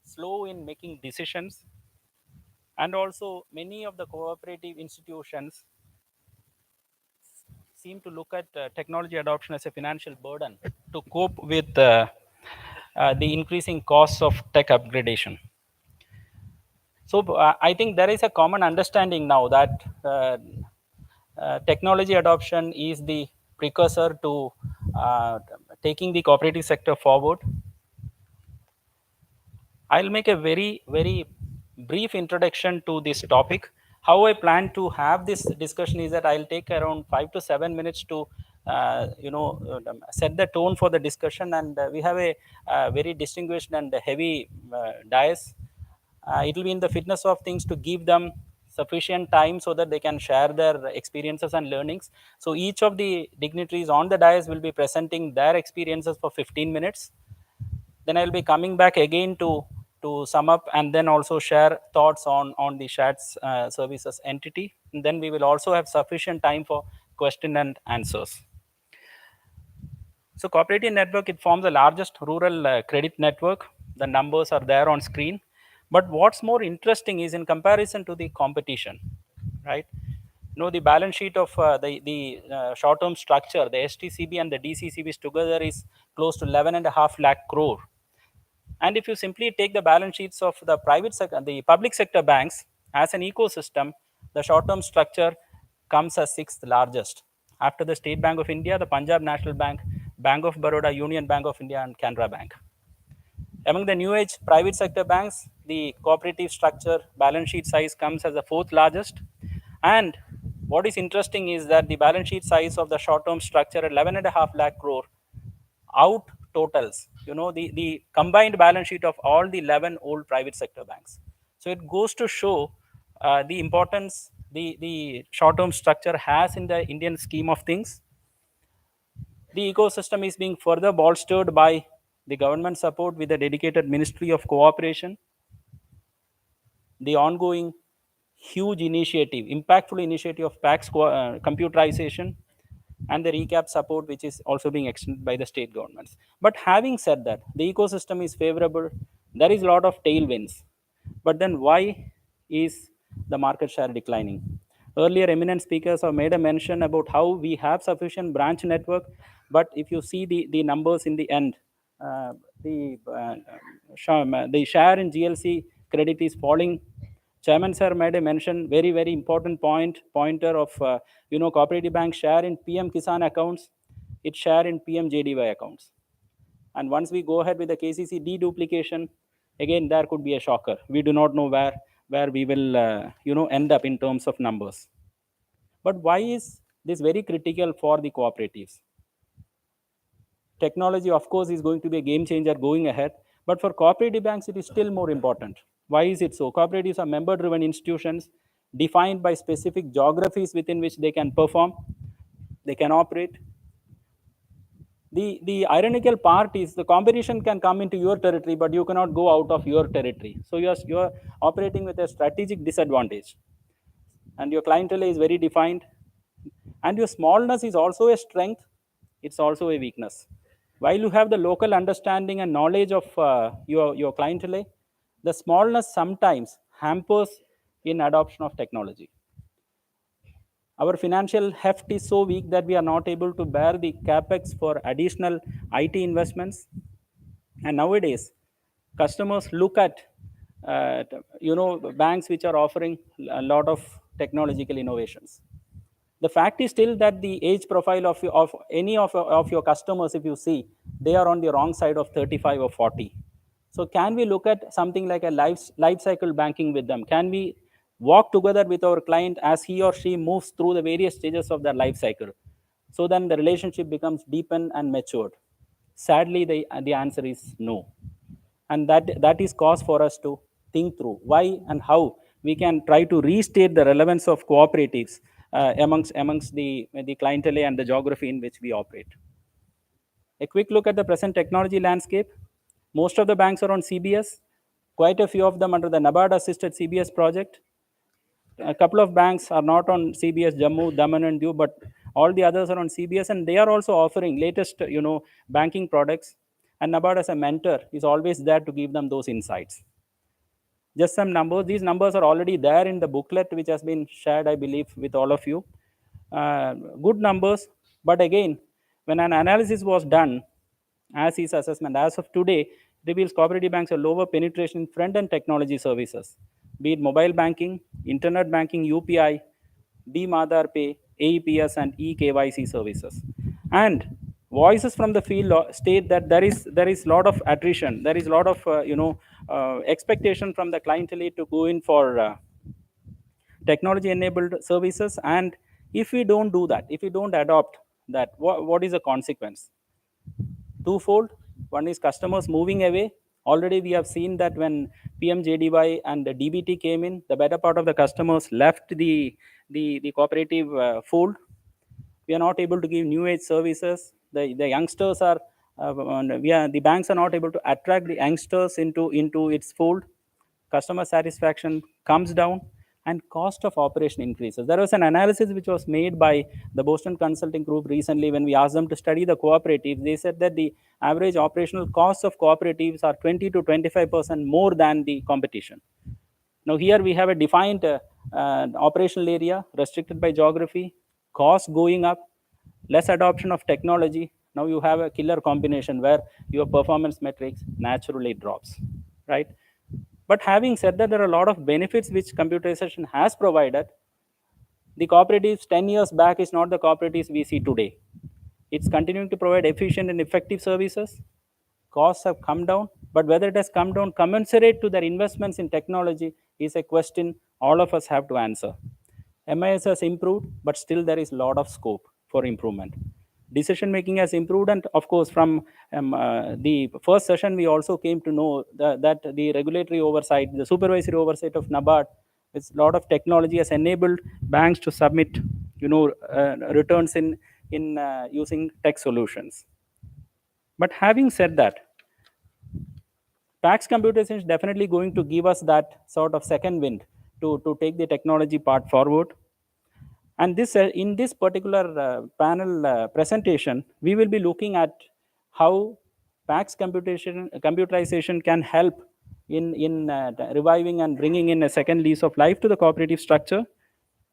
slow in making decisions, and also many of the cooperative institutions seem to look at technology adoption as a financial burden to cope with the increasing costs of tech upgradation. So I think there is a common understanding now that technology adoption is the precursor to taking the cooperative sector forward. I'll make a very, very brief introduction to this topic. How I plan to have this discussion is that I'll take around 5 to 7 minutes to set the tone for the discussion, and we have a very distinguished and heavy dais. It will be in the fitness of things to give them sufficient time so that they can share their experiences and learnings. So each of the dignitaries on the dais will be presenting their experiences for 15 minutes. Then I'll be coming back again to sum up and then also share thoughts on the shared services entity. And then we will also have sufficient time for question and answers. So cooperative network, it forms the largest rural credit network. The numbers are there on screen. But what's more interesting is in comparison to the competition, right? The balance sheet of the short-term structure, the STCB and the DCCBs together is close to 11.5 lakh crore. And if you simply take the balance sheets of the private sector, the public sector banks as an ecosystem, the short-term structure comes as sixth largest after the State Bank of India, the Punjab National Bank, Bank of Baroda, Union Bank of India, and Canara Bank. Among the new age private sector banks, the cooperative structure balance sheet size comes as the fourth largest. And what is interesting is that the balance sheet size of the short-term structure, 11.5 lakh crore, out totals, the combined balance sheet of all the 11 old private sector banks. So it goes to show the importance the short-term structure has in the Indian scheme of things. The ecosystem is being further bolstered by the government support with the dedicated Ministry of Cooperation, the ongoing huge initiative, impactful initiative of PAX computerization, and the recap support which is also being extended by the state governments. But having said that, the ecosystem is favorable, there is a lot of tailwinds. But then why is the market share declining? Earlier, eminent speakers have made a mention about how we have sufficient branch network, but if you see the numbers in the end, the share in GLC credit is falling. Chairman sir made a mention, very, very important pointer of, cooperative bank share in PM Kisan accounts, its share in PM JDY accounts. And once we go ahead with the KCC deduplication, again, there could be a shocker. We do not know where we will, end up in terms of numbers. But why is this very critical for the cooperatives? Technology, of course, is going to be a game changer going ahead. But for cooperative banks, it is still more important. Why is it so? Cooperatives are member-driven institutions defined by specific geographies within which they can perform, they can operate. The ironical part is the competition can come into your territory, but you cannot go out of your territory. So you're operating with a strategic disadvantage. And your clientele is very defined. And your smallness is also a strength, it's also a weakness. While you have the local understanding and knowledge of your clientele, the smallness sometimes hampers in adoption of technology. Our financial heft is so weak that we are not able to bear the capex for additional IT investments. And nowadays, customers look at banks which are offering a lot of technological innovations. The fact is still that the age profile of any of your customers, if you see, they are on the wrong side of 35 or 40. So can we look at something like a life cycle banking with them? Can we walk together with our client as he or she moves through the various stages of their life cycle? So then the relationship becomes deepened and matured. Sadly, the answer is no. And that is cause for us to think through why and how we can try to restate the relevance of cooperatives amongst the clientele and the geography in which we operate. A quick look at the present technology landscape. Most of the banks are on CBS, quite a few of them under the NABARD assisted CBS project. A couple of banks are not on CBS, Jammu, Daman and Diu, but all the others are on CBS, and they are also offering latest banking products. And NABARD as a mentor is always there to give them those insights. Just some numbers. These numbers are already there in the booklet which has been shared, I believe, with all of you. Good numbers, but again, when an analysis was done, as is assessment, as of today, reveals cooperative banks a lower penetration in front-end technology services, be it mobile banking, internet banking, UPI, Aadhaar Pay, AEPS, and eKYC services. And voices from the field state that there is lot of attrition, there is a lot of expectation from the clientele to go in for technology enabled services. And if we don't do that, if we don't adopt that, what is the consequence? Twofold. One is customers moving away. Already we have seen that when PMJDY and the DBT came in, the better part of the customers left the cooperative fold. We are not able to give new age services. The youngsters are the banks are not able to attract the youngsters into its fold. Customer satisfaction comes down and cost of operation increases. There was an analysis which was made by the Boston Consulting Group recently when we asked them to study the cooperatives. They said that the average operational costs of cooperatives are 20 to 25% more than the competition. Now here we have a defined operational area restricted by geography, cost going up, less adoption of technology. Now you have a killer combination where your performance metrics naturally drops, right? But having said that, there are a lot of benefits which computerization has provided. The cooperatives 10 years back is not the cooperatives we see today. It's continuing to provide efficient and effective services. Costs have come down, but whether it has come down commensurate to their investments in technology is a question all of us have to answer. MIS has improved, but still there is a lot of scope for improvement. Decision making has improved, and of course, from the first session, we also came to know that the regulatory oversight, the supervisory oversight of NABARD, with a lot of technology has enabled banks to submit, returns in using tech solutions. But having said that, PAX computation is definitely going to give us that sort of second wind to take the technology part forward. And this in this particular panel presentation, we will be looking at how PAX computerization can help in reviving and bringing in a second lease of life to the cooperative structure.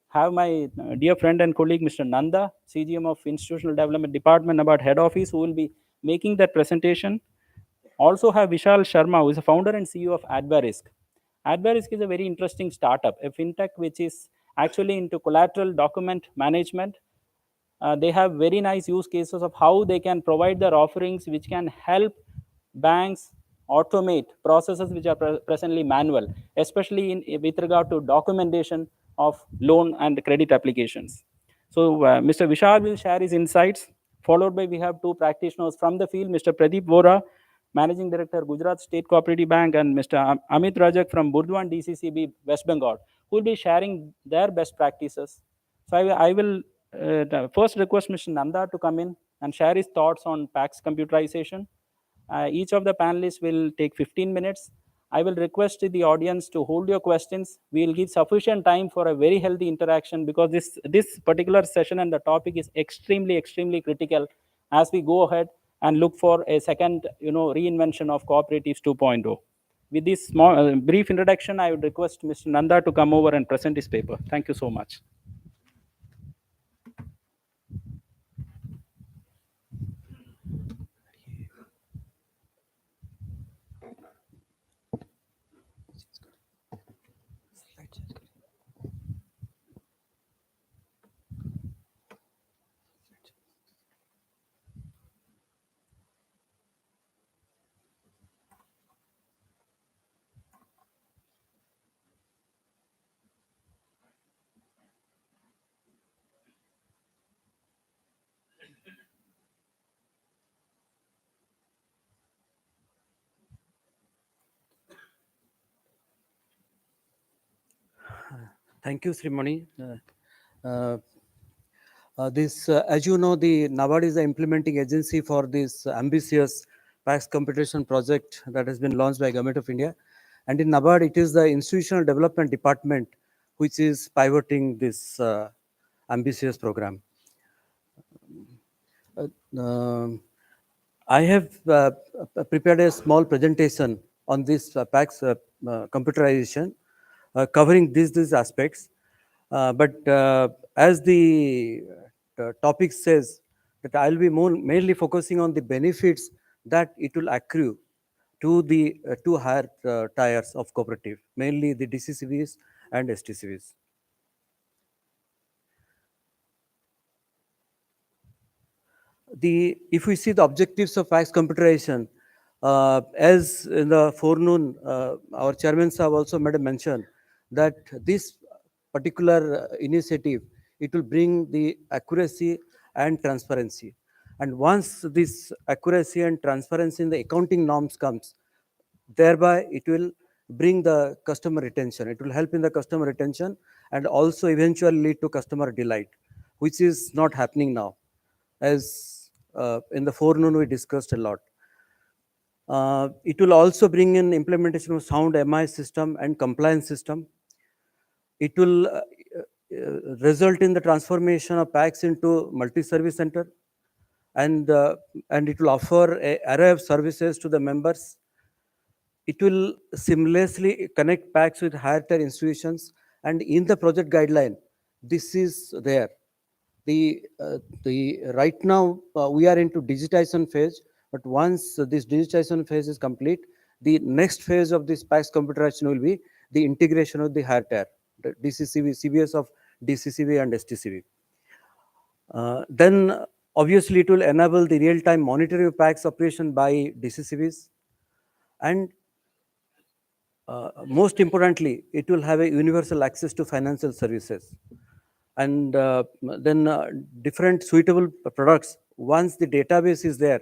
Have my dear friend and colleague, Mr. Nanda, CGM of Institutional Development Department, about head office, who will be making that presentation. Also have Vishal Sharma, who is the founder and CEO of Advarisk. Advarisk is a very interesting startup, a fintech which is actually into collateral document management. They have very nice use cases of how they can provide their offerings which can help banks automate processes which are presently manual, especially with regard to documentation of loan and credit applications. So Mr. Vishal will share his insights, followed by we have two practitioners from the field, Mr. Pradeep Vora, Managing Director, Gujarat State Cooperative Bank, and Mr. Amit Rajak from Burdwan DCCB, West Bengal, who will be sharing their best practices. So I will first request Mr. Nanda to come in and share his thoughts on PAX computerization. Each of the panelists will take 15 minutes. I will request the audience to hold your questions. We will give sufficient time for a very healthy interaction, because this particular session and the topic is extremely critical as we go ahead and look for a second, reinvention of cooperatives 2.0. With this small, brief introduction, I would request Mr. Nanda to come over and present his paper. Thank you so much. Thank you, Srimani. As you know, the NABARD is the implementing agency for this ambitious PAX competition project that has been launched by Government of India. And in NABARD, it is the Institutional Development Department which is pivoting this ambitious program. I have prepared a small presentation on this PAX computerization, covering these aspects. But as the topic says, that I'll be mainly focusing on the benefits that it will accrue to the two higher tiers of cooperative, mainly the DCCBs and STCBs. If we see the objectives of PAX computerization, as in the forenoon, our chairman have also made a mention that this particular initiative, it will bring the accuracy and transparency. And once this accuracy and transparency in the accounting norms comes, thereby it will bring the customer retention. It will help in the customer retention and also eventually lead to customer delight, which is not happening now. As in the forenoon, we discussed a lot. It will also bring in implementation of sound MI system and compliance system. It will result in the transformation of PAX into multi-service center, and it will offer an array of services to the members. It will seamlessly connect PAX with higher tier institutions, and in the project guideline, this is there. Right now we are into digitization phase, but once this digitization phase is complete, the next phase of this PAX computerization will be the integration of the higher tier, the DCCB, CBS of DCCB and STCB. Then obviously it will enable the real-time monitoring of PAX operation by DCCBs, and most importantly, it will have a universal access to financial services. And then different suitable products, once the database is there,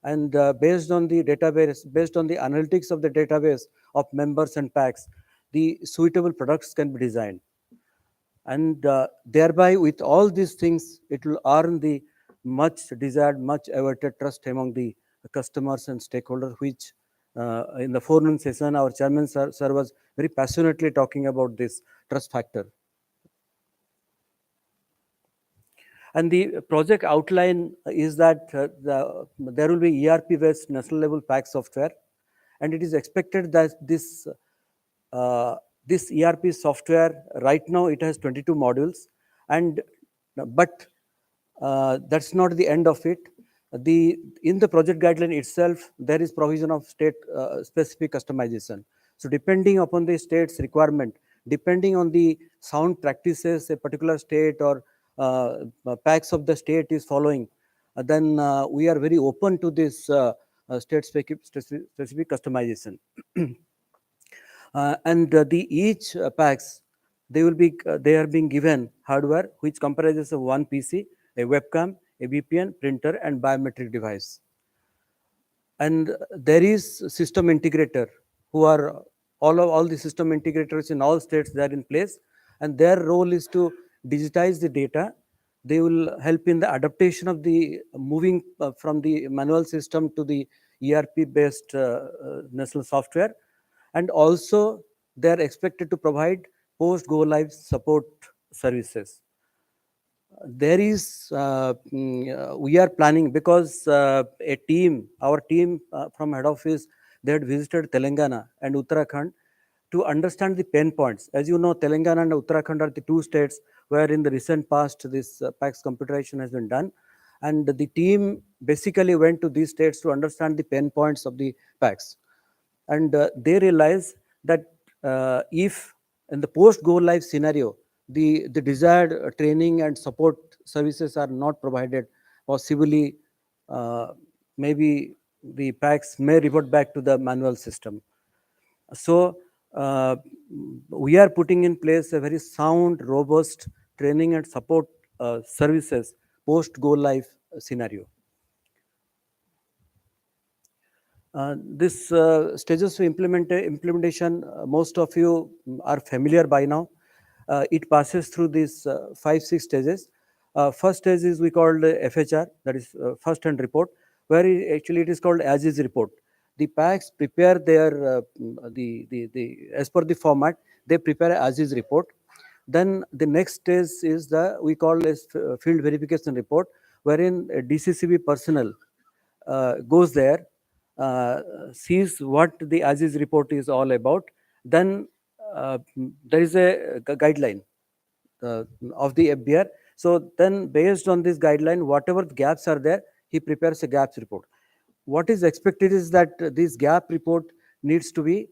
and based on the database, based on the analytics of the database of members and PAX, the suitable products can be designed. And thereby, with all these things, it will earn the much desired, much awaited trust among the customers and stakeholders, which in the forenoon session, our chairman sir was very passionately talking about this trust factor. And the project outline is that there will be ERP-based national level PAX software, and it is expected that this ERP software, right now it has 22 modules, but that's not the end of it. In the project guideline itself, there is provision of state specific customization. So depending upon the state's requirement, depending on the sound practices a particular state or PAX of the state is following, then we are very open to this state specific customization. And each PAX, they are being given hardware which comprises of one PC, a webcam, a VPN, printer, and biometric device. And there is system integrator who are all the system integrators in all states. They are in place, and their role is to digitize the data. They will help in the adaptation of the moving from the manual system to the ERP based national software, and also they are expected to provide post go live support services. There is we are planning, because our team from head office, they had visited Telangana and Uttarakhand to understand the pain points. As you know, Telangana and Uttarakhand are the two states where in the recent past this PAX computerization has been done, and the team basically went to these states to understand the pain points of the PAX, and they realized that if in the post go live scenario the desired training and support services are not provided, possibly maybe the PAX may revert back to the manual system. So we are putting in place a very sound, robust training and support services post go live scenario. This stages of implementation, most of you are familiar by now. It passes through these 5-6 stages. First stage is we called FHR, that is first hand report, where actually it is called as is report. The PACs prepare their as per the format, they prepare as is report. Then the next stage is we call as field verification report, wherein DCCB personnel goes there, sees what the as-is report is all about. Then there is a guideline of the FBR. So then based on this guideline, whatever gaps are there, he prepares a gaps report. What is expected is that this gap report needs to be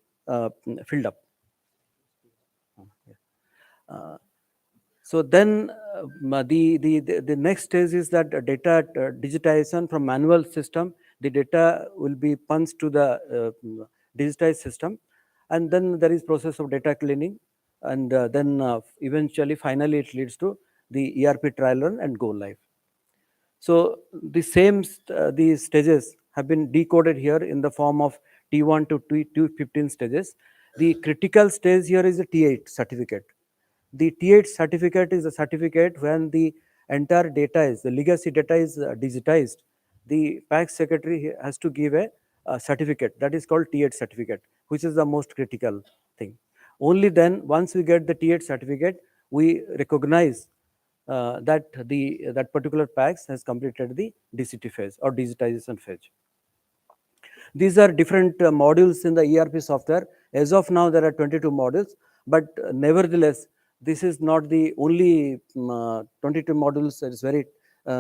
filled up. So then the next stage is that data digitization from manual system, the data will be punched to the digitized system, and then there is process of data cleaning, and then eventually finally it leads to the ERP trial run and go live. So the same these stages have been decoded here in the form of T1 to T15 stages. The critical stage here is the T8 certificate. The T8 certificate is a certificate when the entire data is, the legacy data is digitized. The PAX secretary has to give a certificate that is called T8 certificate, which is the most critical thing. Only then, once we get the T8 certificate, we recognize that particular PAX has completed the DCT phase or digitization phase. These are different modules in the ERP software. As of now, there are 22 modules, but nevertheless, this is not the only 22 modules. It's very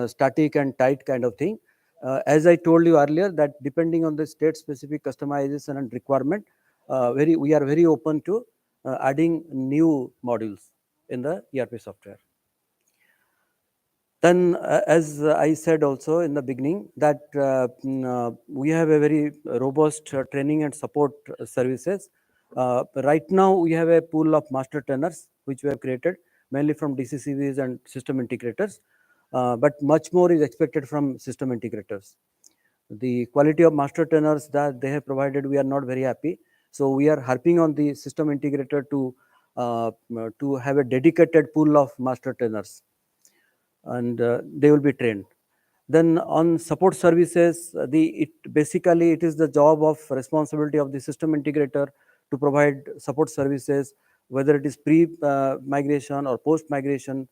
static and tight kind of thing. As I told you earlier, that depending on the state-specific customization and requirement, we are very open to adding new modules in the ERP software. Then, as I said also in the beginning, that we have a very robust training and support services. Right now, we have a pool of master trainers, which we have created, mainly from DCCVs and system integrators, but much more is expected from system integrators. The quality of master trainers that they have provided, we are not very happy. So we are harping on the system integrator to have a dedicated pool of master trainers, and they will be trained. Then on support services, basically it is the job of responsibility of the system integrator to provide support services, whether it is pre-migration or post-migration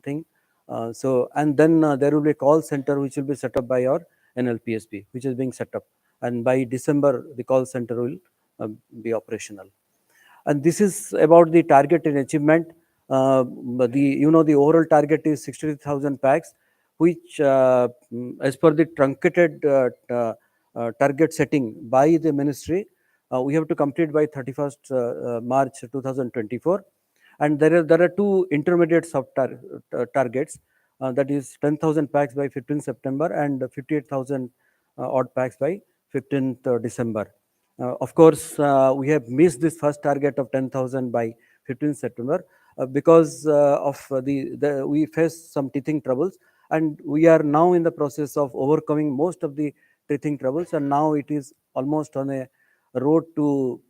thing. And then there will be a call center which will be set up by our NLPSP, which is being set up. And by December, the call center will be operational. And this is about the target and achievement. The overall target is 63,000 PACs, which as per the truncated target setting by the ministry, we have to complete by 31st March 2024. And there are two intermediate targets, that is 10,000 PACs by 15th September and 58,000 odd PACs by 15th December. Of course, we have missed this first target of 10,000 by 15th September because we faced some teething troubles, and we are now in the process of overcoming most of the teething troubles, and now it is almost on a road to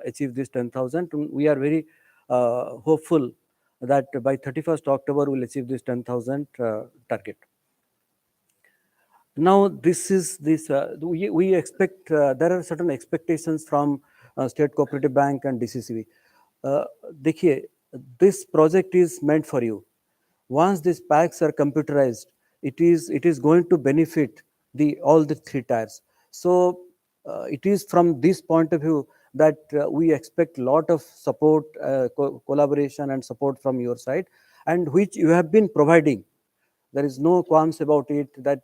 achieve this 10,000. We are very hopeful that by 31st October we'll achieve this 10,000 target. Now we expect there are certain expectations from State Cooperative Bank and DCCB. देखिए, this project is meant for you. Once these packs are computerized, it is going to benefit all the three tiers. So it is from this point of view that we expect a lot of support, collaboration and support from your side, and which you have been providing. There is no qualms about it that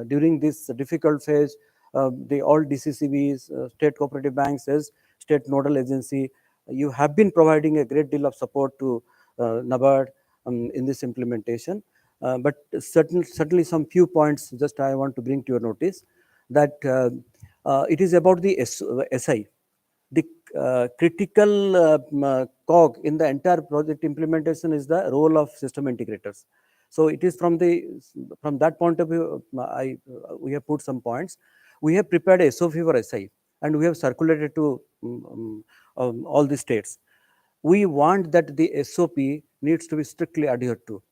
during this difficult phase, all DCCBs, state cooperative banks as state nodal agency, you have been providing a great deal of support to NABARD in this implementation. But certainly some few points just I want to bring to your notice, that it is about the SI. The critical cog in the entire project implementation is the role of system integrators. So it is from that point of view, we have put some points. We have prepared a SOP for SI, and we have circulated to all the states. We want that the SOP needs to be strictly adhered to.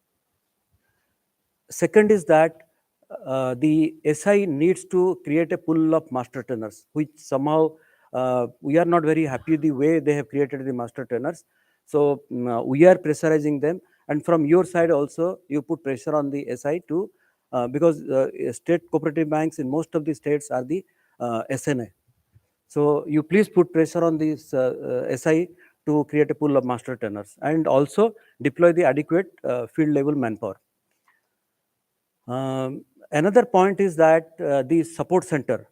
Second is that the SI needs to create a pool of master trainers, which somehow we are not very happy the way they have created the master trainers. So we are pressurizing them, and from your side also you put pressure on the SI to because state cooperative banks in most of the states are the SNA. So you please put pressure on this SI to create a pool of master trainers, and also deploy the adequate field level manpower. Another point is that the support center,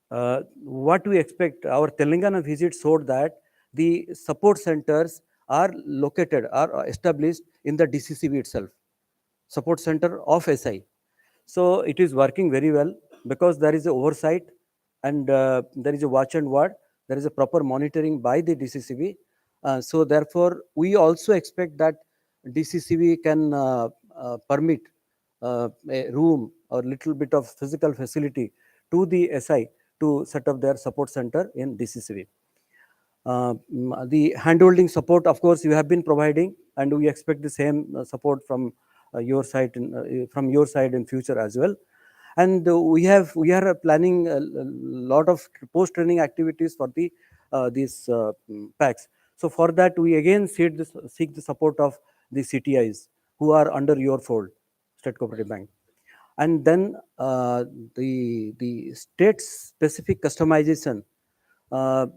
what we expect, our Telangana visit showed that the support centers are established in the DCCB itself, support center of SI. So it is working very well because there is a oversight, and there is a watch and ward, there is a proper monitoring by the DCCB. So therefore, we also expect that DCCB can permit a room or little bit of physical facility to the SI to set up their support center in DCCB. The handholding support, of course, you have been providing, and we expect the same support from your side in future as well. And we are planning a lot of post training activities for these packs. So for that, we again seek the support of the CTIs who are under your fold, State Cooperative Bank. And then the state specific customization.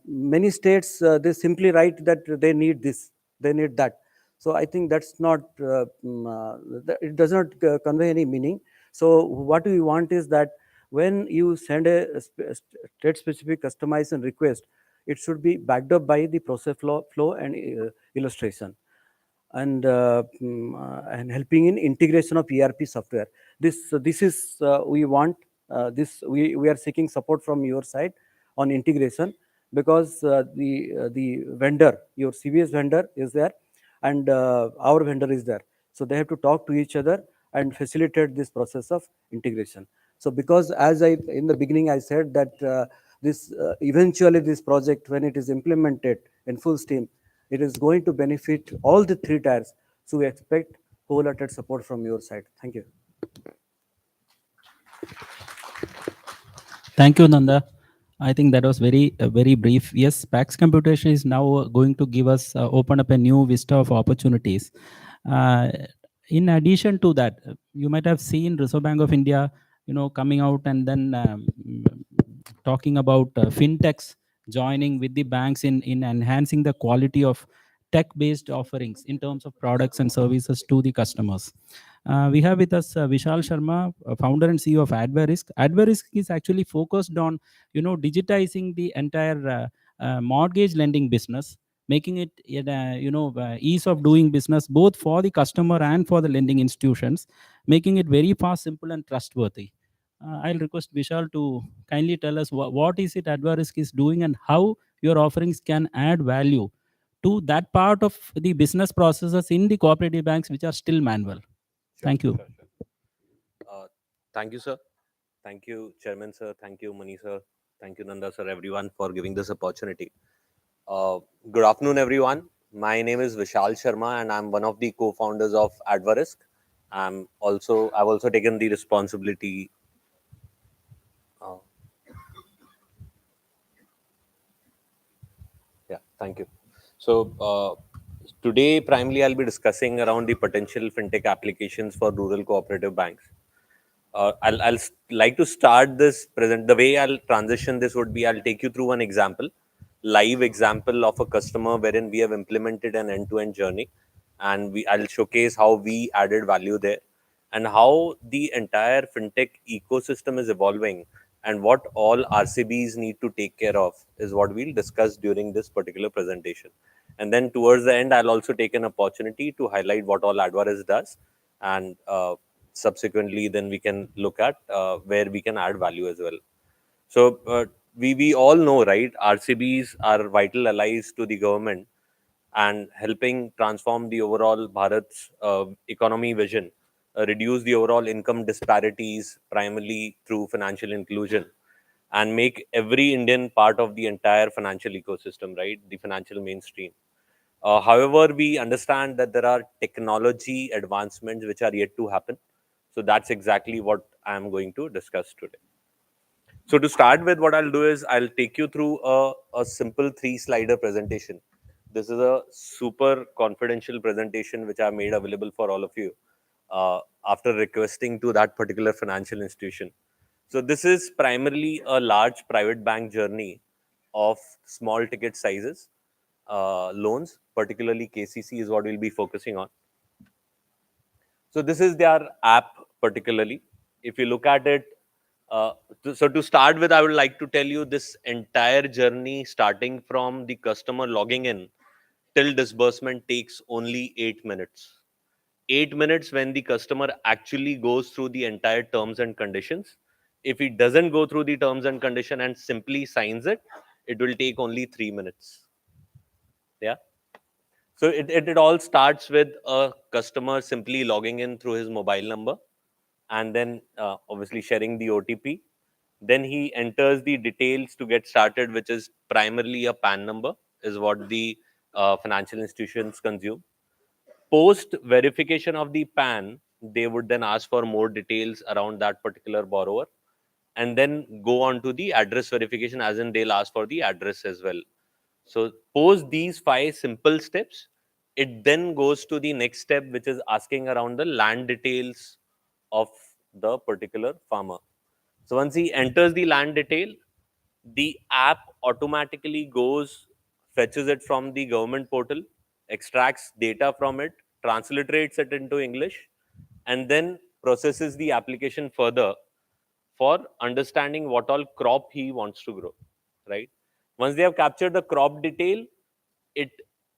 Many states they simply write that they need this, they need that. So I think that's not it does not convey any meaning. So what we want is that when you send a state specific customization request, it should be backed up by the process flow and illustration, and helping in integration of ERP software. This is we want this we are seeking support from your side on integration, because the vendor, your CBS vendor is there, and our vendor is there. So they have to talk to each other and facilitate this process of integration. So because as I in the beginning I said that this eventually this project, when it is implemented in full steam, it is going to benefit all the three tiers. So we expect wholehearted support from your side. Thank you. Thank you, Nanda. I think that was very brief. Yes, PAX computation is now going to give us open up a new vista of opportunities. In addition to that, you might have seen Reserve Bank of India, coming out and then talking about fintechs joining with the banks in enhancing the quality of tech-based offerings in terms of products and services to the customers. We have with us Vishal Sharma, founder and CEO of Advarisk. Advarisk is actually focused on, digitizing the entire mortgage lending business, making it, ease of doing business both for the customer and for the lending institutions, making it very fast, simple, and trustworthy. I'll request Vishal to kindly tell us what is it Advarisk is doing and how your offerings can add value to that part of the business processes in the cooperative banks which are still manual. Thank you. Thank you, sir. Thank you, Chairman, sir. Thank you, Mani, sir. Thank you, Nanda, sir, everyone, for giving this opportunity. Good afternoon, everyone. My name is Vishal Sharma, and I'm one of the co-founders of Advarisk. I've also taken the responsibility. Thank you. So today, primarily, I'll be discussing around the potential fintech applications for rural cooperative banks. I'll like to start this present. The way I'll transition this would be I'll take you through an example, live example of a customer wherein we have implemented an end-to-end journey, and I'll showcase how we added value there, and how the entire fintech ecosystem is evolving, and what all RCBs need to take care of is what we'll discuss during this particular presentation. And then towards the end, I'll also take an opportunity to highlight what all Advaris does, and subsequently then we can look at where we can add value as well. So we all know, right, RCBs are vital allies to the government and helping transform the overall Bharat's economy vision, reduce the overall income disparities primarily through financial inclusion, and make every Indian part of the entire financial ecosystem, right, the financial mainstream. However, we understand that there are technology advancements which are yet to happen. So that's exactly what I'm going to discuss today. So to start with, what I'll do is I'll take you through a simple 3-slider presentation. This is a super confidential presentation which I made available for all of you after requesting to that particular financial institution. So this is primarily a large private bank journey of small ticket sizes loans, particularly KCC is what we'll be focusing on. So this is their app particularly. If you look at it, so to start with, I would like to tell you this entire journey starting from the customer logging in till disbursement takes only 8 minutes. 8 minutes when the customer actually goes through the entire terms and conditions. If he doesn't go through the terms and condition and simply signs it, it will take only 3 minutes. Yeah. So it all starts with a customer simply logging in through his mobile number, and then obviously sharing the OTP. Then he enters the details to get started, which is primarily a PAN number, is what the financial institutions consume. Post verification of the PAN, they would then ask for more details around that particular borrower, and then go on to the address verification, as in they'll ask for the address as well. So post these 5 simple steps, it then goes to the next step, which is asking around the land details of the particular farmer. So once he enters the land detail, the app automatically goes, fetches it from the government portal, extracts data from it, transliterates it into English, and then processes the application further for understanding what all crop he wants to grow, right? Once they have captured the crop detail, it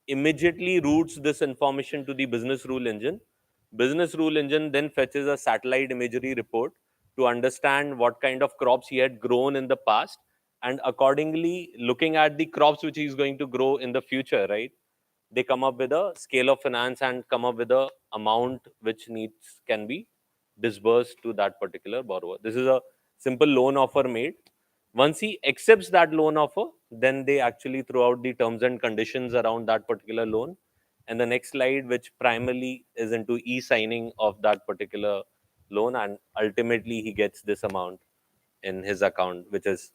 immediately routes this information to the business rule engine. Business rule engine then fetches a satellite imagery report to understand what kind of crops he had grown in the past, and accordingly looking at the crops which he is going to grow in the future, right, they come up with a scale of finance and come up with a amount which needs can be disbursed to that particular borrower. This is a simple loan offer made. Once he accepts that loan offer, then they actually throw out the terms and conditions around that particular loan. And the next slide, which primarily is into e-signing of that particular loan, and ultimately he gets this amount in his account, which is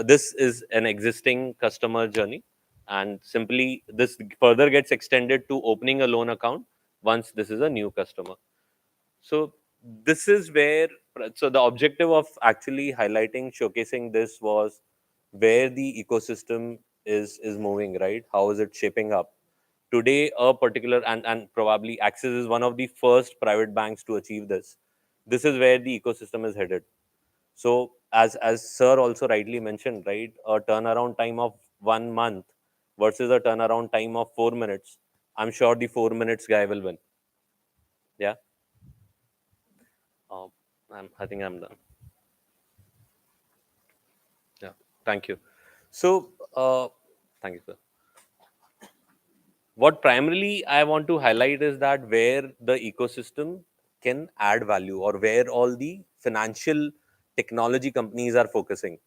this is an existing customer journey, and simply this further gets extended to opening a loan account once this is a new customer. So this is where, so the objective of actually highlighting, showcasing this was where the ecosystem is moving, right? How is it shaping up? Today, a particular, and probably Axis is one of the first private banks to achieve this. This is where the ecosystem is headed. So as Sir also rightly mentioned, right, a turnaround time of 1 month versus a turnaround time of 4 minutes. I'm sure the 4 minutes guy will win. Yeah. I think I'm done. Yeah, thank you. So, thank you, sir. What primarily I want to highlight is that where the ecosystem can add value, or where all the financial technology companies are focusing.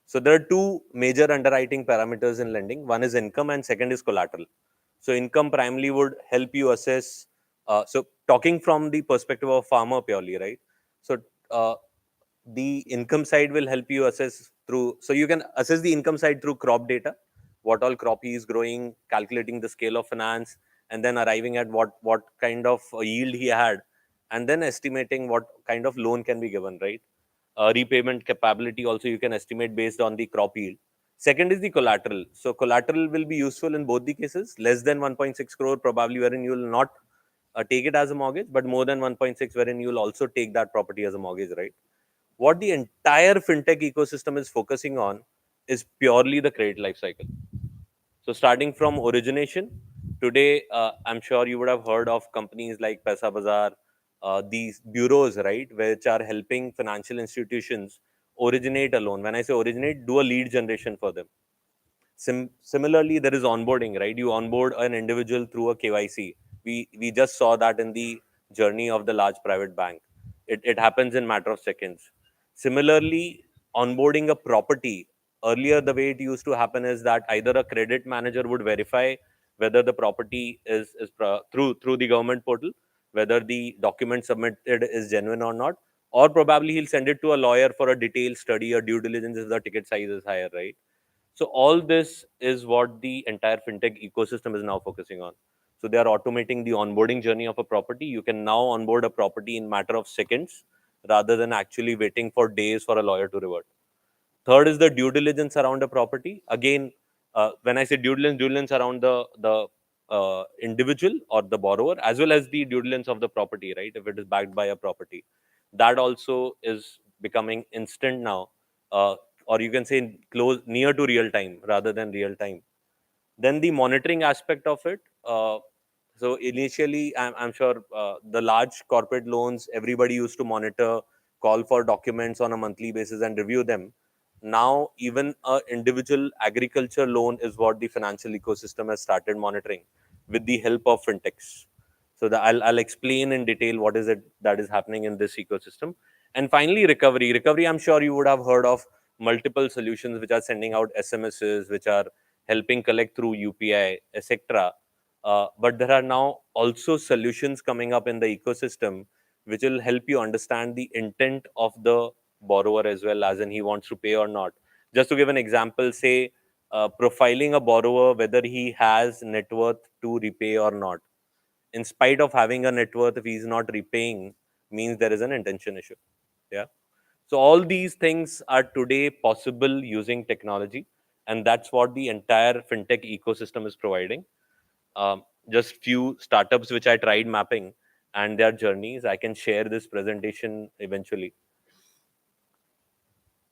So there are 2 major underwriting parameters in lending. One is income and second is collateral. So income primarily would help you assess. So talking from the perspective of farmer purely, right? So the income side will help you assess through, so you can assess the income side through crop data. what all crop he is growing, calculating the scale of finance, and then arriving at what kind of yield he had, and then estimating what kind of loan can be given, right? Repayment capability also you can estimate based on the crop yield. Second is the collateral. So collateral will be useful in both the cases. Less than 1.6 crore probably, wherein you will not take it as a mortgage, but more than 1.6 wherein you will also take that property as a mortgage, right? What the entire fintech ecosystem is focusing on is purely the credit life cycle. So starting from origination, today, I'm sure you would have heard of companies like Paisa Bazaar, these bureaus, right, which are helping financial institutions originate a loan. When I say originate, do a lead generation for them. Similarly, there is onboarding, right? You onboard an individual through a KYC. We just saw that in the journey of the large private bank. It happens in matter of seconds. Similarly, onboarding a property, earlier the way it used to happen is that either a credit manager would verify whether the property is through the government portal, whether the document submitted is genuine or not, or probably he'll send it to a lawyer for a detailed study or due diligence if the ticket size is higher, right? So all this is what the entire fintech ecosystem is now focusing on. So they are automating the onboarding journey of a property. You can now onboard a property in matter of seconds rather than actually waiting for days for a lawyer to revert. Third is the due diligence around a property. Again, when I say due diligence around the individual or the borrower, as well as the due diligence of the property, right? If it is backed by a property, that also is becoming instant now, or you can say close near to real time rather than real time. Then the monitoring aspect of it. So initially, I'm sure the large corporate loans, everybody used to monitor, call for documents on a monthly basis and review them. Now, even a individual agriculture loan is what the financial ecosystem has started monitoring with the help of fintechs. So I'll explain in detail what is it that is happening in this ecosystem. And finally, recovery. Recovery, I'm sure you would have heard of multiple solutions which are sending out SMSs, which are helping collect through UPI, etc. But there are now also solutions coming up in the ecosystem which will help you understand the intent of the borrower as well, as in he wants to pay or not. Just to give an example, say profiling a borrower whether he has net worth to repay or not. In spite of having a net worth, if he's not repaying, means there is an intention issue. Yeah. So all these things are today possible using technology, and that's what the entire fintech ecosystem is providing. Just few startups which I tried mapping and their journeys. I can share this presentation eventually.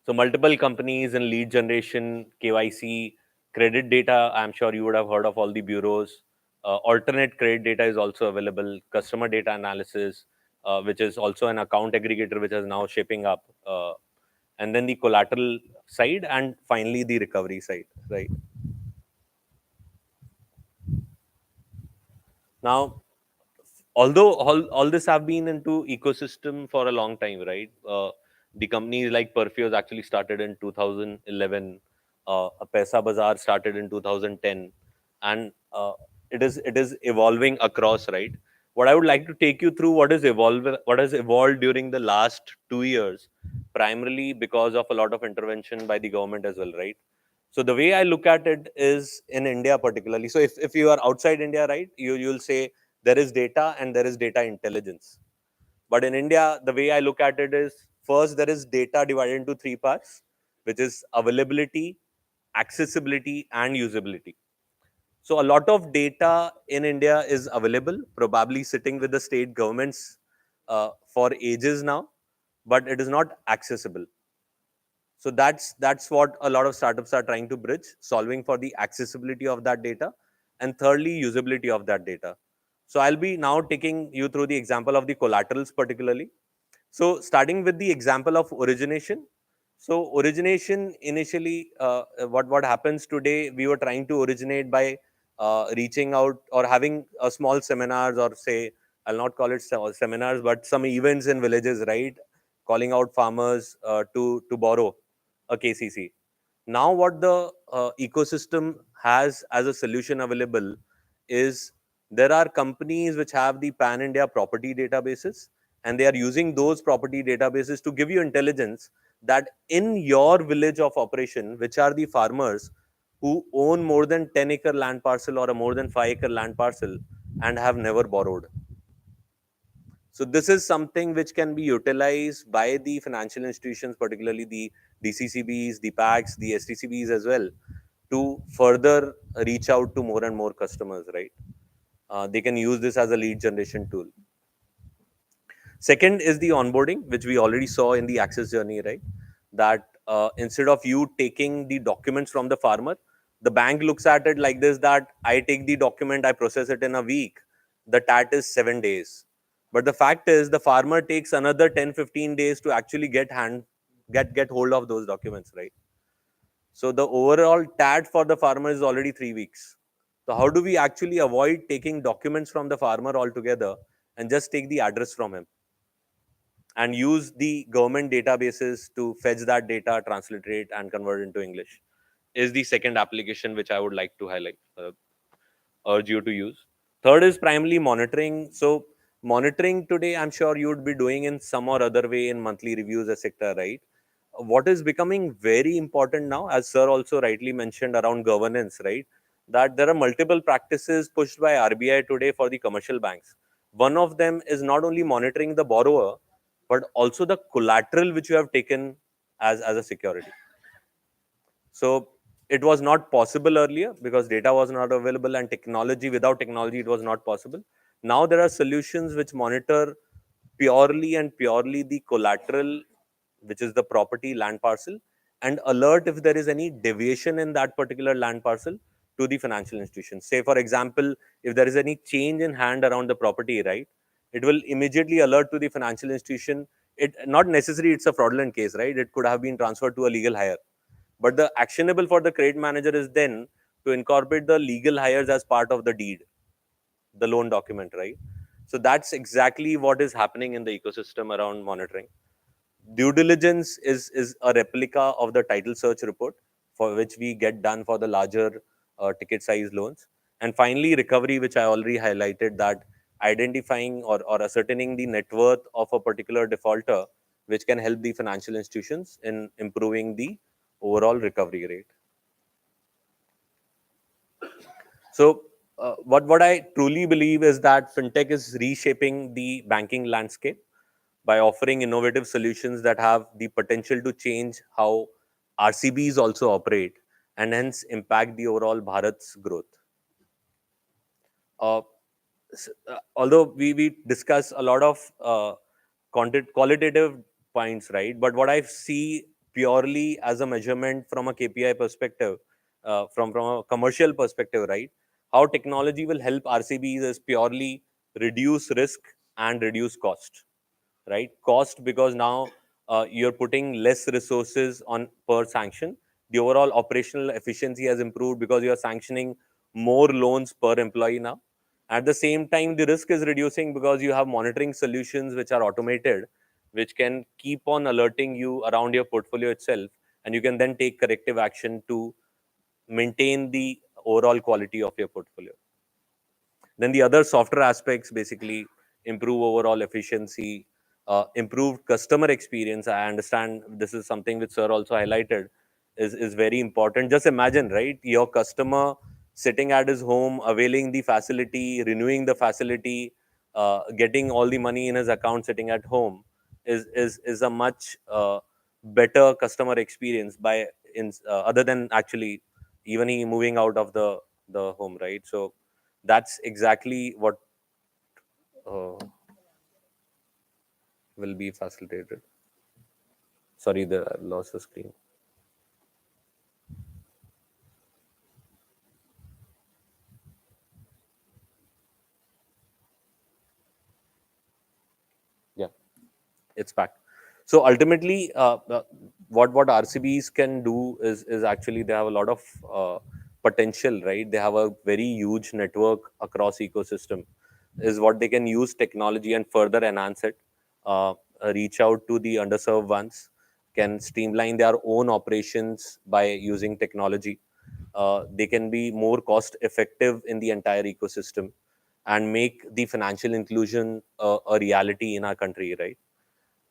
So multiple companies in lead generation, KYC, credit data. I'm sure you would have heard of all the bureaus. Alternate credit data is also available. Customer data analysis, which is also an account aggregator, which is now shaping up. And then the collateral side, and finally the recovery side, right? Now, although all this have been into ecosystem for a long time, right? The companies like Perfios actually started in 2011. Paisa Bazaar started in 2010, and it is evolving across, right? What I would like to take you through what has evolved during the last 2 years, primarily because of a lot of intervention by the government as well, right? So the way I look at it is in India particularly. So if you are outside India, right, you'll say there is data and there is data intelligence. But in India, the way I look at it is first there is data divided into three parts, which is availability, accessibility, and usability. So a lot of data in India is available, probably sitting with the state governments for ages now, but it is not accessible. So that's what a lot of startups are trying to bridge, solving for the accessibility of that data, and thirdly, usability of that data. So I'll be now taking you through the example of the collaterals particularly. So starting with the example of origination. So origination initially, what happens today, we were trying to originate by reaching out or having a small seminars, or say, I'll not call it seminars, but some events in villages, right? Calling out farmers to borrow a KCC. Now what the ecosystem has as a solution available is there are companies which have the pan India property databases, and they are using those property databases to give you intelligence that in your village of operation, which are the farmers, who own more than 10-acre land parcel or a more than 5-acre land parcel and have never borrowed. So this is something which can be utilized by the financial institutions, particularly the DCCBs, the PACs, the STCBs as well, to further reach out to more and more customers, right? They can use this as a lead generation tool. Second is the onboarding, which we already saw in the access journey, right? That instead of you taking the documents from the farmer, the bank looks at it like this, that I take the document, I process it in a week. The TAT is 7 days. But the fact is the farmer takes another 10-15 days to actually get hold of those documents, right? So the overall TAT for the farmer is already 3 weeks. So how do we actually avoid taking documents from the farmer altogether and just take the address from him and use the government databases to fetch that data, translate it, and convert it into English? Is the second application which I would like to highlight, urge you to use. Third is primarily monitoring. So monitoring today, I'm sure you would be doing in some or other way in monthly reviews, etc., right? What is becoming very important now, as sir also rightly mentioned around governance, right? That there are multiple practices pushed by RBI today for the commercial banks. One of them is not only monitoring the borrower, but also the collateral which you have taken as a security. So it was not possible earlier because data was not available, and without technology, it was not possible. Now there are solutions which monitor purely the collateral, which is the property land parcel, and alert if there is any deviation in that particular land parcel to the financial institution. Say, for example, if there is any change in hand around the property, right, it will immediately alert to the financial institution. It not necessarily it's a fraudulent case, right? It could have been transferred to a legal hire. But the actionable for the credit manager is then to incorporate the legal hires as part of the deed, the loan document, right? So that's exactly what is happening in the ecosystem around monitoring. Due diligence is a replica of the title search report, for which we get done for the larger ticket size loans. And finally, recovery, which I already highlighted, that identifying or ascertaining the net worth of a particular defaulter, which can help the financial institutions in improving the overall recovery rate. So what I truly believe is that fintech is reshaping the banking landscape by offering innovative solutions that have the potential to change how RCBs also operate and hence impact the overall Bharat's growth. Although we discuss a lot of qualitative points, right? But what I see purely as a measurement from a KPI perspective, from a commercial perspective, right? How technology will help RCBs is purely reduce risk and reduce cost, right? Cost, because now you're putting less resources on per sanction. The overall operational efficiency has improved because you're sanctioning more loans per employee now. At the same time, the risk is reducing because you have monitoring solutions which are automated, which can keep on alerting you around your portfolio itself, and you can then take corrective action to maintain the overall quality of your portfolio. Then the other softer aspects basically improve overall efficiency, improved customer experience. I understand this is something which sir also highlighted is very important. Just imagine, right? Your customer sitting at his home, availing the facility, renewing the facility, getting all the money in his account sitting at home is a much better customer experience other than actually even he moving out of the home, right? So that's exactly what will be facilitated. Sorry, I lost the screen. Yeah, it's back. So ultimately, what RCBs can do is actually they have a lot of potential, right? They have a very huge network across ecosystem. Is what they can use technology and further enhance it, reach out to the underserved ones, can streamline their own operations by using technology. They can be more cost effective in the entire ecosystem and make the financial inclusion a reality in our country, right?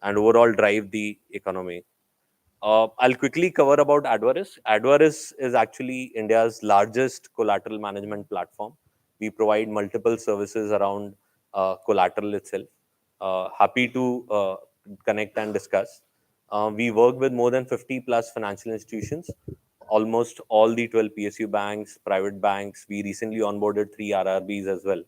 And overall drive the economy. I'll quickly cover about Advaris. Advaris is actually India's largest collateral management platform. We provide multiple services around collateral itself. Happy to connect and discuss. We work with more than 50 plus financial institutions, almost all the 12 PSU banks, private banks. We recently onboarded 3 RRBs as well.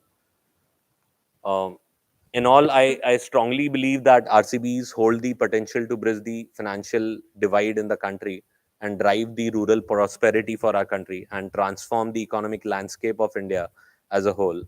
In all, I strongly believe that RCBs hold the potential to bridge the financial divide in the country and drive the rural prosperity for our country and transform the economic landscape of India as a whole.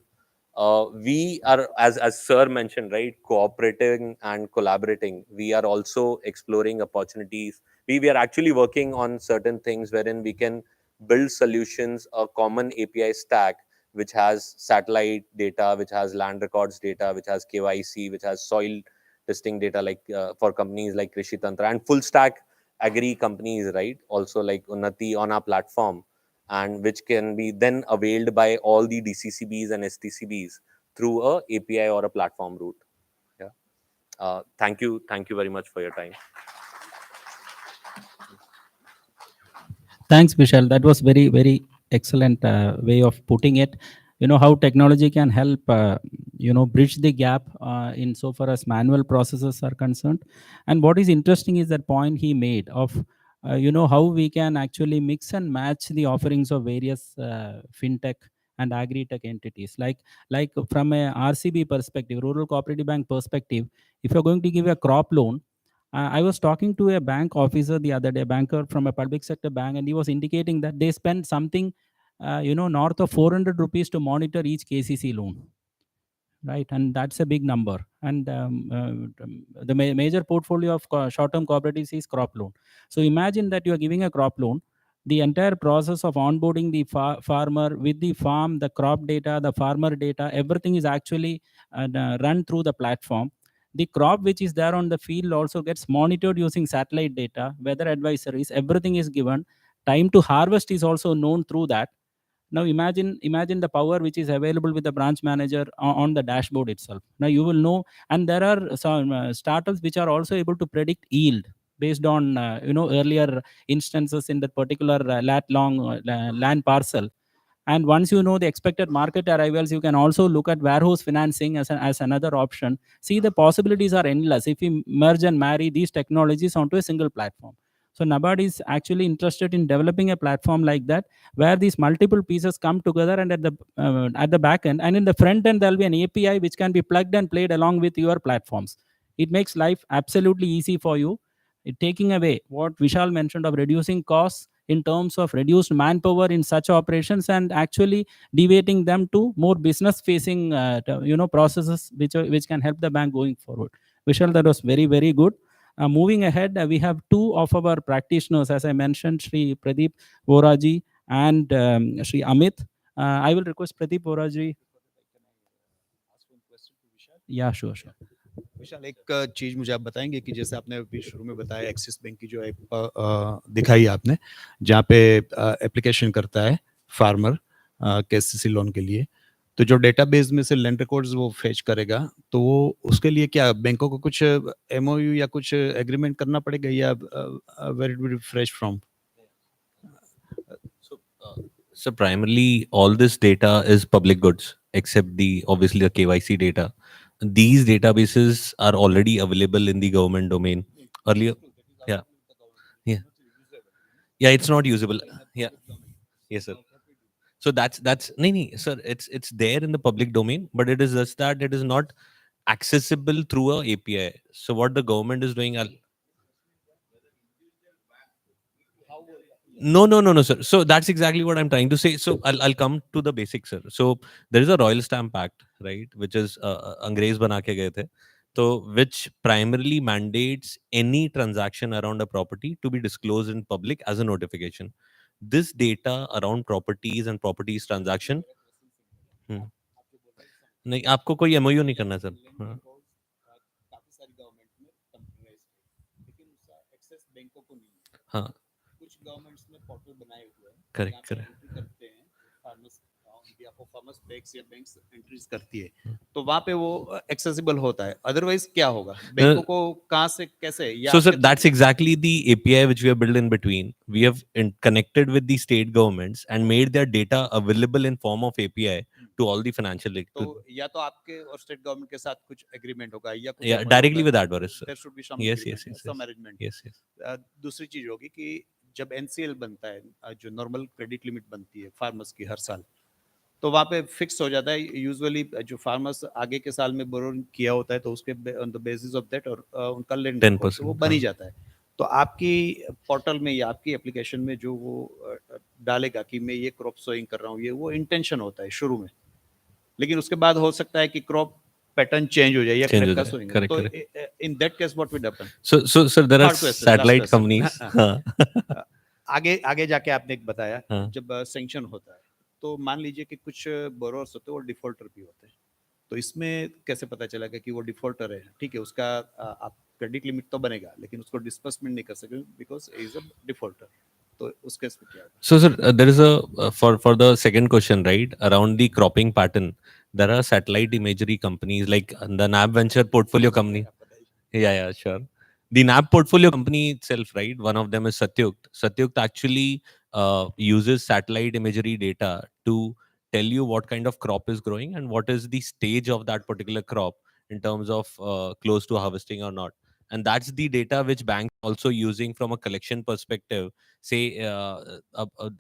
We are, as Sir mentioned, right, cooperating and collaborating. We are also exploring opportunities. We are actually working on certain things wherein we can build solutions, a common API stack which has satellite data, which has land records data, which has KYC, which has soil testing data, like for companies like Krishi Tantra and full stack agri companies, right? Also like Unnati on our platform, and which can be then availed by all the DCCBs and STCBs through a API or a platform route. Yeah. Thank you very much for your time. Thanks, Vishal. That was very excellent way of putting it. You know how technology can help, bridge the gap in so far as manual processes are concerned. And what is interesting is that point he made of, how we can actually mix and match the offerings of various fintech and agri-tech entities. Like from a RCB perspective, rural cooperative bank perspective, if you're going to give a crop loan, I was talking to a bank officer the other day, a banker from a public sector bank, and he was indicating that they spend something, north of 400 rupees to monitor each KCC loan, right? And that's a big number. And the major portfolio of short-term cooperatives is crop loan. So imagine that you are giving a crop loan. The entire process of onboarding the farmer with the farm, the crop data, the farmer data, everything is actually run through the platform. The crop which is there on the field also gets monitored using satellite data, weather advisories, everything is given. Time to harvest is also known through that. Now imagine the power which is available with the branch manager on the dashboard itself. Now you will know, and there are some startups which are also able to predict yield based on earlier instances in that particular lat long land parcel. And once you know the expected market arrivals, you can also look at warehouse financing as another option. See, the possibilities are endless if we merge and marry these technologies onto a single platform. So NABARD is actually interested in developing a platform like that, where these multiple pieces come together, and at the back end and in the front end, there'll be an API which can be plugged and played along with your platforms. It makes life absolutely easy for you. Taking away what Vishal mentioned of reducing costs in terms of reduced manpower in such operations, and actually deviating them to more business facing processes which can help the bank going forward. Vishal, that was very good. Moving ahead, we have two of our practitioners, as I mentioned, Sri Pradeep Voraji and Sri Amit. I will request Pradeep Voraji. Yeah, sure. विशाल, एक चीज मुझे आप बताएंगे कि जैसे आपने अभी शुरू में बताया एक्सिस बैंक की जो ऐप दिखाई आपने, जहाँ पे एप्लीकेशन करता है फार्मर केसीसी लोन के लिए, तो जो डेटाबेस में से लैंड रिकॉर्ड्स वो फेच करेगा, तो वो उसके लिए क्या बैंकों को कुछ एमओयू या कुछ एग्रीमेंट करना पड़ेगा, या where it will fresh from? So primarily, all this data is public goods, except obviously the KYC data. These databases are already available in the government domain. Earlier, yeah, it's not usable. Yeah, yes, sir. So that's no, sir. It's there in the public domain, but it is just that it is not accessible through a API. So what the government is doing, no, sir. So that's exactly what I'm trying to say. So I'll come to the basics, sir. So there is a Royal Stamp Act, right, which is Angrez bana ke gaye the. So which primarily mandates any transaction around a property to be disclosed in public as a notification. This data around properties and properties transaction. नहीं, आपको कोई MOU नहीं करना sir. हाँ, कुछ governments ने portal बनाए हुए हैं, correct. Behalf of farmers PACS या बैंक्स एंट्रीज करती है, तो वहां पे वो एक्सेसिबल होता है। अदरवाइज क्या होगा, बैंकों को कहाँ से कैसे या So, sir, आपके that's exactly the API which we have built in between. We have connected with the state governments and made their data available in form of API to all the financial. तो या तो आपके और state government के साथ कुछ agreement होगा या कुछ Yeah, MOU directly होगा, with AdVaris, sir. there should be some Yes, agreement, yes, yes, some yes. arrangement. Yes, yes. दूसरी चीज होगी कि जब NCL बनता है, जो नॉर्मल क्रेडिट लिमिट बनती है फार्मर्स की हर साल, तो वहाँ पे फिक्स हो जाता है यूजुअली जो फार्मर्स आगे के साल में बोरोइंग किया होता है, तो उसके on the basis of that और उनका लेंड 10%, वो बन ही हाँ। जाता है। तो आपकी पोर्टल में या आपकी एप्लीकेशन में जो वो डालेगा कि मैं ये क्रॉप सोइंग कर रहा हूँ, ये वो इंटेंशन होता है शुरू में, लेकिन उसके बाद हो सकता है कि क्रॉप पैटर्न चेंज हो जाए या Change हो का जाए, सोइंग। correct, तो correct. In that case what will happen? So, sir, there are Third question, last satellite question. companies. हाँ. आगे आगे जाके आपने एक बताया हाँ. जब सैंक्शन होता है, तो मान लीजिए कि कुछ बोरोअर्स होते हैं और डिफॉल्टर भी होते हैं, तो इसमें कैसे पता चलेगा कि वो डिफॉल्टर है? ठीक है, उसका आप क्रेडिट लिमिट तो बनेगा, लेकिन उसको डिस्बर्समेंट नहीं कर सकते बिकॉज इज अ डिफॉल्टर। तो उस केस में क्या होगा? So, sir, there is a for the second question, right? Around the cropping pattern, there are satellite imagery companies like the NAB Venture portfolio company. Yeah, sure. The NAB portfolio company itself, right? One of them is Satyukt. Satyukt actually uses satellite imagery data to tell you what kind of crop is growing and what is the stage of that particular crop in terms of close to harvesting or not. And that's the data which banks also using from a collection perspective. Say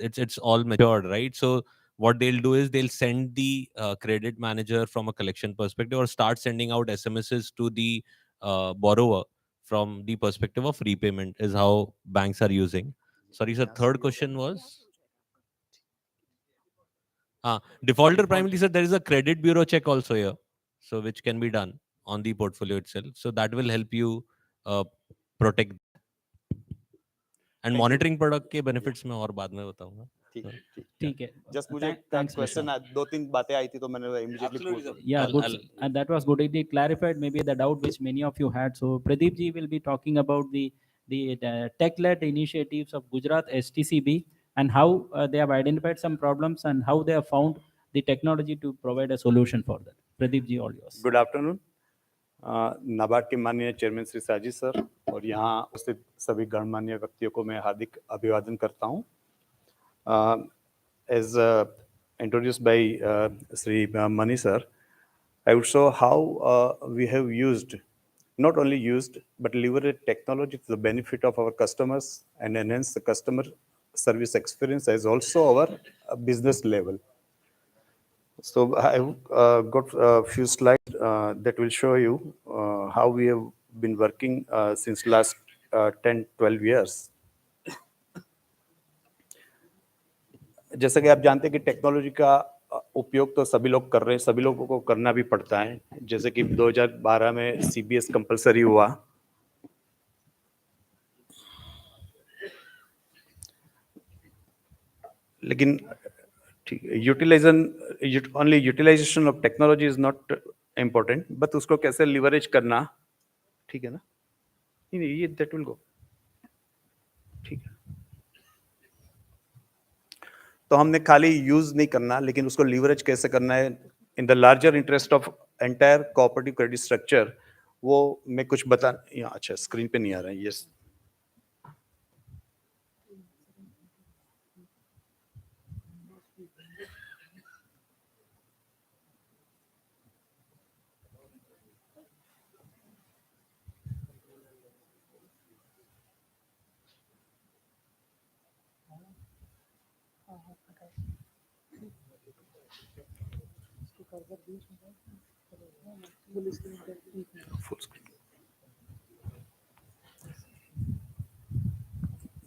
it's all matured, right? So what they'll do is they'll send the credit manager from a collection perspective or start sending out SMSs to the borrower from the perspective of repayment is how banks are using. Sorry, sir. Third question was defaulter primarily, sir. There is a credit bureau check also here, so which can be done on the portfolio itself. So that will help you protect. And monitoring product के benefits मैं और बाद में बताऊंगा. ठीक है, just मुझे question दो तीन बातें आई थी तो मैंने इमीडिएटली पूछ। Yeah, good. And that was good. It clarified maybe the doubt which many of you had. So Pradeep ji will be talking about the tech-led initiatives of Gujarat STCB and how they have identified some problems and how they have found the technology to provide a solution for that. Pradeep ji, all yours. Good afternoon. NABARD के माननीय chairman Shri साजी sir और यहाँ उपस्थित सभी गणमान्य व्यक्तियों को मैं हार्दिक अभिवादन करता हूँ। As introduced by Sri Mani sir, I would show how we have used, not only used, but leveraged technology to the benefit of our customers and enhance the customer service experience as also our business level. So I've got a few slides that will show you how we have been working since last 10-12 years. जैसा कि आप जानते हैं कि technology का उपयोग तो सभी लोग कर रहे हैं, सभी लोगों को करना भी पड़ता है। जैसे कि 2012 में CBS कंपलसरी हुआ, लेकिन ठीक है, utilisation of technology is not important, but उसको कैसे लिवरेज करना, ठीक है ना? नहीं, ये दैट विल गो, ठीक है। तो हमने खाली यूज नहीं करना, लेकिन उसको लीवरेज कैसे करना है in the larger interest of entire cooperative credit structure, वो मैं कुछ बता। यहाँ अच्छा स्क्रीन पे नहीं आ रहा है, यस।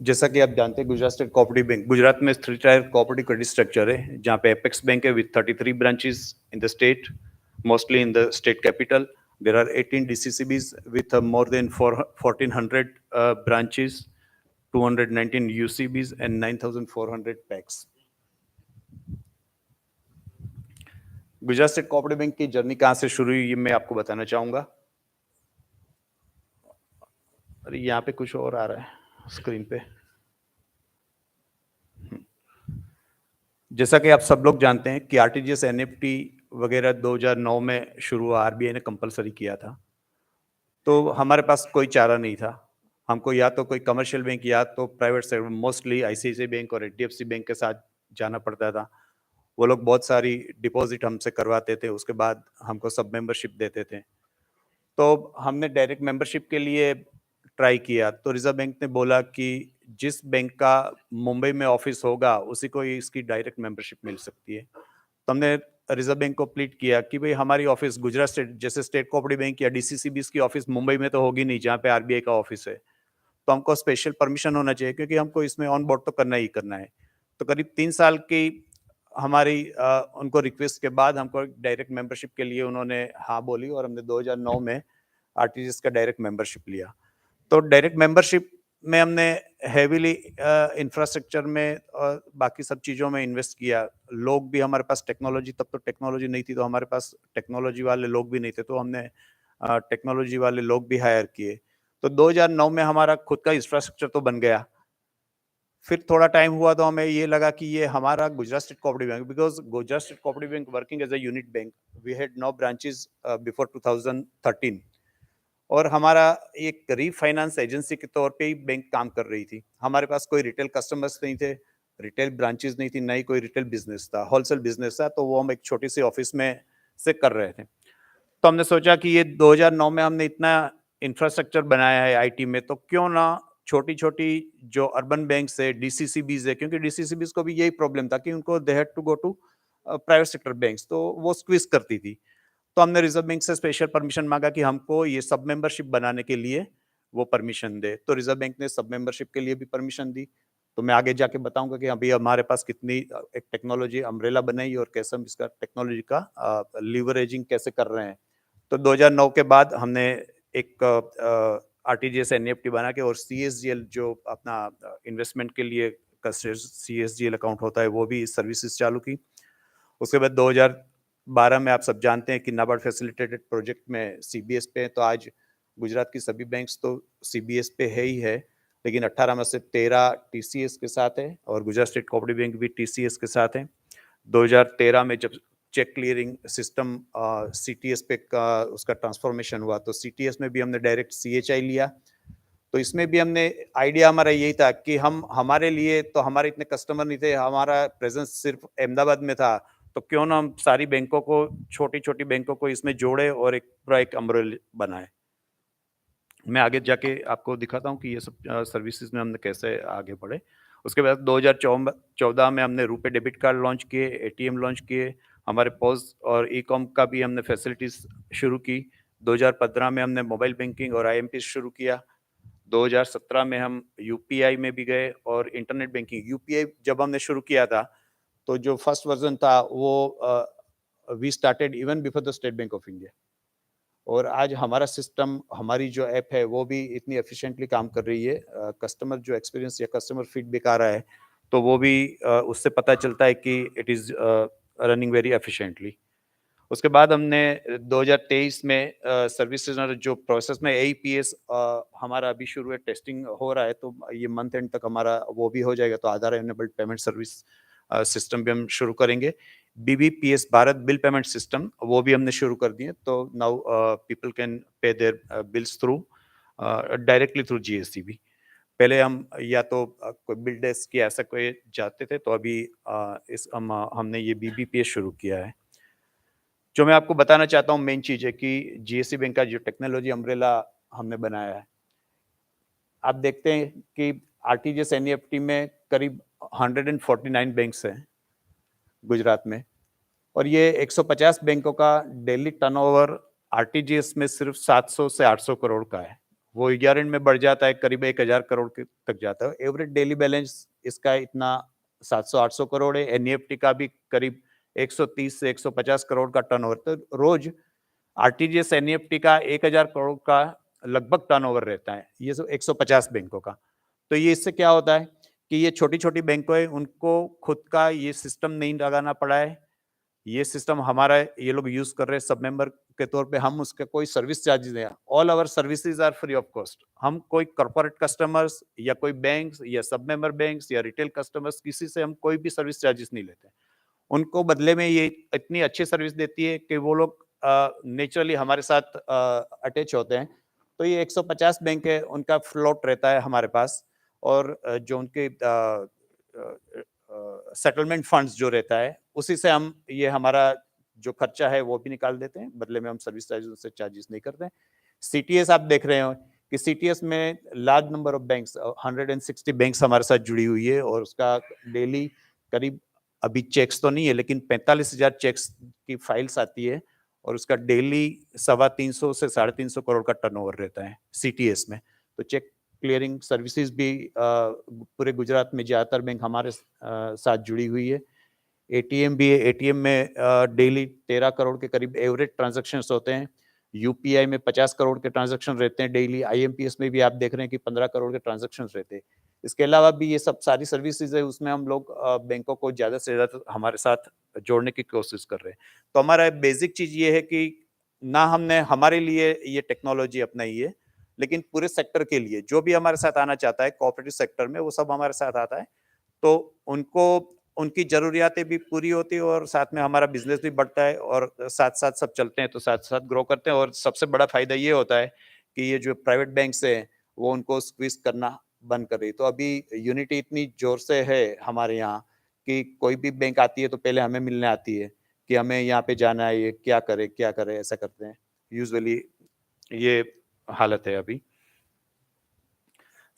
जैसा कि आप जानते हैं Gujarat state cooperative bank, Gujarat में 3 टायर कोऑपरेटिव क्रेडिट स्ट्रक्चर है, जहाँ पे एपेक्स बैंक है with 33 branches in the state, mostly in the state capital. There are 18 DCCBs with more than 1400 branches, 219 UCBs and 9400 PACs. Gujarat state cooperative bank की journey कहाँ से शुरू हुई, ये मैं आपको बताना चाहूंगा। अरे यहाँ पे कुछ और आ रहा है स्क्रीन पे। जैसा कि आप सब लोग जानते हैं कि आरटीजीएस एनईएफटी वगैरह 2009 में शुरू हुआ, आरबीआई ने कंपलसरी किया था। तो हमारे पास कोई चारा नहीं था, हमको या तो कोई कमर्शियल बैंक या तो private sector, mostly ICICI bank और एचडीएफसी बैंक के साथ जाना पड़ता था। वो लोग बहुत सारी डिपॉजिट हमसे करवाते थे, उसके बाद हमको सब मेंबरशिप देते थे। तो हमने डायरेक्ट मेंबरशिप के लिए ट्राई किया, तो रिजर्व बैंक ने बोला कि जिस बैंक का मुंबई में ऑफिस होगा उसी को ही इसकी डायरेक्ट मेंबरशिप मिल सकती है। तो हमने रिजर्व बैंक को प्लीट किया कि भाई हमारी ऑफिस गुजरात स्टेट, जैसे स्टेट कोऑपरेटिव बैंक या डीसीसीबीस की ऑफिस मुंबई में तो होगी नहीं जहाँ पे आरबीआई का ऑफिस है, तो हमको स्पेशल परमिशन होना चाहिए क्योंकि हमको इसमें ऑन बोर्ड तो करना ही करना है। तो करीब 3 साल की हमारी उनको रिक्वेस्ट के बाद हमको डायरेक्ट मेंबरशिप के लिए उन्होंने हाँ बोली और हमने 2009 में आरटीजीएस का डायरेक्ट मेंबरशिप लिया। तो डायरेक्ट मेंबरशिप में हमने हेवीली इंफ्रास्ट्रक्चर में और बाकी सब चीज़ों में इन्वेस्ट किया। लोग भी हमारे पास टेक्नोलॉजी, तब तो टेक्नोलॉजी नहीं थी, तो हमारे पास टेक्नोलॉजी वाले लोग भी नहीं थे, तो हमने टेक्नोलॉजी वाले लोग भी हायर किए। तो 2009 में हमारा खुद का इंफ्रास्ट्रक्चर तो बन गया। फिर थोड़ा टाइम हुआ तो हमें ये लगा कि ये हमारा Gujarat state cooperative bank, because Gujarat state cooperative bank working as a unit bank, we had no branches before 2013, और हमारा एक रीफाइनेंस एजेंसी के तौर पे ही बैंक काम कर रही थी। हमारे पास कोई रिटेल कस्टमर्स नहीं थे, रिटेल ब्रांचेस नहीं थी, ना ही कोई रिटेल बिजनेस था, होलसेल बिजनेस था, तो वो हम एक छोटी सी ऑफिस में से कर रहे थे। तो हमने सोचा कि ये 2009 में हमने इतना इंफ्रास्ट्रक्चर बनाया है आईटी में, तो क्यों ना छोटी छोटी जो अर्बन बैंक्स है, डीसीसीबीज है, क्योंकि डीसीसीबीज को भी यही प्रॉब्लम था कि उनको they had to go to private sector banks, तो वो स्क्वीज करती थी। तो हमने रिजर्व बैंक से स्पेशल परमिशन मांगा कि हमको ये सब मेंबरशिप बनाने के लिए वो परमिशन दे, तो रिजर्व बैंक ने सब मेंबरशिप के लिए भी परमिशन दी। तो मैं आगे जाके बताऊंगा कि अभी हमारे पास कितनी एक टेक्नोलॉजी अम्ब्रेला बनाई और कैसे हम इसका टेक्नोलॉजी का लीवरेजिंग कैसे कर रहे हैं। तो 2009 के बाद हमने एक आरटीजीएस एनईएफटी बना के और सीएसजीएल जो अपना इन्वेस्टमेंट के लिए सीएसजीएल अकाउंट होता है, वो भी सर्विसेज चालू की। उसके बाद 2012 में आप सब जानते हैं कि नाबार्ड फैसिलिटेटेड प्रोजेक्ट में सीबीएस पे है, तो आज गुजरात की सभी बैंक्स तो सीबीएस पे है ही है, लेकिन 18 में से 13 टीसीएस के साथ है और गुजरात स्टेट कोऑपरेटिव बैंक भी टीसीएस के साथ है। 2013 में जब चेक क्लियरिंग सिस्टम सीटीएस पे का उसका ट्रांसफॉर्मेशन हुआ, तो सीटीएस में भी हमने डायरेक्ट सीएचआई लिया। तो इसमें भी हमने आइडिया हमारा यही था कि हम हमारे लिए तो हमारे इतने कस्टमर नहीं थे, हमारा प्रेजेंस सिर्फ अहमदाबाद में था, तो क्यों ना हम सारी बैंकों को, छोटी छोटी बैंकों को इसमें जोड़े और एक पूरा एक अम्ब्रेला बनाए। मैं आगे जाके आपको दिखाता हूँ कि ये सब सर्विसेज में हमने कैसे आगे बढ़े। उसके बाद 2014 में हमने रुपे डेबिट कार्ड लॉन्च किए, एटीएम लॉन्च किए, हमारे पोस्ट और ई कॉम का भी हमने फैसिलिटीज शुरू की। 2015 में हमने मोबाइल बैंकिंग और आईएमपी शुरू किया। 2017 में हम यूपीआई में भी गए और इंटरनेट बैंकिंग। यूपीआई जब हमने शुरू किया था तो जो फर्स्ट वर्जन था वो we started even before the state bank of India, और आज हमारा सिस्टम, हमारी जो ऐप है वो भी इतनी एफिशिएंटली काम कर रही है। कस्टमर जो एक्सपीरियंस या कस्टमर फीडबैक आ रहा है तो वो भी उससे पता चलता है कि it is running very efficiently. उसके बाद हमने 2023 में सर्विसेज जो प्रोसेस में एईपीएस हमारा अभी शुरू है, टेस्टिंग हो रहा है, तो ये मंथ एंड तक हमारा वो भी हो जाएगा, तो Aadhaar enabled payment service system भी हम शुरू करेंगे। BBPS Bharat bill payment system वो भी हमने शुरू कर दिए, तो now people can pay their bills through directly through GSTB. पहले हम या तो कोई बिल डेस्क या ऐसा कोई जाते थे, तो अभी हमने ये बीबीपीएस शुरू किया है। जो मैं आपको बताना चाहता हूँ मेन चीज है कि जीएससी बैंक का जो टेक्नोलॉजी अम्ब्रेला हमने बनाया है, आप देखते हैं कि आरटीजीएस एनईएफटी में करीब 149 बैंक्स हैं गुजरात में, और ये 150 बैंकों का डेली टर्नओवर आरटीजीएस में सिर्फ 700 से 800 करोड़ का है। वो ईयर एंड में बढ़ जाता है, करीब 1000 करोड़ तक जाता है। एवरेज डेली बैलेंस इसका इतना 700-800 करोड़ है। एनईएफटी का भी करीब 130 से 150 करोड़ का टर्नओवर, तो रोज आरटीजीएस एनईएफटी का 1000 करोड़ का लगभग टर्नओवर रहता है, ये सब 150 बैंकों का। तो ये इससे क्या होता है कि ये छोटी छोटी बैंकों है, उनको खुद का ये सिस्टम नहीं लगाना पड़ा है। ये सिस्टम हमारा ये लोग यूज कर रहे हैं सब मेंबर के तौर पे, हम उसका कोई सर्विस चार्जेस नहीं। All our services are free of cost. हम कोई कॉर्पोरेट कस्टमर्स या कोई बैंक्स या सब मेंबर बैंक्स या रिटेल कस्टमर्स, किसी से हम कोई भी सर्विस चार्जेस नहीं लेते। उनको बदले में ये इतनी अच्छी सर्विस देती है कि वो लोग नेचुरली हमारे साथ अटैच होते हैं। तो ये 150 बैंक है, उनका फ्लोट रहता है हमारे पास, और जो उनके सेटलमेंट फंड्स जो रहता है उसी से हम ये हमारा जो खर्चा है वो भी निकाल देते हैं, बदले में हम सर्विस चार्जेस से चार्जेस नहीं करते हैं। सीटीएस आप देख रहे हो कि सीटीएस में large number of banks 160 banks हमारे साथ जुड़ी हुई है, और उसका डेली करीब, अभी चेक्स तो नहीं है लेकिन 45,000 चेक्स की फाइल्स आती है, और उसका डेली 350 से 350 करोड़ का टर्नओवर रहता है सीटीएस में। तो चेक क्लियरिंग सर्विसेज भी पूरे गुजरात में ज़्यादातर बैंक हमारे साथ जुड़ी हुई है। एटीएम भी है, एटीएम में डेली 13 करोड़ के करीब एवरेज ट्रांजैक्शंस होते हैं। यूपीआई में 50 करोड़ के ट्रांजैक्शन रहते हैं डेली। आईएमपीएस में भी आप देख रहे हैं कि 15 करोड़ के ट्रांजैक्शंस रहते हैं। इसके अलावा भी ये सब सारी सर्विसेज है, उसमें हम लोग बैंकों को ज़्यादा से ज़्यादा हमारे साथ जोड़ने की कोशिश कर रहे हैं। तो हमारा बेसिक चीज़ ये है कि ना हमने हमारे लिए ये टेक्नोलॉजी अपनाई है, लेकिन पूरे सेक्टर के लिए जो भी हमारे साथ आना चाहता है कोऑपरेटिव सेक्टर में, वो सब हमारे साथ आता है। तो उनको उनकी ज़रूरियातें भी पूरी होती है, और साथ में हमारा बिजनेस भी बढ़ता है, और साथ-साथ सब चलते हैं, तो साथ-साथ ग्रो करते हैं। और सबसे बड़ा फ़ायदा ये होता है कि ये जो प्राइवेट बैंक्स हैं, वो उनको स्क्वीज़ करना बंद कर रही है। तो अभी यूनिटी इतनी ज़ोर से है हमारे यहाँ कि कोई भी बैंक आती है तो पहले हमें मिलने आती है कि हमें यहाँ पे जाना है, ये क्या करें, ऐसा करते हैं। यूजुअली ये हालत है अभी।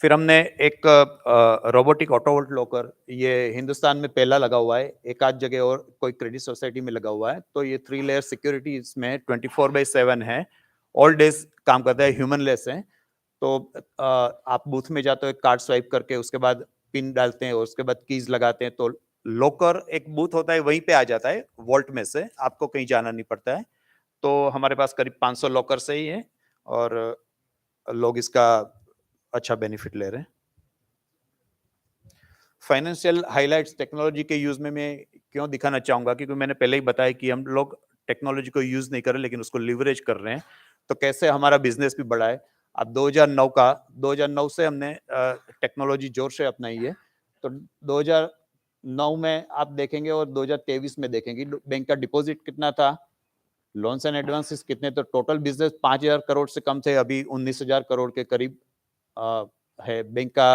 फिर हमने एक रोबोटिक ऑटो लॉकर, ये हिंदुस्तान में पहला लगा हुआ है, एक आध जगह और कोई क्रेडिट सोसाइटी में लगा हुआ है। तो ये 3 लेयर सिक्योरिटी इसमें 24/7 है, ऑल डेज काम करता है, ह्यूमन लेस है। तो आप बूथ में जाते हो, एक कार्ड स्वाइप करके उसके बाद पिन डालते हैं, और उसके बाद कीज लगाते हैं, तो लॉकर एक बूथ होता है, वहीं पे आ जाता है वॉल्ट में से, आपको कहीं जाना नहीं पड़ता है। तो हमारे पास करीब 500 लॉकर से ही है, और लोग इसका अच्छा बेनिफिट ले रहे हैं। फाइनेंशियल हाइलाइट्स टेक्नोलॉजी के यूज में मैं क्यों दिखाना चाहूंगा, क्योंकि मैंने पहले ही बताया कि हम लोग टेक्नोलॉजी को यूज नहीं कर रहे, लेकिन उसको लिवरेज कर रहे हैं। तो कैसे हमारा बिजनेस भी बढ़ा है। अब 2009 से हमने टेक्नोलॉजी जोर से अपनाई है। तो 2009 में आप देखेंगे और 2023 में देखेंगे बैंक का डिपॉजिट कितना था, लोन्स एंड एडवांसेस कितने, तो टोटल बिजनेस 5,000 करोड़ से कम थे, अभी 19,000 करोड़ के करीब है। बैंक का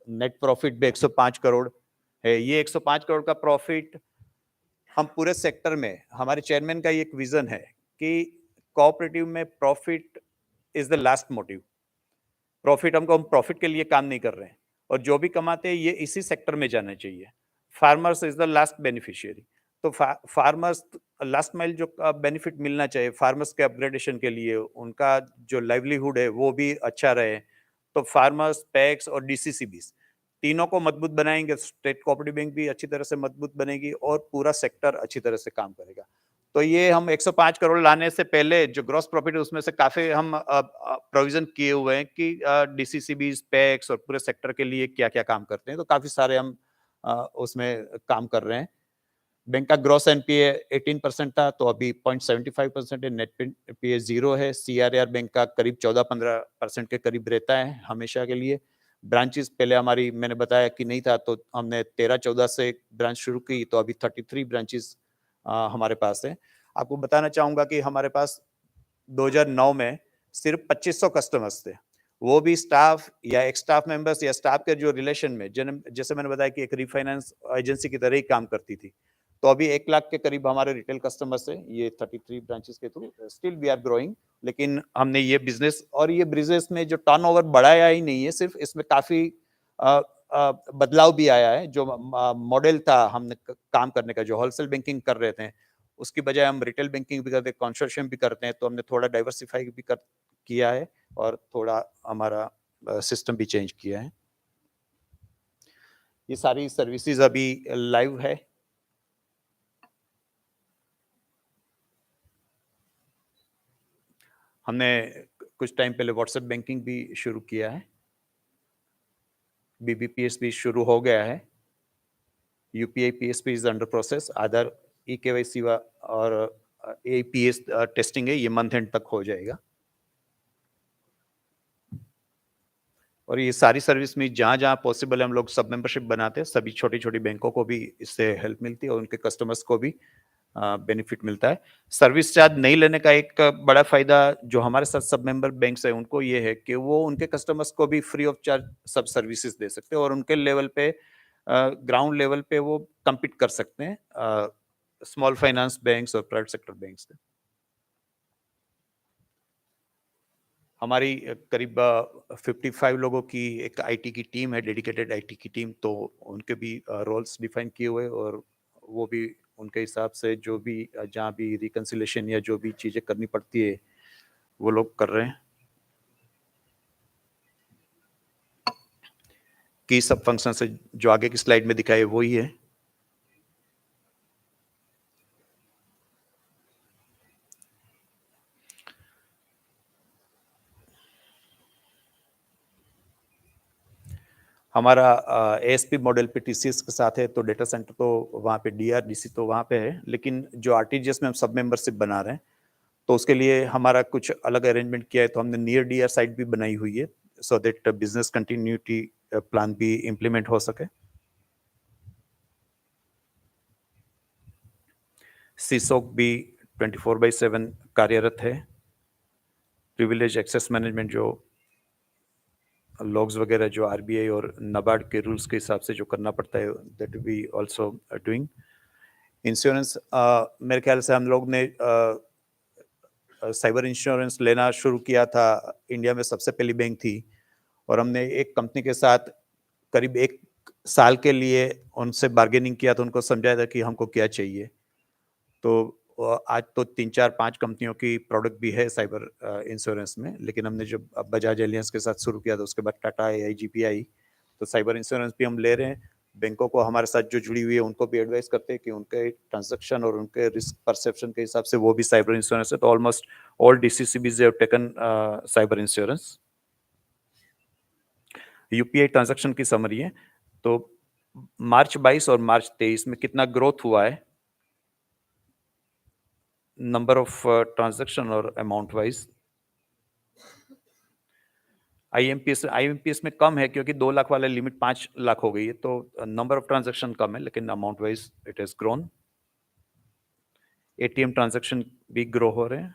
नेट प्रॉफिट भी 105 करोड़ है। ये 105 करोड़ का प्रॉफिट हम पूरे सेक्टर में, हमारे चेयरमैन का एक विजन है कि कोऑपरेटिव में profit is the last motive. Profit हम प्रॉफिट के लिए काम नहीं कर रहे हैं, और जो भी कमाते हैं ये इसी सेक्टर में जाना चाहिए। Farmers is the last beneficiary. तो फार्मर्स लास्ट माइल जो बेनिफिट मिलना चाहिए फार्मर्स के अपग्रेडेशन के लिए, उनका जो लाइवलीहुड है वो भी अच्छा रहे। तो फार्मर्स, पैक्स और डीसीसीबीस तीनों को मजबूत बनाएंगे, स्टेट कोऑपरेटिव बैंक भी अच्छी तरह से मजबूत बनेगी, और पूरा सेक्टर अच्छी तरह से काम करेगा। तो ये हम 105 करोड़ लाने से पहले जो ग्रॉस प्रॉफिट है उसमें से काफी हम प्रोविजन किए हुए हैं कि डीसीसीबीस, पैक्स और पूरे सेक्टर के लिए क्या क्या काम करते हैं। तो काफी सारे हम उसमें काम कर रहे हैं। बैंक का ग्रॉस एनपीए 18% था, तो अभी 0.75% है। नेट एनपीए 0 है। सीआरआर बैंक का करीब 14-15% के करीब रहता है हमेशा के लिए। ब्रांचेस पहले हमारी, मैंने बताया कि नहीं था, तो हमने 13-14 से ब्रांच शुरू की, तो अभी 33 ब्रांचेस हमारे पास है। आपको बताना चाहूंगा कि हमारे पास 2009 में सिर्फ 2500 कस्टमर्स थे, वो भी स्टाफ या एक स्टाफ मेंबर्स या स्टाफ के जो रिलेशन में, जैसे मैंने बताया कि एक रिफाइनेंस एजेंसी की तरह ही काम करती थी। तो अभी 1 लाख के करीब हमारे रिटेल कस्टमर्स है, ये 33 ब्रांचेस के थ्रू। स्टिल वी आर ग्रोइंग, लेकिन हमने ये बिजनेस, और ये बिजनेस में जो टर्नओवर बढ़ाया ही नहीं है, सिर्फ इसमें काफी बदलाव भी आया है। जो मॉडल था हमने काम करने का, जो होलसेल बैंकिंग कर रहे थे, उसकी बजाय हम रिटेल बैंकिंग भी करते हैं, कंसोर्शियम भी करते हैं। तो हमने थोड़ा डाइवर्सिफाई भी किया है, और थोड़ा हमारा सिस्टम भी चेंज किया है। ये सारी सर्विसेज अभी लाइव है। हमने कुछ टाइम पहले व्हाट्सएप बैंकिंग भी शुरू किया है। बीबीपीएस भी शुरू हो गया है। UPI PSP is under process. Aadhaar e-KYC और एपीएस टेस्टिंग है, ये मंथ एंड तक हो जाएगा। और ये सारी सर्विस में जहाँ जहाँ पॉसिबल है हम लोग सब मेंबरशिप बनाते हैं, सभी छोटी छोटी बैंकों को भी इससे हेल्प मिलती है और उनके कस्टमर्स को भी बेनिफिट मिलता है। सर्विस चार्ज नहीं लेने का एक बड़ा फायदा जो हमारे साथ सब मेंबर बैंक्स है उनको ये है कि वो उनके कस्टमर्स को भी फ्री ऑफ चार्ज सब सर्विसेज दे सकते हैं और उनके लेवल पे ग्राउंड लेवल पे वो compete कर सकते हैं स्मॉल फाइनेंस बैंक्स और प्राइवेट सेक्टर बैंक्स से। हमारी करीब 55 लोगों की एक आईटी की टीम है, डेडिकेटेड आईटी की टीम, तो उनके भी रोल्स डिफाइन किए हुए और वो भी उनके हिसाब से जो भी जहाँ भी रिकंसिलेशन या जो भी चीज़ें करनी पड़ती है वो लोग कर रहे हैं। की सब फंक्शन से जो आगे की स्लाइड में दिखाए वही है। हमारा एएसपी मॉडल पे टीसीएस के साथ है, तो डेटा सेंटर तो वहाँ पे डीआरडीसी तो वहाँ पे है, लेकिन जो आरटीजीएस में हम सब मेंबरशिप बना रहे हैं तो उसके लिए हमारा कुछ अलग अरेंजमेंट किया है। तो हमने नियर डीआर साइट भी बनाई हुई है so that business continuity plan भी इम्प्लीमेंट हो सके। सीसोक भी 24/7 कार्यरत है। प्रिविलेज एक्सेस मैनेजमेंट जो लॉग्स वगैरह जो आरबीआई और नाबार्ड के रूल्स के हिसाब से जो करना पड़ता है that we also doing. Insurance मेरे ख्याल से हम लोग ने साइबर इंश्योरेंस लेना शुरू किया था, इंडिया में सबसे पहली बैंक थी और हमने एक कंपनी के साथ करीब 1 साल के लिए उनसे बार्गेनिंग किया, तो उनको समझाया था कि हमको क्या चाहिए। तो आज तो 3-4-5 कंपनियों की प्रोडक्ट भी है साइबर इंश्योरेंस में, लेकिन हमने जब बजाज एलियंस के साथ शुरू किया था उसके बाद टाटा आई जीपीआई, तो साइबर इंश्योरेंस भी हम ले रहे हैं। बैंकों को हमारे साथ जो जुड़ी हुई है उनको भी एडवाइस करते हैं कि उनके ट्रांजैक्शन और उनके रिस्क परसेप्शन के हिसाब से वो भी साइबर इंश्योरेंस है। तो almost all DCCBs have taken cyber insurance. UPI transaction की समरी है, तो मार्च 22 और मार्च 23 में कितना ग्रोथ हुआ है नंबर ऑफ ट्रांजैक्शन और अमाउंट वाइज। आईएमपीएस में कम है क्योंकि 2 लाख वाला लिमिट 5 लाख हो गई है, तो नंबर ऑफ ट्रांजैक्शन कम है लेकिन amount wise it has grown. ATM transaction भी ग्रो हो रहे हैं।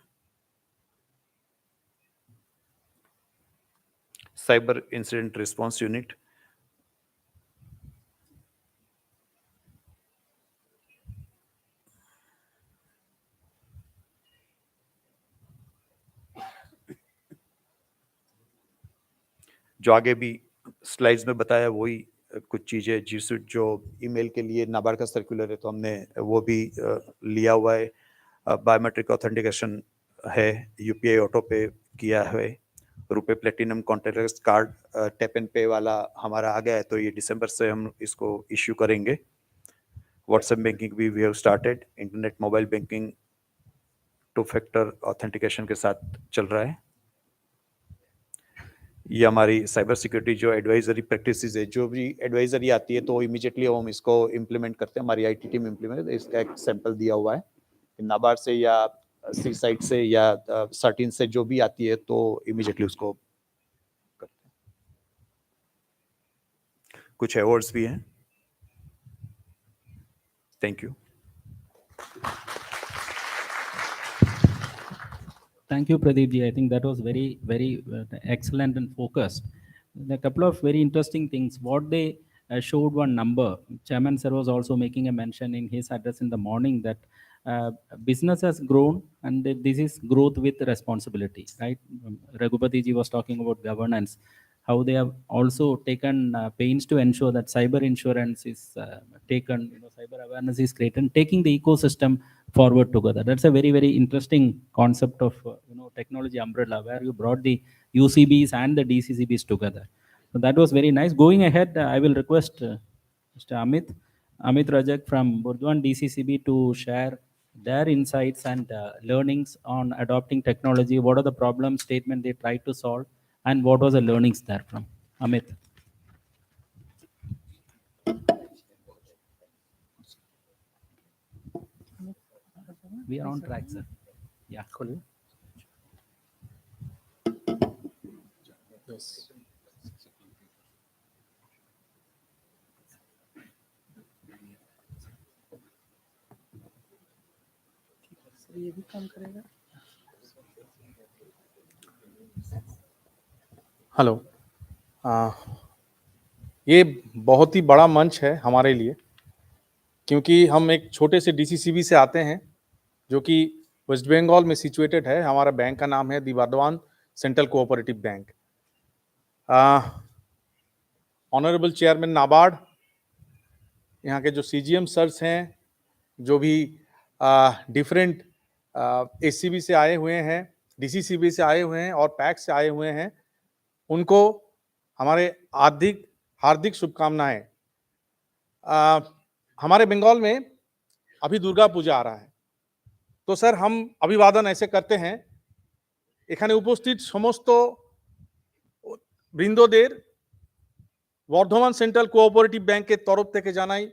साइबर इंसिडेंट रिस्पांस यूनिट जो आगे भी स्लाइड्स में बताया वही कुछ चीजें जिस जो ईमेल के लिए नाबार्ड का सर्कुलर है तो हमने वो भी लिया हुआ है। बायोमेट्रिक ऑथेंटिकेशन है, यूपीआई ऑटो पे किया है, रुपए platinum contactless card tap and पे वाला हमारा आ गया है, तो ये दिसंबर से हम इसको इश्यू करेंगे। व्हाट्सएप बैंकिंग भी we have started. Internet mobile banking 2 factor authentication के साथ चल रहा है। ये हमारी साइबर सिक्योरिटी जो एडवाइजरी प्रैक्टिसेस है, जो भी एडवाइजरी आती है तो इमीडिएटली हम इसको इम्प्लीमेंट करते हैं। हमारी आईटी टीम इम्प्लीमेंट, इसका एक सैंपल दिया हुआ है। नाबार्ड से या सी साइट से या सर्टिन से जो भी आती है तो इमीडिएटली उसको करते हैं। कुछ अवार्ड्स भी हैं। Thank you. Thank you, Pradeep ji. I think that was very excellent and focused. A couple of very interesting things. What they showed one number. Chairman sir was also making a mention in his address in the morning that business has grown and that this is growth with responsibility, right? Raghupati ji was talking about governance, how they have also taken pains to ensure that cyber insurance is taken, cyber awareness is created, and taking the ecosystem forward together. That's a very interesting concept of technology umbrella where you brought the UCBs and the DCCBs together. So that was very nice. Going ahead, I will request Mr. Amit Rajak from Burdwan DCCB to share their insights and learnings on adopting technology. What are the problem statement they tried to solve, and what was the learnings there from Amit? We are on track, sir. Yeah. ये भी काम करेगा। Hello, ये बहुत ही बड़ा मंच है हमारे लिए, क्योंकि हम एक छोटे से डीसीसीबी से आते हैं जो कि वेस्ट बंगाल में सिचुएटेड है। हमारा बैंक का नाम है the Bardhaman central cooperative bank. Honourable chairman NABARD, यहाँ के जो सीजीएम सर्स हैं, जो भी डिफरेंट एससीबी से आए हुए हैं, डीसीसीबी से आए हुए हैं और पैक्स से आए हुए हैं, उनको हमारे हार्दिक शुभकामनाएं। हमारे बंगाल में अभी दुर्गा पूजा आ रहा है, तो सर हम अभिवादन ऐसे करते हैं, এখানে উপস্থিত সমস্ত বৃন্দদের বর্ধমান সেন্ট্রাল কোঅপারেটিভ ব্যাংকের তরফ থেকে জানাই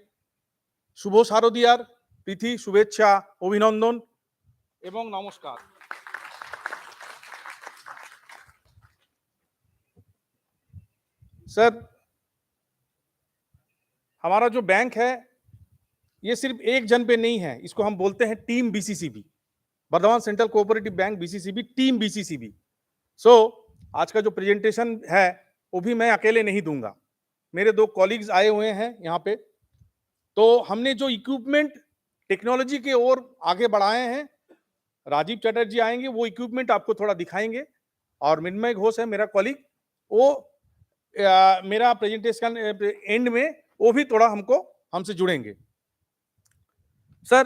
শুভ শারদীয়ার প্রীতি, শুভেচ্ছা, অভিনন্দন এবং নমস্কার। सर, हमारा जो बैंक है ये सिर्फ एक जन पे नहीं है, इसको हम बोलते हैं team BCCB, Bardhaman central cooperative bank BCCB, team BCCB. So आज का जो प्रेजेंटेशन है वो भी मैं अकेले नहीं दूंगा, मेरे दो कॉलीग्स आए हुए हैं यहाँ पे। तो हमने जो इक्विपमेंट टेक्नोलॉजी के ओर आगे बढ़ाए हैं, राजीव चटर्जी आएंगे, वो इक्विपमेंट आपको थोड़ा दिखाएंगे, और मृण्मय घोष है मेरा कॉलीग, वो मेरा प्रेजेंटेशन एंड में वो भी थोड़ा हमसे जुड़ेंगे। सर,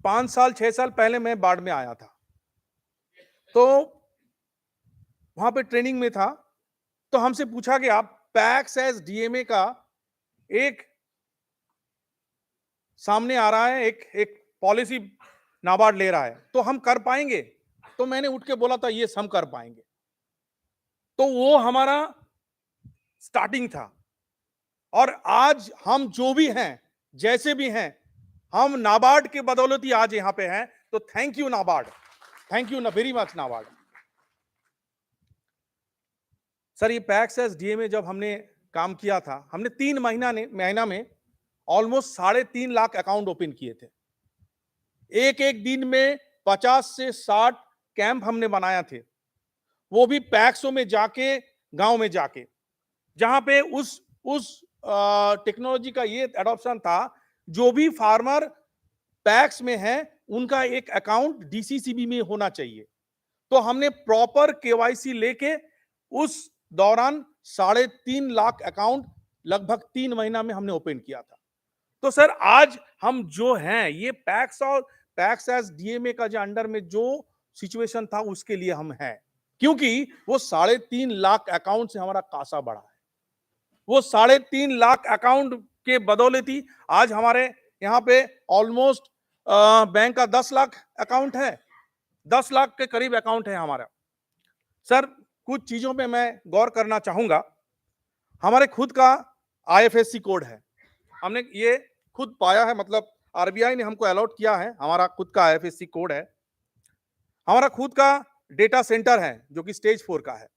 5 साल 6 साल पहले मैं बाढ़ में आया था, तो वहां पे ट्रेनिंग में था, तो हमसे पूछा गया पैक्स एज डीएमए का एक सामने आ रहा है, एक पॉलिसी नाबार्ड ले रहा है, तो हम कर पाएंगे? तो मैंने उठ के बोला था यस, हम कर पाएंगे। तो वो हमारा स्टार्टिंग था, और आज हम जो भी हैं, जैसे भी हैं, हम नाबार्ड के बदौलत ही आज यहाँ पे हैं। तो thank you NABARD, thank you very much NABARD. Sir, ये पैक्स एज डीएमए जब हमने काम किया था, हमने 3 महीना में ऑलमोस्ट 3.5 लाख अकाउंट ओपन किए थे। एक दिन में 50 से 60 कैंप हमने बनाया थे, वो भी पैक्सों में जाके, गांव में जाके, जहां पे उस टेक्नोलॉजी का ये एडॉप्शन था, जो भी फार्मर पैक्स में है उनका एक अकाउंट डीसीसीबी में होना चाहिए। तो हमने प्रॉपर केवाईसी लेके उस दौरान 3.5 लाख अकाउंट लगभग 3 महीना में हमने ओपन किया था। तो सर, आज हम जो हैं, ये पैक्स और पैक्स एज डीएमए का जो अंडर में जो सिचुएशन था उसके लिए हम हैं, क्योंकि वो 3.5 लाख अकाउंट से हमारा कासा बढ़ा है। वो 3.5 लाख अकाउंट के बदौलत ही आज हमारे यहाँ पे ऑलमोस्ट बैंक का 10 लाख अकाउंट है, 10 लाख के करीब अकाउंट है हमारा। सर, कुछ चीजों पे मैं गौर करना चाहूंगा। हमारे खुद का आईएफएससी कोड है, हमने ये खुद पाया है, मतलब आरबीआई ने हमको अलॉट किया है, हमारा खुद का आईएफएससी कोड है। हमारा खुद का डेटा सेंटर है जो कि स्टेज 4 का है,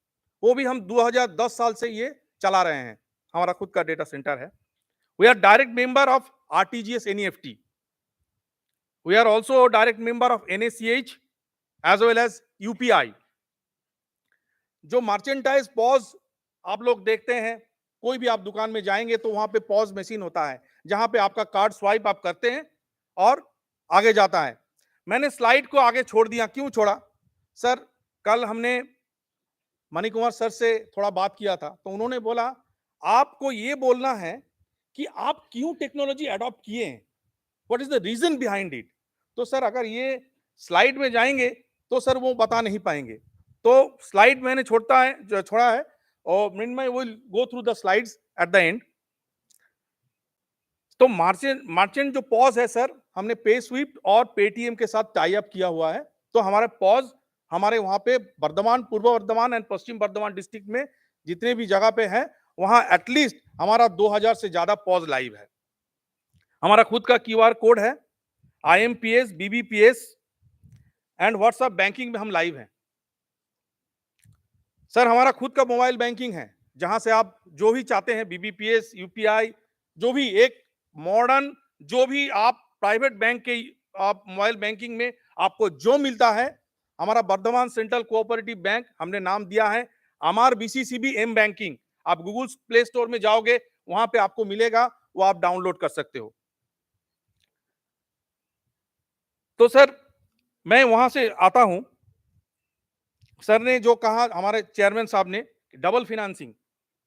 वो भी हम 2010 साल से ये चला रहे हैं, हमारा खुद का डेटा सेंटर है। We are direct member of RTGS NEFT, we are also direct member of NACH as well as UPI. जो मर्चेंटाइज पॉज आप लोग देखते हैं, कोई भी आप दुकान में जाएंगे तो वहां पे पॉज मशीन होता है, जहां पे आपका कार्ड स्वाइप आप करते हैं और आगे जाता है। मैंने स्लाइड को आगे छोड़ दिया, क्यों छोड़ा? सर, कल हमने मणि कुमार सर से थोड़ा बात किया था, तो उन्होंने बोला आपको ये बोलना है कि आप क्यों टेक्नोलॉजी अडॉप्ट किए हैं, what is the reason behind it. तो सर, अगर ये स्लाइड में जाएंगे तो सर वो बता नहीं पाएंगे, तो स्लाइड मैंने छोड़ा है, और Mrinmoy will go through the slides at the end. तो मार्चेंट जो पॉज है सर, हमने पे स्विफ्ट और पेटीएम के साथ टाई अप किया हुआ है। तो हमारे पॉज हमारे वहां पे बर्धमान, पूर्व Bardhaman and Paschim Bardhaman district में जितने भी जगह पे है, वहां एटलीस्ट हमारा 2000 से ज्यादा पॉज लाइव है। हमारा खुद का क्यूआर कोड है, IMPS, BBPS and WhatsApp banking में हम लाइव हैं। सर, हमारा खुद का मोबाइल बैंकिंग है, जहां से आप जो भी चाहते हैं, बीबीपीएस, यूपीआई, जो भी एक मॉडर्न, जो भी आप प्राइवेट बैंक के आप मोबाइल बैंकिंग में आपको जो मिलता है, हमारा बर्धमान सेंट्रल कोऑपरेटिव बैंक हमने नाम दिया है अमार बीसीसीबी एम बैंकिंग। आप गूगल प्ले स्टोर में जाओगे, वहां पे आपको मिलेगा, वो आप डाउनलोड कर सकते हो। तो सर मैं वहां से आता हूं, सर ने जो कहा हमारे चेयरमैन साहब ने डबल फिनेंसिंग,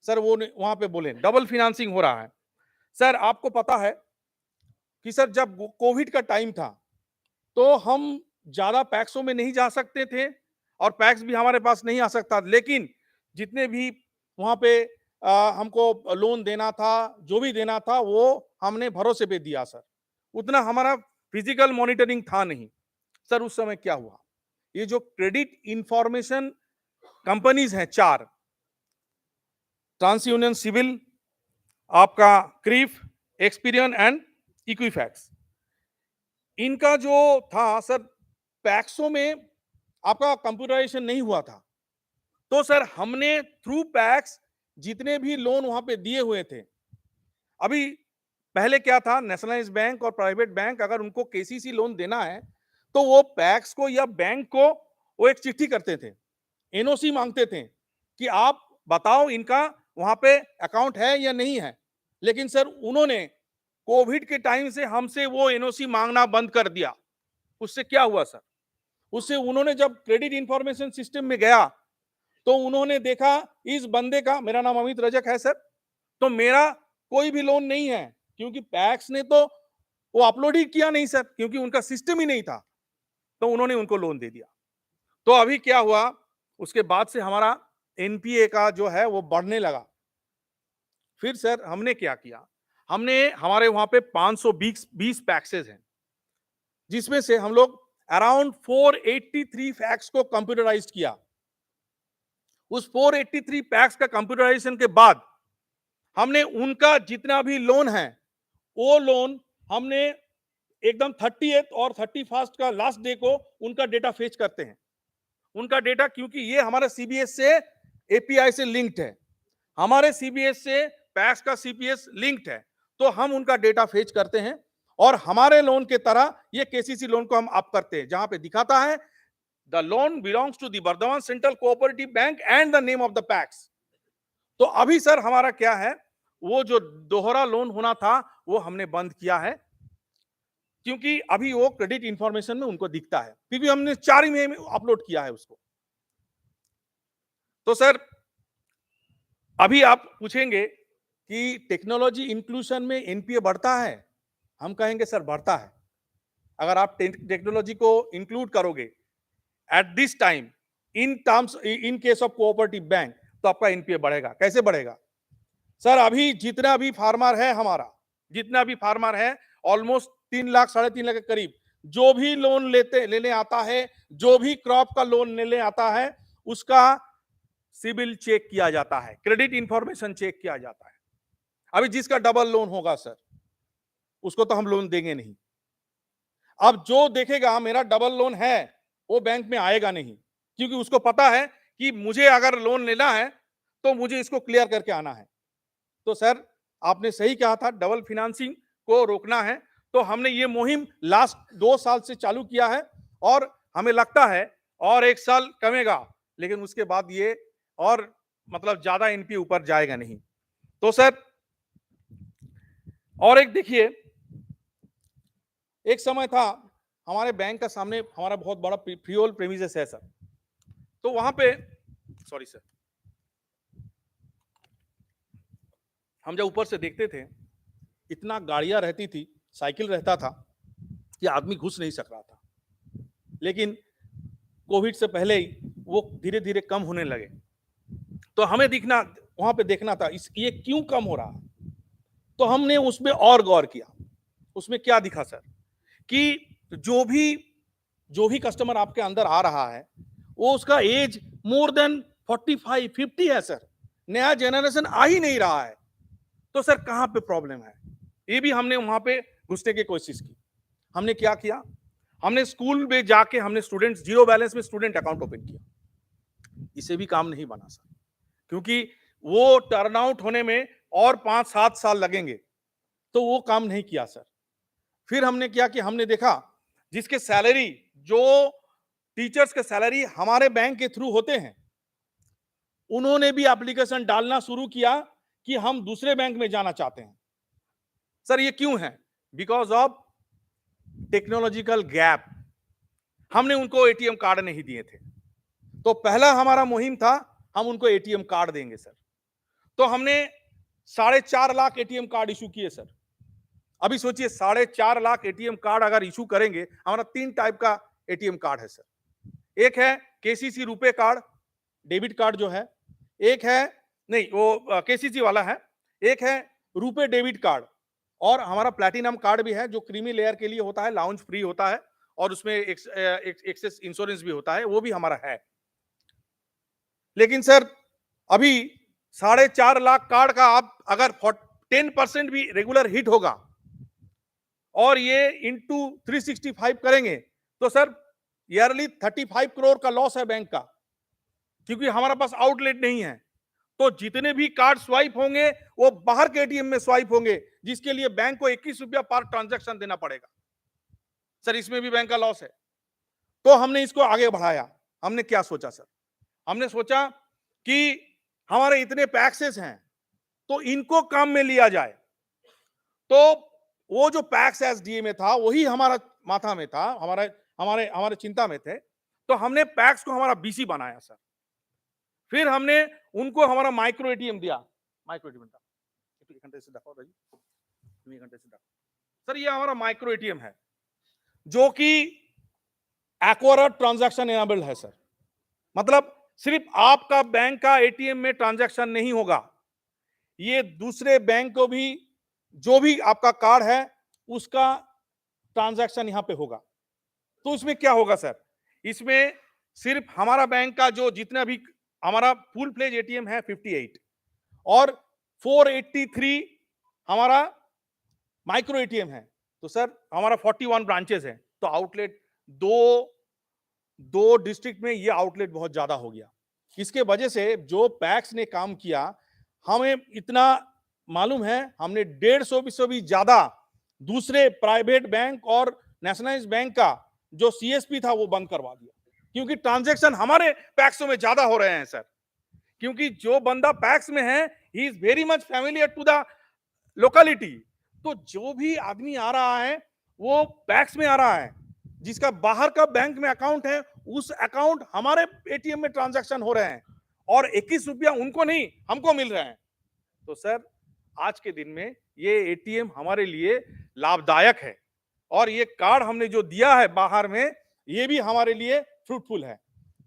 सर वो वहां पे बोले डबल फिनेंसिंग हो रहा है। सर आपको पता है कि सर जब कोविड का टाइम था तो हम ज्यादा पैक्सों में नहीं जा सकते थे और पैक्स भी हमारे पास नहीं आ सकता, लेकिन जितने भी वहां पे हमको लोन देना था, जो भी देना था, वो हमने भरोसे पे दिया सर। उतना हमारा फिजिकल मॉनिटरिंग था नहीं। सर उस समय क्या हुआ, ये जो क्रेडिट इंफॉर्मेशन कंपनीज हैं 4, ट्रांस यूनियन सिविल, आपका क्रीफ, एक्सपीरियन एंड इक्विफैक्स, इनका जो था सर पैक्सों में आपका कंप्यूटराइजेशन नहीं हुआ था। तो सर हमने थ्रू पैक्स जितने भी लोन वहां पे दिए हुए थे, अभी पहले क्या था, नेशनलाइज्ड बैंक और प्राइवेट बैंक अगर उनको केसीसी लोन देना है तो वो पैक्स को या बैंक को वो एक चिट्ठी करते थे, एनओसी मांगते थे कि आप बताओ इनका वहां पे अकाउंट है या नहीं है। लेकिन सर उन्होंने कोविड के टाइम से हमसे वो एनओसी मांगना बंद कर दिया। उससे क्या हुआ सर, उससे उन्होंने जब क्रेडिट इंफॉर्मेशन सिस्टम में गया तो उन्होंने देखा इस बंदे का, मेरा नाम अमित रजक है सर, तो मेरा कोई भी लोन नहीं है, क्योंकि पैक्स ने तो वो अपलोड ही किया नहीं सर, क्योंकि उनका सिस्टम ही नहीं था। तो उन्होंने उनको लोन दे दिया। तो अभी क्या हुआ, उसके बाद से हमारा एनपीए का जो है वो बढ़ने लगा। फिर सर हमने क्या किया, हमने हमारे वहां पे 520 पैक्सेस हैं, जिसमें से हम लोग अराउंड 483 फैक्स को कंप्यूटराइज किया। उस 483 पैक्स का कंप्यूटराइजेशन के बाद हमने उनका जितना भी लोन है वो लोन हमने एकदम 30th और 31st का लास्ट डे को उनका डेटा फेच करते हैं। उनका डेटा, क्योंकि ये हमारे सीबीएस से एपीआई से लिंक्ड है, हमारे सीबीएस से पैक्स का सीपीएस लिंक्ड है, तो हम उनका डेटा फेच करते हैं और हमारे लोन के तरह ये केसीसी लोन को हम अप करते हैं, जहां पे दिखाता है the loan belongs to the Bardhaman central cooperative bank and the name of the PACS. तो अभी सर हमारा क्या है, वो जो दोहरा लोन होना था वो हमने बंद किया है, क्योंकि अभी वो क्रेडिट इंफॉर्मेशन में उनको दिखता है, क्योंकि हमने 4 ही में अपलोड किया है उसको। तो सर अभी आप पूछेंगे कि टेक्नोलॉजी इंक्लूजन में एनपीए बढ़ता है, हम कहेंगे सर बढ़ता है। अगर आप टेक्नोलॉजी को इंक्लूड करोगे at this time in case of cooperative bank, तो आपका एनपीए बढ़ेगा। कैसे बढ़ेगा सर, अभी जितना भी फार्मर है हमारा, जितना भी फार्मर है ऑलमोस्ट 3 लाख 3.5 लाख के करीब, जो भी लोन लेने आता है, जो भी क्रॉप का लोन लेने आता है, उसका सिबिल चेक किया जाता है, क्रेडिट इंफॉर्मेशन चेक किया जाता है। अभी जिसका डबल लोन होगा सर, उसको तो हम लोन देंगे नहीं। अब जो देखेगा मेरा डबल लोन है, वो बैंक में आएगा नहीं, क्योंकि उसको पता है कि मुझे अगर लोन लेना है तो मुझे इसको क्लियर करके आना है। तो सर आपने सही कहा था, डबल फिनेंसिंग को रोकना है, तो हमने ये मुहिम लास्ट 2 साल से चालू किया है और हमें लगता है और 1 साल कमेगा, लेकिन उसके बाद ये और मतलब ज्यादा एनपी ऊपर जाएगा नहीं। तो सर और एक देखिए, एक समय था हमारे बैंक का सामने हमारा बहुत बड़ा फ्रीहोल्ड प्रेमिसेस है सर, तो वहां पे सॉरी सर, हम जब ऊपर से देखते थे इतना गाड़ियां रहती थी, साइकिल रहता था कि आदमी घुस नहीं सक रहा था, लेकिन कोविड से पहले ही वो धीरे धीरे कम होने लगे। तो हमें दिखना वहां पे देखना था ये क्यों कम हो रहा है, तो हमने उसमें और गौर किया। उसमें क्या दिखा सर, कि जो भी कस्टमर आपके अंदर आ रहा है वो उसका एज मोर देन 45-50 है सर, नया जनरेशन आ ही नहीं रहा है। तो सर कहां पे प्रॉब्लम है, ये भी हमने वहां पे घुसने की कोशिश की। हमने क्या किया, हमने स्कूल में जाके हमने स्टूडेंट्स जीरो बैलेंस में स्टूडेंट अकाउंट ओपन किया। इसे भी काम नहीं बना सर, क्योंकि वो टर्न आउट होने में और 5-7 साल लगेंगे, तो वो काम नहीं किया सर। फिर हमने क्या कि हमने देखा जिसके सैलरी, जो टीचर्स के सैलरी हमारे बैंक के थ्रू होते हैं, उन्होंने भी एप्लीकेशन डालना शुरू किया कि हम दूसरे बैंक में जाना चाहते हैं। सर ये क्यों है? Because of technological gap. हमने उनको एटीएम कार्ड नहीं दिए थे, तो पहला हमारा मुहिम था हम उनको एटीएम कार्ड देंगे सर। तो हमने 4.5 लाख एटीएम कार्ड इशू किए सर। अभी सोचिए 4.5 लाख एटीएम कार्ड अगर इशू करेंगे, हमारा 3 टाइप का एटीएम कार्ड है सर। एक है केसीसी रुपए कार्ड, डेबिट कार्ड जो है, एक है नहीं वो केसीसी वाला है, एक है रुपए डेबिट कार्ड, और हमारा प्लैटिनम कार्ड भी है जो क्रीमी लेयर के लिए होता है, लाउंज फ्री होता है, और उसमें एक्सेस इंश्योरेंस भी होता है, वो भी हमारा है। लेकिन सर अभी 4.5 लाख कार्ड का आप अगर 10% भी रेगुलर हिट होगा और ये इंटू 365 करेंगे तो सर ईयरली 35 करोड़ का लॉस है बैंक का, क्योंकि हमारा पास आउटलेट नहीं है। तो जितने भी कार्ड स्वाइप होंगे वो बाहर के एटीएम में स्वाइप होंगे, जिसके लिए बैंक को 21 रुपया पर ट्रांजैक्शन देना पड़ेगा। सर इसमें भी बैंक का लॉस है। तो हमने इसको आगे बढ़ाया। हमने क्या सोचा सर? हमने सोचा कि हमारे इतने पैक्सेस हैं तो इनको काम में लिया जाए। तो वो जो पैक्स एसडीए में था वही हमारा माथा में था, हमारे चिंता में थे। तो हमने पैक्स को हमारा बीसी बनाया सर। फिर हमने उनको हमारा माइक्रो एटीएम दिया। माइक्रो एटीएम था, एक घंटे से दिखाओ भाई, 2 घंटे से दिखाओ सर। ये हमारा माइक्रो एटीएम है जो कि एक्वायर्ड ट्रांजैक्शन एनेबल्ड है सर। मतलब सिर्फ आपका बैंक का एटीएम में ट्रांजैक्शन नहीं होगा, ये दूसरे बैंक को भी जो भी आपका कार्ड है उसका ट्रांजैक्शन यहां पे होगा। तो इसमें क्या होगा सर? इसमें सिर्फ हमारा बैंक का जो जितना भी हमारा फुल फ्लेज एटीएम है 58 और 483 हमारा माइक्रो एटीएम है। तो सर हमारा 41 ब्रांचेस है, तो आउटलेट दो डिस्ट्रिक्ट में ये आउटलेट बहुत ज्यादा हो गया। इसके वजह से जो पैक्स ने काम किया, हमें इतना मालूम है, हमने 150 से भी ज्यादा दूसरे प्राइवेट बैंक और नेशनलाइज बैंक का जो सीएसपी था वो बंद करवा दिया, क्योंकि ट्रांजैक्शन हमारे पैक्सों में ज्यादा हो रहे हैं सर। क्योंकि जो बंदा पैक्स में है he is very much familiar to the locality. तो जो भी आदमी आ रहा है वो पैक्स में आ रहा है, जिसका बाहर का बैंक में अकाउंट है उस अकाउंट हमारे एटीएम में ट्रांजैक्शन हो रहे हैं, और 21 रुपया उनको नहीं हमको मिल रहे हैं। तो सर आज के दिन में ये एटीएम हमारे लिए लाभदायक है, और ये कार्ड हमने जो दिया है बाहर में ये भी हमारे लिए फ्रूटफुल है।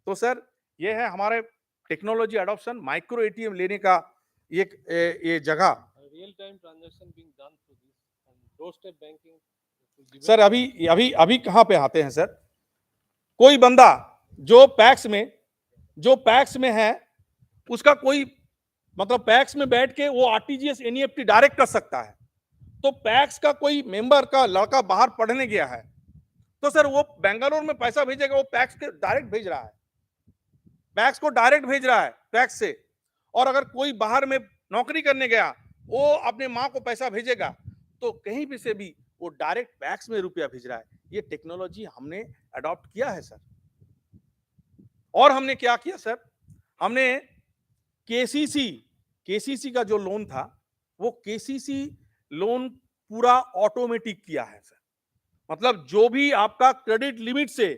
तो सर ये है हमारे टेक्नोलॉजी अडॉप्शन, माइक्रो एटीएम लेने का ये जगह। Real time transaction being done through this and doorstep banking. Sir अभी कहां पे आते हैं सर? कोई बंदा जो पैक्स में है उसका कोई मतलब पैक्स में बैठ के वो आरटीजीएस एनईएफटी डायरेक्ट कर सकता है। तो पैक्स का कोई मेंबर का लड़का बाहर पढ़ने गया है तो सर वो बेंगलोर में पैसा भेजेगा, वो पैक्स के डायरेक्ट भेज रहा है, पैक्स को डायरेक्ट भेज रहा है पैक्स से। और अगर कोई बाहर में नौकरी करने गया वो अपने माँ को पैसा भेजेगा, तो कहीं भी से भी वो डायरेक्ट पैक्स में रुपया भेज रहा है। ये टेक्नोलॉजी हमने अडॉप्ट किया है सर। और हमने क्या किया सर? हमने केसीसी का जो लोन था वो केसीसी लोन पूरा ऑटोमेटिक किया है सर। मतलब जो भी आपका क्रेडिट लिमिट से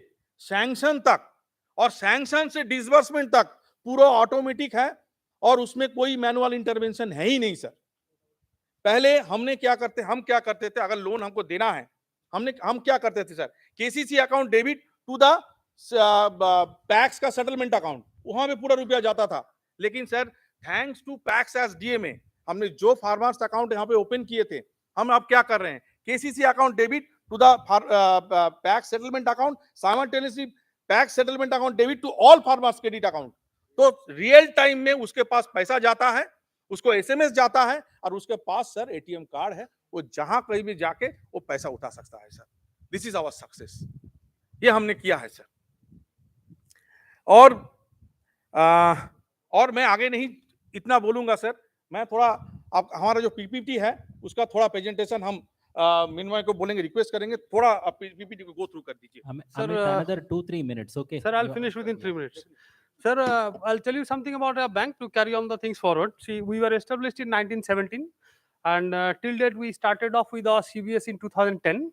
सैंक्शन तक और सैंक्शन से डिसबर्समेंट तक पूरा ऑटोमेटिक है, और उसमें कोई मैनुअल इंटरवेंशन है ही नहीं सर। पहले हम क्या करते थे, अगर लोन हमको देना है हम क्या करते थे sir? KCC account debit to the PACS का सेटलमेंट अकाउंट, वहां पे पूरा रुपया जाता था। लेकिन sir thanks to PACS SDA में हमने जो फार्मर्स अकाउंट यहाँ पे ओपन किए थे, हम अब क्या कर रहे हैं? KCC account debit to the PACS settlement account, simultaneously PACS settlement account debit to all farmers credit account. तो रियल टाइम में उसके पास पैसा जाता है, उसको एसएमएस जाता है, और उसके पास सर एटीएम कार्ड है, वो जहां कहीं भी जाके वो पैसा उठा सकता है sir. This is our success. ये हमने किया है सर। और मैं आगे नहीं इतना बोलूंगा सर। मैं थोड़ा अब हमारा जो पीपीटी है उसका थोड़ा प्रेजेंटेशन हम मिनमय को बोलेंगे, रिक्वेस्ट करेंगे थोड़ा पीपीटी को गो थ्रू कर दीजिए. Amit, another 2-3 minutes, okay? Sir, I'll finish within 3 minutes. Sir, I'll tell you something about our bank to carry on the things forward. See, we were established in 1917, and till date we started off with our CBS in 2010,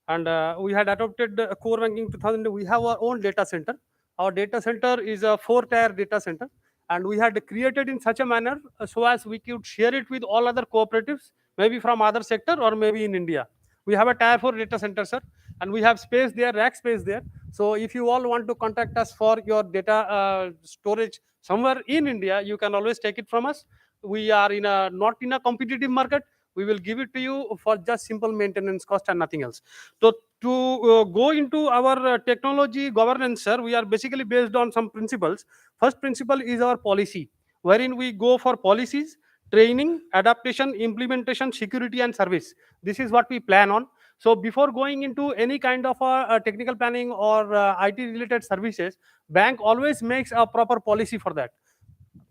and we had adopted core banking 2000. We have our own data center. Our data center is a 4-tier data center, and we had created in such a manner so as we could share it with all other cooperatives, maybe from other sector or maybe in India. We have a tier 4 data center, sir, and we have space there, rack space there. So if you all want to contact us for your data storage somewhere in India, you can always take it from us. We are not in a competitive market. We will give it to you for just simple maintenance cost and nothing else. So to go into our technology governance, sir, we are basically based on some principles. First principle is our policy, wherein we go for policies, training, adaptation, implementation, security, and service. This is what we plan on. So before going into any kind of technical planning or IT related services, bank always makes a proper policy for that.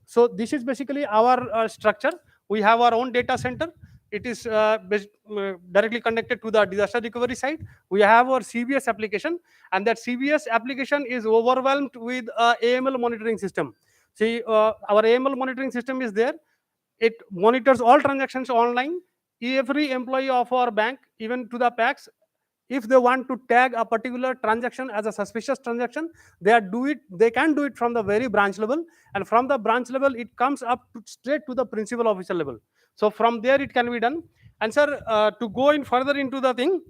So this is basically our structure. We have our own data center. It is directly connected to the disaster recovery side. We have our CBS application, and that CBS application is overwhelmed with AML monitoring system. See, our AML monitoring system is there. It monitors all transactions online. Every employee of our bank, even to the PACs, if they want to tag a particular transaction as a suspicious transaction, they can do it from the very branch level, and from the branch level it comes up straight to the principal officer level. So from there it can be done. And sir, to go in further into the thing,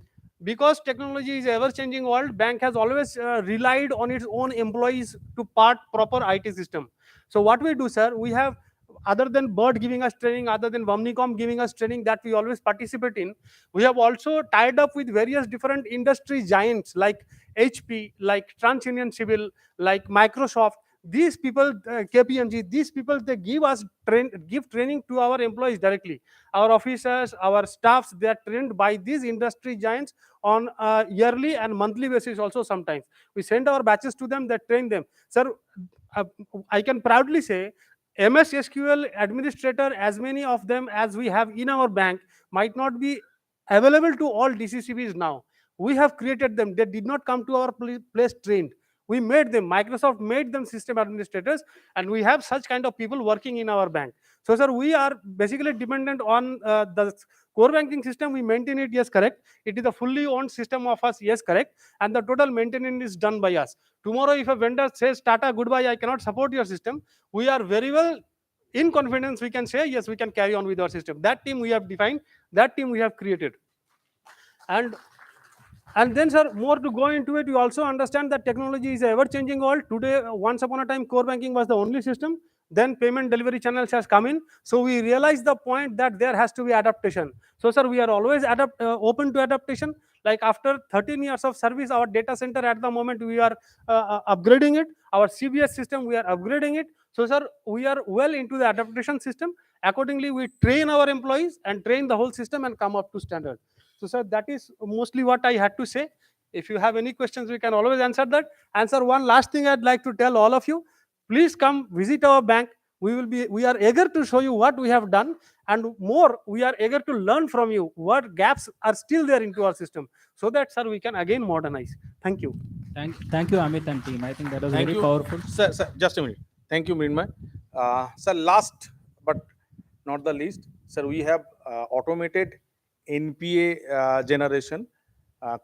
because technology is ever changing world, bank has always relied on its own employees to part proper IT system. So what we do, sir, we have, other than bird giving us training, other than Vomnicom giving us training that we always participate in, we have also tied up with various different industry giants like HP, like TransUnion Civil, like Microsoft. These people, KPMG, these people, they give training to our employees directly. Our officers, our staffs, they are trained by these industry giants on a yearly and monthly basis also sometimes. We send our batches to them, they train them. Sir, I can proudly say MS SQL administrator, as many of them as we have in our bank, might not be available to all DCCBs now. We have created them. They did not come to our place trained. We made them. Microsoft made them system administrators, and we have such kind of people working in our bank. So, sir, we are basically dependent on the core banking system. We maintain it, yes, correct. It is a fully owned system of us, yes, correct. And the total maintenance is done by us. Tomorrow, if a vendor says, Tata, goodbye, I cannot support your system, we are very well in confidence, we can say, yes, we can carry on with our system. That team we have defined, that team we have created. And then, sir, more to go into it, you also understand that technology is ever changing world. Today, once upon a time, core banking was the only system. Then payment delivery channels has come in. So we realized the point that there has to be adaptation. So, sir, we are always open to adaptation. Like after 13 years of service, our data center at the moment, we are upgrading it. Our CBS system, we are upgrading it. So, sir, we are well into the adaptation system. Accordingly, we train our employees and train the whole system and come up to standard. So, sir, that is mostly what I had to say. If you have any questions, we can always answer that. And sir, one last thing I'd like to tell all of you, please come visit our bank. We are eager to show you what we have done, and more, we are eager to learn from you what gaps are still there into our system, so that, sir, we can again modernize. Thank you. Thank you, Amit and team. I think that was very powerful. Sir, just a minute. Thank you, Mrinmay. Sir, last but not the least, sir, we have automated NPA generation.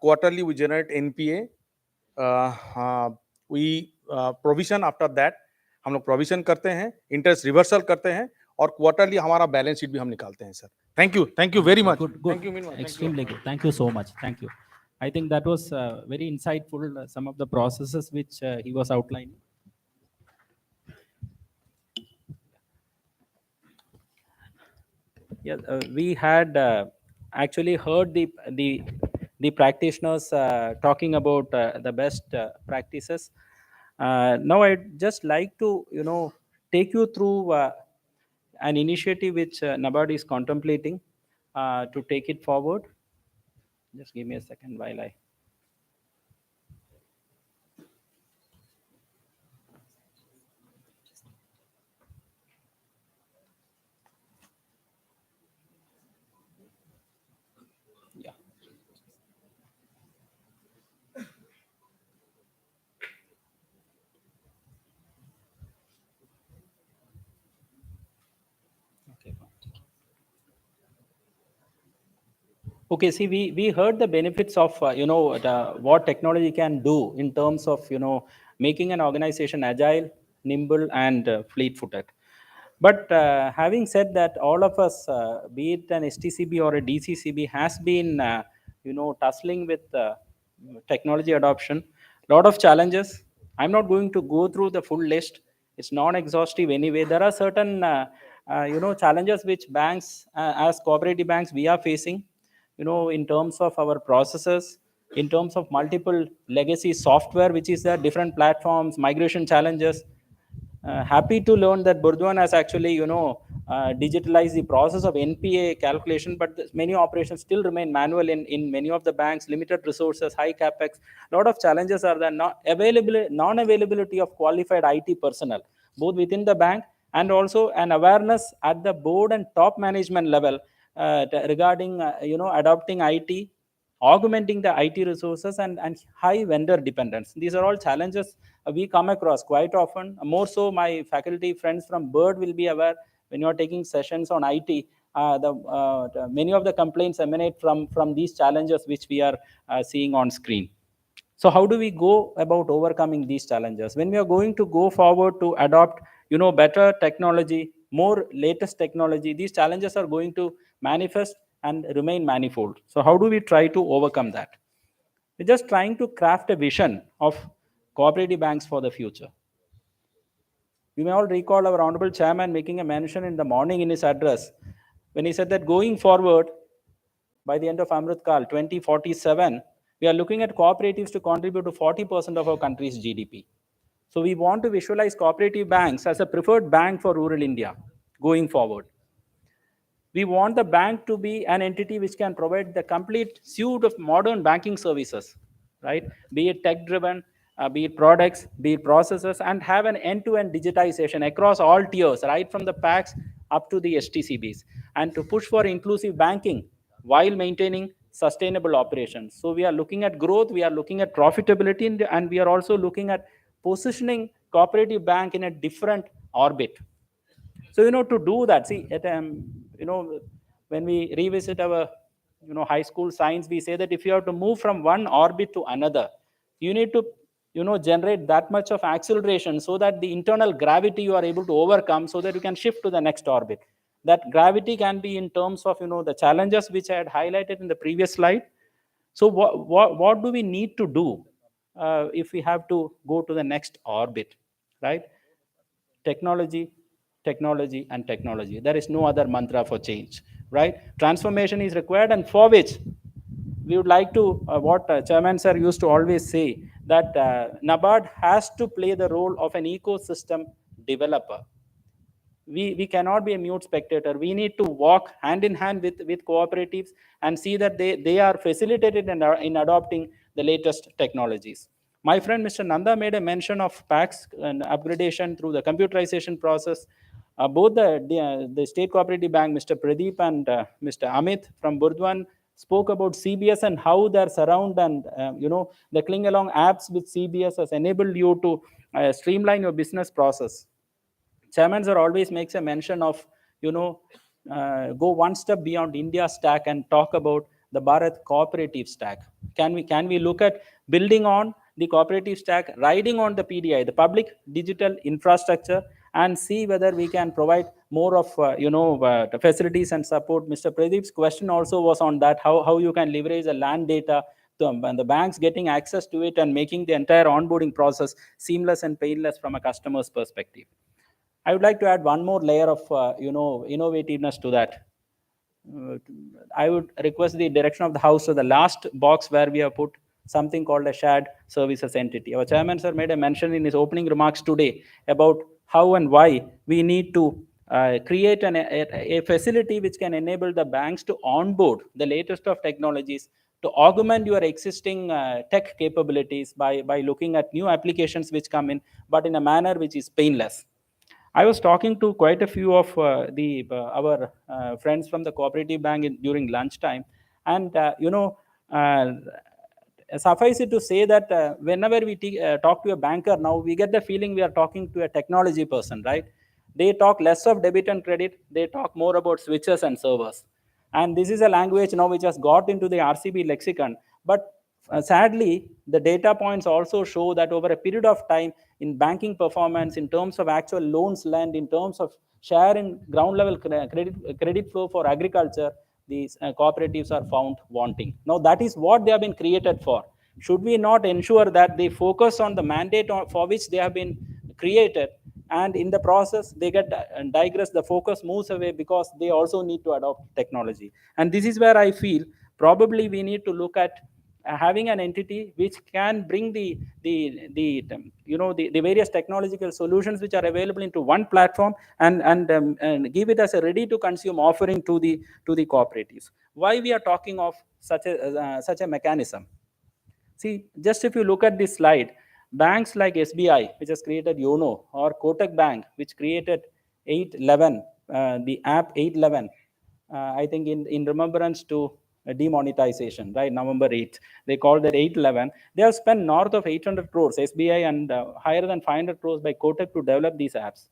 Quarterly, we generate NPA. We provision after that. हम लोग provision करते हैं, interest reversal करते हैं, और quarterly हमारा balance sheet भी हम निकालते हैं sir. Thank you very much. Thank you, extremely good. Thank you so much. Thank you. I think that was very insightful, some of the processes which he was outlining. Yeah, we had actually heard the practitioners talking about the best practices. Now I'd just like to take you through an initiative which NABARD is contemplating to take it forward. Just give me a second while I. Yeah. Okay, see, we heard the benefits of what technology can do in terms of making an organization agile, nimble, and fleet-footed. But having said that, all of us, be it an STCB or a DCCB, has been tussling with technology adoption. Lot of challenges. I'm not going to go through the full list. It's non-exhaustive anyway. There are certain challenges which banks, as cooperative banks, we are facing. In terms of our processes, in terms of multiple legacy software, which is there, different platforms, migration challenges. Happy to learn that Burdwan has actually, digitalized the process of NPA calculation, but many operations still remain manual in many of the banks, limited resources, high capex. A lot of challenges are the non-availability of qualified IT personnel, both within the bank and also an awareness at the board and top management level regarding, adopting IT, augmenting the IT resources, and high vendor dependence. These are all challenges we come across quite often. More so, my faculty friends from Bird will be aware when you're taking sessions on IT, many of the complaints emanate from these challenges which we are seeing on screen. So how do we go about overcoming these challenges? When we are going to go forward to adopt, better technology, more latest technology, these challenges are going to manifest and remain manifold. So how do we try to overcome that? We're just trying to craft a vision of cooperative banks for the future. You may all recall our Honorable Chairman making a mention in the morning in his address when he said that going forward, by the end of Amrit Kal 2047, we are looking at cooperatives to contribute to 40% of our country's GDP. So we want to visualize cooperative banks as a preferred bank for rural India going forward. We want the bank to be an entity which can provide the complete suite of modern banking services, right? Be it tech-driven, be it products, be it processes, and have an end-to-end digitization across all tiers, right from the PACs up to the STCBs, and to push for inclusive banking while maintaining sustainable operations. So we are looking at growth, we are looking at profitability, and we are also looking at positioning cooperative bank in a different orbit. So, to do that, see, when we revisit our, high school science, we say that if you have to move from one orbit to another, you need to, generate that much of acceleration so that the internal gravity you are able to overcome so that you can shift to the next orbit. That gravity can be in terms of, the challenges which I had highlighted in the previous slide. So what do we need to do if we have to go to the next orbit, right? Technology, technology, and technology. There is no other mantra for change, right? Transformation is required, and for which we would like to, what Chairman Sir used to always say, that NABARD has to play the role of an ecosystem developer. We cannot be a mute spectator. We need to walk hand in hand with cooperatives and see that they are facilitated in adopting the latest technologies. My friend Mr. Nanda made a mention of PACs and upgradation through the computerization process. Both the State Cooperative Bank, Mr. Pradeep and Mr. Amit from Burdwan, spoke about CBS and how their surround and the cling along apps with CBS has enabled you to streamline your business process. Chairman sir always makes a mention of, go one step beyond India stack and talk about the Bharat cooperative stack. Can we look at building on the cooperative stack, riding on the PDI, the public digital infrastructure, and see whether we can provide more of, the facilities and support. Mr. Pradeep's question also was on that, how you can leverage the land data, and the banks getting access to it and making the entire onboarding process seamless and painless from a customer's perspective. I would like to add one more layer of, innovativeness to that. I would request the direction of the House to the last box where we have put something called a shared services entity. Our Chairman sir made a mention in his opening remarks today about how and why we need to create a facility which can enable the banks to onboard the latest of technologies, to augment your existing tech capabilities by looking at new applications which come in, but in a manner which is painless. I was talking to quite a few of our friends from the cooperative bank during lunchtime, and suffice it to say that whenever we talk to a banker now, we get the feeling we are talking to a technology person, right? They talk less of debit and credit, they talk more about switches and servers. And this is a language now which has got into the RCB lexicon. But sadly, the data points also show that over a period of time in banking performance, in terms of actual loans lent, in terms of share in ground level credit flow for agriculture, these cooperatives are found wanting. Now that is what they have been created for. Should we not ensure that they focus on the mandate for which they have been created, and in the process they get digress, the focus moves away because they also need to adopt technology. And this is where I feel probably we need to look at having an entity which can bring the various technological solutions which are available into one platform, and give it as a ready to consume offering to the cooperatives. Why we are talking of such a mechanism? See, just if you look at this slide, banks like SBI, which has created YONO, or Kotak Bank, which created 811, the app 811, I think in remembrance to demonetization, right? November 8th, they called it 811. They have spent north of 800 crores, SBI, and higher than 500 crores by Kotak to develop these apps.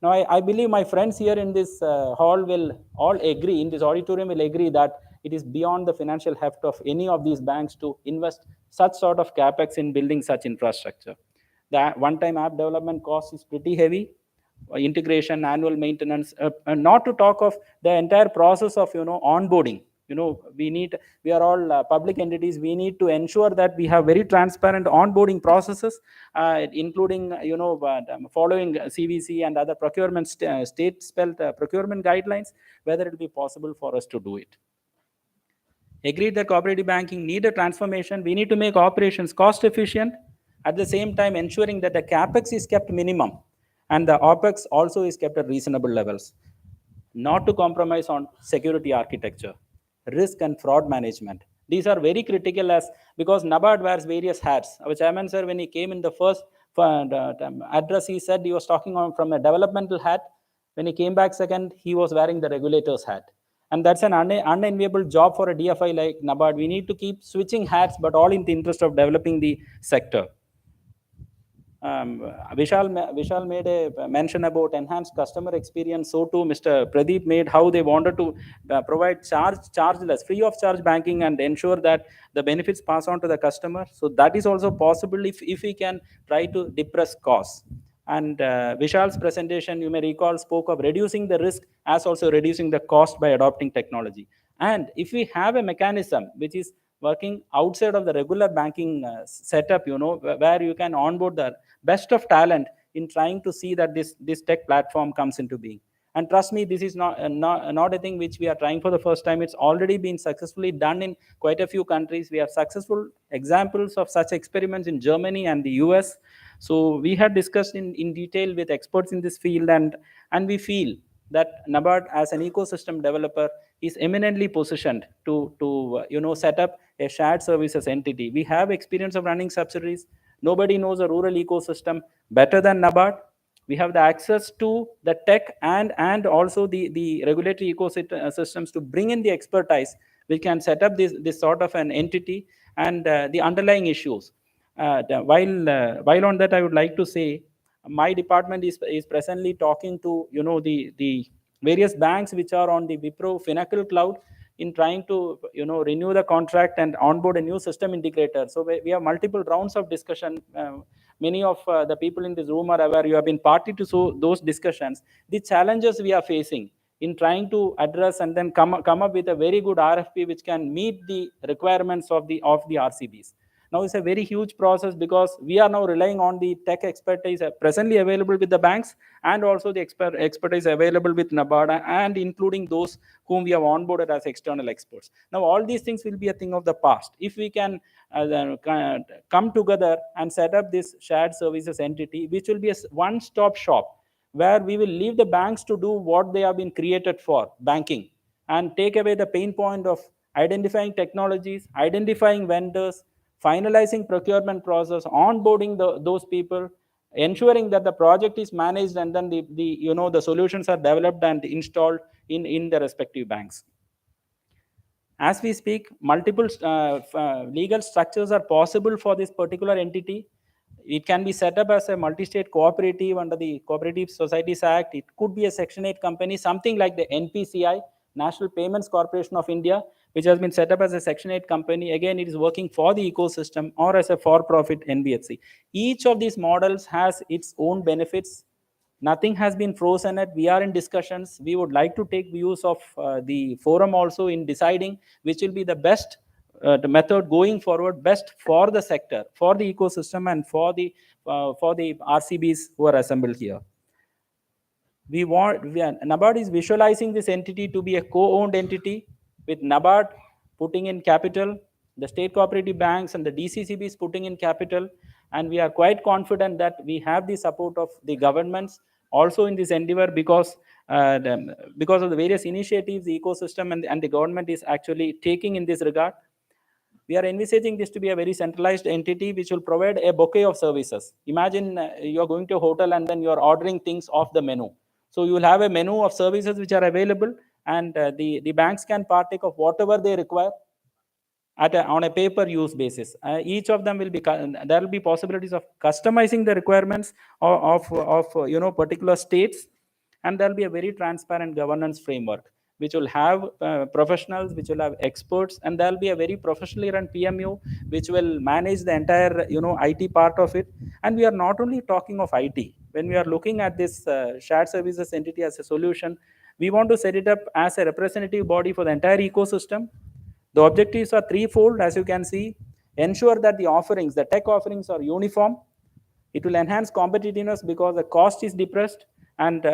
Now, I believe my friends here in this hall will all agree, in this auditorium will agree that it is beyond the financial heft of any of these banks to invest such sort of capex in building such infrastructure. The one-time app development cost is pretty heavy. Integration, annual maintenance, and not to talk of the entire process of onboarding. We are all public entities. We need to ensure that we have very transparent onboarding processes, including following CVC and other procurement state spelled procurement guidelines, whether it will be possible for us to do it. Agreed that cooperative banking need a transformation. We need to make operations cost efficient, at the same time ensuring that the capex is kept minimum and the opex also is kept at reasonable levels. Not to compromise on security architecture, risk and fraud management. These are very critical, as because NABARD wears various hats. Our chairman, sir, when he came in the first address, he said he was talking on from a developmental hat. When he came back second, he was wearing the regulator's hat. And that's an unenviable job for a DFI like NABARD. We need to keep switching hats, but all in the interest of developing the sector. Vishal made a mention about enhanced customer experience. So too, Mr. Pradeep made how they wanted to provide chargeless, free of charge banking and ensure that the benefits pass on to the customer. So that is also possible if we can try to depress costs. And Vishal's presentation, you may recall, spoke of reducing the risk as also reducing the cost by adopting technology. And if we have a mechanism which is working outside of the regular banking setup, where you can onboard the best of talent in trying to see that this tech platform comes into being. And trust me, this is not a thing which we are trying for the first time. It's already been successfully done in quite a few countries. We have successful examples of such experiments in Germany and the US. So we had discussed in detail with experts in this field, and we feel that NABARD as an ecosystem developer is eminently positioned to set up a shared services entity. We have experience of running subsidiaries. Nobody knows a rural ecosystem better than NABARD. We have the access to the tech and also the regulatory ecosystems to bring in the expertise. We can set up this sort of an entity and the underlying issues. While on that, I would like to say my department is presently talking to the various banks which are on the Wipro Finacle cloud in trying to renew the contract and onboard a new system integrator. So we have multiple rounds of discussion. Many of the people in this room are aware. You have been party to those discussions. The challenges we are facing in trying to address and then come up with a very good RFP which can meet the requirements of the RCBs. Now it's a very huge process because we are now relying on the tech expertise presently available with the banks and also the expertise available with NABARD and including those whom we have onboarded as external experts. Now all these things will be a thing of the past. If we can come together and set up this shared services entity, which will be a one-stop shop where we will leave the banks to do what they have been created for, banking, and take away the pain point of identifying technologies, identifying vendors, finalizing procurement process, onboarding those people, ensuring that the project is managed, and then the solutions are developed and installed in the respective banks. As we speak, multiple legal structures are possible for this particular entity. It can be set up as a multi-state cooperative under the Cooperative Societies Act. It could be a Section 8 company, something like the NPCI, National Payments Corporation of India, which has been set up as a Section 8 company. Again, it is working for the ecosystem, or as a for-profit NBFC. Each of these models has its own benefits. Nothing has been frozen yet. We are in discussions. We would like to take views of the forum also in deciding which will be the best the method going forward, best for the sector, for the ecosystem, and for the RCBs who are assembled here. NABARD is visualizing this entity to be a co-owned entity, with NABARD putting in capital, the state cooperative banks and the DCCBs putting in capital, and we are quite confident that we have the support of the governments also in this endeavor, because of the various initiatives the ecosystem and the government is actually taking in this regard. We are envisaging this to be a very centralized entity which will provide a bouquet of services. Imagine you're going to a hotel and then you're ordering things off the menu. So you will have a menu of services which are available, and the banks can partake of whatever they require on a pay-per-use basis. Each of them will be, there will be possibilities of customizing the requirements of particular states, and there will be a very transparent governance framework which will have professionals, which will have experts, and there will be a very professionally run PMU which will manage the entire IT part of it. And we are not only talking of IT. When we are looking at this shared services entity as a solution, we want to set it up as a representative body for the entire ecosystem. The objectives are threefold, as you can see. Ensure that the offerings, the tech offerings, are uniform. It will enhance competitiveness because the cost is depressed, and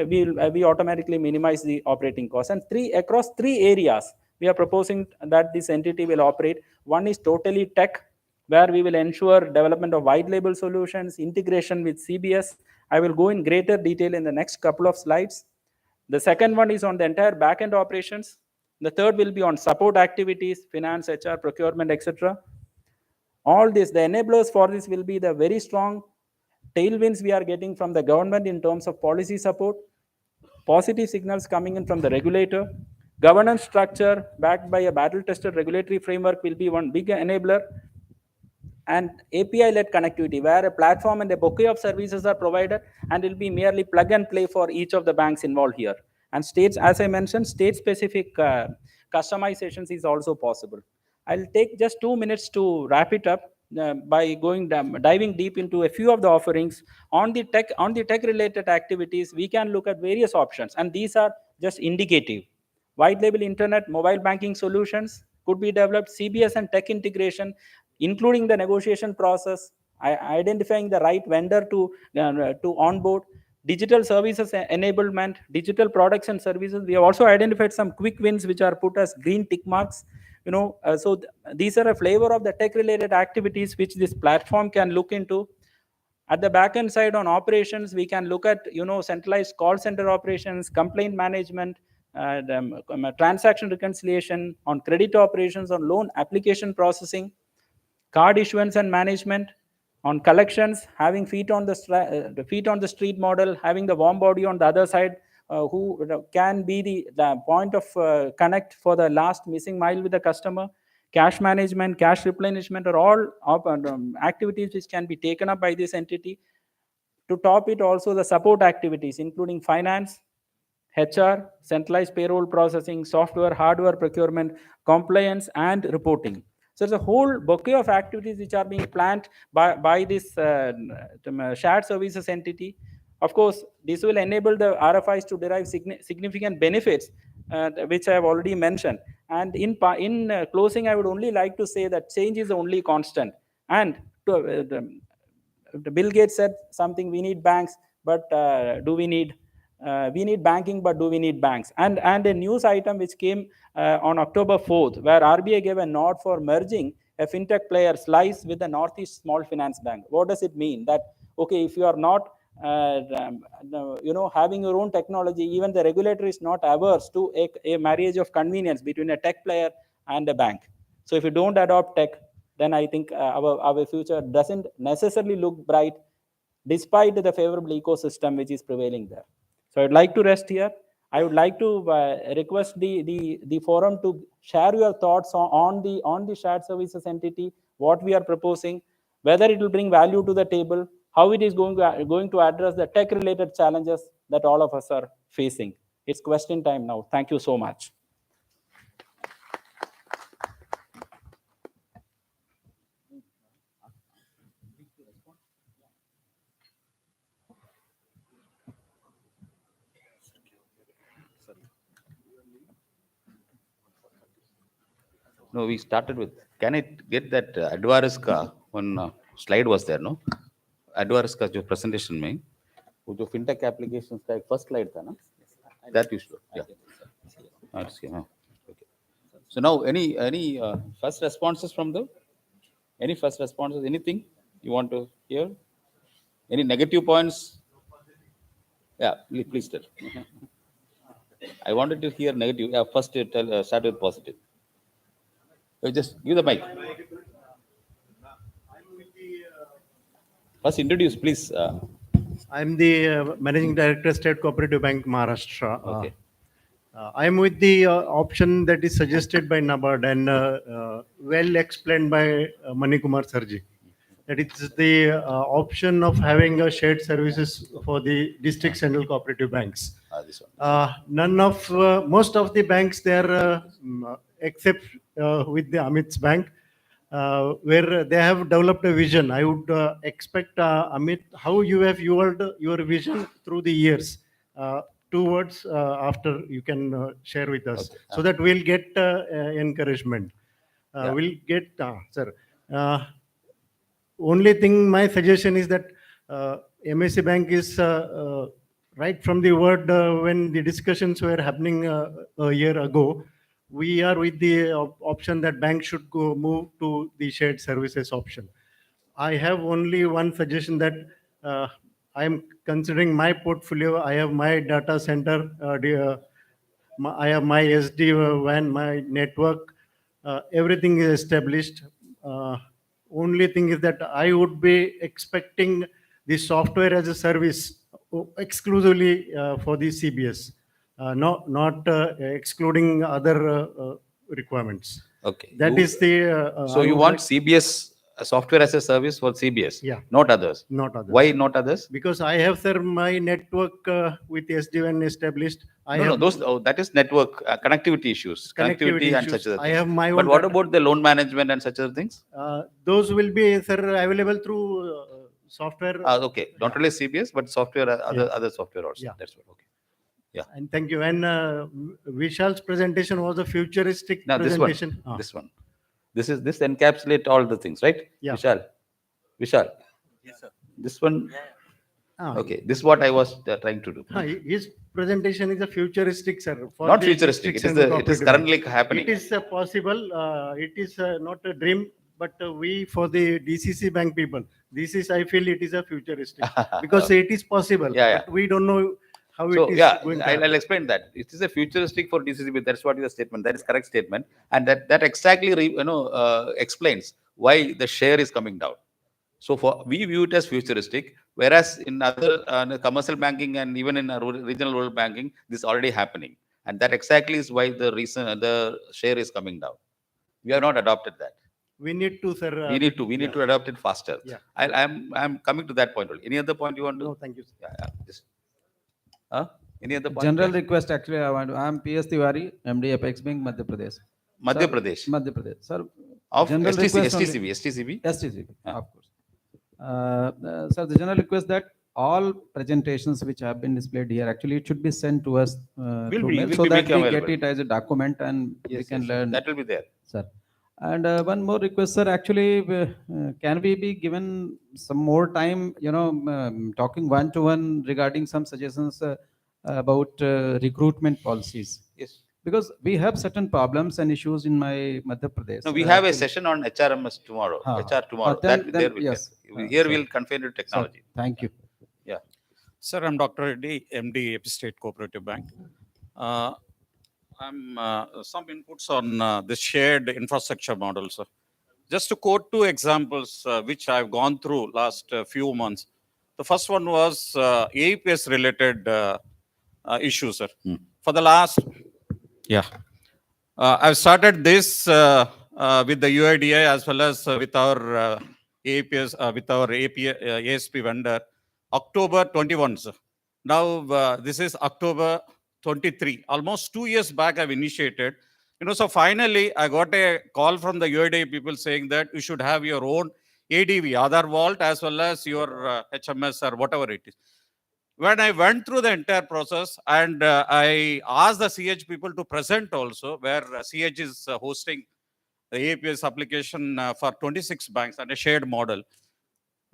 we automatically minimize the operating costs. And across three areas, we are proposing that this entity will operate. One is totally tech, where we will ensure development of white label solutions, integration with CBS. I will go in greater detail in the next couple of slides. The second one is on the entire back-end operations. The third will be on support activities, finance, HR, procurement, etc. All this, the enablers for this will be the very strong tailwinds we are getting from the government in terms of policy support, positive signals coming in from the regulator, governance structure backed by a battle-tested regulatory framework will be one big enabler, and API-led connectivity, where a platform and a bouquet of services are provided, and it will be merely plug and play for each of the banks involved here. And states, as I mentioned, state-specific customizations is also possible. I'll take just 2 minutes to wrap it up by diving deep into a few of the offerings. On the tech-related activities, we can look at various options, and these are just indicative. White label internet, mobile banking solutions could be developed, CBS and tech integration, including the negotiation process, identifying the right vendor to onboard, digital services enablement, digital products and services. We have also identified some quick wins which are put as green tick marks. These are a flavor of the tech-related activities which this platform can look into. At the back-end side on operations, we can look at centralized call center operations, complaint management, transaction reconciliation, on credit operations, on loan application processing, card issuance and management, on collections, having feet on the street model, having the warm body on the other side, who can be the point of connect for the last missing mile with the customer. Cash management, cash replenishment are all activities which can be taken up by this entity. To top it, also the support activities, including finance, HR, centralized payroll processing, software, hardware procurement, compliance, and reporting. So there's a whole bouquet of activities which are being planned by this shared services entity. Of course, this will enable the RFIs to derive significant benefits, which I have already mentioned. And in closing, I would only like to say that change is the only constant. And Bill Gates said something: we need banks, but we need banking, but do we need banks? And a news item which came on October 4th, where RBI gave a nod for merging a fintech player Slice with the Northeast Small Finance Bank. What does it mean? That, okay, if you are not having your own technology, even the regulator is not averse to a marriage of convenience between a tech player and a bank. So if you don't adopt tech, then I think our future doesn't necessarily look bright, despite the favorable ecosystem which is prevailing there. So I'd like to rest here. I would like to request the forum to share your thoughts on the shared services entity, what we are proposing, whether it will bring value to the table, how it is going to address the tech-related challenges that all of us are facing. It's question time now. Thank you so much. No, we started with, can I get that Advaris का one slide was there, no? Advaris का जो presentation में, वो जो fintech applications का एक first slide था ना? That you should, yeah. Okay. So now, any first responses from them? Any first responses? Anything you want to hear? Any negative points? Yeah, please tell. I wanted to hear negative. Yeah, first tell, start with positive. Just give the mic. First introduce, please. I'm the Managing Director, State Cooperative Bank, Maharashtra. Okay. I'm with the option that is suggested by NABARD and well explained by Manikumar Sarji. That it's the option of having a shared services for the district central cooperative banks. This one. Most of the banks there, except with the Amit's bank, where they have developed a vision. I would expect, Amit, how you have evolved your vision through the years. Towards after you can share with us, Okay. so that we'll get encouragement. Yeah. We'll get, sir. Only thing, my suggestion is that MSC Bank is right from the word when the discussions were happening a year ago, we are with the option that bank should move to the shared services option. I have only one suggestion that I am considering my portfolio. I have my data center, I have my SD WAN, my network, everything is established. Only thing is that I would be expecting the software as a service exclusively for the CBS, not excluding other requirements. Okay. That is the. So I you would want like- CBS software as a service for CBS? Yeah. Not others. Not others. Why not others? Because I have, sir, my network with SD-WAN established. That is network connectivity issues. Connectivity and issues. such other I things. have my But own what data. about the loan management and such other things? Those will be, sir, available through software. Okay. Not only CBS, but software, other software also. Yeah. That's what. Okay. Yeah. And thank you. And Vishal's presentation was a futuristic Now presentation. this one. This encapsulate all the things, right? Yeah. Vishal. Yes, sir. This one. Ah, Okay. This is what I was trying to do. His presentation is a futuristic, sir. For Not the futuristic. districts It and is cooperative currently banks. happening. It is possible. It is not a dream, but we, for the DCC bank people, this is, I feel it is a futuristic because it is possible. Yeah. But we don't know how So it is yeah, going to I'll happen. explain that. It is a futuristic for DCCB. That's what is the statement. That is correct statement, and that exactly explains why the share is coming down. So we view it as futuristic, whereas in other commercial banking and even in regional rural banking, this is already happening, and that exactly is why the share is coming down. We have not adopted that. We need to, sir. We need to adopt it faster. Yeah. I'm coming to that point only. Any other point you want to? No, thank you, sir. Yeah. Just, any other point? General request, actually, I am PS Tiwari, MD Apex Bank, Madhya Pradesh. Madhya Pradesh. Madhya Pradesh. Sir, Of general request only- STCB? STCB, of course. Sir, the general request that all presentations which have been displayed here, actually it should be sent to us through mail so that we get it as a document and we can learn. That will be there. Sir. And one more request, sir, actually, can we be given some more time, talking one-to-one regarding some suggestions about recruitment policies? Yes. Because we have certain problems and issues in my Madhya Pradesh. No, we have a session on HRMS tomorrow. HR tomorrow. Then There we yes. can. Here Sir. we'll confine to technology. Sir, thank you. Yeah. Sir, I'm Dr. Reddy, MD, Epi-State Cooperative Bank. I'm some inputs on the shared infrastructure model, sir. Just to quote two examples which I've gone through last few months. The first one was AEPS related issue, sir. For the last, I've started this with the UIDI as well as with our AEPS, with our ASP vendor, October 21, sir. Now, this is October 23. Almost 2 years back, I've initiated. So finally, I got a call from the UIDI people saying that you should have your own ADV, Aadhaar Vault, as well as your HMS or whatever it is. When I went through the entire process and I asked the CH people to present also, where CH is hosting the APS application for 26 banks and a shared model.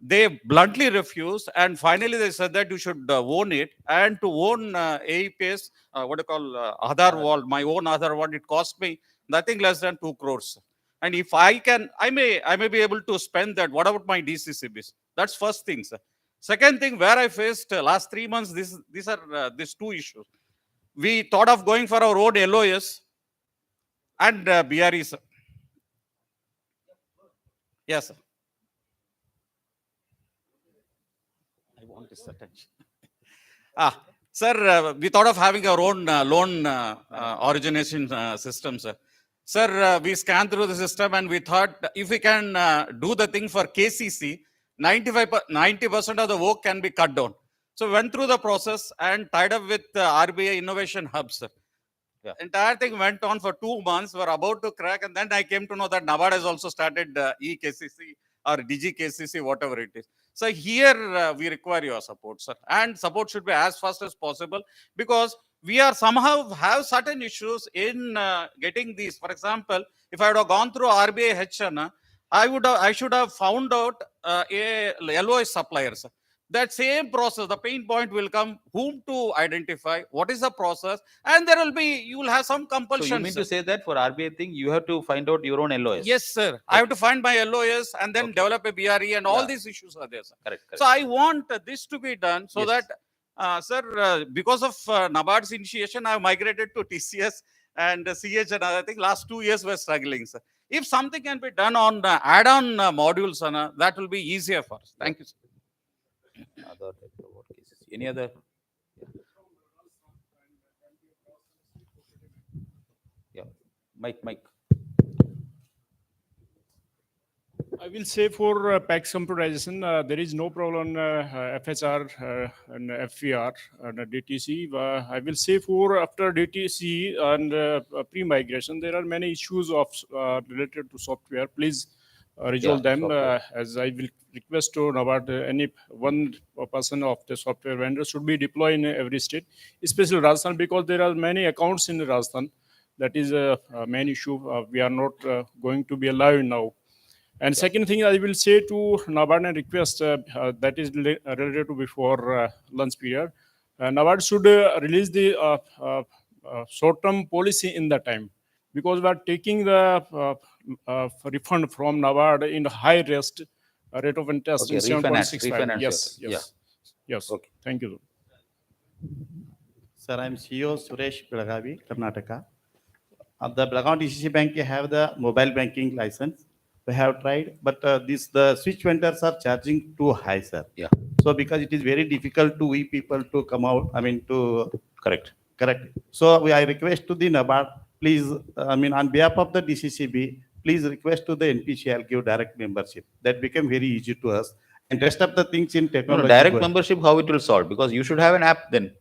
They bluntly refused, and finally they said that you should own it. And to own APS, what do you call Aadhaar Vault, my own Aadhaar Vault, it cost me nothing less than 2 crores. And if I can, I may be able to spend that. What about my DCCBs? That's first thing, sir. Second thing, where I faced last 3 months, these are these two issues. We thought of going for our own LOS and BREs. Yes, sir. I want his attention. Sir, we thought of having our own loan origination system, sir. Sir, we scanned through the system and we thought if we can do the thing for KCC, 90% of the work can be cut down. So we went through the process and tied up with RBI Innovation Hub, sir. Yeah. Entire thing went on for 2 months. We're about to crack, and then I came to know that NABARD has also started e-KCC or DG-KCC, whatever it is. So here we require your support, sir, and support should be as fast as possible, because we are somehow have certain issues in getting these. For example, if I would have gone through RBI HN, I should have found out a LOS supplier, sir. That same process, the pain point will come, whom to identify, what is the process, and there will be, you will have some compulsion. So you mean to say that for RBI thing, you have to find out your own LOS? Yes, sir. I have to find my LOS and then develop a BRE, and all these issues are there, sir. Correct. So I want this to be done so that, sir, because of NABARD's initiation, I have migrated to TCS and CH and other thing. Last 2 years we're struggling, sir. If something can be done on add-on modules, that will be easier for us. Thank you, sir. Any other? Yeah, Mike. I will say for PAX computerization, there is no problem on FHR and FVR and DTC. I will say for after DTC and pre-migration, there are many issues of related to software. Please resolve them, as I will request to about any one person of the software vendor should be deployed in every state, especially Rajasthan, because there are many accounts in Rajasthan. That is a main issue. We are not going to be alive now. And second thing I will say to NABARD and request that is related to before lunch period, NABARD should release the short-term policy in the time, because we are taking the refund from NABARD in high rate of interest in 7.65. Yes. Okay. Thank you. Sir, I'm CEO Suresh Belagavi, Karnataka. At the Belagavi DCC Bank, you have the mobile banking license. We have tried, but the switch vendors are charging too high, sir. Yeah. So because it is very difficult to we people to come out, Correct. So I request to the NABARD, please, on behalf of the DCCB, please request to the NPCL give direct membership. That became very easy to us. And rest of the things in technology. Direct membership, how it will solve? Because you should have an app then.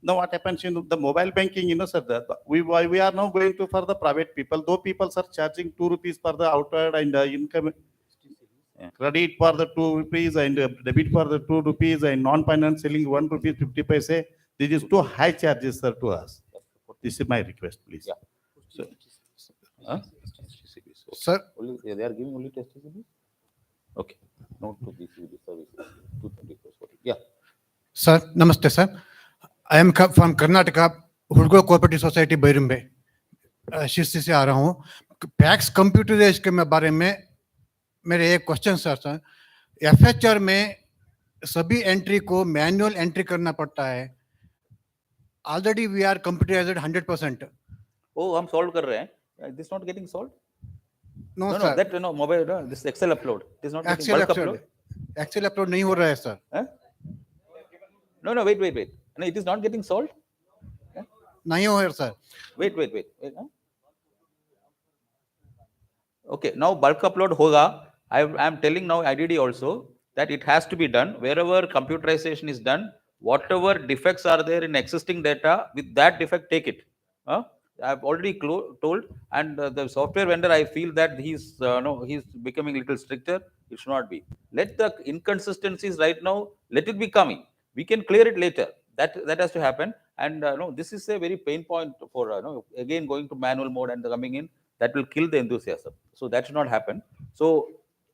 Now what happens in the mobile banking, sir, we are now going to for the private people, though people are charging 2 rupees for the outward and income, credit for the 2 rupees and debit for the 2 rupees and non-finance selling 1 rupee 50 paise. This is too high charges, sir, to us. This is my request, please. Yeah. Sir, they are giving only test CCB? Okay. Not to BCB service. 224. Yeah. Sir, namaste, sir. I am from Karnataka, Hudgo Cooperative Society, Bairumbe. शिष्य से आ रहा हूँ. PACS computerise के बारे में मेरे एक question sir. FHR में सभी एंट्री को मैनुअल एंट्री करना पड़ता है. Already we are computerized 100%. Oh, हम solve कर रहे हैं. This not getting solved? No, sir. That mobile, this Excel upload. It is not getting Excel bulk upload. Excel upload नहीं हो रहा है, sir. No, wait. No, it is not getting solved? नहीं हो रहा, sir. Wait. Okay, now bulk upload hoga. I am telling now IDD also that it has to be done wherever computerization is done. Whatever defects are there in existing data, with that defect, take it. I've already told, and the software vendor, I feel that he's becoming a little stricter. It should not be. Let the inconsistencies right now, let it be coming. We can clear it later. That has to happen. And this is a very pain point for again going to manual mode and coming in. that will kill the enthusiasm. So that should not happen. So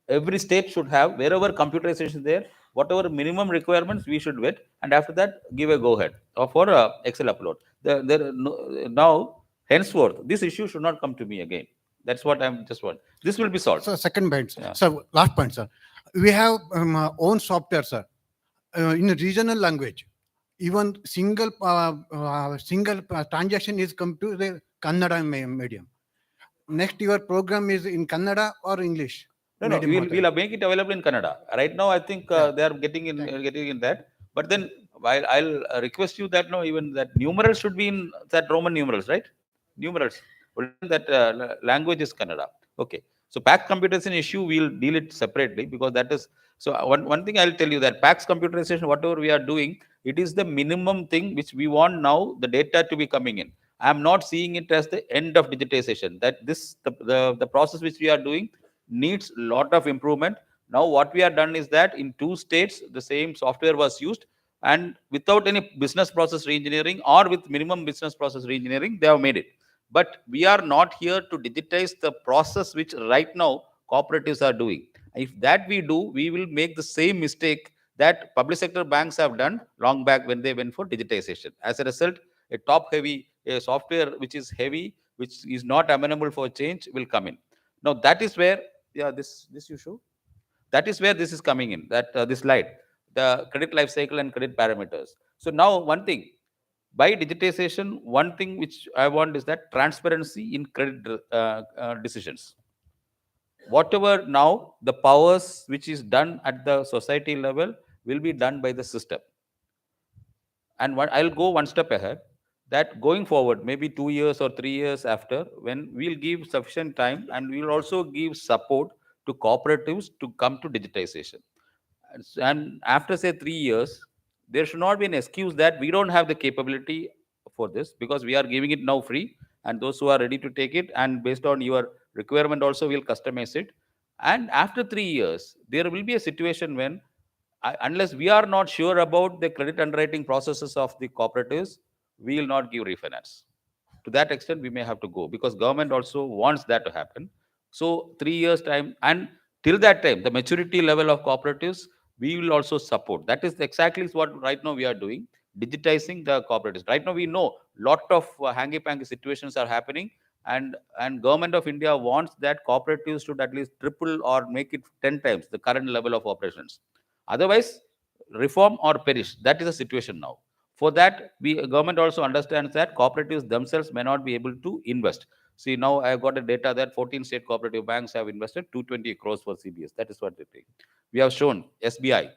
every state should have, wherever computerization is there, whatever minimum requirements we should wait, and after that give a go ahead or for Excel upload. Now henceforth this issue should not come to me again. That's what I'm just want. This will be solved. So second point, Yeah. so last point, sir. We have own software, sir, in a regional language. Even single transaction is come to the Kannada medium. Next, your program is in Kannada or English? No, we'll make it available in Kannada. Right now, I think they are getting in that. But then I'll request you that even that numerals should be in that Roman numerals, right? Numerals. That language is Kannada. Okay. So PAX computerization issue, we'll deal it separately, because that is, so one thing I'll tell you, that PAX computerization, whatever we are doing, it is the minimum thing which we want now the data to be coming in. I'm not seeing it as the end of digitization. That the process which we are doing needs a lot of improvement. Now what we have done is that in 2 states the same software was used, and without any business process reengineering or with minimum business process reengineering, they have made it. But we are not here to digitize the process which right now cooperatives are doing. If that we do, we will make the same mistake that public sector banks have done long back when they went for digitization. As a result, a top heavy software which is heavy, which is not amenable for change, will come in. Now that is where, this you show, that is where this is coming in, that this slide, the credit life cycle and credit parameters. So now one thing, by digitization, one thing which I want is that transparency in credit decisions. Whatever now the powers which is done at the society level will be done by the system. And I'll go one step ahead, that going forward, maybe 2 years or 3 years after, when we'll give sufficient time, and we'll also give support to cooperatives to come to digitization. And after say 3 years, there should not be an excuse that we don't have the capability for this, because we are giving it now free, and those who are ready to take it, and based on your requirement also, we'll customize it. And after 3 years, there will be a situation when, unless we are not sure about the credit underwriting processes of the cooperatives, we will not give refinance. To that extent, we may have to go, because government also wants that to happen. So 3 years time, and till that time, the maturity level of cooperatives, we will also support. That is exactly what right now we are doing, digitizing the cooperatives. Right now, we know lot of hangy-pangy situations are happening, and government of India wants that cooperatives should at least triple or make it 10 times the current level of operations. Otherwise, reform or perish. That is the situation now. For that, government also understands that cooperatives themselves may not be able to invest. See, now I have got a data that 14 state cooperative banks have invested 220 crores for CBS. That is what they take. We have shown SBI,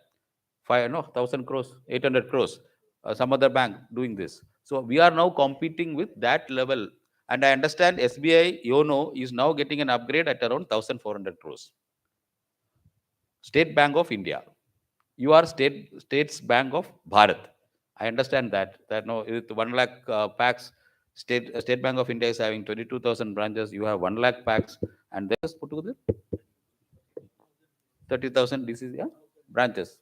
1,000 crores, 800 crores. Some other bank doing this. So we are now competing with that level. And I understand SBI YONO is now getting an upgrade at around 1,400 crores. State Bank of India. You are State's Bank of Bharat. I understand that now with 1 lakh packs, State Bank of India is having 22,000 branches. You have 1 lakh packs, and then just put together 30,000 DCC branches.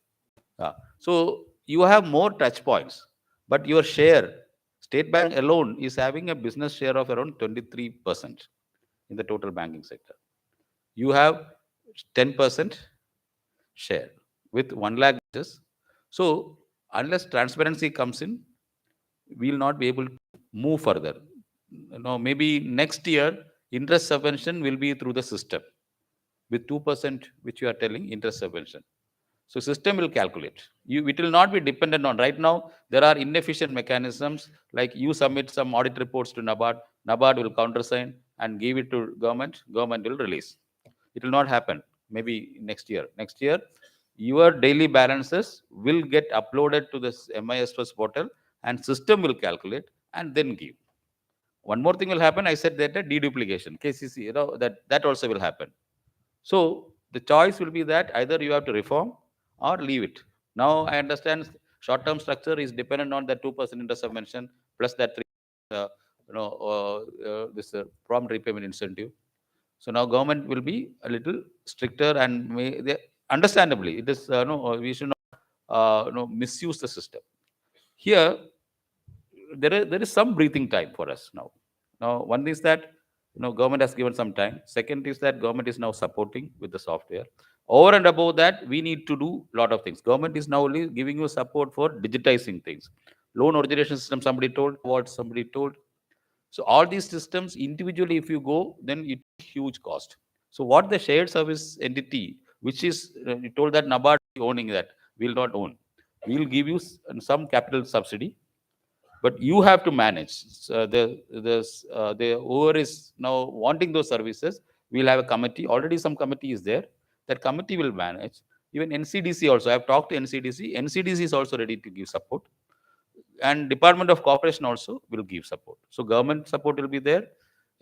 So you have more touch points, but your share, State Bank alone is having a business share of around 23% in the total banking sector. You have 10% share with 1 lakh branches. So unless transparency comes in, we will not be able to move further. Maybe next year, interest subvention will be through the system with 2%, which you are telling interest subvention. So system will calculate. It will not be dependent on. Right now, there are inefficient mechanisms, like you submit some audit reports to NABARD will countersign and give it to government will release. It will not happen maybe next year. Next year, your daily balances will get uploaded to this MIS Plus portal, and system will calculate and then give. One more thing will happen. I said that deduplication, KCC, that also will happen. So the choice will be that either you have to reform or leave it. Now I understand short-term structure is dependent on that 2% interest subvention plus that 3, this prompt repayment incentive. So now government will be a little stricter, and understandably, it is we should not misuse the system. Here, there is some breathing time for us now. Now, one is that Government has given some time. Second is that government is now supporting with the software. Over and above that, we need to do a lot of things. Government is now only giving you support for digitizing things. Loan origination system, somebody told, what somebody told. So all these systems individually, if you go, then it huge cost. So what the shared service entity, which is you told that NABARD owning that, will not own. We will give you some capital subsidy, but you have to manage. So the whoever is now wanting those services, we'll have a committee. Already some committee is there. That committee will manage. Even NCDC also. I have talked to NCDC. NCDC is also ready to give support, and Department of Cooperation also will give support. So government support will be there,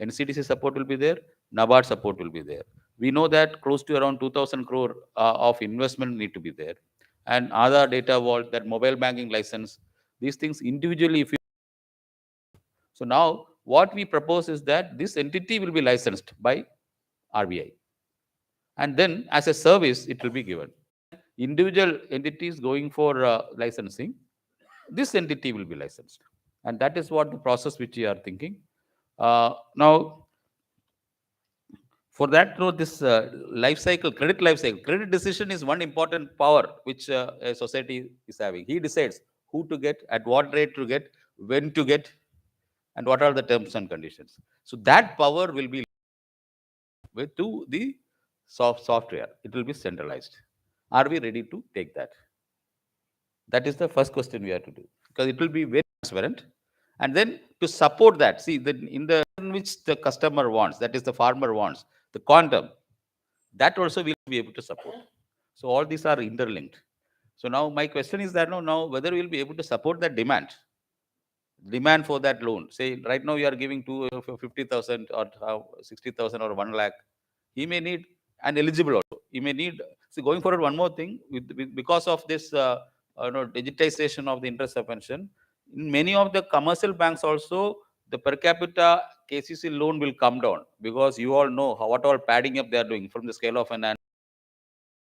NCDC support will be there, NABARD support will be there. We know that close to around 2,000 crore of investment need to be there, and Aadhaar data vault, that mobile banking license, these things individually. If you so now what we propose is that this entity will be licensed by RBI, and then as a service it will be given. Individual entities going for licensing, this entity will be licensed, and that is what the process which we are thinking. Now, for that, this life cycle, credit life cycle, credit decision is one important power which a society is having. He decides who to get, at what rate to get, when to get, and what are the terms and conditions. So that power will be to the software. It will be centralized. Are we ready to take that? That is the first question we have to do, because it will be very transparent. And then to support that, see, in the in which the customer wants, that is the farmer wants, the quantum, that also will be able to support. So all these are interlinked. So now my question is that now whether we will be able to support that demand for that loan. Say right now you are giving 50,000 or 60,000 or 1 lakh. He may need, and eligible also. He may need. See, going forward, one more thing, because of this digitization of the interest subvention, in many of the commercial banks also, the per capita KCC loan will come down, because you all know what all padding up they are doing from the scale of finance.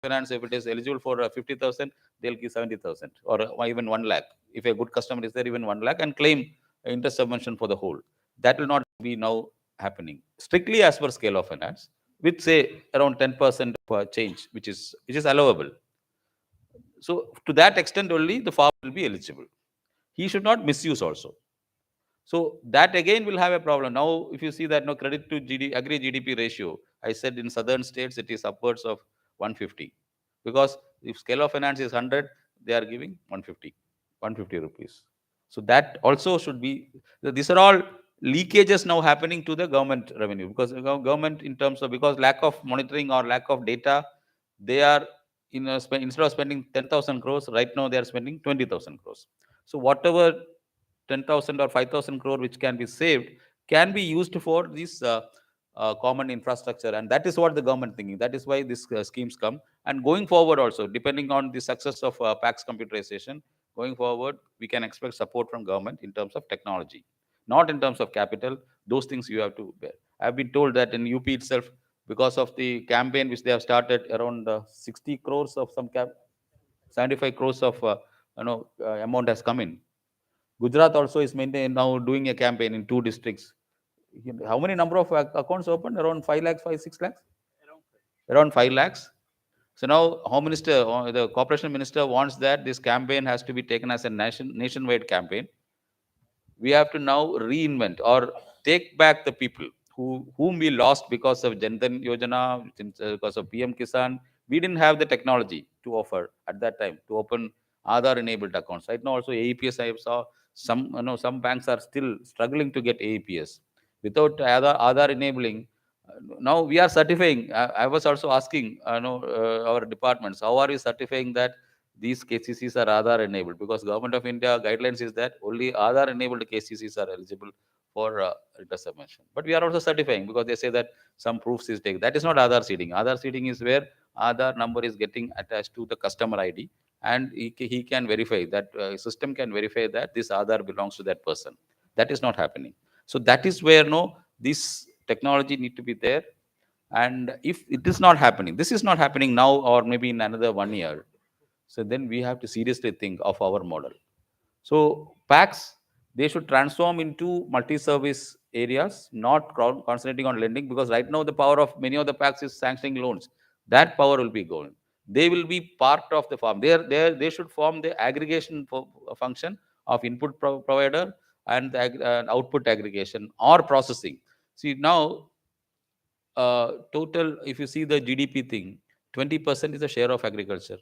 If it is eligible for 50,000, they'll give 70,000 or even 1 lakh. If a good customer is there, even 1 lakh, and claim interest subvention for the whole. That will not be now happening strictly as per scale of finance, with say around 10% of change, which is allowable. So to that extent only the farmer will be eligible. He should not misuse also. So that again will have a problem. Now, if you see that credit to agri GDP ratio, I said in southern states it is upwards of 150, because if scale of finance is 100, they are giving 150 rupees. So that also should be. These are all leakages now happening to the government revenue, because the government, in terms of, because lack of monitoring or lack of data, they are instead of spending 10,000 crores, right now they are spending 20,000 crores. So whatever 10,000 or 5,000 crore which can be saved can be used for this common infrastructure, and that is what the government thinking. That is why these schemes come. And going forward also, depending on the success of PAX computerization, going forward we can expect support from government in terms of technology, not in terms of capital. Those things you have to bear. I have been told that in UP itself, because of the campaign which they have started, around 60 crores of 75 crores of amount has come in. Gujarat also is now doing a campaign in 2 districts. How many number of accounts opened? Around 5 lakhs, 6 lakhs? Around 5 lakhs. So now Home Minister, the Corporation Minister wants that this campaign has to be taken as a nationwide campaign. We have to now reinvent or take back the people whom we lost because of Jan Dhan Yojana, because of PM Kisan. We didn't have the technology to offer at that time to open Aadhaar enabled accounts. Right now also AEPS, I saw some banks are still struggling to get AEPS. Without Aadhaar enabling, now we are certifying. I was also asking our departments, how are you certifying that these KCCs are Aadhaar enabled? Because Government of India guidelines is that only Aadhaar enabled KCCs are eligible for interest subvention. But we are also certifying, because they say that some proofs is taken. That is not Aadhaar seeding. Aadhaar seeding is where Aadhaar number is getting attached to the customer ID, and he can verify that, system can verify that this Aadhaar belongs to that person. That is not happening. So that is where this technology need to be there. And if it is not happening, this is not happening now or maybe in another 1 year, so then we have to seriously think of our model. So PAX, They should transform into multi-service areas, not concentrating on lending, because right now the power of many of the packs is sanctioning loans. That power will be going. They will be part of the farm. They should form the aggregation function of input provider and the output aggregation or processing. See now, total, if you see the GDP thing, 20% is the share of agriculture,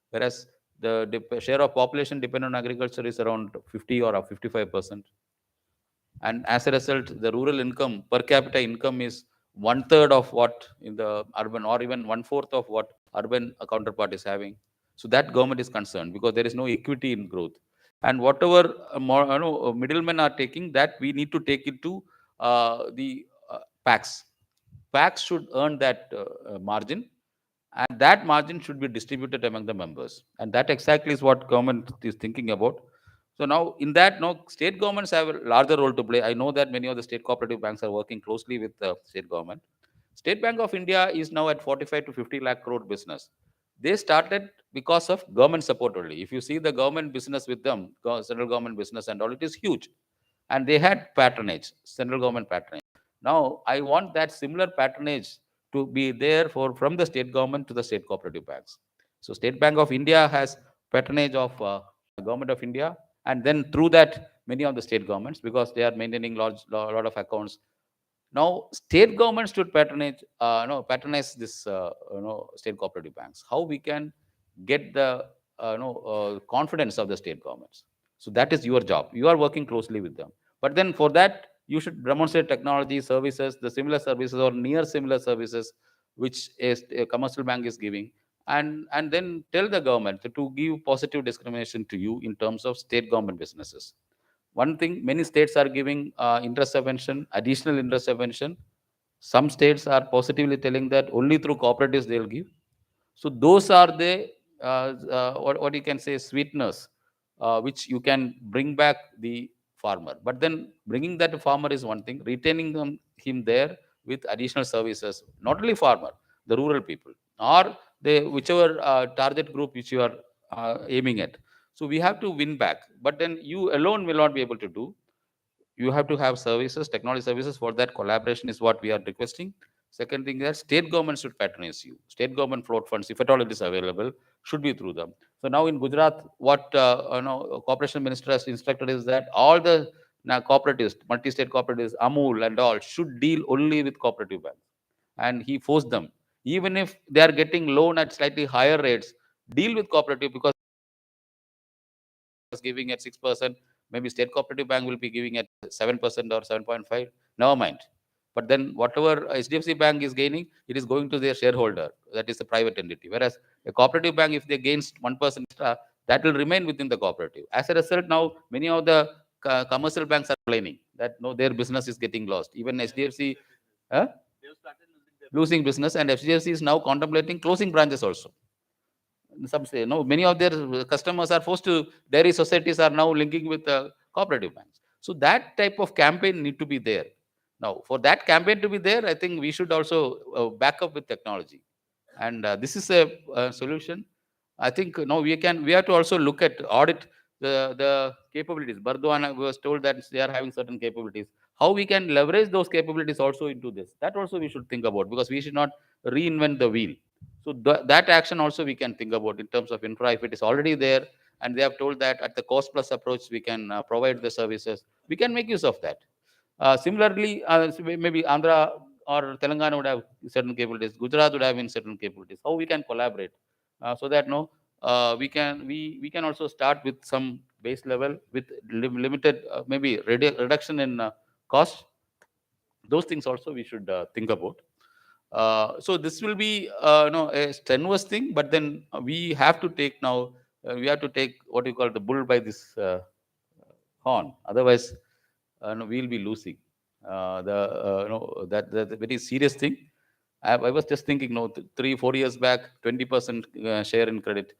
whereas the share of population dependent on agriculture is around 50 or 55%. And as a result, the rural income, per capita income, is one third of what in the urban, or even one fourth of what urban counterpart is having. So that government is concerned because there is no equity in growth. And whatever middlemen are taking, that we need to take it to the packs. Packs should earn that margin, and that margin should be distributed among the members. And that exactly is what government is thinking about. So now in that, no, state governments have a larger role to play. I know that many of the state cooperative banks are working closely with the state government. State Bank of India is now at 45 to 50 lakh crore business. They started because of government support only. If you see the government business with them, central government business and all, it is huge. And they had patronage, central government patronage. Now I want that similar patronage to be there from the state government to the state cooperative banks. So State Bank of India has patronage of government of India, and then through that many of the state governments, because they are maintaining lot of accounts. Now state governments should patronize this state cooperative banks. How we can get the confidence of the state governments? So that is your job. You are working closely with them. But then for that, you should demonstrate technology, services, the similar services or near similar services which a commercial bank is giving, and then tell the government to give positive discrimination to you in terms of state government businesses. One thing, many states are giving interest subvention, additional interest subvention. Some states are positively telling that only through cooperatives they will give. So those are the what you can say sweetness, which you can bring back the farmer. But then bringing that farmer is one thing, retaining him there with additional services, not only farmer, the rural people, or the whichever target group which you are aiming at. So we have to win back. But then you alone will not be able to do. You have to have services, technology services. For that, collaboration is what we are requesting. Second thing is state government should patronize you. State government float funds, if at all it is available, should be through them. So now in Gujarat, what Corporation Minister has instructed is that all the now cooperatives, multi-state cooperatives, Amul and all, should deal only with cooperative banks. And he forced them, even if they are getting loan at slightly higher rates, deal with cooperative, because giving at 6%, maybe state cooperative bank will be giving at 7% or 7.5. Never mind. But then whatever HDFC Bank is gaining, it is going to their shareholder. That is a private entity. Whereas a cooperative bank, if they gains 1% extra, that will remain within the cooperative. As a result, now many of the commercial banks are complaining that no, their business is getting lost. Even HDFC losing business, and HDFC is now contemplating closing branches also. Some say no, many of their customers are forced to, dairy societies are now linking with cooperative banks. So that type of campaign need to be there. Now for that campaign to be there, I think we should also back up with technology. And this is a solution. I think no, we have to also look at audit the capabilities. Bardwan was told that they are having certain capabilities. How we can leverage those capabilities also into this, that also we should think about, because we should not reinvent the wheel. So that action also we can think about in terms of infra. If it is already there and they have told that at the cost plus approach we can provide the services, we can make use of that. Similarly, maybe Andhra or Telangana would have certain capabilities, Gujarat would have in certain capabilities. How we can collaborate so that no, we can also start with some base level with limited maybe reduction in cost. Those things also we should think about. So this will be a strenuous thing, but then we have to take now. We have to take what you call the bull by this horn. Otherwise, no, we'll be losing. That's a very serious thing. I was just thinking, no, 3-4 years back, 20% share in credit.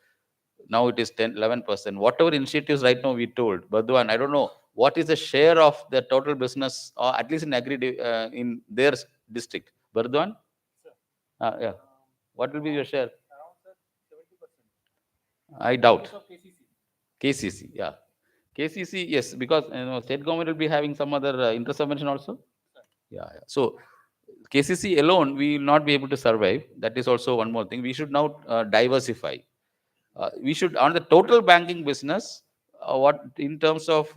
Now it is 10-11%. Whatever initiatives right now we told, Bardwan, I don't know what is the share of the total business, or at least in in their district. Bardwan? Yeah. What will be your share? I doubt. KCC, yeah. KCC, yes, because state government will be having some other inter-subvention also. Yeah. So KCC alone, we will not be able to survive. That is also one more thing. We should now diversify. We should, on the total banking business, what in terms of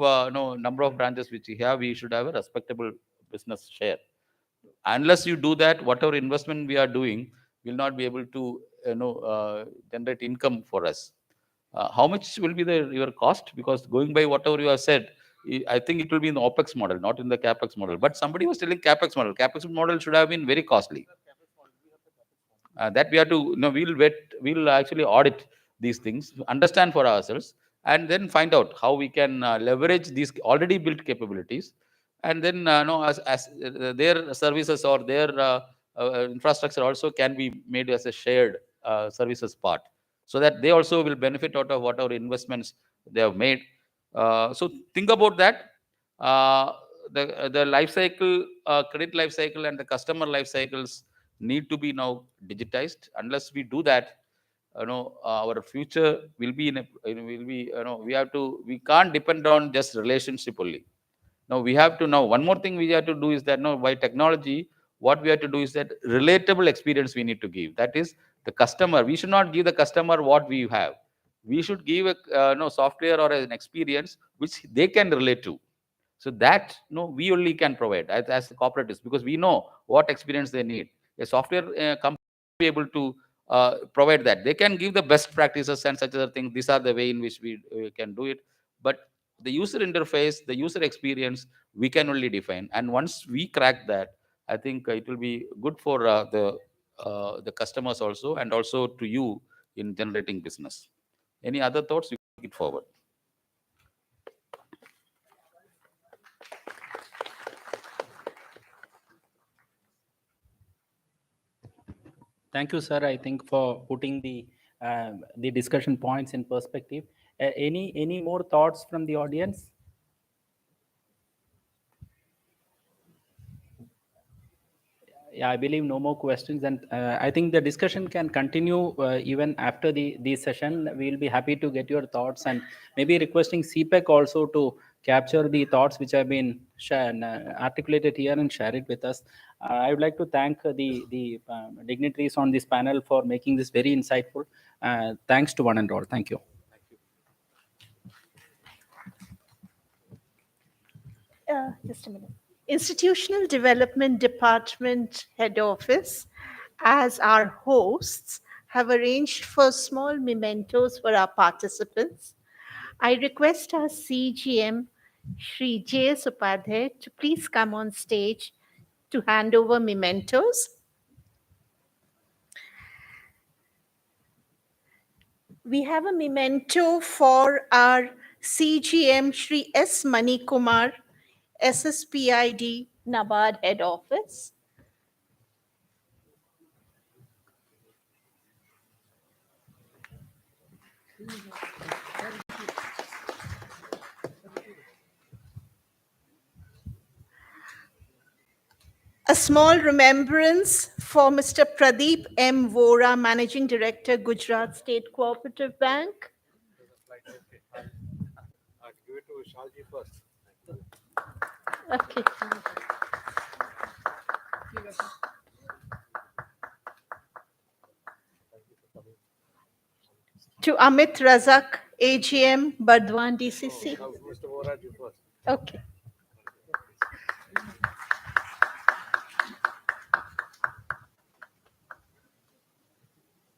number of branches which we have, we should have a respectable business share. Unless you do that, whatever investment we are doing will not be able to generate income for us. How much will be your cost? Because going by whatever you have said, I think it will be in the OPEX model, not in the CAPEX model. But somebody was telling CAPEX model. CAPEX model should have been very costly. That we have to, we'll actually audit these things, understand for ourselves, and then find out how we can leverage these already built capabilities, and then as their services or their infrastructure also can be made as a shared services part, so that they also will benefit out of whatever investments they have made. So think about that. The life cycle, credit life cycle, and the customer life cycles need to be now digitized. Unless we do that, our future will be we can't depend on just relationship only. Now we have to one more thing we have to do is that by technology, what we have to do is that relatable experience we need to give. That is the customer. We should not give the customer what we have. We should give a software or an experience which they can relate to. So that we only can provide as cooperatives, because we know what experience they need. A software company will be able to provide that. They can give the best practices and such other things. These are the way in which we can do it. But the user interface, the user experience, we can only define. And once we crack that, I think it will be good for the customers also, and also to you in generating business. Any other thoughts? You can take it forward. Thank you, sir. I think for putting the discussion points in perspective. Any more thoughts from the audience? Yeah, I believe no more questions, and I think the discussion can continue even after the session. We'll be happy to get your thoughts, and maybe requesting CPEC also to capture the thoughts which have been articulated here and share it with us. I would like to thank the dignitaries on this panel for making this very insightful. Thanks to one and all. Thank you. Just a minute. Institutional Development Department Head Office, as our hosts, have arranged for small mementos for our participants. I request our CGM, Shri J. Upadhyay, to please come on stage to hand over mementos. We have a memento for our CGM, Shri S. Manikumar, SSPID, NABARD Head Office. A small remembrance for Mr. Pradeep M. Vora, Managing Director, Gujarat State Cooperative Bank. I'll give it to Shalji first. Okay. To Amit Razak, AGM, Bardwan DCC. Mr. Vora, you first. Okay.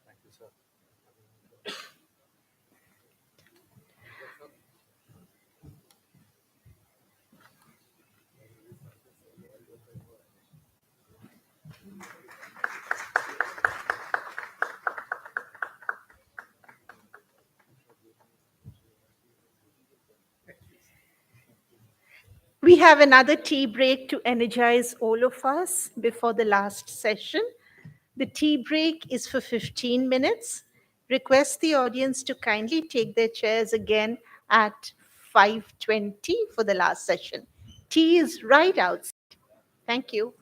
Thank you, sir. We have another tea break to energize all of us before the last session. The tea break is for 15 minutes. Request the audience to kindly take their chairs again at 5:20 for the last session. Tea is right outside. Thank you.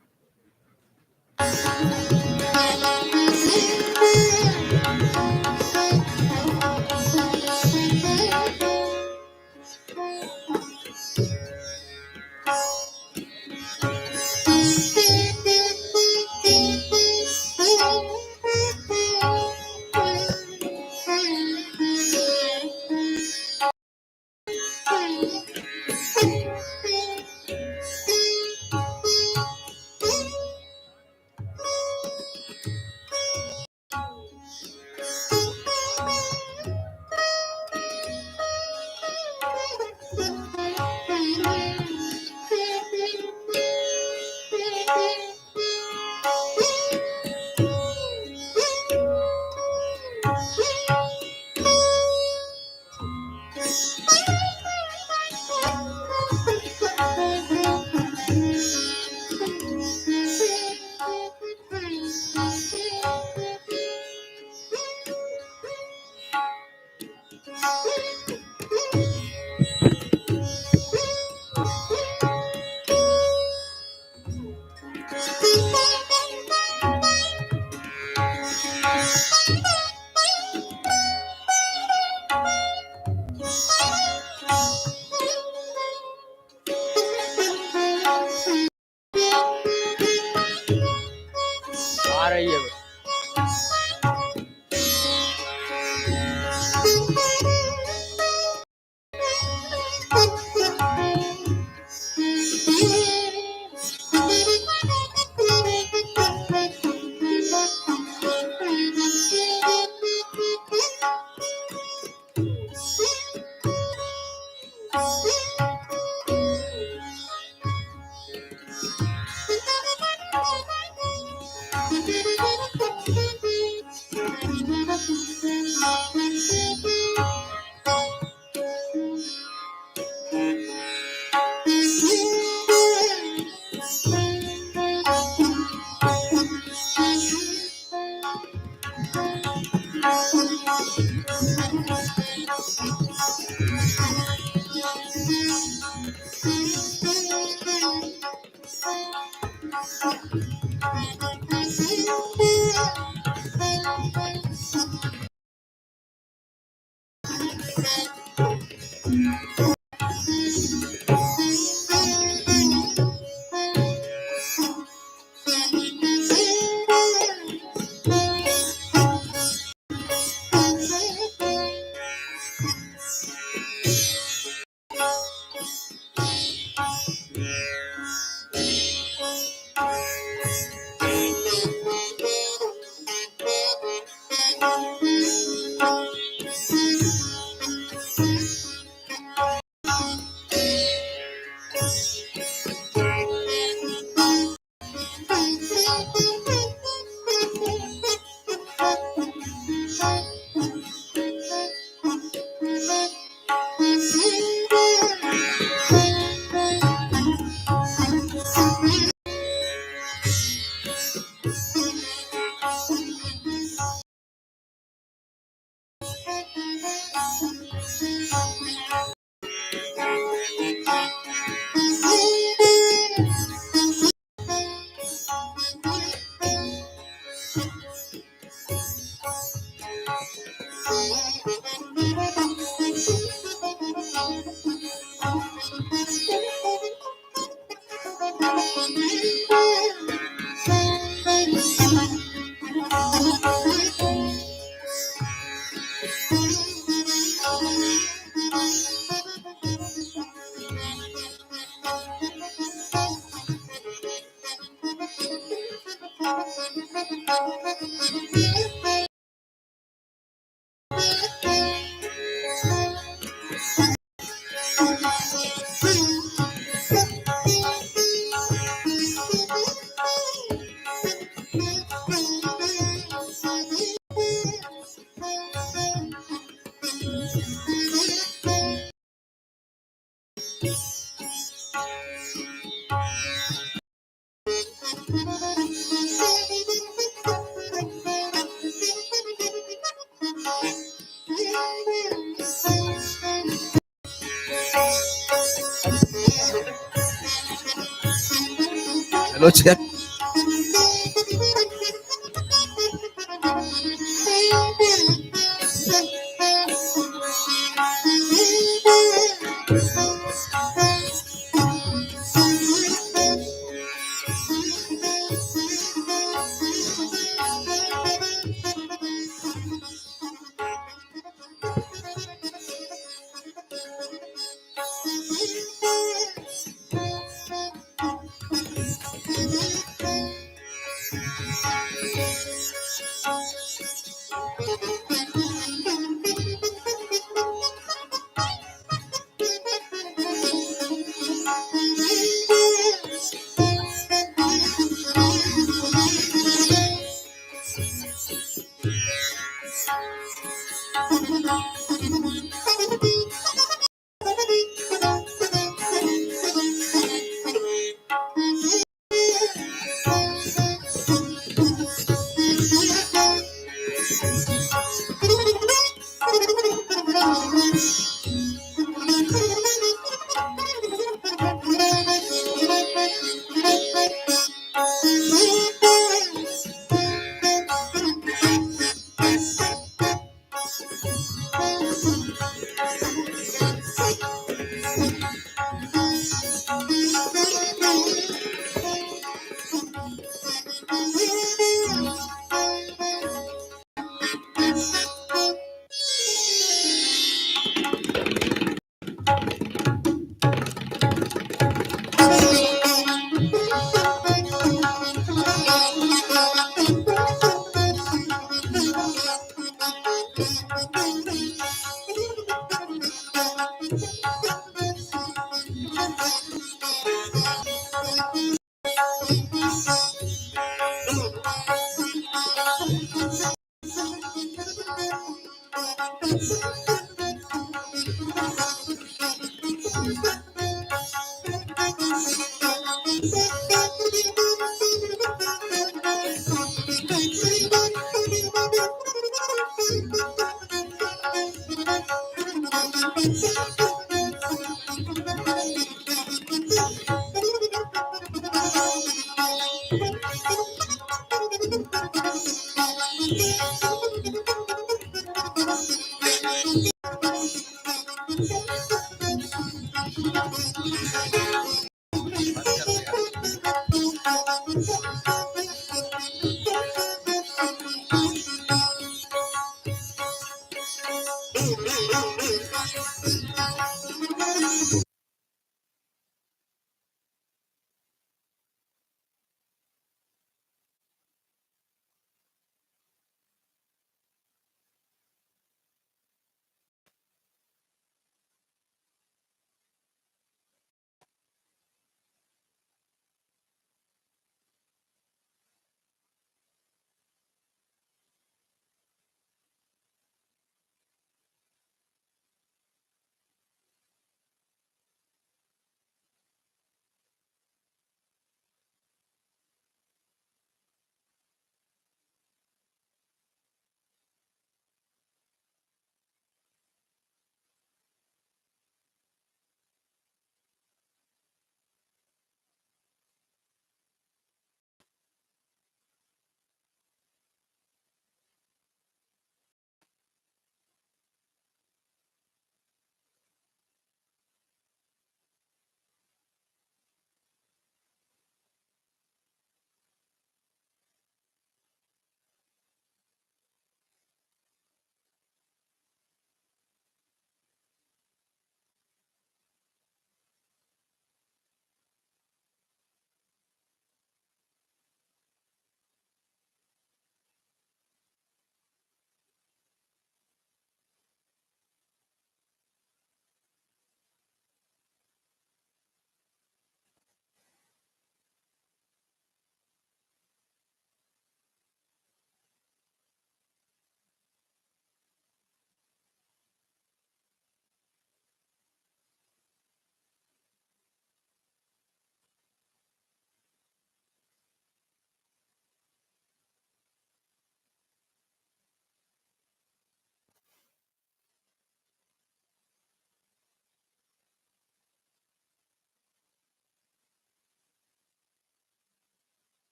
Hello, check.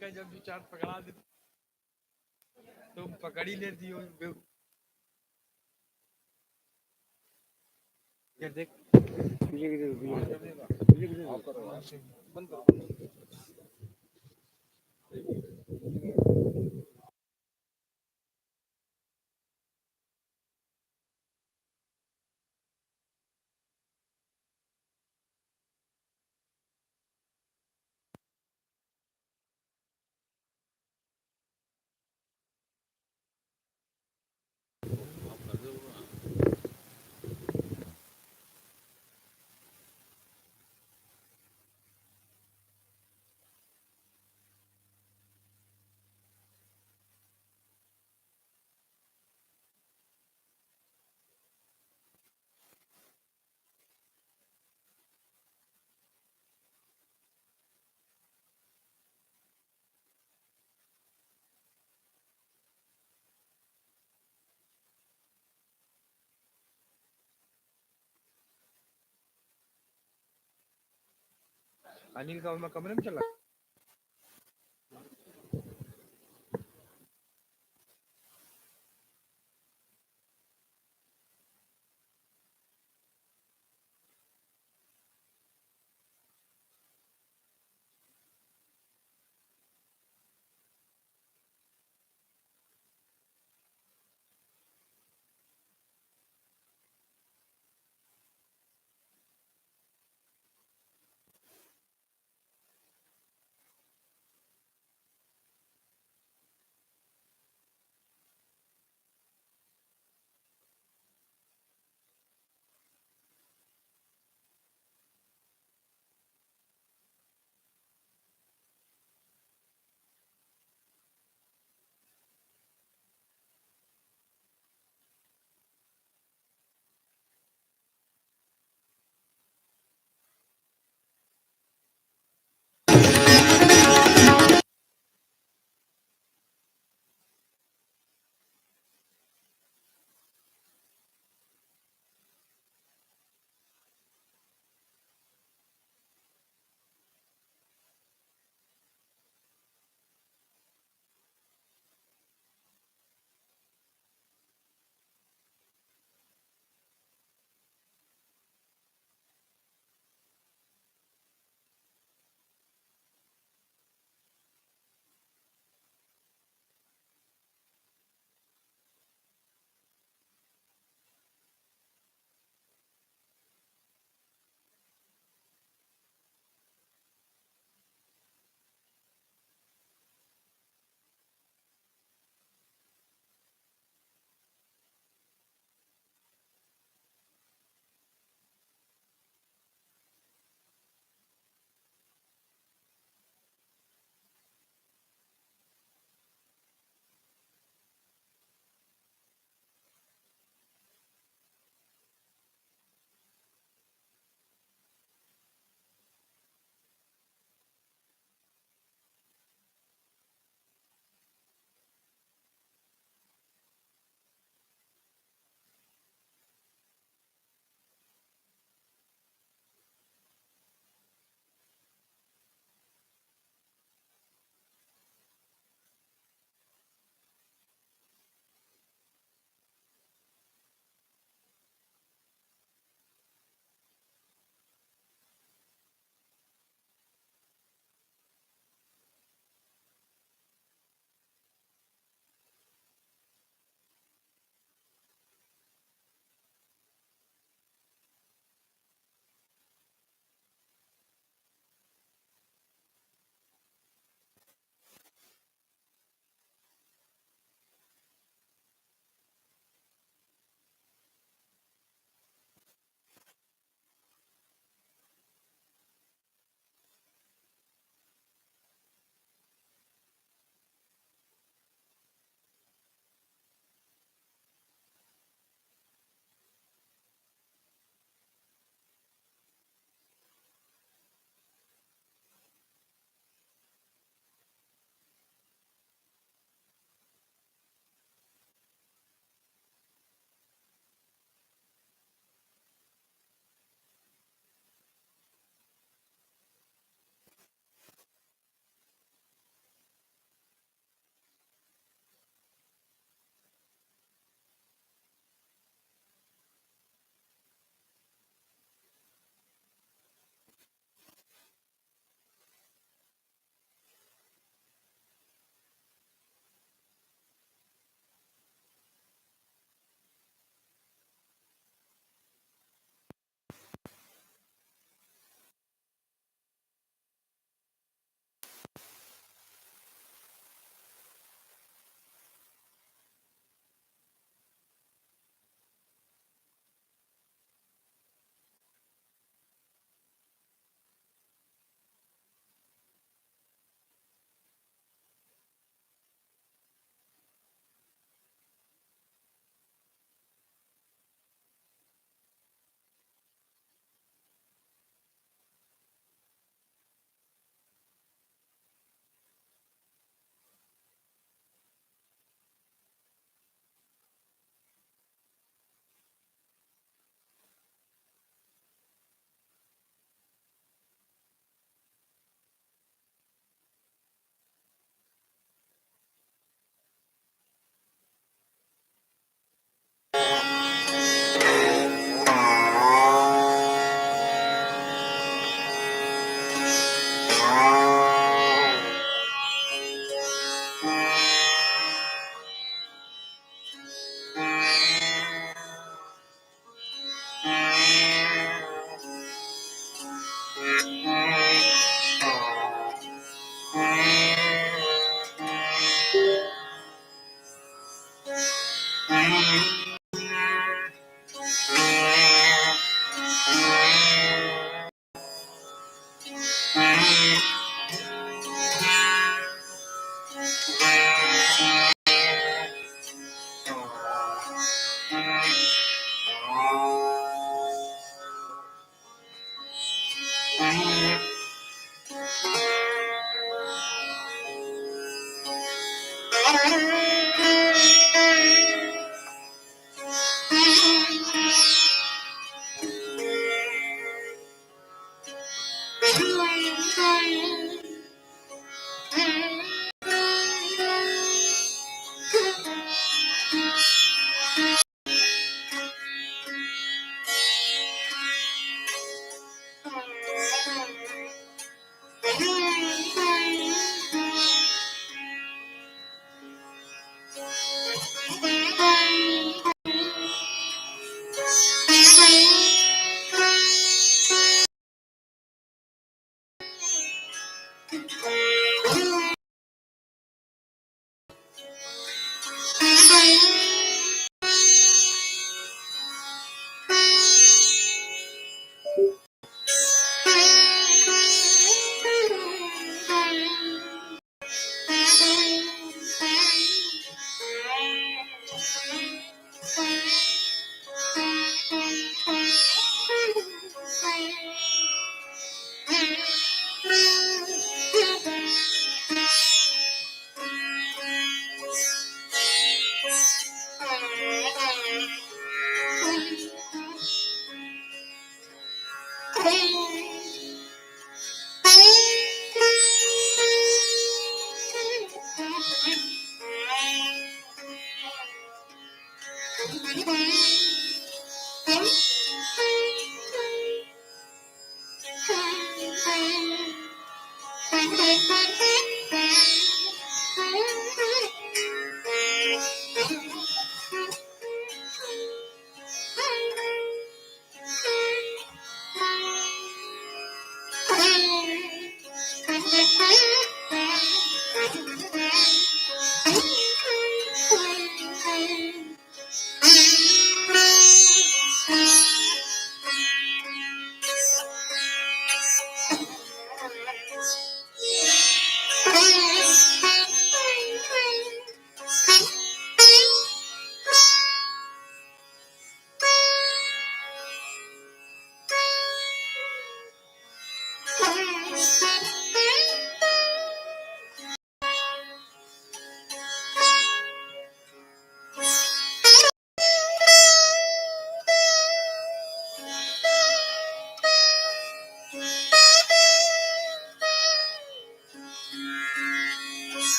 का जब विचार पकड़ा दे तो पकड़ ही लेती हो ये देख बंद करो अनिल का कमरे में चला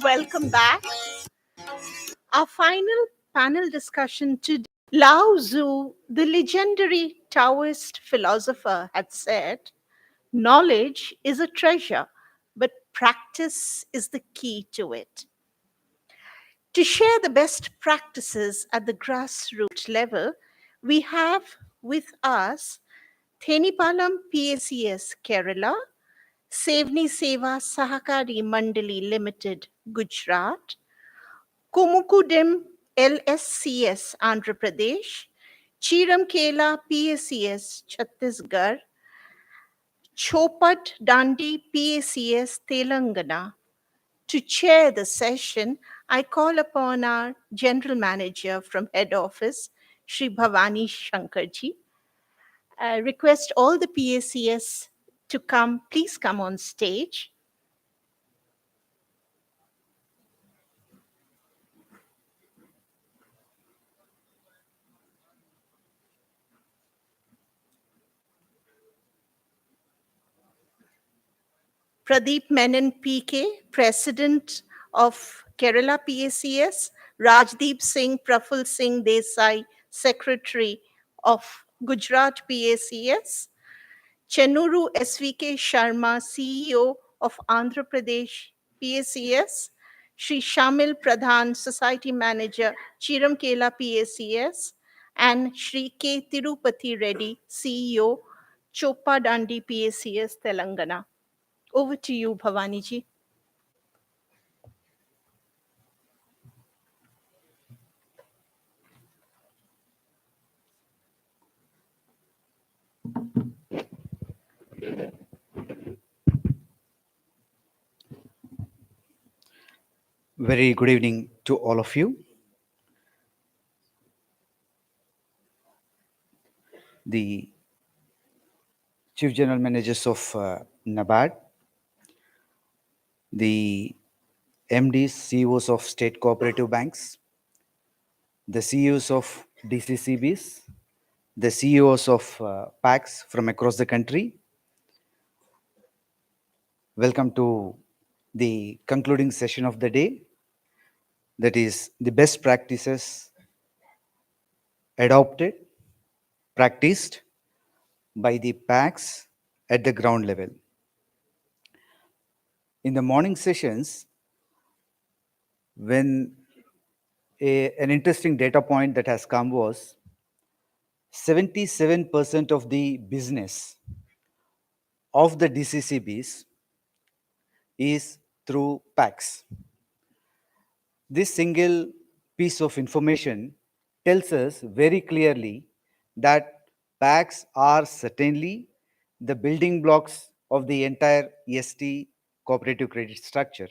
Welcome back. Our final panel discussion today. Lao Tzu, the legendary Taoist philosopher, had said, "Knowledge is a treasure, but practice is the key to it." To share the best practices at the grassroots level, we have with us Thenipalam PACS Kerala, Sevni Seva Sahakari Mandali Limited, Gujarat, Kumukudem LSCS, Andhra Pradesh, Chiram Kela PACS, Chhattisgarh, Chopat Dandi PACS, Telangana. To chair the session, I call upon our General Manager from Head Office, Shri Bhavani Shankarji. I request all the PACS to come, please come on stage. Pradeep Menon PK, President of Kerala PACS, Rajdeep Singh Praful Singh Desai, Secretary of Gujarat PACS, Chenuru SVK Sharma, CEO of Andhra Pradesh PACS, Sri Shamil Pradhan, Society Manager, Chiram Kela PACS, and Sri K. Tirupati Reddy, CEO, Chopa Dandi PACS, Telangana. Over to you, Bhavani ji. Very good evening to all of you. The Chief General Managers of NABARD, the MDs, CEOs of state cooperative banks, the CEOs of DCCBs, the CEOs of PACs from across the country. Welcome to the concluding session of the day, that is the best practices adopted, practiced by the PACs at the ground level. In the morning sessions, when an interesting data point that has come was 77% of the business of the DCCBs is through PACs. This single piece of information tells us very clearly that PACs are certainly the building blocks of the entire EST cooperative credit structure,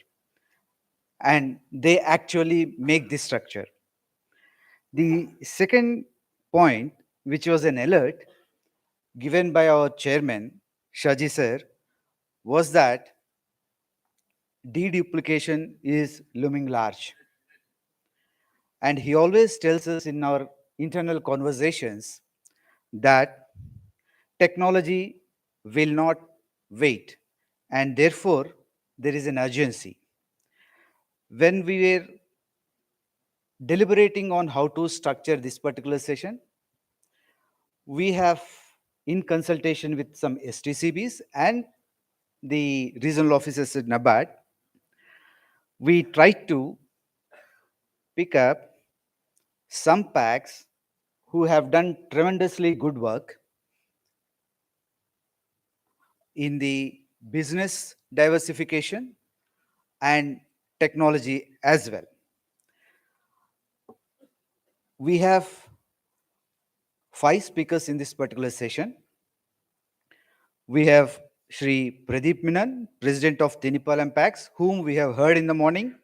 and they actually make this structure. The second point, which was an alert given by our chairman, Shaji sir, was that deduplication is looming large. And he always tells us in our internal conversations that technology will not wait, and therefore there is an urgency. When we were deliberating on how to structure this particular session, we have, in consultation with some STCBs and the regional officers at NABARD, we tried to pick up some PACs who have done tremendously good work in the business diversification and technology as well. We have 5 speakers in this particular session. We have Shri Pradeep Menon, President of Thenipalam PACs, whom we have heard in the morning.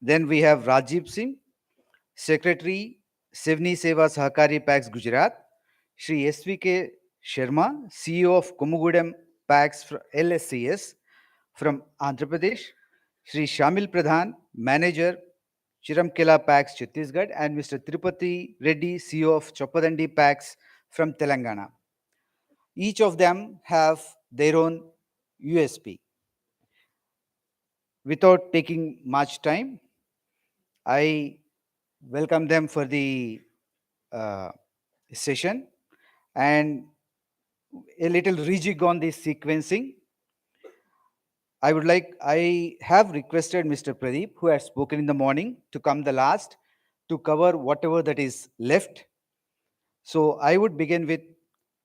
Then we have Rajdeep Singh, Secretary, Sevni Seva Sahakari PACs, Gujarat. Shri SVK Sharma, CEO of Kumugudem PACs LSCS from Andhra Pradesh. Shri Shamil Pradhan, Manager, Chiramkela PACs, Chhattisgarh, and Mr. Tirupati Reddy, CEO of Choppadandi PACs from Telangana. Each of them have their own USP. without taking much time, I welcome them for the session, and a little rejig on the sequencing. I have requested Mr. Pradeep, who had spoken in the morning, to come the last to cover whatever that is left. So I would begin with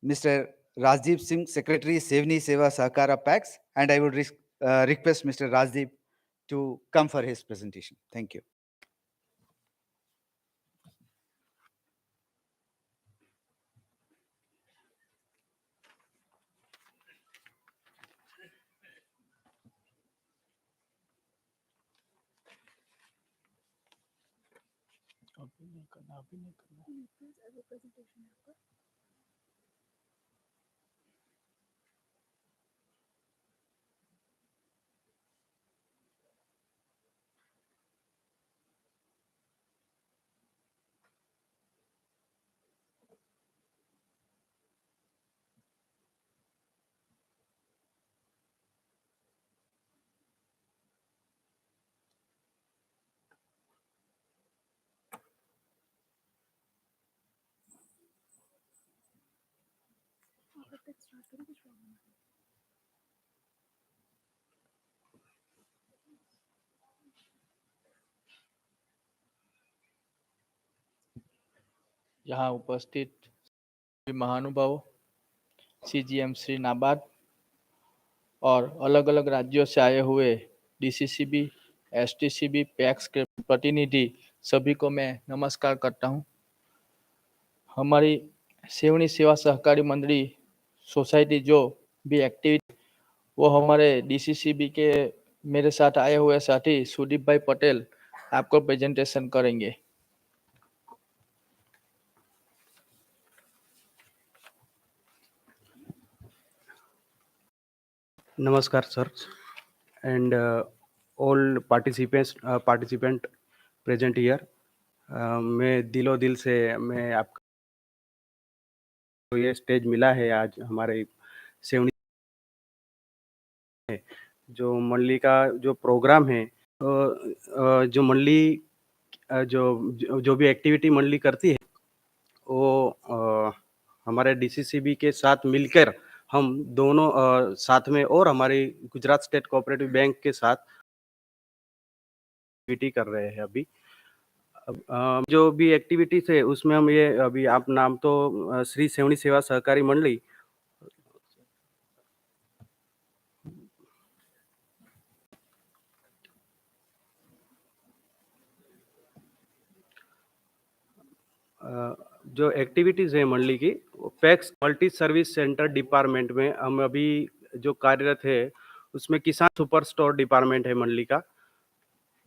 Mr. Rajdeep Singh, Secretary, Sevni Seva Sahakara PAX, and I would request Mr. Rajdeep to come for his presentation. Thank you. यहाँ उपस्थित महानुभावों, CGM Shri NABARD और अलग अलग राज्यों से आए हुए DCCB, एसटीसीबी, PACS के प्रतिनिधि सभी को मैं नमस्कार करता हूं। हमारी सेवनी सेवा सहकारी मंडली सोसाइटी जो भी एक्टिविटी, वो हमारे डीसीसीबी के मेरे साथ आए हुए साथी सुदीप भाई पटेल आपको प्रेजेंटेशन करेंगे। Namaskar, sir, and all participant present here. मैं दिलो दिल से मैं आपको ये स्टेज मिला है आज हमारे सेवनी जो मंडली का जो प्रोग्राम है, जो मंडली जो भी एक्टिविटी मंडली करती है, वो हमारे डीसीसीबी के साथ मिलकर हम दोनों साथ में और हमारी गुजरात स्टेट कोऑपरेटिव बैंक के साथ एक्टिविटी कर रहे हैं। अभी जो भी एक्टिविटीज है उसमें हम ये अभी आप नाम तो श्री सेवनी सेवा सहकारी मंडली जो एक्टिविटीज है मंडली की, PACS multi service centre department में हम अभी जो कार्यरत है उसमें किसान सुपर स्टोर डिपार्टमेंट है मंडली का।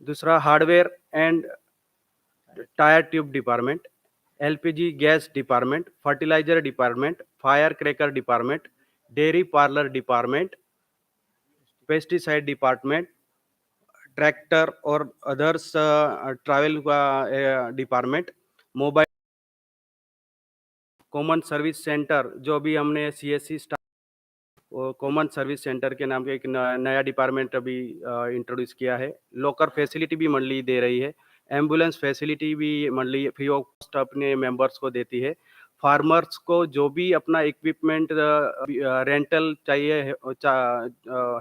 दूसरा hardware and tyre tube department, LPG gas department, fertilizer department, fire cracker department, dairy parlour department, pesticide department, tractor और others travel department, mobile common service centre जो भी हमने सीएससी कॉमन सर्विस सेंटर के नाम पे एक नया डिपार्टमेंट अभी इंट्रोड्यूस किया है। लॉकर फैसिलिटी भी मंडली दे रही है। एम्बुलेंस फैसिलिटी भी मंडली फ्री ऑफ कॉस्ट अपने मेंबर्स को देती है। फार्मर्स को जो भी अपना इक्विपमेंट रेंटल चाहिए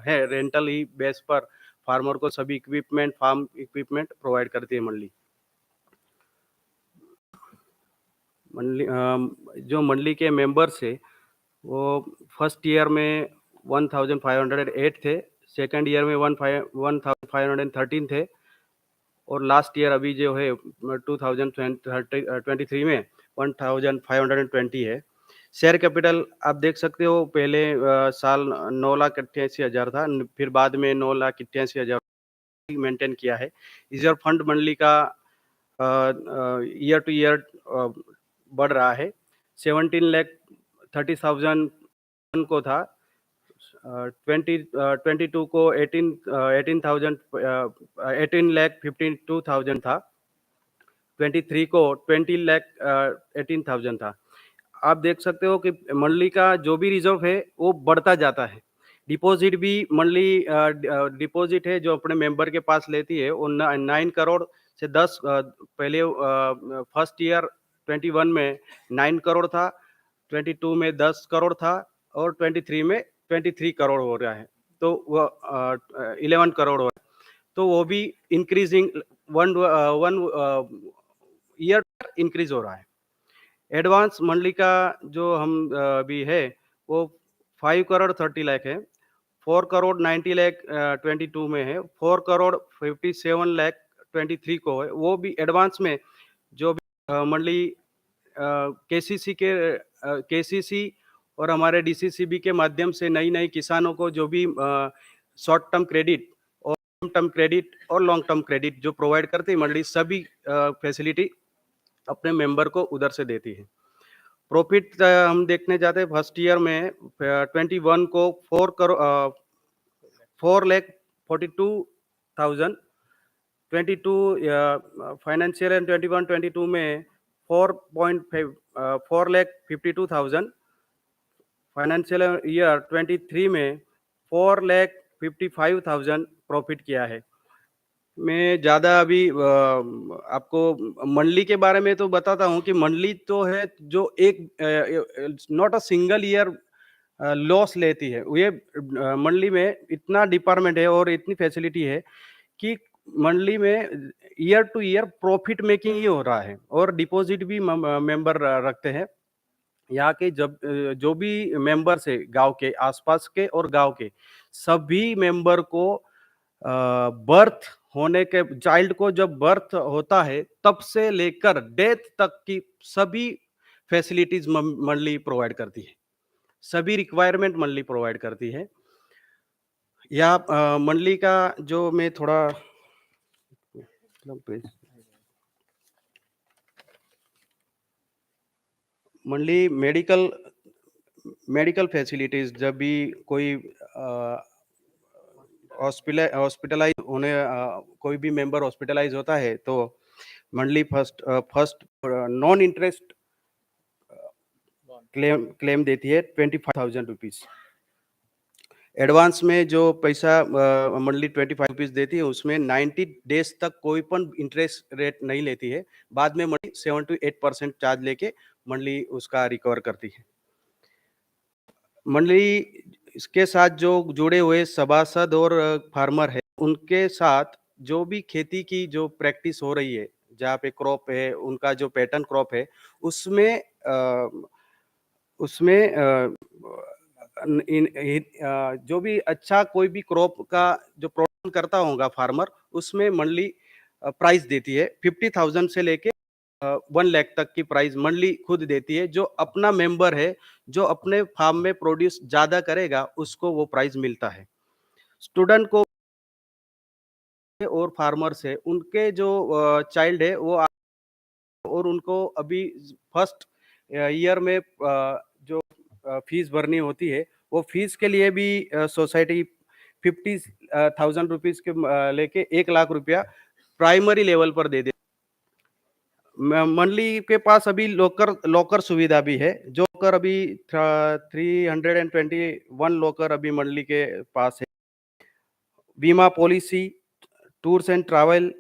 है रेंटल ही बेस पर फार्मर को सभी इक्विपमेंट फार्म इक्विपमेंट प्रोवाइड करती है मंडली। जो मंडली के मेंबर्स है वो फर्स्ट ईयर में 1508 थे, सेकंड ईयर में 1513 थे और लास्ट ईयर अभी जो है 2023 में 1520 है। शेयर कैपिटल आप देख सकते हो, पहले साल 9,88,000 था, फिर बाद में 9,88,000 मेंटेन किया है। रिजर्व फंड मंडली का ईयर टू ईयर बढ़ रहा है। 17,30,000 को था, 2022 को 18,52,000 था, 23 को 20,18,000 था। आप देख सकते हो कि मंडली का जो भी रिजर्व है वो बढ़ता जाता है। डिपॉजिट भी मंथली डिपॉजिट है जो अपने मेंबर के पास लेती है वो 9 करोड़ से 10 पहले फर्स्ट ईयर 21 में 9 करोड़ था, 22 में 10 करोड़ था और 23 में 23 करोड़ हो रहा है, तो वो 11 करोड़ हो रहा है, तो वो भी इंक्रीजिंग वन ईयर इंक्रीज हो रहा है। एडवांस मंथली का जो हम अभी है वो 5 करोड़ 30 लाख है, 4 करोड़ 90 लाख 22 में है, 4 करोड़ 57 लाख 23 को है। वो भी एडवांस में जो भी मंथली केसीसी और हमारे डीसीसीबी के माध्यम से नई किसानों को जो भी शॉर्ट टर्म क्रेडिट और टर्म क्रेडिट और लॉन्ग टर्म क्रेडिट जो प्रोवाइड करती है मंडली, सभी फैसिलिटी अपने मेंबर को उधर से देती है। प्रॉफिट हम देखने जाते हैं फर्स्ट ईयर में 21 को 4,42,000, 22 फाइनेंशियल एंड 21-22 में 4,52,000, फाइनेंशियल ईयर 23 में 4,55,000 प्रॉफिट किया है। मैं ज़्यादा अभी आपको मंडली के बारे में तो बताता हूँ कि मंडली तो है जो एक not a single year loss लेती है। ये मंडली में इतना डिपार्टमेंट है और इतनी फैसिलिटी है कि मंडली में year to year profit making ही हो रहा है और डिपॉजिट भी मेंबर रखते हैं। यहाँ के जब जो भी मेंबर्स है गांव के आसपास के और गांव के सभी मेंबर को बर्थ होने के चाइल्ड को जब बर्थ होता है तब से लेकर डेथ तक की सभी फैसिलिटीज मंडली प्रोवाइड करती है, सभी रिक्वायरमेंट मंडली प्रोवाइड करती है। या मंडली का जो मैं थोड़ा मंडली मेडिकल फैसिलिटीज जब भी कोई हॉस्पिटलाइज होने कोई भी मेंबर हॉस्पिटलाइज होता है तो मंडली फर्स्ट नॉन इंटरेस्ट क्लेम देती है 25,000 रुपीज। एडवांस में जो पैसा मंडली 25 रुपीज देती है उसमें 90 डेज तक कोई पण इंटरेस्ट रेट नहीं लेती है, बाद में मंडली 7 to 8% चार्ज लेके मंडली उसका रिकवर करती है। मंडली इसके साथ जो जुड़े हुए सभासद और फार्मर है उनके साथ जो भी खेती की जो प्रैक्टिस हो रही है, जहाँ पे क्रॉप है उनका जो पैटर्न क्रॉप है उसमें जो भी अच्छा कोई भी क्रॉप का जो प्रोडक्शन करता होगा फार्मर उसमें मंडली प्राइस देती है 50,000 से लेके 1 लाख तक की प्राइस मंडली खुद देती है। जो अपना मेंबर है जो अपने फार्म में प्रोड्यूस ज्यादा करेगा उसको वो प्राइस मिलता है। स्टूडेंट को और फार्मर से उनके जो चाइल्ड है वो और उनको अभी फर्स्ट ईयर में जो फीस भरनी होती है वो फीस के लिए भी सोसाइटी 50,000 रुपीज के लेके 1 लाख रुपया प्राइमरी लेवल पर दे दे। मंडली के पास अभी लॉकर सुविधा भी है, जो लॉकर अभी 321 लॉकर अभी मंडली के पास है। बीमा policy, tours and travel,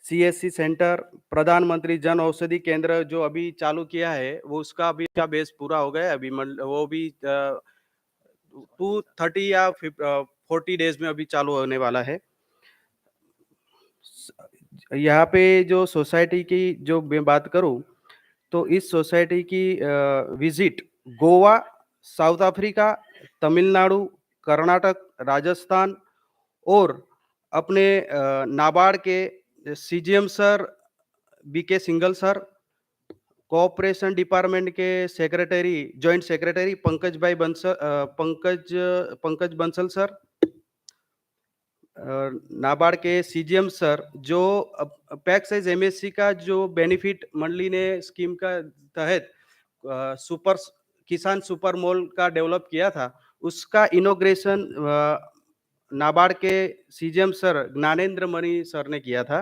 CSC centre, प्रधानमंत्री जन औषधि केंद्र जो अभी चालू किया है वो उसका भी का बेस पूरा हो गया है अभी। वो भी 230 या 40 डेज में अभी चालू होने वाला है। यहाँ पे जो सोसाइटी की जो मैं बात करूं तो इस सोसाइटी की visit Goa, South Africa, Tamil Nadu, Karnataka, Rajasthan और अपने नाबार्ड के CGM sir BK Singhal sir, cooperation department के secretary joint secretary Pankaj Bansal sir, NABARD के सीजीएम सर जो पैक साइज एमएससी का जो बेनिफिट मंडली ने स्कीम का तहत सुपर किसान सुपर मॉल का डेवलप किया था उसका इनॉग्रेशन नाबार्ड के सीजीएम सर ज्ञानेंद्र मणि सर ने किया था।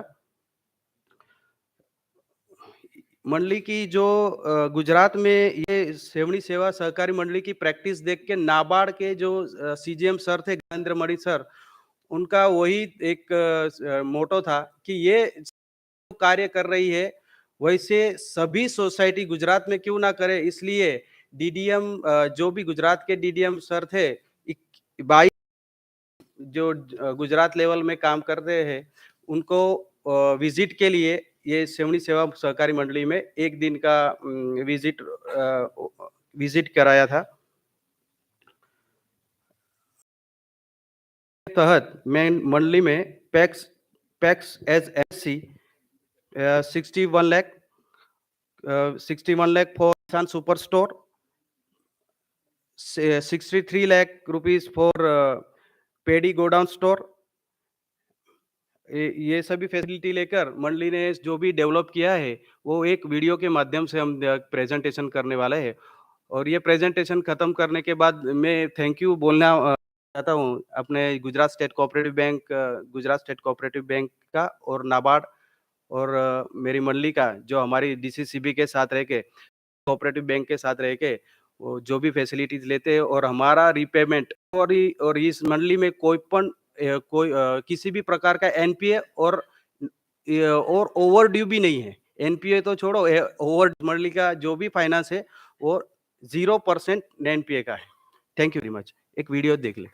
मंडली की जो गुजरात में ये सेवनी सेवा सहकारी मंडली की प्रैक्टिस देख के नाबार्ड के जो सीजीएम सर थे ज्ञानेंद्र मणि सर, उनका वही एक मोटो था कि ये कार्य कर रही है वैसे सभी सोसाइटी गुजरात में क्यों ना करे। इसलिए डीडीएम जो भी गुजरात के डीडीएम सर थे 22 जो गुजरात लेवल में काम करते हैं उनको विजिट के लिए ये सेवनी सेवा सहकारी मंडली में एक दिन का विजिट कराया था। तहत मैं मंडली में PACS as SC 61 lakh for Kisan Superstore, 63 lakh rupees for paddy godown store. ये सभी फैसिलिटी लेकर मंडली ने जो भी डेवलप किया है वो एक वीडियो के माध्यम से हम प्रेजेंटेशन करने वाले हैं। और ये प्रेजेंटेशन खत्म करने के बाद मैं थैंक यू बोलना चाहता हूँ अपने गुजरात स्टेट कोऑपरेटिव बैंक का और नाबार्ड और मेरी मंडली का जो हमारी डीसीसीबी के साथ रह के कोऑपरेटिव बैंक के साथ रह के वो जो भी फैसिलिटीज लेते हैं और हमारा रीपेमेंट और इस मंडली में किसी भी प्रकार का एनपीए और ओवर ड्यू भी नहीं है। एनपीए तो छोड़ो, ओवर मंडली का जो भी फाइनेंस है वो 0% एनपीए का है। Thank you very much. एक वीडियो देख ले।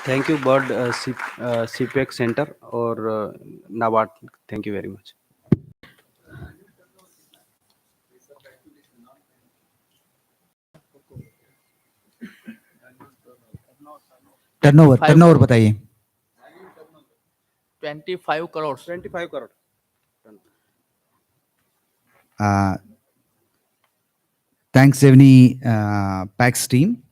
Thank you, Bird CPEC Center or NABARD. Thank you very much. Turnover बताइए 25 crores. 25 crore. Thanks, Evni PAX team.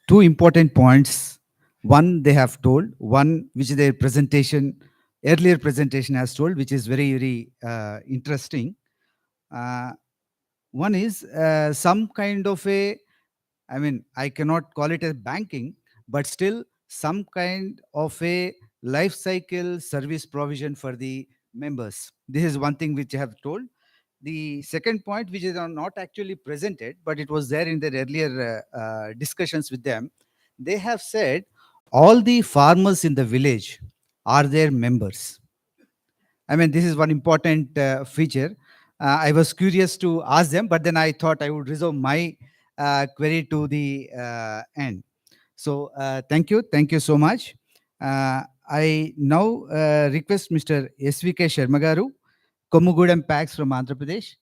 Two important points. One they have told, one which their earlier presentation has told, which is very, very interesting. One is some kind of I cannot call it a banking, but still some kind of a life cycle service provision for the members. This is one thing which I have told. The second point, which is not actually presented, but it was there in their earlier discussions with them, they have said all the farmers in the village are their members. This is one important feature. I was curious to ask them, but then I thought I would reserve my query to the end. So thank you so much. I now request Mr. SVK Sharmagaru, Komugudam PAX from Andhra Pradesh.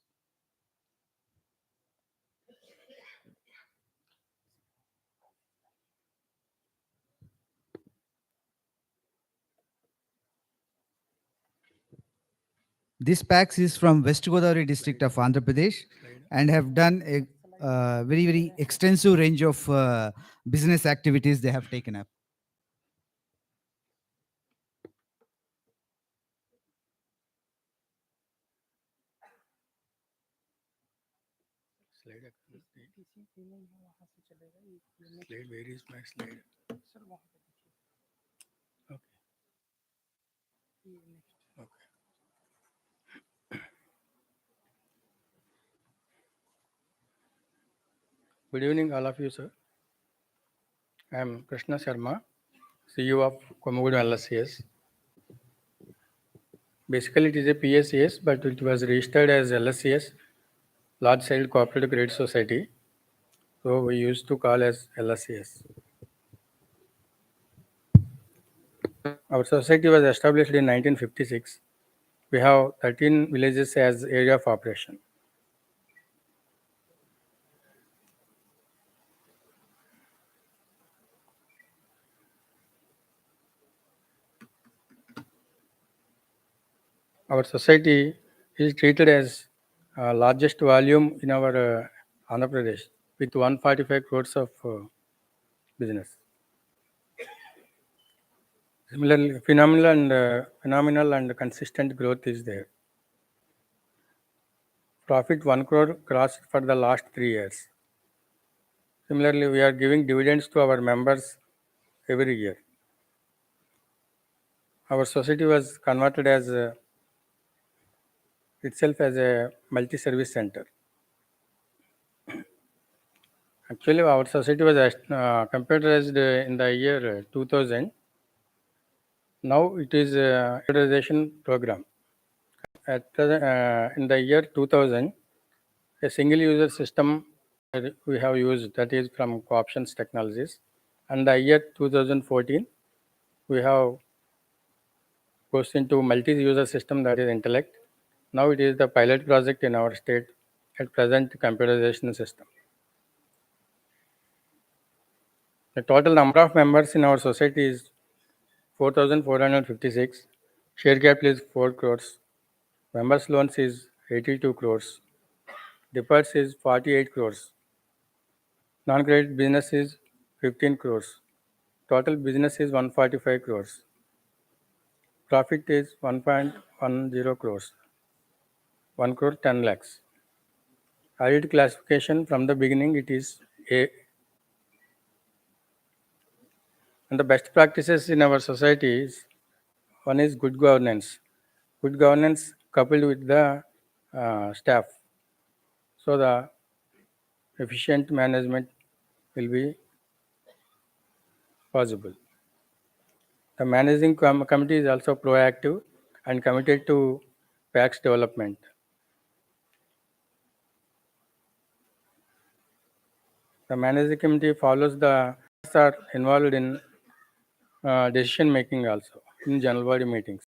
This PAX is from West Godavari district of Andhra Pradesh and have done a very, very extensive range of business activities they have taken up. Slide where is my slide? Okay. Okay. Good evening, all of you, sir. I am Krishna Sharma, CEO of Komugudu LSCS. Basically, it is a PSCS, but it was registered as LSCS, Large Scale Cooperative Credit Society. So we used to call as LSCS. Our society was established in 1956. We have 13 villages as area of operation. Our society is treated as largest volume in our Andhra Pradesh with 145 crores of business. Similarly, phenomenal and consistent growth is there. Profit 1 crore crossed for the last 3 years. Similarly, we are giving dividends to our members every year. Our society was converted as itself as a multi-service center. Actually, our society was computerized in the year 2000. Now it is a computerization program. In the year 2000, a single user system we have used, that is from Cooptions Technologies. And the year 2014, we have goes into multi-user system, that is Intellect. Now it is the pilot project in our state at present computerization system. The total number of members in our society is 4,456. Share capital is 4 crores. Members loans is 82 crores. Deposits is 48 crores. Non-credit business is 15 crores. Total business is 145 crores. Profit is 1.10 crores. 1 crore 10 lakhs. Audit classification from the beginning it is A. And the best practices in our society is, one is good governance. Good governance coupled with the staff. So the efficient management will be possible. The managing committee is also proactive and committed to PAX development. The managing committee follows the members are involved in decision making also in general body meetings.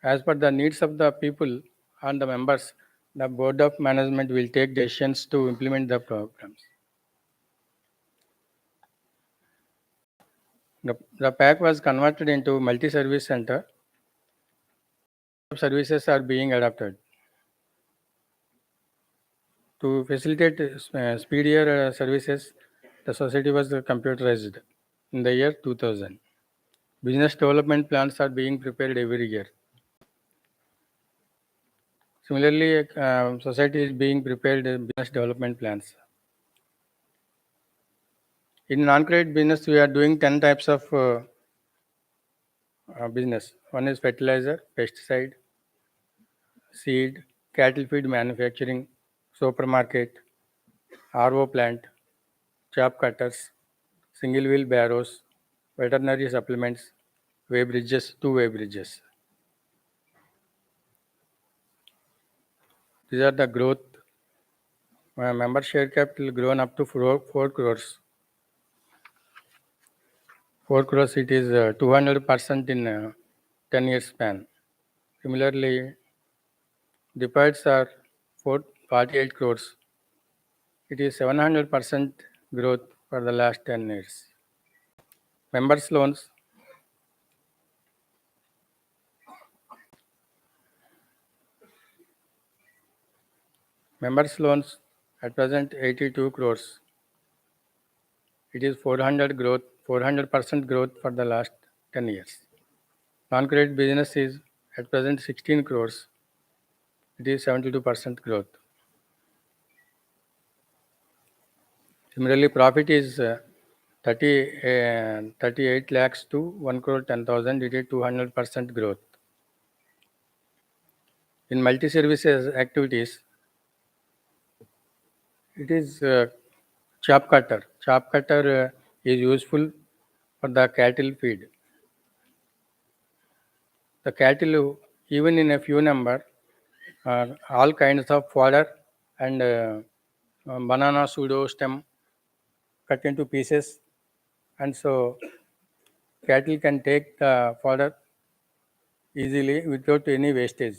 As per the needs of the people and the members, the board of management will take decisions to implement the programs. The PAC was converted into multi-service center. Services are being adapted. To facilitate speedier services, the society was computerized in the year 2000. Business development plans are being prepared every year. Similarly, society is being prepared business development plans. In non-credit business, we are doing 10 types of business. One is fertilizer, pesticide, seed, cattle feed manufacturing, supermarket, RO plant, chop cutters, single wheel barrows, veterinary supplements, way bridges, two-way bridges. These are the growth. Member share capital grown up to 4 crores. 4 crores, it is 200% in 10 years span. Similarly, deposits are 48 crores. It is 700% growth for the last 10 years. Members loans. Members loans at present 82 crores. It is 400% growth for the last 10 years. Non-credit business is at present 16 crores. It is 72% growth. Similarly, profit is 38 lakhs to 1 crore 10,000. It is 200% growth. In multi-services activities, it is chop cutter. Chop cutter is useful for the cattle feed. The cattle, even in a few number, all kinds of fodder and banana pseudo stem cut into pieces, and so cattle can take the fodder easily without any wastage.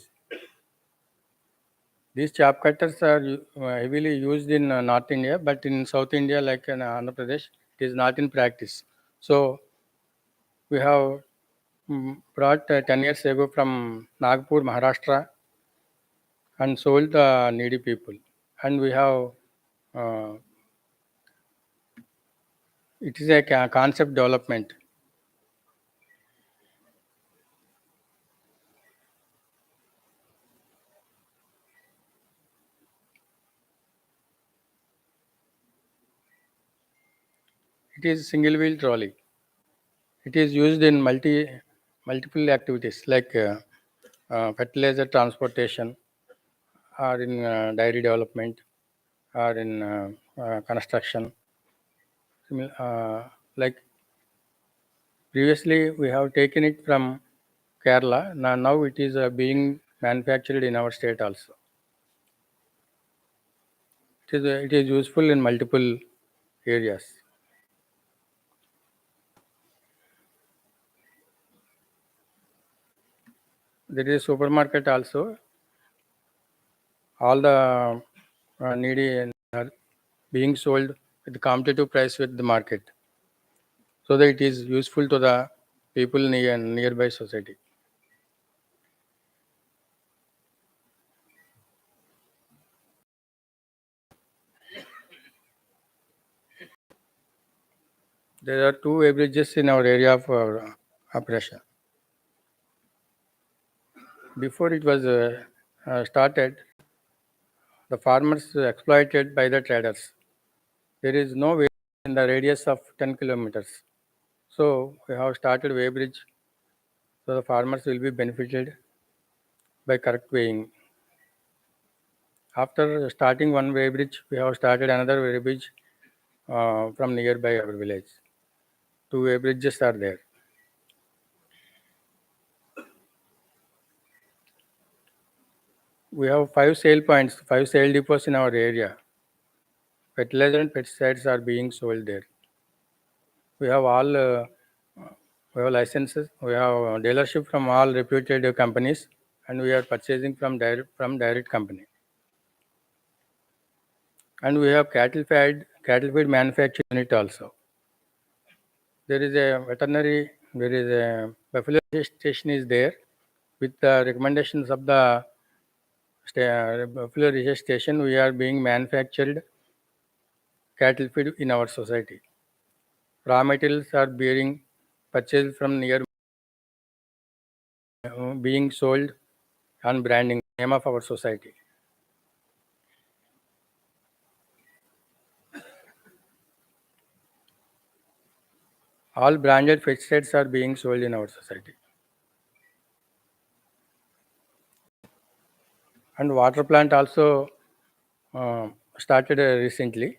These chop cutters are heavily used in North India, but in South India, like in Andhra Pradesh, it is not in practice. So we have brought 10 years ago from Nagpur, Maharashtra, and sold the needy people. And we have, it is a concept development. It is single wheel trolley. It is used in multiple activities like fertilizer transportation, or in dairy development, or in construction. Like previously, we have taken it from Kerala. Now it is being manufactured in our state also. It is useful in multiple areas. There is a supermarket also. All the needy are being sold with competitive price with the market, so that it is useful to the people nearby society. There are 2 way bridges in our area of operation. Before it was started, the farmers exploited by the traders. There is no way in the radius of 10 kilometers. So we have started way bridge, so the farmers will be benefited by correct weighing. After starting one way bridge, we have started another way bridge from nearby our village. 2 way bridges are there. We have 5 sale points, 5 sale depots in our area. fertilizer and pesticides are being sold there. We have all we have licenses, we have dealership from all reputed companies, and we are purchasing from direct company. And we have cattle feed manufacturing unit also. There is a veterinary, there is a buffalo station is there. With the recommendations of the buffalo research station, we are being manufactured cattle feed in our society. Raw materials are being purchased from near, being sold on branding name of our society. All branded pesticides are being sold in our society. And water plant also started recently.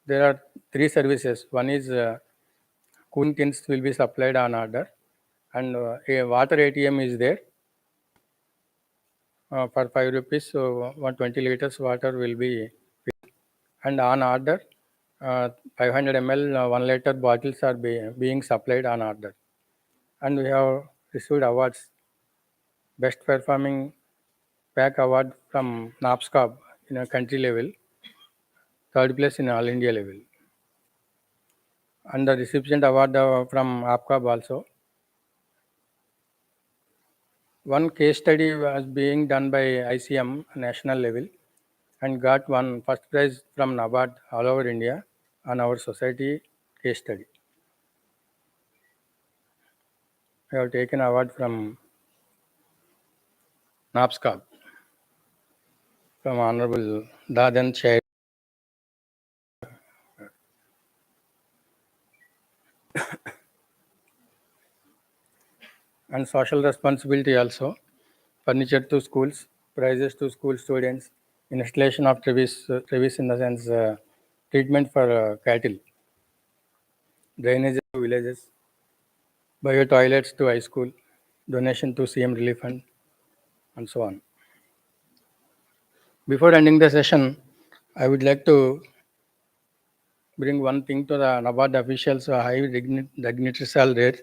There are 3 services. One is cooling tins will be supplied on order, and a water ATM is there. For 5 rupees, so 120 liters water will be filled. And on order, 500 ml 1 liter bottles are being supplied on order. And we have received awards. Best performing pack award from NAPSCOB in a country level, 3rd place in all India level. And the recipient award from APCOB also. One case study was being done by ICM national level and got one first prize from NABARD all over India on our society case study. We have taken award from NAPSCOB from Honorable Dadan Chair. And social responsibility also, furniture to schools, prizes to school students, installation of trees in the sense treatment for cattle, drainage to villages, bio toilets to high school, donation to CM Relief Fund, and so on. Before ending the session, I would like to bring one thing to the NABARD officials, high dignitaries are there.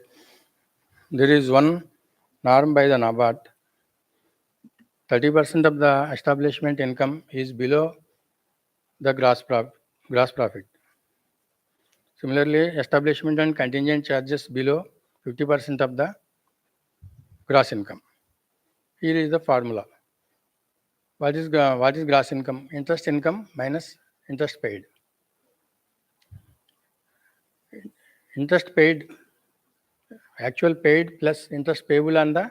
There is one norm by the NABARD. 30% of the establishment income is below the gross profit. Similarly, establishment and contingent charges below 50% of the gross income. Here is the formula. What is gross income? Interest income minus interest paid. Interest paid, actual paid plus interest payable on the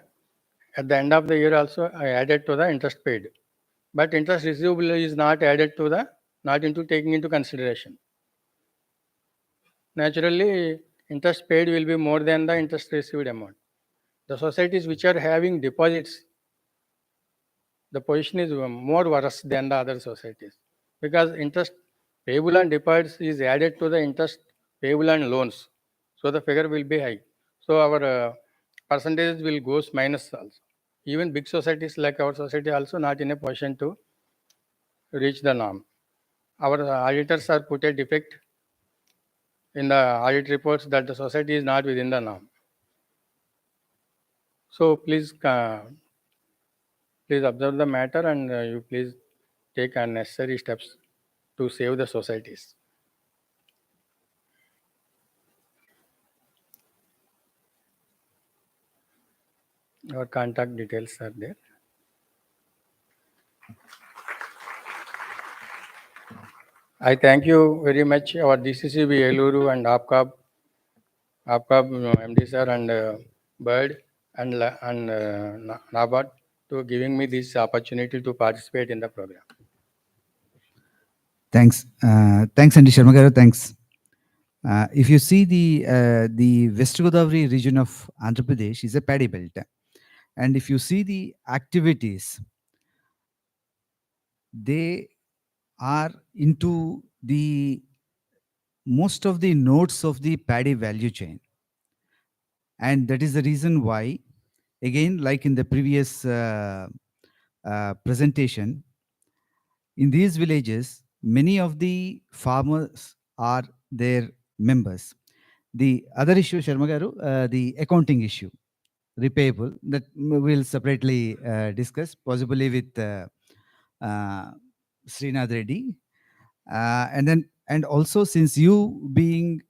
at the end of the year also added to the interest paid. But interest receivable is not added to the, not into taking into consideration. Naturally, interest paid will be more than the interest received amount. The societies which are having deposits, the position is more worse than the other societies, because interest payable on deposits is added to the interest payable on loans. So the figure will be high. So our percentages will go minus also. Even big societies like our society also not in a position to reach the norm. Our auditors are put a defect in the audit reports that the society is not within the norm. So please observe the matter, and you please take unnecessary steps to save the societies. Our contact details are there. I thank you very much, our DCCB Eluru and APCOB MD sir and Bird and NABARD to giving me this opportunity to participate in the program. Thanks. Thanks, Andy Sharma garu. Thanks. If you see the West Godavari region of Andhra Pradesh is a paddy belt. And if you see the activities, they are into the most of the nodes of the paddy value chain. And that is the reason why, again, like in the previous presentation, in these villages, many of the farmers are their members. The other issue, Sharma Garu, the accounting issue, repayable, that we'll separately discuss, possibly with Srinath Reddy. And also, since you being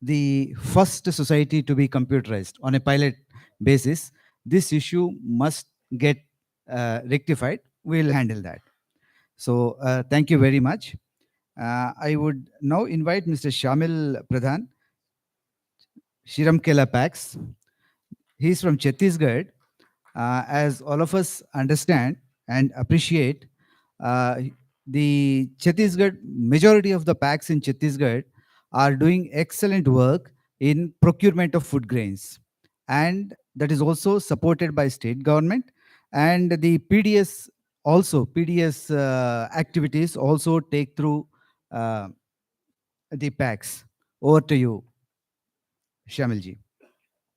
the first society to be computerized on a pilot basis, this issue must get rectified. We'll handle that. So thank you very much. I would now invite Mr. Shamil Pradhan, Shiram Kela Pax. He's from Chhattisgarh. As all of us understand and appreciate, the Chhattisgarh, majority of the packs in Chhattisgarh are doing excellent work in procurement of food grains. And that is also supported by state government. And the PDS also, PDS activities also take through the packs. Over to you, Shamilji.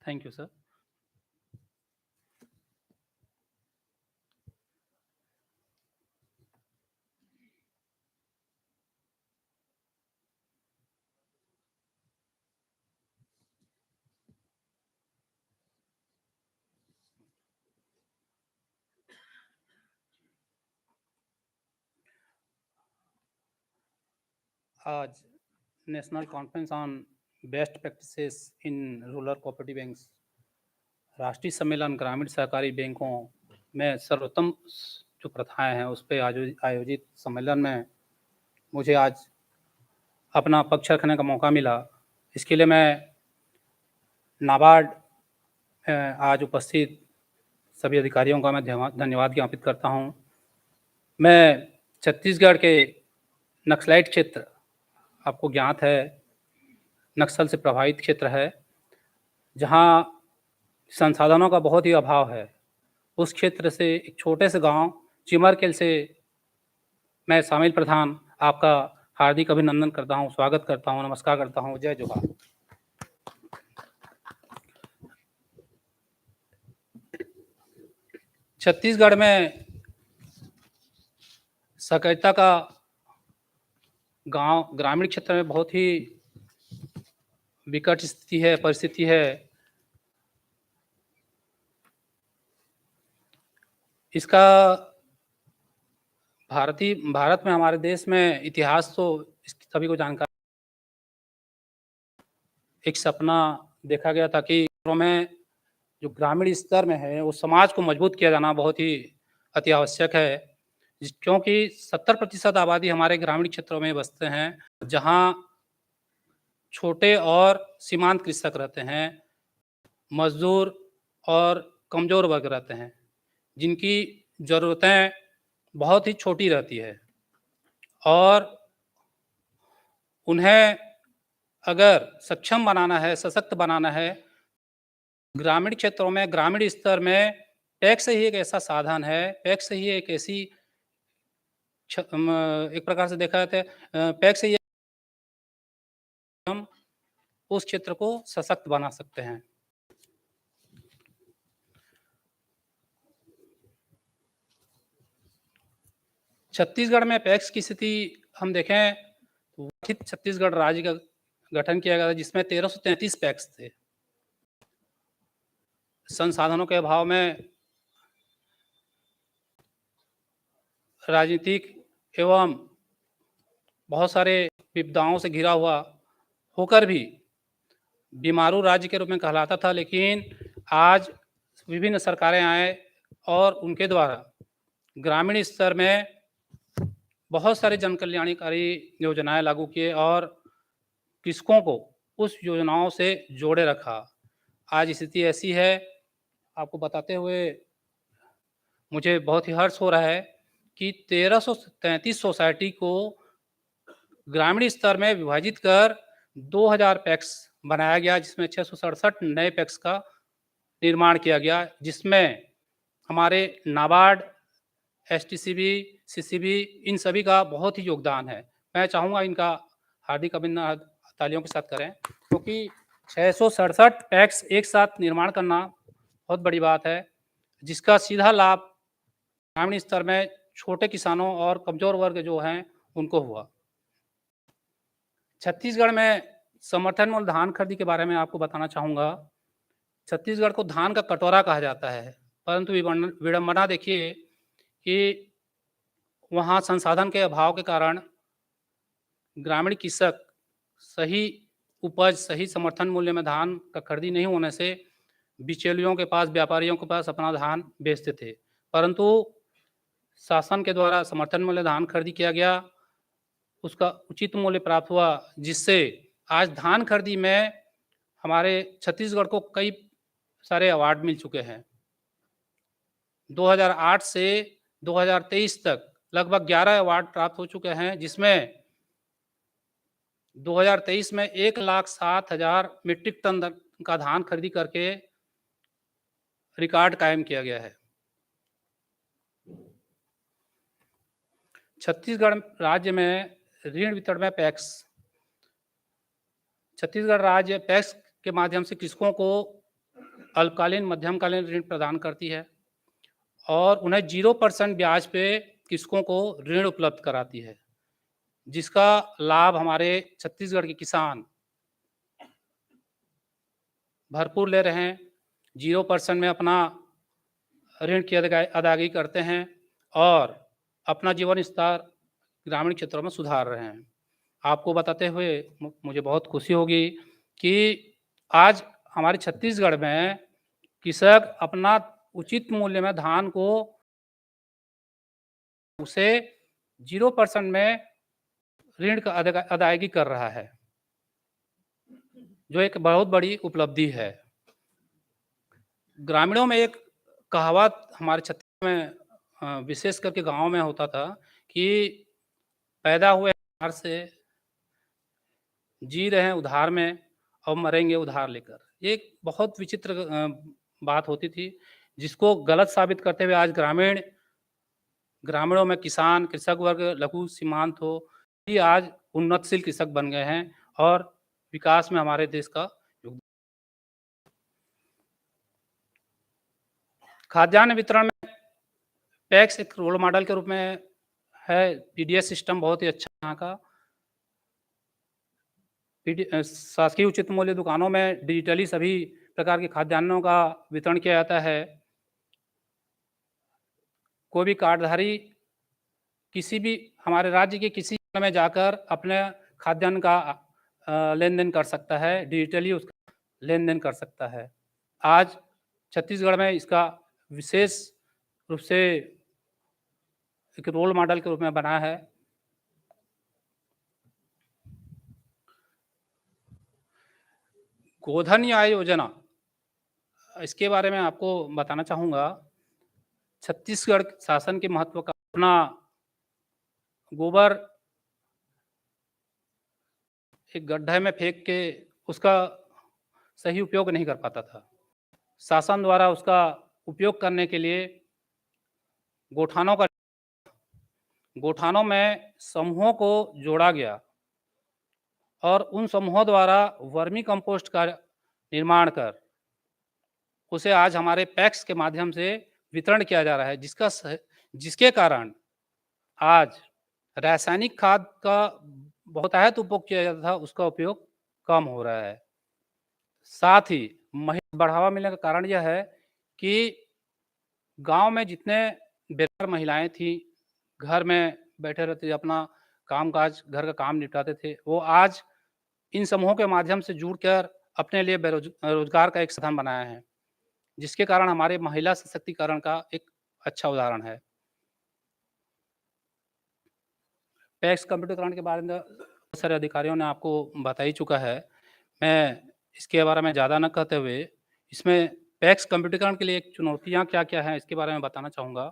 Thank you, sir. आज national conference on best practices in rural cooperative banks, राष्ट्रीय सम्मेलन ग्रामीण सहकारी बैंकों में सर्वोत्तम जो प्रथाएं हैं उस पर आयोजित सम्मेलन में मुझे आज अपना पक्ष रखने का मौका मिला। इसके लिए मैं नाबार्ड आज उपस्थित सभी अधिकारियों का मैं धन्यवाद ज्ञापित करता हूं। मैं छत्तीसगढ़ के नक्सलाइट क्षेत्र, आपको ज्ञात है, नक्सल से प्रभावित क्षेत्र है, जहां संसाधनों का बहुत ही अभाव है। उस क्षेत्र से एक छोटे से गांव चिमरकेल से मैं शामिल प्रधान आपका हार्दिक अभिनंदन करता हूं, स्वागत करता हूं, नमस्कार करता हूं। जय जोहार। छत्तीसगढ़ में सहकारिता का गांव ग्रामीण क्षेत्र में बहुत ही विकट स्थिति है, परिस्थिति है। इसका भारत में, हमारे देश में इतिहास तो सभी को जानकारी। एक सपना देखा गया था कि में जो ग्रामीण स्तर में है वो समाज को मजबूत किया जाना बहुत ही अति आवश्यक है, क्योंकि 70% आबादी हमारे ग्रामीण क्षेत्रों में बसते हैं, जहां छोटे और सीमांत कृषक रहते हैं, मजदूर और कमजोर वर्ग रहते हैं, जिनकी ज़रूरतें बहुत ही छोटी रहती है और उन्हें अगर सक्षम बनाना है, सशक्त बनाना है, ग्रामीण क्षेत्रों में, ग्रामीण स्तर में टैक्स ही एक ऐसा साधन है, टैक्स ही एक ऐसी एक प्रकार से देखा जाता है, टैक्स ही हम उस क्षेत्र को सशक्त बना सकते हैं। छत्तीसगढ़ में पैक्स की स्थिति हम देखें तो गठित छत्तीसगढ़ राज्य का गठन किया गया था, जिसमें 1333 पैक्स थे। संसाधनों के अभाव में राजनीतिक एवं बहुत सारे विपदाओं से घिरा हुआ होकर भी बीमारू राज्य के रूप में कहलाता था, लेकिन आज विभिन्न सरकारें आए और उनके द्वारा ग्रामीण स्तर में बहुत सारे जन कल्याणकारी योजनाएं लागू किए और कृषकों को उस योजनाओं से जोड़े रखा। आज स्थिति ऐसी है, आपको बताते हुए मुझे बहुत ही हर्ष हो रहा है कि 1333 सोसाइटी को ग्रामीण स्तर में विभाजित कर 2000 पैक्स बनाया गया, जिसमें 667 नए पैक्स का निर्माण किया गया, जिसमें हमारे नाबार्ड, एसटीसीबी, सीसीबी, इन सभी का बहुत ही योगदान है। मैं चाहूँगा इनका हार्दिक अभिनंदन तालियों के साथ करें, क्योंकि 667 पैक्स एक साथ निर्माण करना बहुत बड़ी बात है, जिसका सीधा लाभ ग्रामीण स्तर में छोटे किसानों और कमजोर वर्ग जो हैं उनको हुआ। छत्तीसगढ़ में समर्थन मूल्य धान खरीदी के बारे में आपको बताना चाहूँगा। छत्तीसगढ़ को धान का कटोरा कहा जाता है, परंतु विडंबना देखिए कि वहाँ संसाधन के अभाव के कारण ग्रामीण कृषक सही उपज, सही समर्थन मूल्य में धान का खरीदी नहीं होने से बिचौलियों के पास, व्यापारियों के पास अपना धान बेचते थे। परंतु शासन के द्वारा समर्थन मूल्य धान खरीदी किया गया, उसका उचित मूल्य प्राप्त हुआ, जिससे आज धान खरीदी में हमारे छत्तीसगढ़ को कई सारे अवार्ड मिल चुके हैं। 2008 से 2023 तक लगभग 11 अवार्ड प्राप्त हो चुके हैं, जिसमें 2023 में 1,07,000 मीट्रिक टन का धान खरीदी करके रिकॉर्ड कायम किया गया है। छत्तीसगढ़ राज्य में ऋण वितरण में पैक्स, छत्तीसगढ़ राज्य पैक्स के माध्यम से कृषकों को अल्पकालीन, मध्यमकालीन ऋण प्रदान करती है और उन्हें 0% ब्याज पे कृषकों को ऋण उपलब्ध कराती है, जिसका लाभ हमारे छत्तीसगढ़ के किसान भरपूर ले रहे हैं। 0% में अपना ऋण की अदायगी करते हैं और अपना जीवन स्तर ग्रामीण क्षेत्रों में सुधार रहे हैं। आपको बताते हुए मुझे बहुत खुशी होगी कि आज हमारे छत्तीसगढ़ में कृषक अपना उचित मूल्य में धान को उसे 0% में ऋण का अदायगी कर रहा है, जो एक बहुत बड़ी उपलब्धि है। ग्रामीणों में एक कहावत हमारे छत्तीसगढ़ में विशेष करके गांव में होता था कि पैदा हुए उधार से, जी रहे हैं उधार में और मरेंगे उधार लेकर। ये एक बहुत विचित्र बात होती थी, जिसको गलत साबित करते हुए आज ग्रामीणों में किसान, कृषक वर्ग, लघु सीमांत हो, ये आज उन्नतशील कृषक बन गए हैं और विकास में हमारे देश का योगदान। खाद्यान्न वितरण में पैक्स एक रोल मॉडल के रूप में है। पीडीएस सिस्टम बहुत ही अच्छा यहाँ का। शासकीय उचित मूल्य दुकानों में डिजिटली सभी प्रकार के खाद्यान्नों का वितरण किया जाता है। कोई भी कार्डधारी किसी भी हमारे राज्य के किसी में जाकर अपने खाद्यान्न का लेन देन कर सकता है, डिजिटली उसका लेन देन कर सकता है। आज छत्तीसगढ़ में इसका विशेष रूप से एक रोल मॉडल के रूप में बना है। गोधन न्याय योजना, इसके बारे में आपको बताना चाहूँगा। छत्तीसगढ़ शासन के महत्व का अपना गोबर एक गड्ढे में फेंक के उसका सही उपयोग नहीं कर पाता था। शासन द्वारा उसका उपयोग करने के लिए गोठानों में समूहों को जोड़ा गया और उन समूहों द्वारा वर्मी कंपोस्ट का निर्माण कर उसे आज हमारे पैक्स के माध्यम से वितरण किया जा रहा है, जिसके कारण आज रासायनिक खाद का बहुतायत उपयोग किया जाता था, उसका उपयोग कम हो रहा है। साथ ही बढ़ावा मिलने का कारण यह है कि गांव में जितने बेकार महिलाएं थी, घर में बैठे रहते, अपना कामकाज, घर का काम निपटाते थे, वो आज इन समूहों के माध्यम से जुड़कर अपने लिए रोजगार का एक साधन बनाया है, जिसके कारण हमारे महिला सशक्तिकरण का एक अच्छा उदाहरण है। पैक्स कंप्यूटरीकरण के बारे में बहुत सारे अधिकारियों ने आपको बता ही चुका है। मैं इसके बारे में ज़्यादा न कहते हुए इसमें पैक्स कंप्यूटरीकरण के लिए एक चुनौतियाँ क्या-क्या हैं, इसके बारे में बताना चाहूँगा।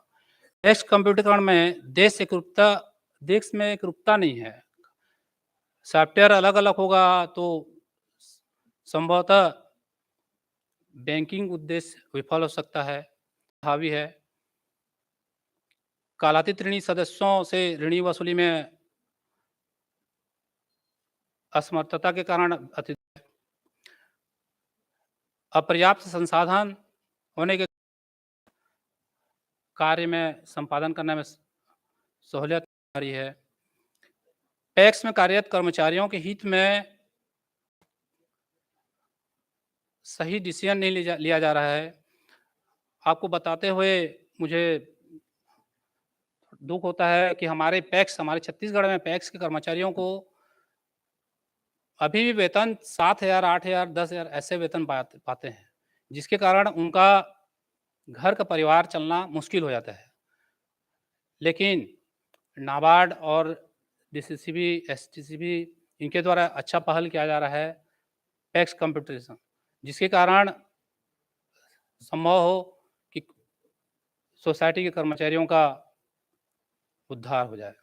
पैक्स कंप्यूटरीकरण में देश में एकरूपता नहीं है। सॉफ्टवेयर अलग-अलग होगा तो संभवतः बैंकिंग उद्देश्य विफल हो सकता है, हावी है। कालातीत ऋणी सदस्यों से ऋणी वसूली में असमर्थता के कारण अपर्याप्त संसाधन होने के कार्य में संपादन करने में सहूलियत आ रही है। पैक्स में कार्यरत कर्मचारियों के हित में सही डिसीजन नहीं लिया जा रहा है। आपको बताते हुए मुझे दुख होता है कि हमारे छत्तीसगढ़ में पैक्स के कर्मचारियों को अभी भी वेतन 7,000, 8,000, 10,000 ऐसे वेतन पाते हैं, जिसके कारण उनका घर का परिवार चलना मुश्किल हो जाता है। लेकिन नाबार्ड और डीसीसीबी, एसटीसीबी इनके द्वारा अच्छा पहल किया जा रहा है पैक्स कंप्यूटराइजेशन, जिसके कारण संभव हो कि सोसाइटी के कर्मचारियों का उद्धार हो जाए।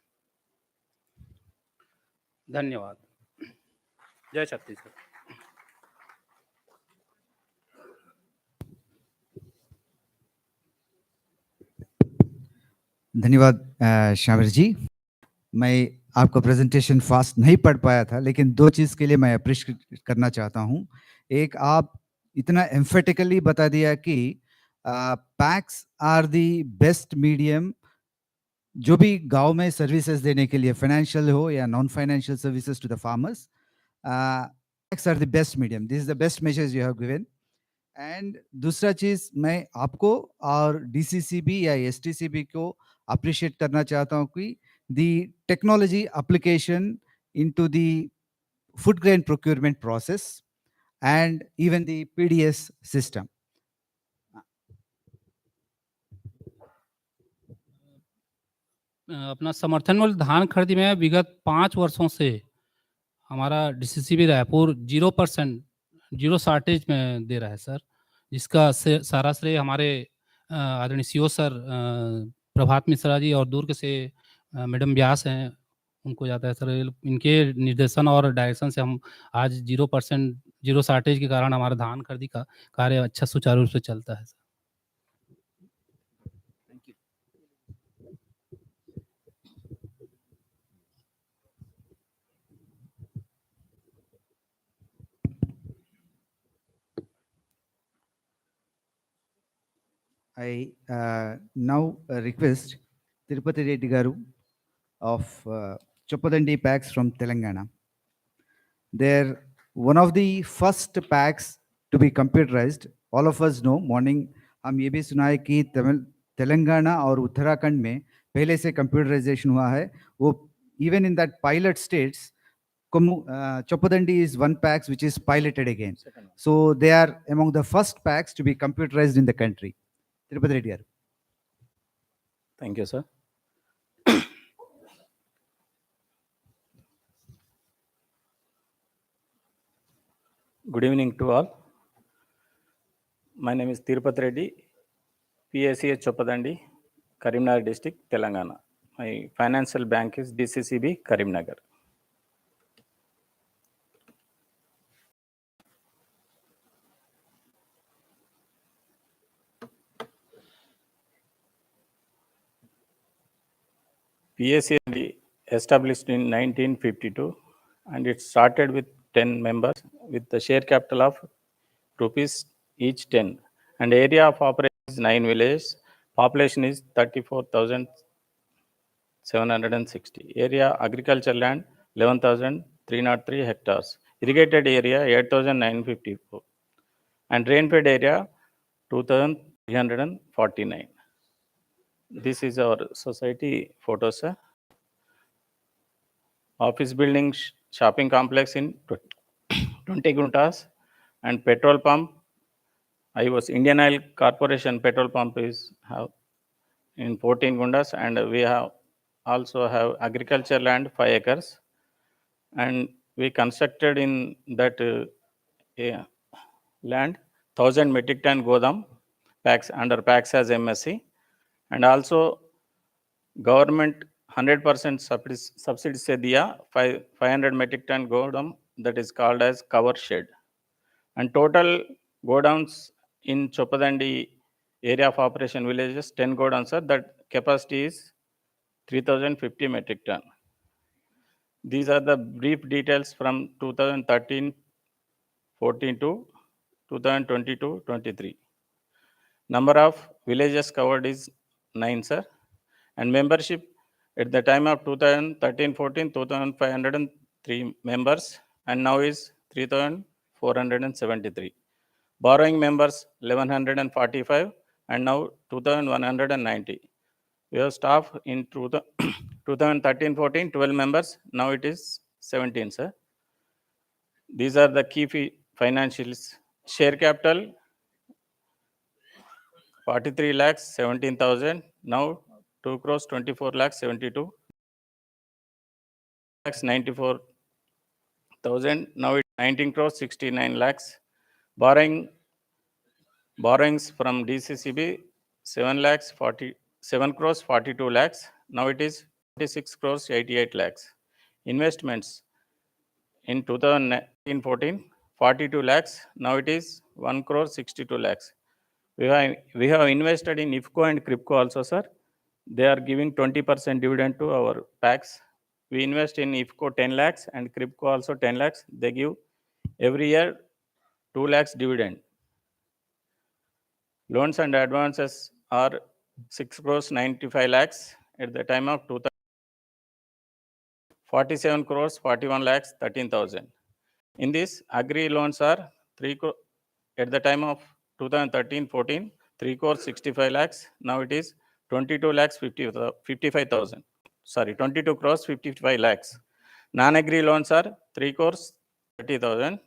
धन्यवाद। जय छत्तीसगढ़। धन्यवाद शामिर जी। मैं आपका प्रेजेंटेशन फास्ट नहीं पढ़ पाया था, लेकिन दो चीज़ के लिए मैं अप्रिशिएट करना चाहता हूँ। एक, आप इतना एम्फेटिकली बता दिया कि PACS are the best medium जो भी गांव में सर्विसेज देने के लिए, फाइनेंशियल हो या non financial services to the farmers, PACS are the best medium. This is the best message you have given. And दूसरा चीज़, मैं आपको और डीसीसीबी या एसटीसीबी को अप्रिशिएट करना चाहता हूँ कि the technology application into the food grain procurement process and even the PDS system. अपना समर्थन मूल्य धान खरीदी में विगत 5 वर्षों से हमारा डीसीसीबी रायपुर 0% जीरो शार्टेज में दे रहा है सर, जिसका सारा श्रेय हमारे आदरणीय सीओ सर प्रभात मिश्रा जी और दुर्ग से मैडम व्यास हैं, उनको जाता है सर। इनके निर्देशन और डायरेक्शन से हम आज 0% जीरो शार्टेज के कारण हमारा धान खरीदी का कार्य अच्छा सुचारू रूप से चलता है sir. I now request Tirupati Reddy Garu of Choppadandi packs from Telangana. They're one of the first packs to be computerized. All of us know, morning हम ये भी सुना है कि तेलंगाना और उत्तराखंड में पहले से कंप्यूटराइजेशन हुआ है। वो even in that pilot states, Choppadandi is one packs which is piloted again. So they are among the first packs to be computerized in the country. Tirupati Reddy Garu. Thank you, sir. Good evening to all. My name is Tirupati Reddy, PACH Choppadandi, Karimnagar district, Telangana. My financial bank is DCCB, Karimnagar. PACB established in 1952 and it started with 10 members with the share capital of rupees each 10 and area of operation is 9 villages. Population is 34,760. Area agriculture land 11,303 hectares. Irrigated area 8,954 and rainfed area 2,349. This is our society photo, sir. Office building, shopping complex in 20 guntas and petrol pump. I was Indian Oil Corporation petrol pump is have in 14 gundas and we have also have agriculture land 5 acres and we constructed in that land 1000 metric ton godam packs under packs as MSC and also government 100% subsidy से दिया 500 metric ton godam that is called as cover shed and total godowns in Choppadandi area of operation villages 10 godowns are that capacity is 3050 metric ton. These are the brief details from 2013-14 to 2022-23. Number of villages covered is 9, sir, and membership At the time of 2013-14, 2,503 members, and now is 3,473. Borrowing members 1,145, and now 2,190. We have staff in 2013-14, 12 members, now it is 17, sir. These are the key financials. Share capital 43 lakhs 17,000, now 2 crores 24 lakhs 72 lakhs 94,000, now it's 19 crores 69 lakhs. Borrowings from DCCB 7 crores 42 lakhs, now it is 46 crores 88 lakhs. Investments in 2019-14 42 lakhs, now it is 1 crore 62 lakhs. We have invested in IFCO and CRIPCO also, sir. They are giving 20% dividend to our PACs. We invest in IFCO 10 lakhs and CRIPCO also 10 lakhs. They give every year 2 lakhs dividend. Loans and advances are 6 crores 95 lakhs at the time of 47 crores 41 lakhs 13,000. In this, agri loans are 3 crore at the time of 2013-14, 3 crores 65 lakhs. Now it is 22 lakhs 55,000. Sorry, 22 crores 55 lakhs. Non-agri loans are 3 crores 30,000.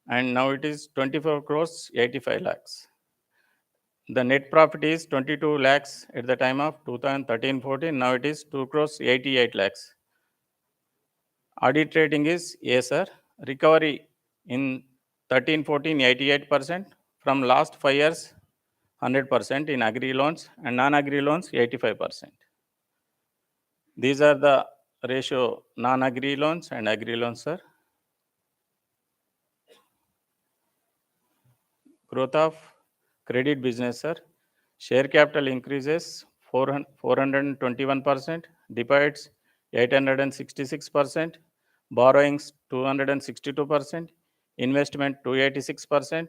And now it is 24 crores 85 lakhs. The net profit is 22 lakhs at the time of 2013-14. Now it is 2 crores 88 lakhs. Audit rating is A, sir. Recovery in 13-14, 88%. From last 5 years, 100% in agri loans, and non-agri loans, 85%. These are the ratio non-agri loans and agri loans, sir. Growth of credit business, sir. Share capital increases 421%, deposits 866%, borrowings 262%, investment 286%,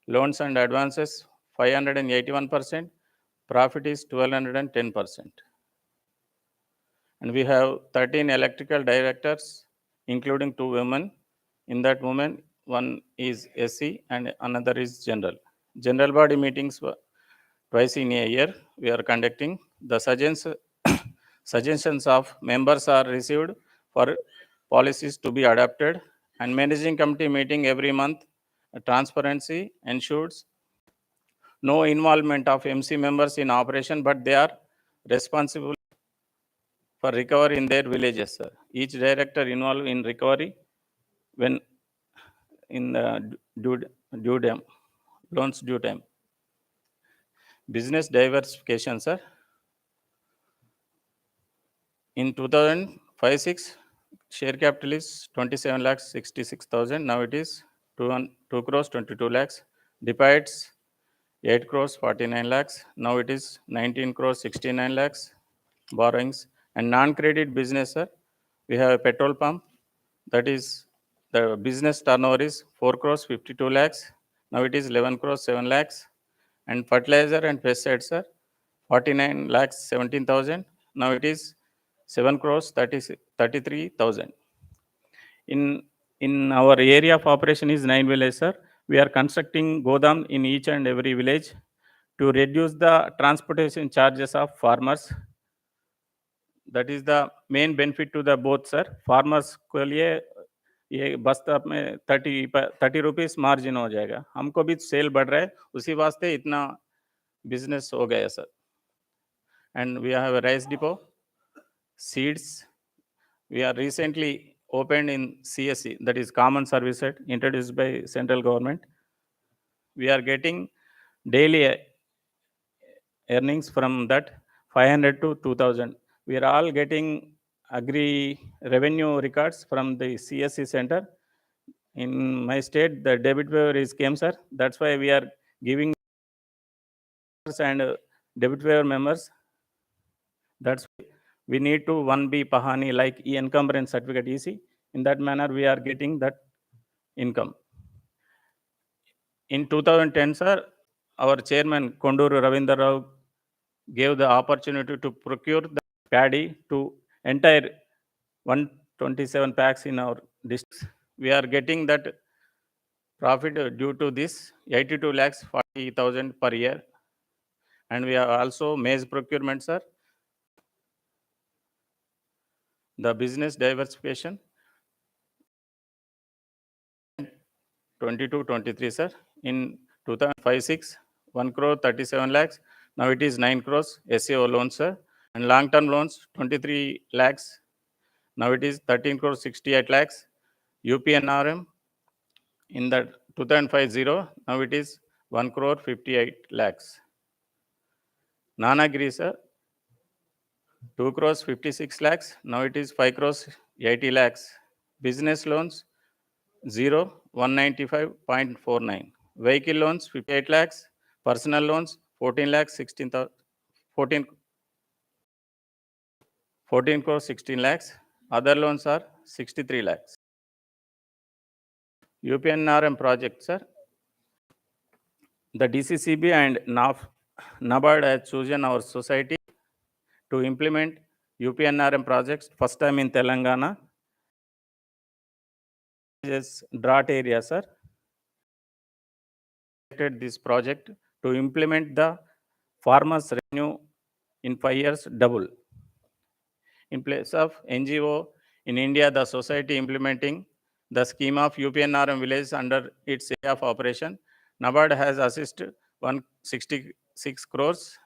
loans and advances 581%, profit is 1210%. And we have 13 electrical directors, including 2 women. In that women, one is SC and another is general. General body meetings twice in a year we are conducting. The suggestions of members are received for policies to be adopted, and managing committee meeting every month. Transparency ensures no involvement of MC members in operation, but they are responsible for recovery in their villages, sir. Each director involved in recovery when in due time, loans due time. Business diversification, sir. In 2005-6, share capital is 27 lakhs 66,000. Now it is 2 crores 22 lakhs. Deposits 8 crores 49 lakhs. Now it is 19 crores 69 lakhs. Borrowings and non-credit business, sir. We have a petrol pump. That is, the business turnover is 4 crores 52 lakhs. Now it is 11 crores 7 lakhs. And fertilizer and pesticides, sir, 49 lakhs 17,000. Now it is 7 crores 33,000. In our area of operation is 9 villages, sir. We are constructing Godam in each and every village to reduce the transportation charges of farmers. That is the main benefit to the both, sir. Farmers के लिए ये बस्ता में 30 rupees margin हो जाएगा. हमको भी cell बढ़ रहा है, उसी वास्ते इतना बिजनेस हो गया, sir. And we have a rice depot, seeds. We are recently opened in CSC, that is Common Service Set, introduced by central government. We are getting daily earnings from that 500 to 2,000. We are all getting agri revenue records from the CSC center. In my state, the debit waiver is came, sir. That's why we are giving and debit waiver members. That's why we need to 1B Pahani like encumbrance certificate EC. In that manner, we are getting that income. In 2010, sir, our chairman Konduru Ravindra Rao gave the opportunity to procure the paddy to entire 127 packs in our districts. We are getting that profit due to this 82 lakhs 40,000 per year. And we are also maize procurement, sir. The business diversification 22-23, sir. In 2005-6, 1 crore 37 lakhs. Now it is 9 crores SAO loans, sir. And long-term loans 23 lakhs. Now it is 13 crores 68 lakhs. UPNRM in the 2050, now it is 1 crore 58 lakhs. Non-agri, sir, 2 crores 56 lakhs. Now it is 5 crores 80 lakhs. Business loans 0, 195.49. Vehicle loans 58 lakhs. Personal loans 14 lakhs 14 crores 16 lakhs. Other loans are 63 lakhs. UPNRM project, sir. The DCCB and NABARD has chosen our society to implement UPNRM projects first time in Telangana. Yes, drought area, sir. This project to implement the farmers' revenue in 5 years double. In place of NGO in India, the society implementing the scheme of UPNRM village under its area of operation. NABARD has assisted 166 crores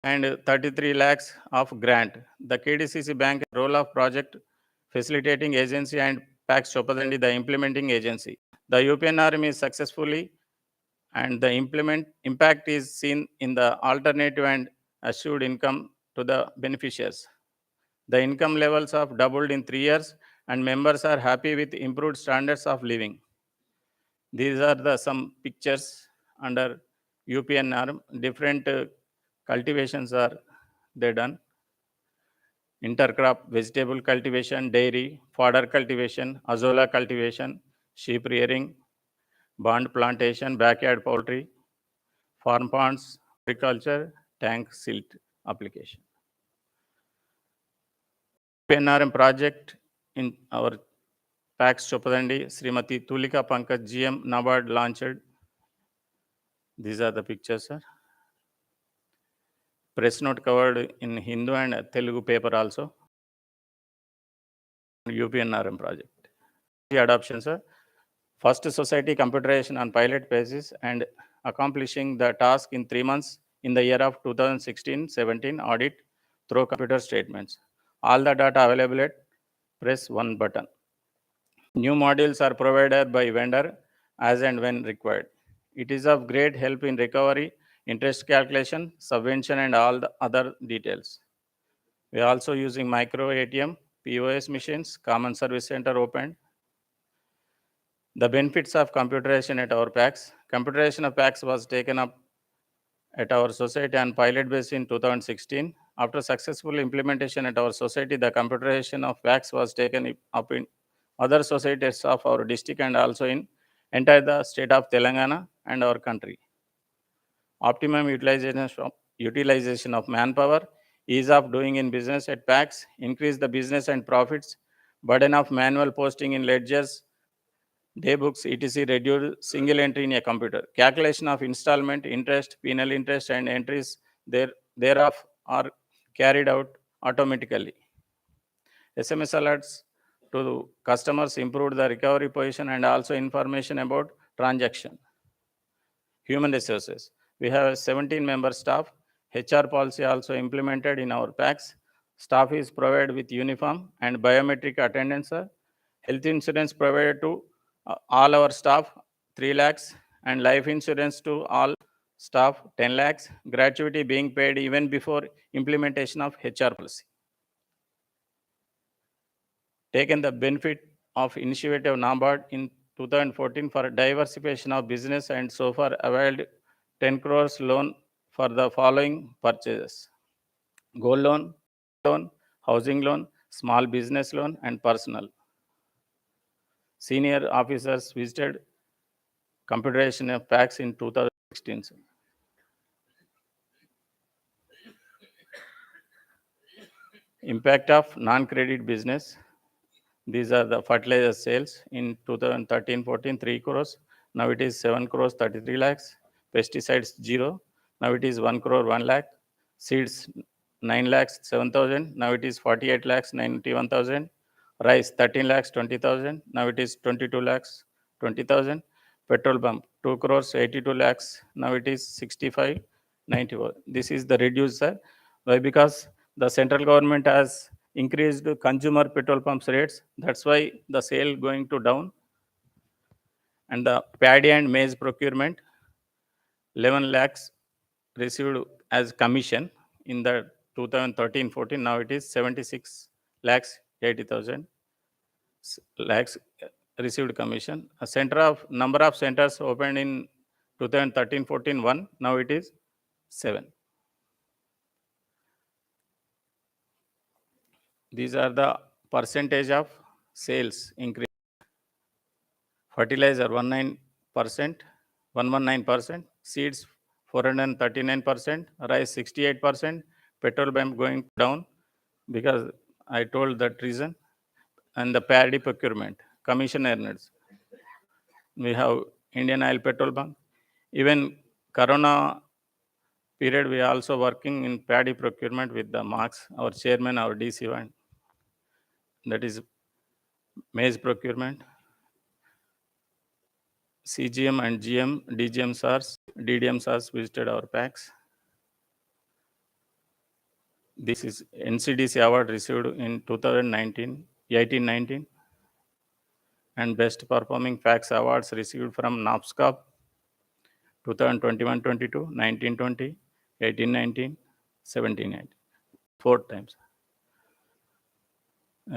and 33 lakhs of grant. The KDCC Bank role of project facilitating agency and PAX Chopadandi, the implementing agency. The UPNRM is successfully and the impact is seen in the alternative and assured income to the beneficiaries. The income levels have doubled in 3 years and members are happy with improved standards of living. These are some pictures under UPNRM. Different cultivations are they done. Intercrop, vegetable cultivation, dairy, fodder cultivation, azolla cultivation, sheep rearing, bond plantation, backyard poultry, farm ponds, agriculture, tank silt application. PNRM project in our PAX Chopadandi, Srimati Tulika Pankaj GM NABARD launched. These are the pictures, sir. Press note covered in Hindu and Telugu paper also. UPNRM project. The adoption, sir. First society computerization on pilot basis and accomplishing the task in 3 months in the year of 2016-17 audit through computer statements. All the data available at press one button. New modules are provided by vendor as and when required. It is of great help in recovery, interest calculation, subvention and all the other details. We are also using micro ATM, POS machines, common service center opened. The benefits of computerization at our PAX. Computerization of PAX was taken up at our society on pilot basis in 2016. After successful implementation at our society, the computerization of PAX was taken up in other societies of our district and also in entire the state of Telangana and our country. Optimum utilization of manpower, ease of doing in business at PAX, increase the business and profits, burden of manual posting in ledgers, day books, etc. reduced single entry in a computer. Calculation of installment, interest, penal interest and entries thereof are carried out automatically. SMS alerts to customers improved the recovery position and also information about transaction. Human resources. We have a 17-member staff. HR policy also implemented in our PAX. Staff is provided with uniform and biometric attendance. Health insurance provided to all our staff, 3 lakhs, and life insurance to all staff, 10 lakhs. Gratuity being paid even before implementation of HR policy. Taken the benefit of initiative NABARD in 2014 for diversification of business and so far availed 10 crores loan for the following purchases: gold loan, housing loan, small business loan, and personal. Senior officers visited computerization of PAX in 2016. Impact of non-credit business. These are the fertilizer sales in 2013-14, 3 crores. Now it is 7 crores 33 lakhs. Pesticides 0. Now it is 1 crore 1 lakh. Seeds 9 lakhs 7,000. Now it is 48 lakhs 91,000. Rice 13 lakhs 20,000. Now it is 22 lakhs 20,000. Petrol pump 2 crores 82 lakhs. Now it is 65 94. This is the reducer. Why? Because the central government has increased consumer petrol pumps rates. That's why the sale going to down. And the paddy and maize procurement, 11 lakhs received as commission in the 2013-14. Now it is 76 lakhs 80,000 lakhs received commission. A number of centers opened in 2013-14 1. Now it is 7. These are the percentage of sales increase. Fertilizer 119%, seeds 439%, rice 68%, petrol pump going down because I told that reason, and the paddy procurement, commission earners. We have Indian Oil petrol pump. Even Corona period, we are also working in paddy procurement with the Marks, our chairman, our DC1. That is maize procurement. CGM and GM, DGM SARS, DDM SARS visited our packs. This is NCDC award received in 2019, 18-19, and best performing packs awards received from NAPSCOP 2021-22, 19-20, 18-19, 17-19, 4 times.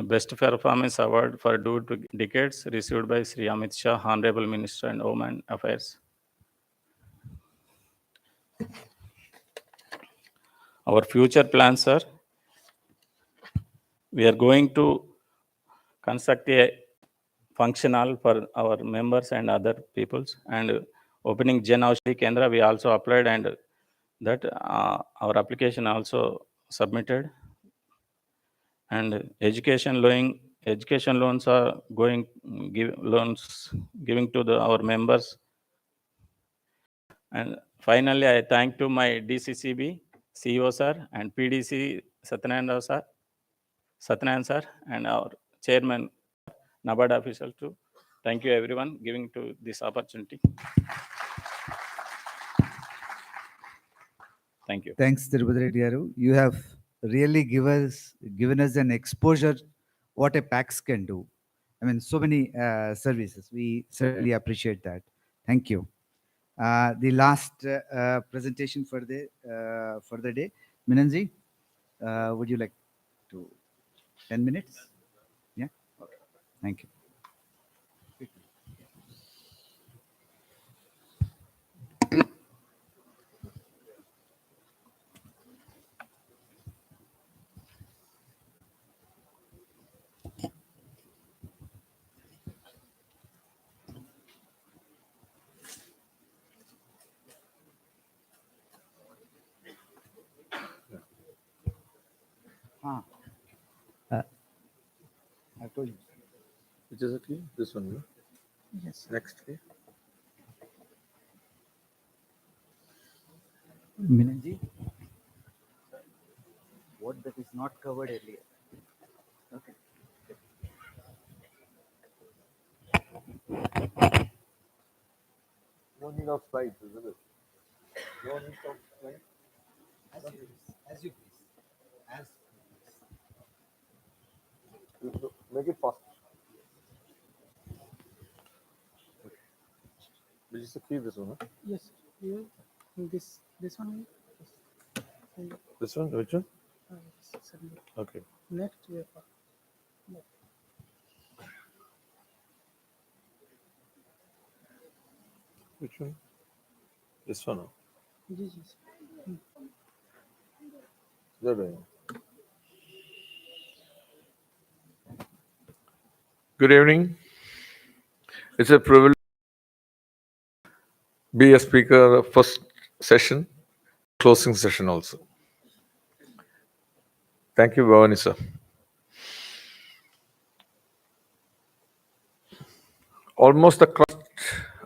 Best performance award for 2 decades received by Sri Amit Shah, Honorable Minister and Home Affairs. Our future plans are, we are going to construct a function hall for our members and other peoples, and opening Jan Aushadhi Kendra, we also applied, and that our application also submitted. And education loans are going giving to our members. And finally, I thank to my DCCB CEO sir and PDC Satyanarayana sir and our chairman NABARD official too. Thank you everyone giving to this opportunity. Thank you. Thanks, Tirupati Reddy garu. You have really given us an exposure what a PAX can do. I mean, so many services. We certainly appreciate that. Thank you. The last presentation for the day, Minanji, would you like to 10 minutes? Yeah. Okay. Thank you. I told you. Which is okay? This one, no? Yes. Next. Okay. Minanji, what that is not covered earlier. Okay. No need of slides, isn't it? No need of slides. As you please. As you please. As Make it fast. Okay. Did you say keep this one? Huh? Yes. Yeah. This one. This one? Which one? Yes, Okay. next wafer. Which one? This one. Huh? Yes. They're doing. Good evening. It's a privilege to be a speaker of first session, closing session also. Thank you, Bhavani sir. Almost the crust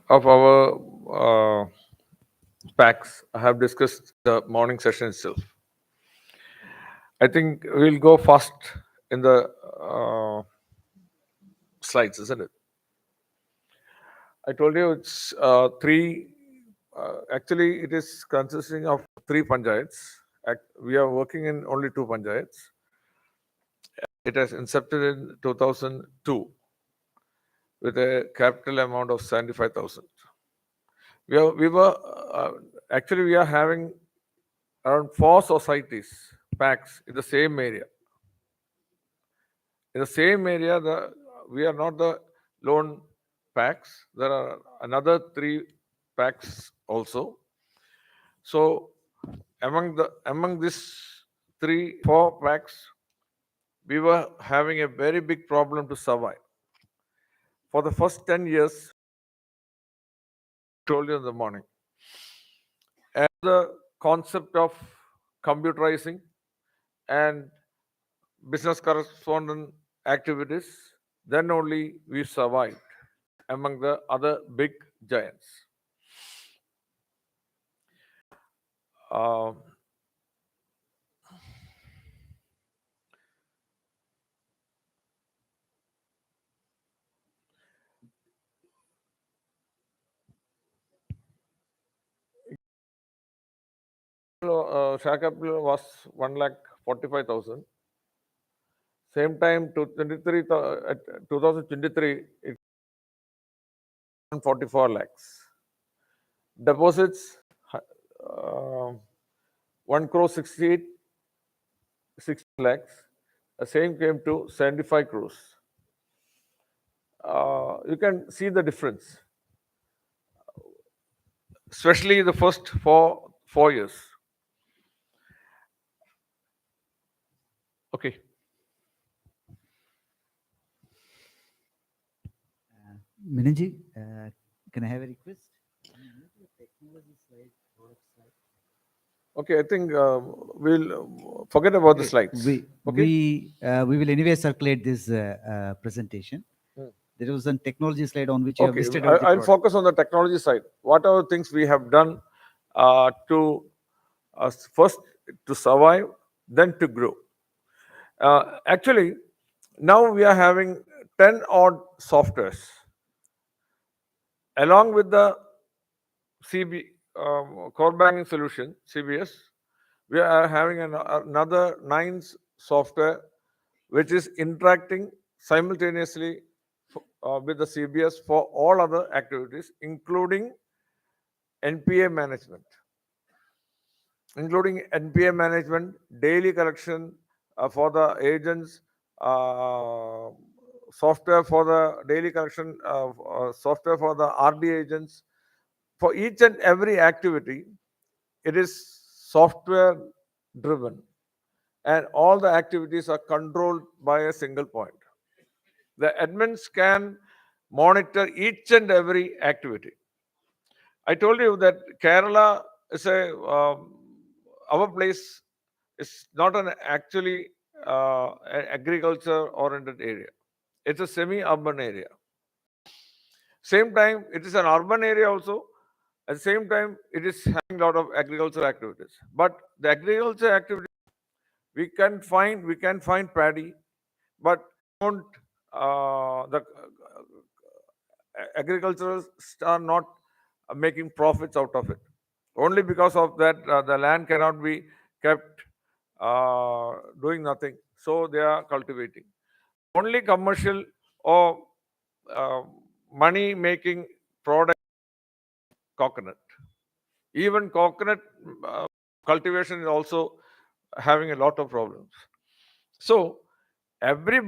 of our packs I have discussed the morning session itself. I think we'll go fast in the slides, isn't it? I told you it's three. Actually, it is consisting of three panchayats. We are working in only two panchayats. It has incepted in 2002 with a capital amount of 75,000. We are having around 4 societies, packs in the same area. In the same area, we are not the lone packs. There are another 3 packs also. So among these 4 packs, we were having a very big problem to survive. For the first 10 years, I told you in the morning, and the concept of computerizing and business correspondent activities, then only we survived among the other big giants. Share capital was 1,45,000. Same time, 2023, it 44 lakhs. Deposits, 1 crore 68 lakhs. The same came to 75 crores. You can see the difference, especially the first four years. Okay. Minanji, can I have a request? Okay, I think we'll forget about the slides. We will anyway circulate this presentation. There was a technology slide on which you have listed out the I'll product. focus on the technology side. What are the things we have done to first to survive, then to grow? Actually, now we are having 10 odd softwares along with the core banking solution, CBS. We are having another 9 software which is interacting simultaneously with the CBS for all other activities, including NPA management, daily collection for the agents, software for the daily collection, software for the RD agents. For each and every activity, it is software driven, and all the activities are controlled by a single point. The admins can monitor each and every activity. I told you that Kerala is our place is not an actually agriculture oriented area. It's a semi-urban area. Same time, it is an urban area also. At the same time, it is having a lot of agricultural activities. But the agriculture activity, we can find paddy, but don't the agriculturalists are not making profits out of it. Only because of that, the land cannot be kept doing nothing. So they are cultivating. Only commercial or money-making product, coconut. Even coconut cultivation is also having a lot of problems. So every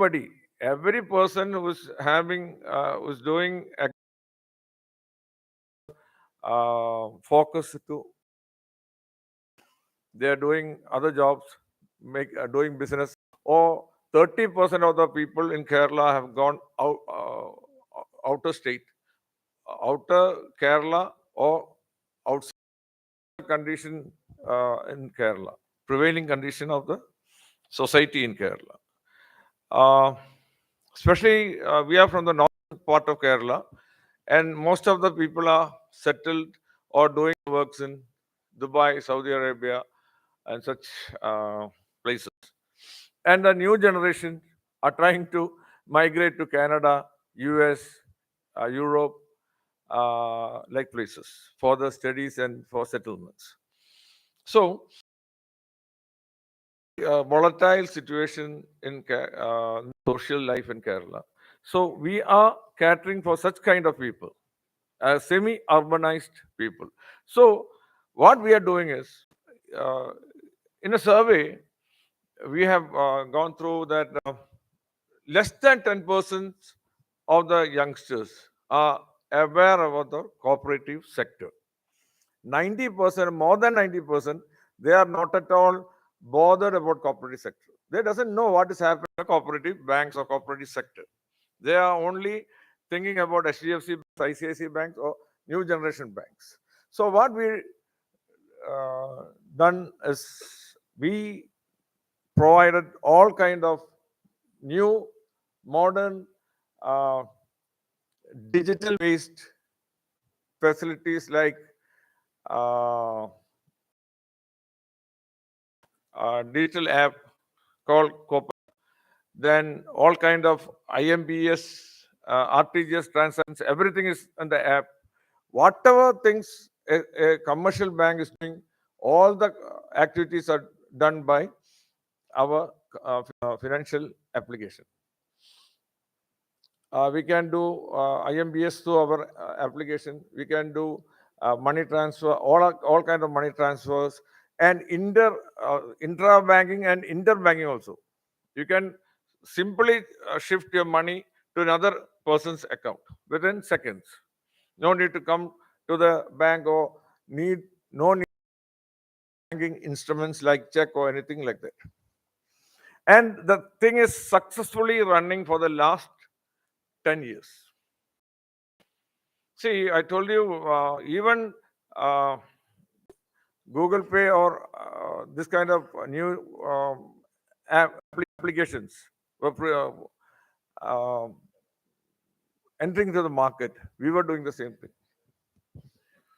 person who's doing focus to, they are doing other jobs, doing business, or 30% of the people in Kerala have gone out, outer state, outer Kerala or outside condition in Kerala, prevailing condition of the society in Kerala. Especially we are from the northern part of Kerala, and most of the people are settled or doing works in Dubai, Saudi Arabia, and such places. And the new generation are trying to migrate to Canada, US, Europe, like places for the studies and for settlements. So, volatile situation in social life in Kerala. So we are catering for such kind of people, semi-urbanized people. So what we are doing is, in a survey, we have gone through that less than 10% of the youngsters are aware about the cooperative sector. 90%, more than 90%, they are not at all bothered about cooperative sector. They doesn't know what is happening in the cooperative banks or cooperative sector. They are only thinking about HDFC, ICICI banks or new generation banks. So what we done is we provided all kind of new modern digital based facilities like digital app called Cooperative. Then all kind of IMBS, RTGS transactions, everything is in the app. Whatever things a commercial bank is doing, all the activities are done by our financial application. We can do IMBS through our application. We can do money transfer, all kind of money transfers, and intra banking and inter banking also. You can simply shift your money to another person's account within seconds. No need to come to the bank or no need banking instruments like check or anything like that. And the thing is successfully running for the last 10 years. See, I told you, even Google Pay or this kind of new applications were entering to the market. We were doing the same thing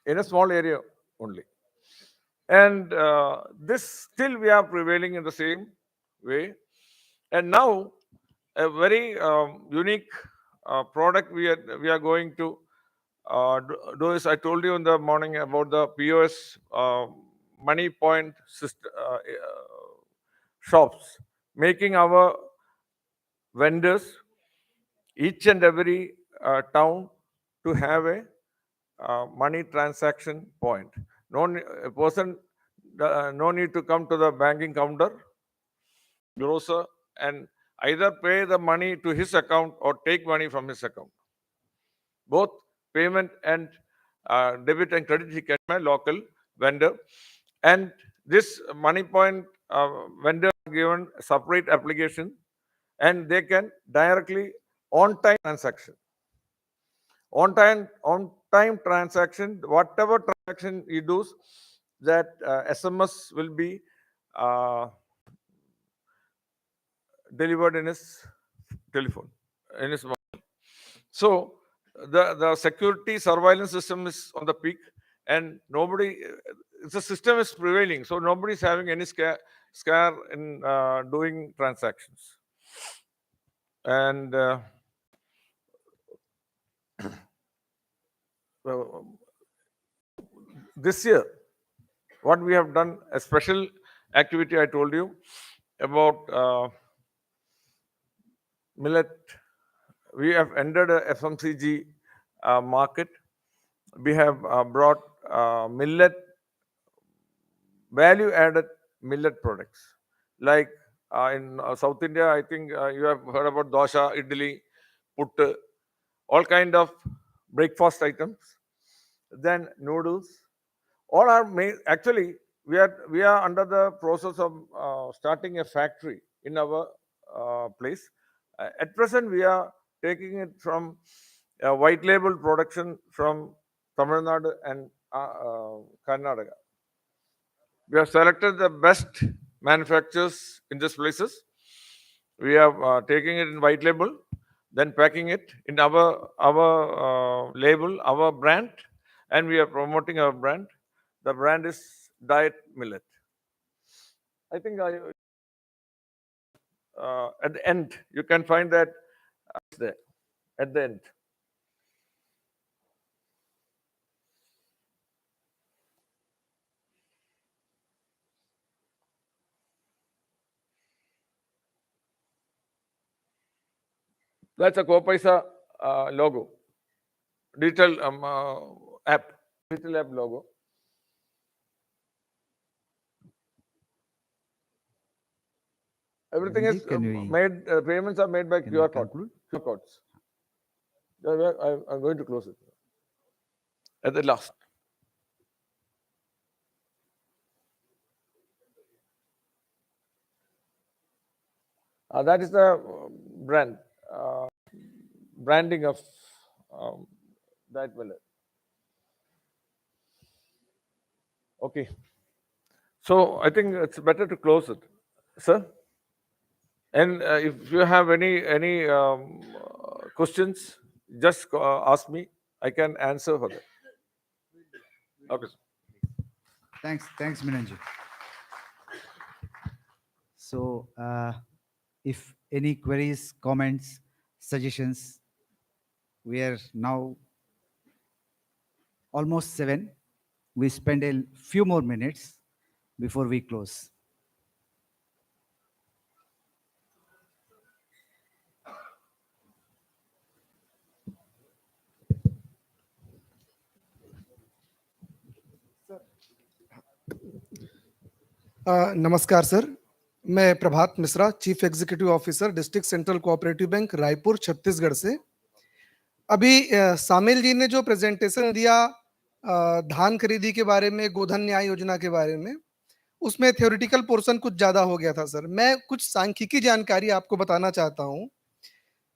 in a small area only. And this still we are prevailing in the same way. And now a very unique product we are going to do is, I told you in the morning about the POS money point system, shops, making our vendors each and every town to have a money transaction point. A person no need to come to the banking counter, grocer, and either pay the money to his account or take money from his account. Both payment and debit and credit he can my local vendor. And this money point vendor given separate application, and they can directly on-time transaction. On-time transaction, whatever transaction he does, that SMS will be delivered in his telephone, in his mobile. So the security surveillance system is on the peak, and the system is prevailing. So nobody is having any scare in doing transactions. And this year, what we have done, a special activity I told you about millet. We have entered a FMCG market. We have brought value-added millet products. Like in South India, I think you have heard about dosha, idli, puttu, all kind of breakfast items. Then noodles. All are made. Actually, we are under the process of starting a factory in our place. At present, we are taking it from white label production from Tamil Nadu and Karnataka. We have selected the best manufacturers in these places. We are taking it in white label, then packing it in our label, our brand, and we are promoting our brand. The brand is Diet Millet. I think at the end you can find that there at the end. That's a Copaisa logo, digital app logo. Everything is made. Payments are made by QR codes. I'm going to close it at the last. That is the branding of Diet Millet. Okay. So I think it's better to close it, sir. And if you have any questions, just ask me. I can answer for that. Okay. Thanks, Minanji. So, if any queries, comments, suggestions, we are now almost 7. We spend a few more minutes before we close. नमस्कार sir, मैं Prabhat Mishra, chief executive officer, district central cooperative bank, Raipur, Chhattisgarh से। अभी सामिल जी ने जो presentation दिया धान खरीदी के बारे में, गोधन न्याय योजना के बारे में, उसमें थ्योरेटिकल पोर्शन कुछ ज्यादा हो गया था सर। मैं कुछ सांख्यिकी जानकारी आपको बताना चाहता हूँ।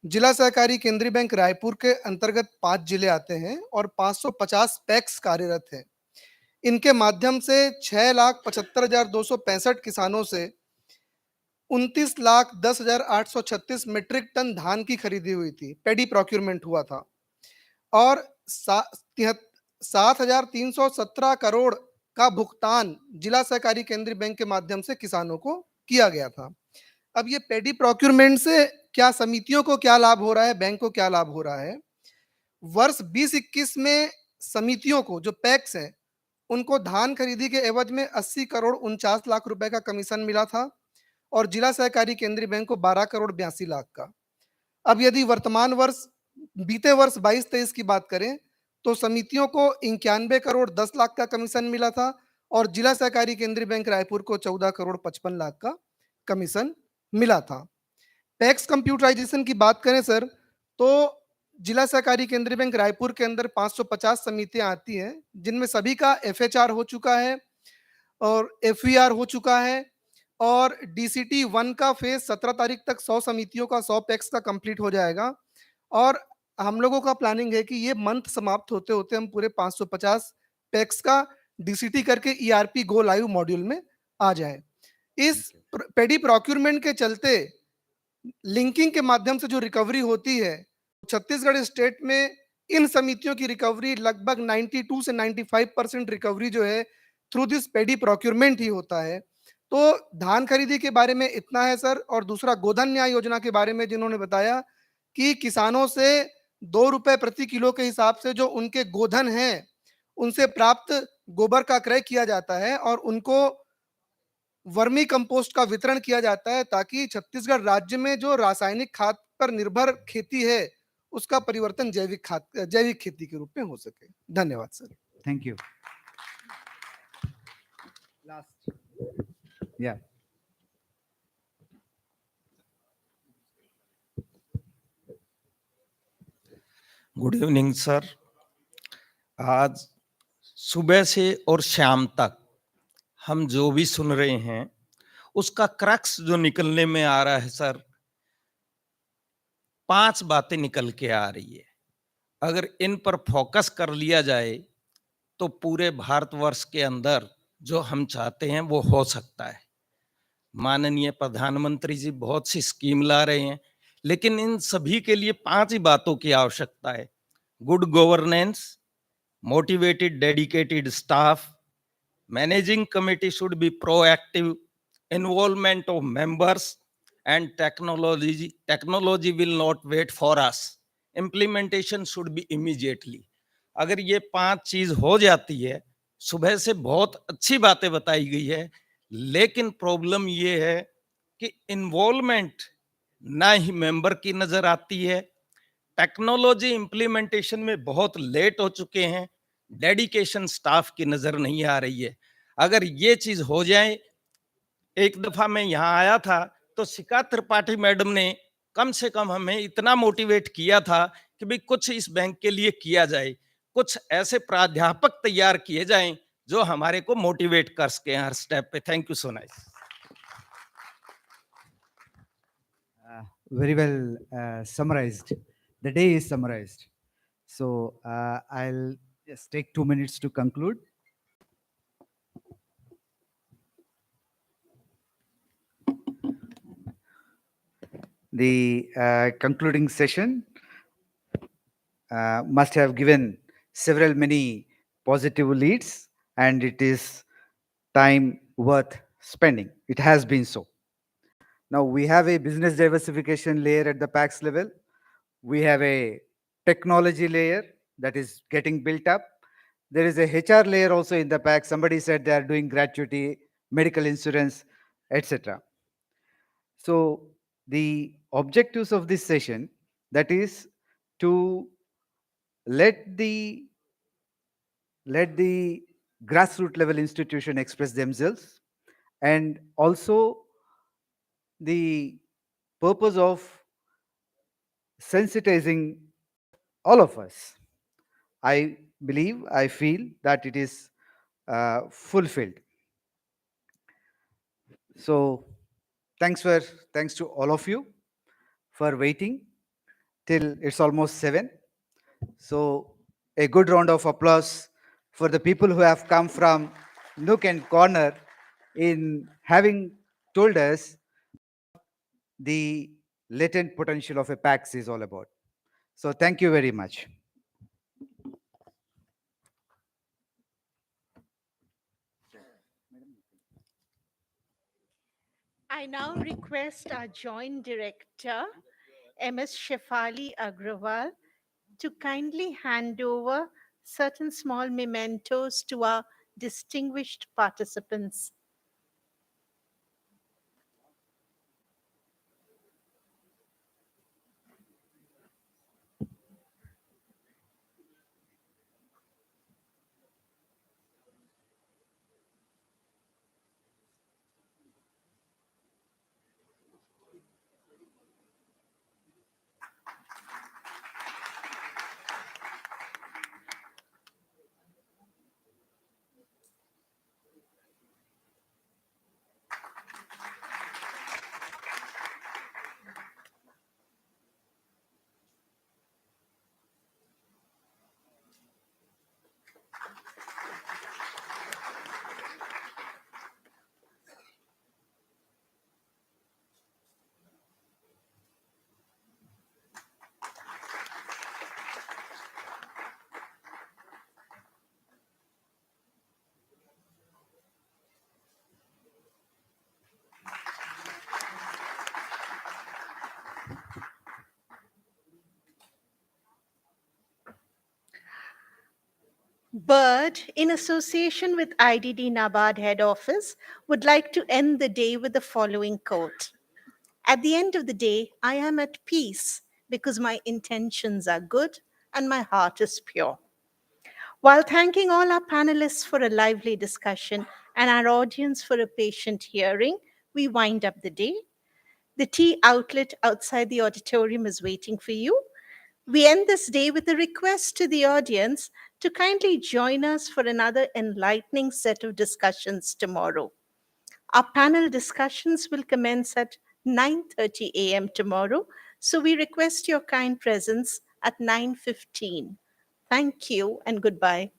जिला सहकारी केंद्रीय बैंक रायपुर के अंतर्गत 5 जिले आते हैं और 550 पैक्स कार्यरत हैं। इनके माध्यम से 6,75,265 किसानों से 29,10,836 मीट्रिक टन धान की खरीदी हुई थी, पेडी प्रोक्योरमेंट हुआ था, और 7,317 करोड़ का भुगतान जिला सहकारी केंद्रीय बैंक के माध्यम से किसानों को किया गया था। अब ये पेडी प्रोक्योरमेंट से क्या समितियों को क्या लाभ हो रहा है, बैंक को क्या लाभ हो रहा है? वर्ष 2021 में समितियों को जो पैक्स हैं उनको धान खरीदी के एवज में 80 करोड़ 49 लाख रुपए का कमीशन मिला था और जिला सहकारी केंद्रीय बैंक को 12 करोड़ 82 लाख का। अब यदि वर्तमान वर्ष बीते वर्ष 22-23 की बात करें तो समितियों को 91 करोड़ 10 लाख का कमीशन मिला था और जिला सहकारी केंद्रीय बैंक रायपुर को 14 करोड़ 55 लाख का कमीशन मिला था। पैक्स कंप्यूटराइजेशन की बात करें सर तो जिला सहकारी केंद्रीय बैंक रायपुर के अंदर 550 समितियां आती हैं जिनमें सभी का एफएचआर हो चुका है और एफईआर हो चुका है और डीसीटी 1 का फेज 17 तारीख तक 100 समितियों का 100 पैक्स का कंप्लीट हो जाएगा और हम लोगों का प्लानिंग है कि ये मंथ समाप्त होते होते हम पूरे 550 पैक्स का डीसीटी करके ईआरपी गो लाइव मॉड्यूल में आ जाए। इस पेडी प्रोक्योरमेंट के चलते लिंकिंग के माध्यम से जो रिकवरी होती है छत्तीसगढ़ स्टेट में इन समितियों की रिकवरी लगभग 92 से 95% रिकवरी जो है थ्रू दिस पेडी प्रोक्योरमेंट ही होता है। तो धान खरीदी के बारे में इतना है सर। और दूसरा गोधन न्याय योजना के बारे में जिन्होंने बताया कि किसानों से 2 रुपए प्रति किलो के हिसाब से जो उनके गोधन हैं उनसे प्राप्त गोबर का क्रय किया जाता है और उनको वर्मी कंपोस्ट का वितरण किया जाता है ताकि छत्तीसगढ़ राज्य में जो रासायनिक खाद पर निर्भर खेती है उसका परिवर्तन जैविक खेती के रूप में हो सके। धन्यवाद सर। Thank you. या गुड इवनिंग सर। आज सुबह से और शाम तक हम जो भी सुन रहे हैं उसका क्रक्स जो निकलने में आ रहा है सर, 5 बातें निकल के आ रही है। अगर इन पर फोकस कर लिया जाए तो पूरे भारतवर्ष के अंदर जो हम चाहते हैं वो हो सकता है। माननीय प्रधानमंत्री जी बहुत सी स्कीम ला रहे हैं, लेकिन इन सभी के लिए 5 ही बातों की आवश्यकता है: good governance, motivated dedicated staff, managing committee should be proactive, involvement of members, and technology will not wait for us, implementation should be immediately. अगर ये 5 चीज हो जाती है, सुबह से बहुत अच्छी बातें बताई गई है, लेकिन प्रॉब्लम ये है कि इन्वॉल्वमेंट ना ही मेंबर की नजर आती है, टेक्नोलॉजी इंप्लीमेंटेशन में बहुत लेट हो चुके हैं, डेडिकेशन स्टाफ की नजर नहीं आ रही है। अगर ये चीज हो जाए, एक दफा मैं यहाँ आया था तो शिखा त्रिपाठी मैडम ने कम से कम हमें इतना मोटिवेट किया था कि भाई कुछ इस बैंक के लिए किया जाए, कुछ ऐसे प्राध्यापक तैयार किए जाएं जो हमारे को मोटिवेट कर सके हर स्टेप पे। Thank you so much. Very well summarized. The day is summarized. So I'll just take 2 minutes to conclude. The concluding session must have given many positive leads, and it is time worth spending. It has been so. Now we have a business diversification layer at the PAX level. We have a technology layer that is getting built up. There is a HR layer also in the PAX. Somebody said they are doing gratuity, medical insurance, etc. So the objectives of this session, that is to let the grassroots level institution express themselves, and also the purpose of sensitizing all of us. I believe, I feel that it is fulfilled. So thanks to all of you for waiting till it's almost 7. So a good round of applause for the people who have come from nook and corner in having told us the latent potential of a PAX is all about. So thank you very much. I now request our Joint Director, MS Shefali Agrawal, to kindly hand over certain small mementos to our distinguished participants. Bird, in association with IDD NABARD head office, would like to end the day with the following quote. At the end of the day, I am at peace because my intentions are good and my heart is pure. While thanking all our panelists for a lively discussion and our audience for a patient hearing, we wind up the day. The tea outlet outside the auditorium is waiting for you. We end this day with a request to the audience to kindly join us for another enlightening set of discussions tomorrow. Our panel discussions will commence at 9:30 a.m. tomorrow, so we request your kind presence at 9:15. Thank you and goodbye.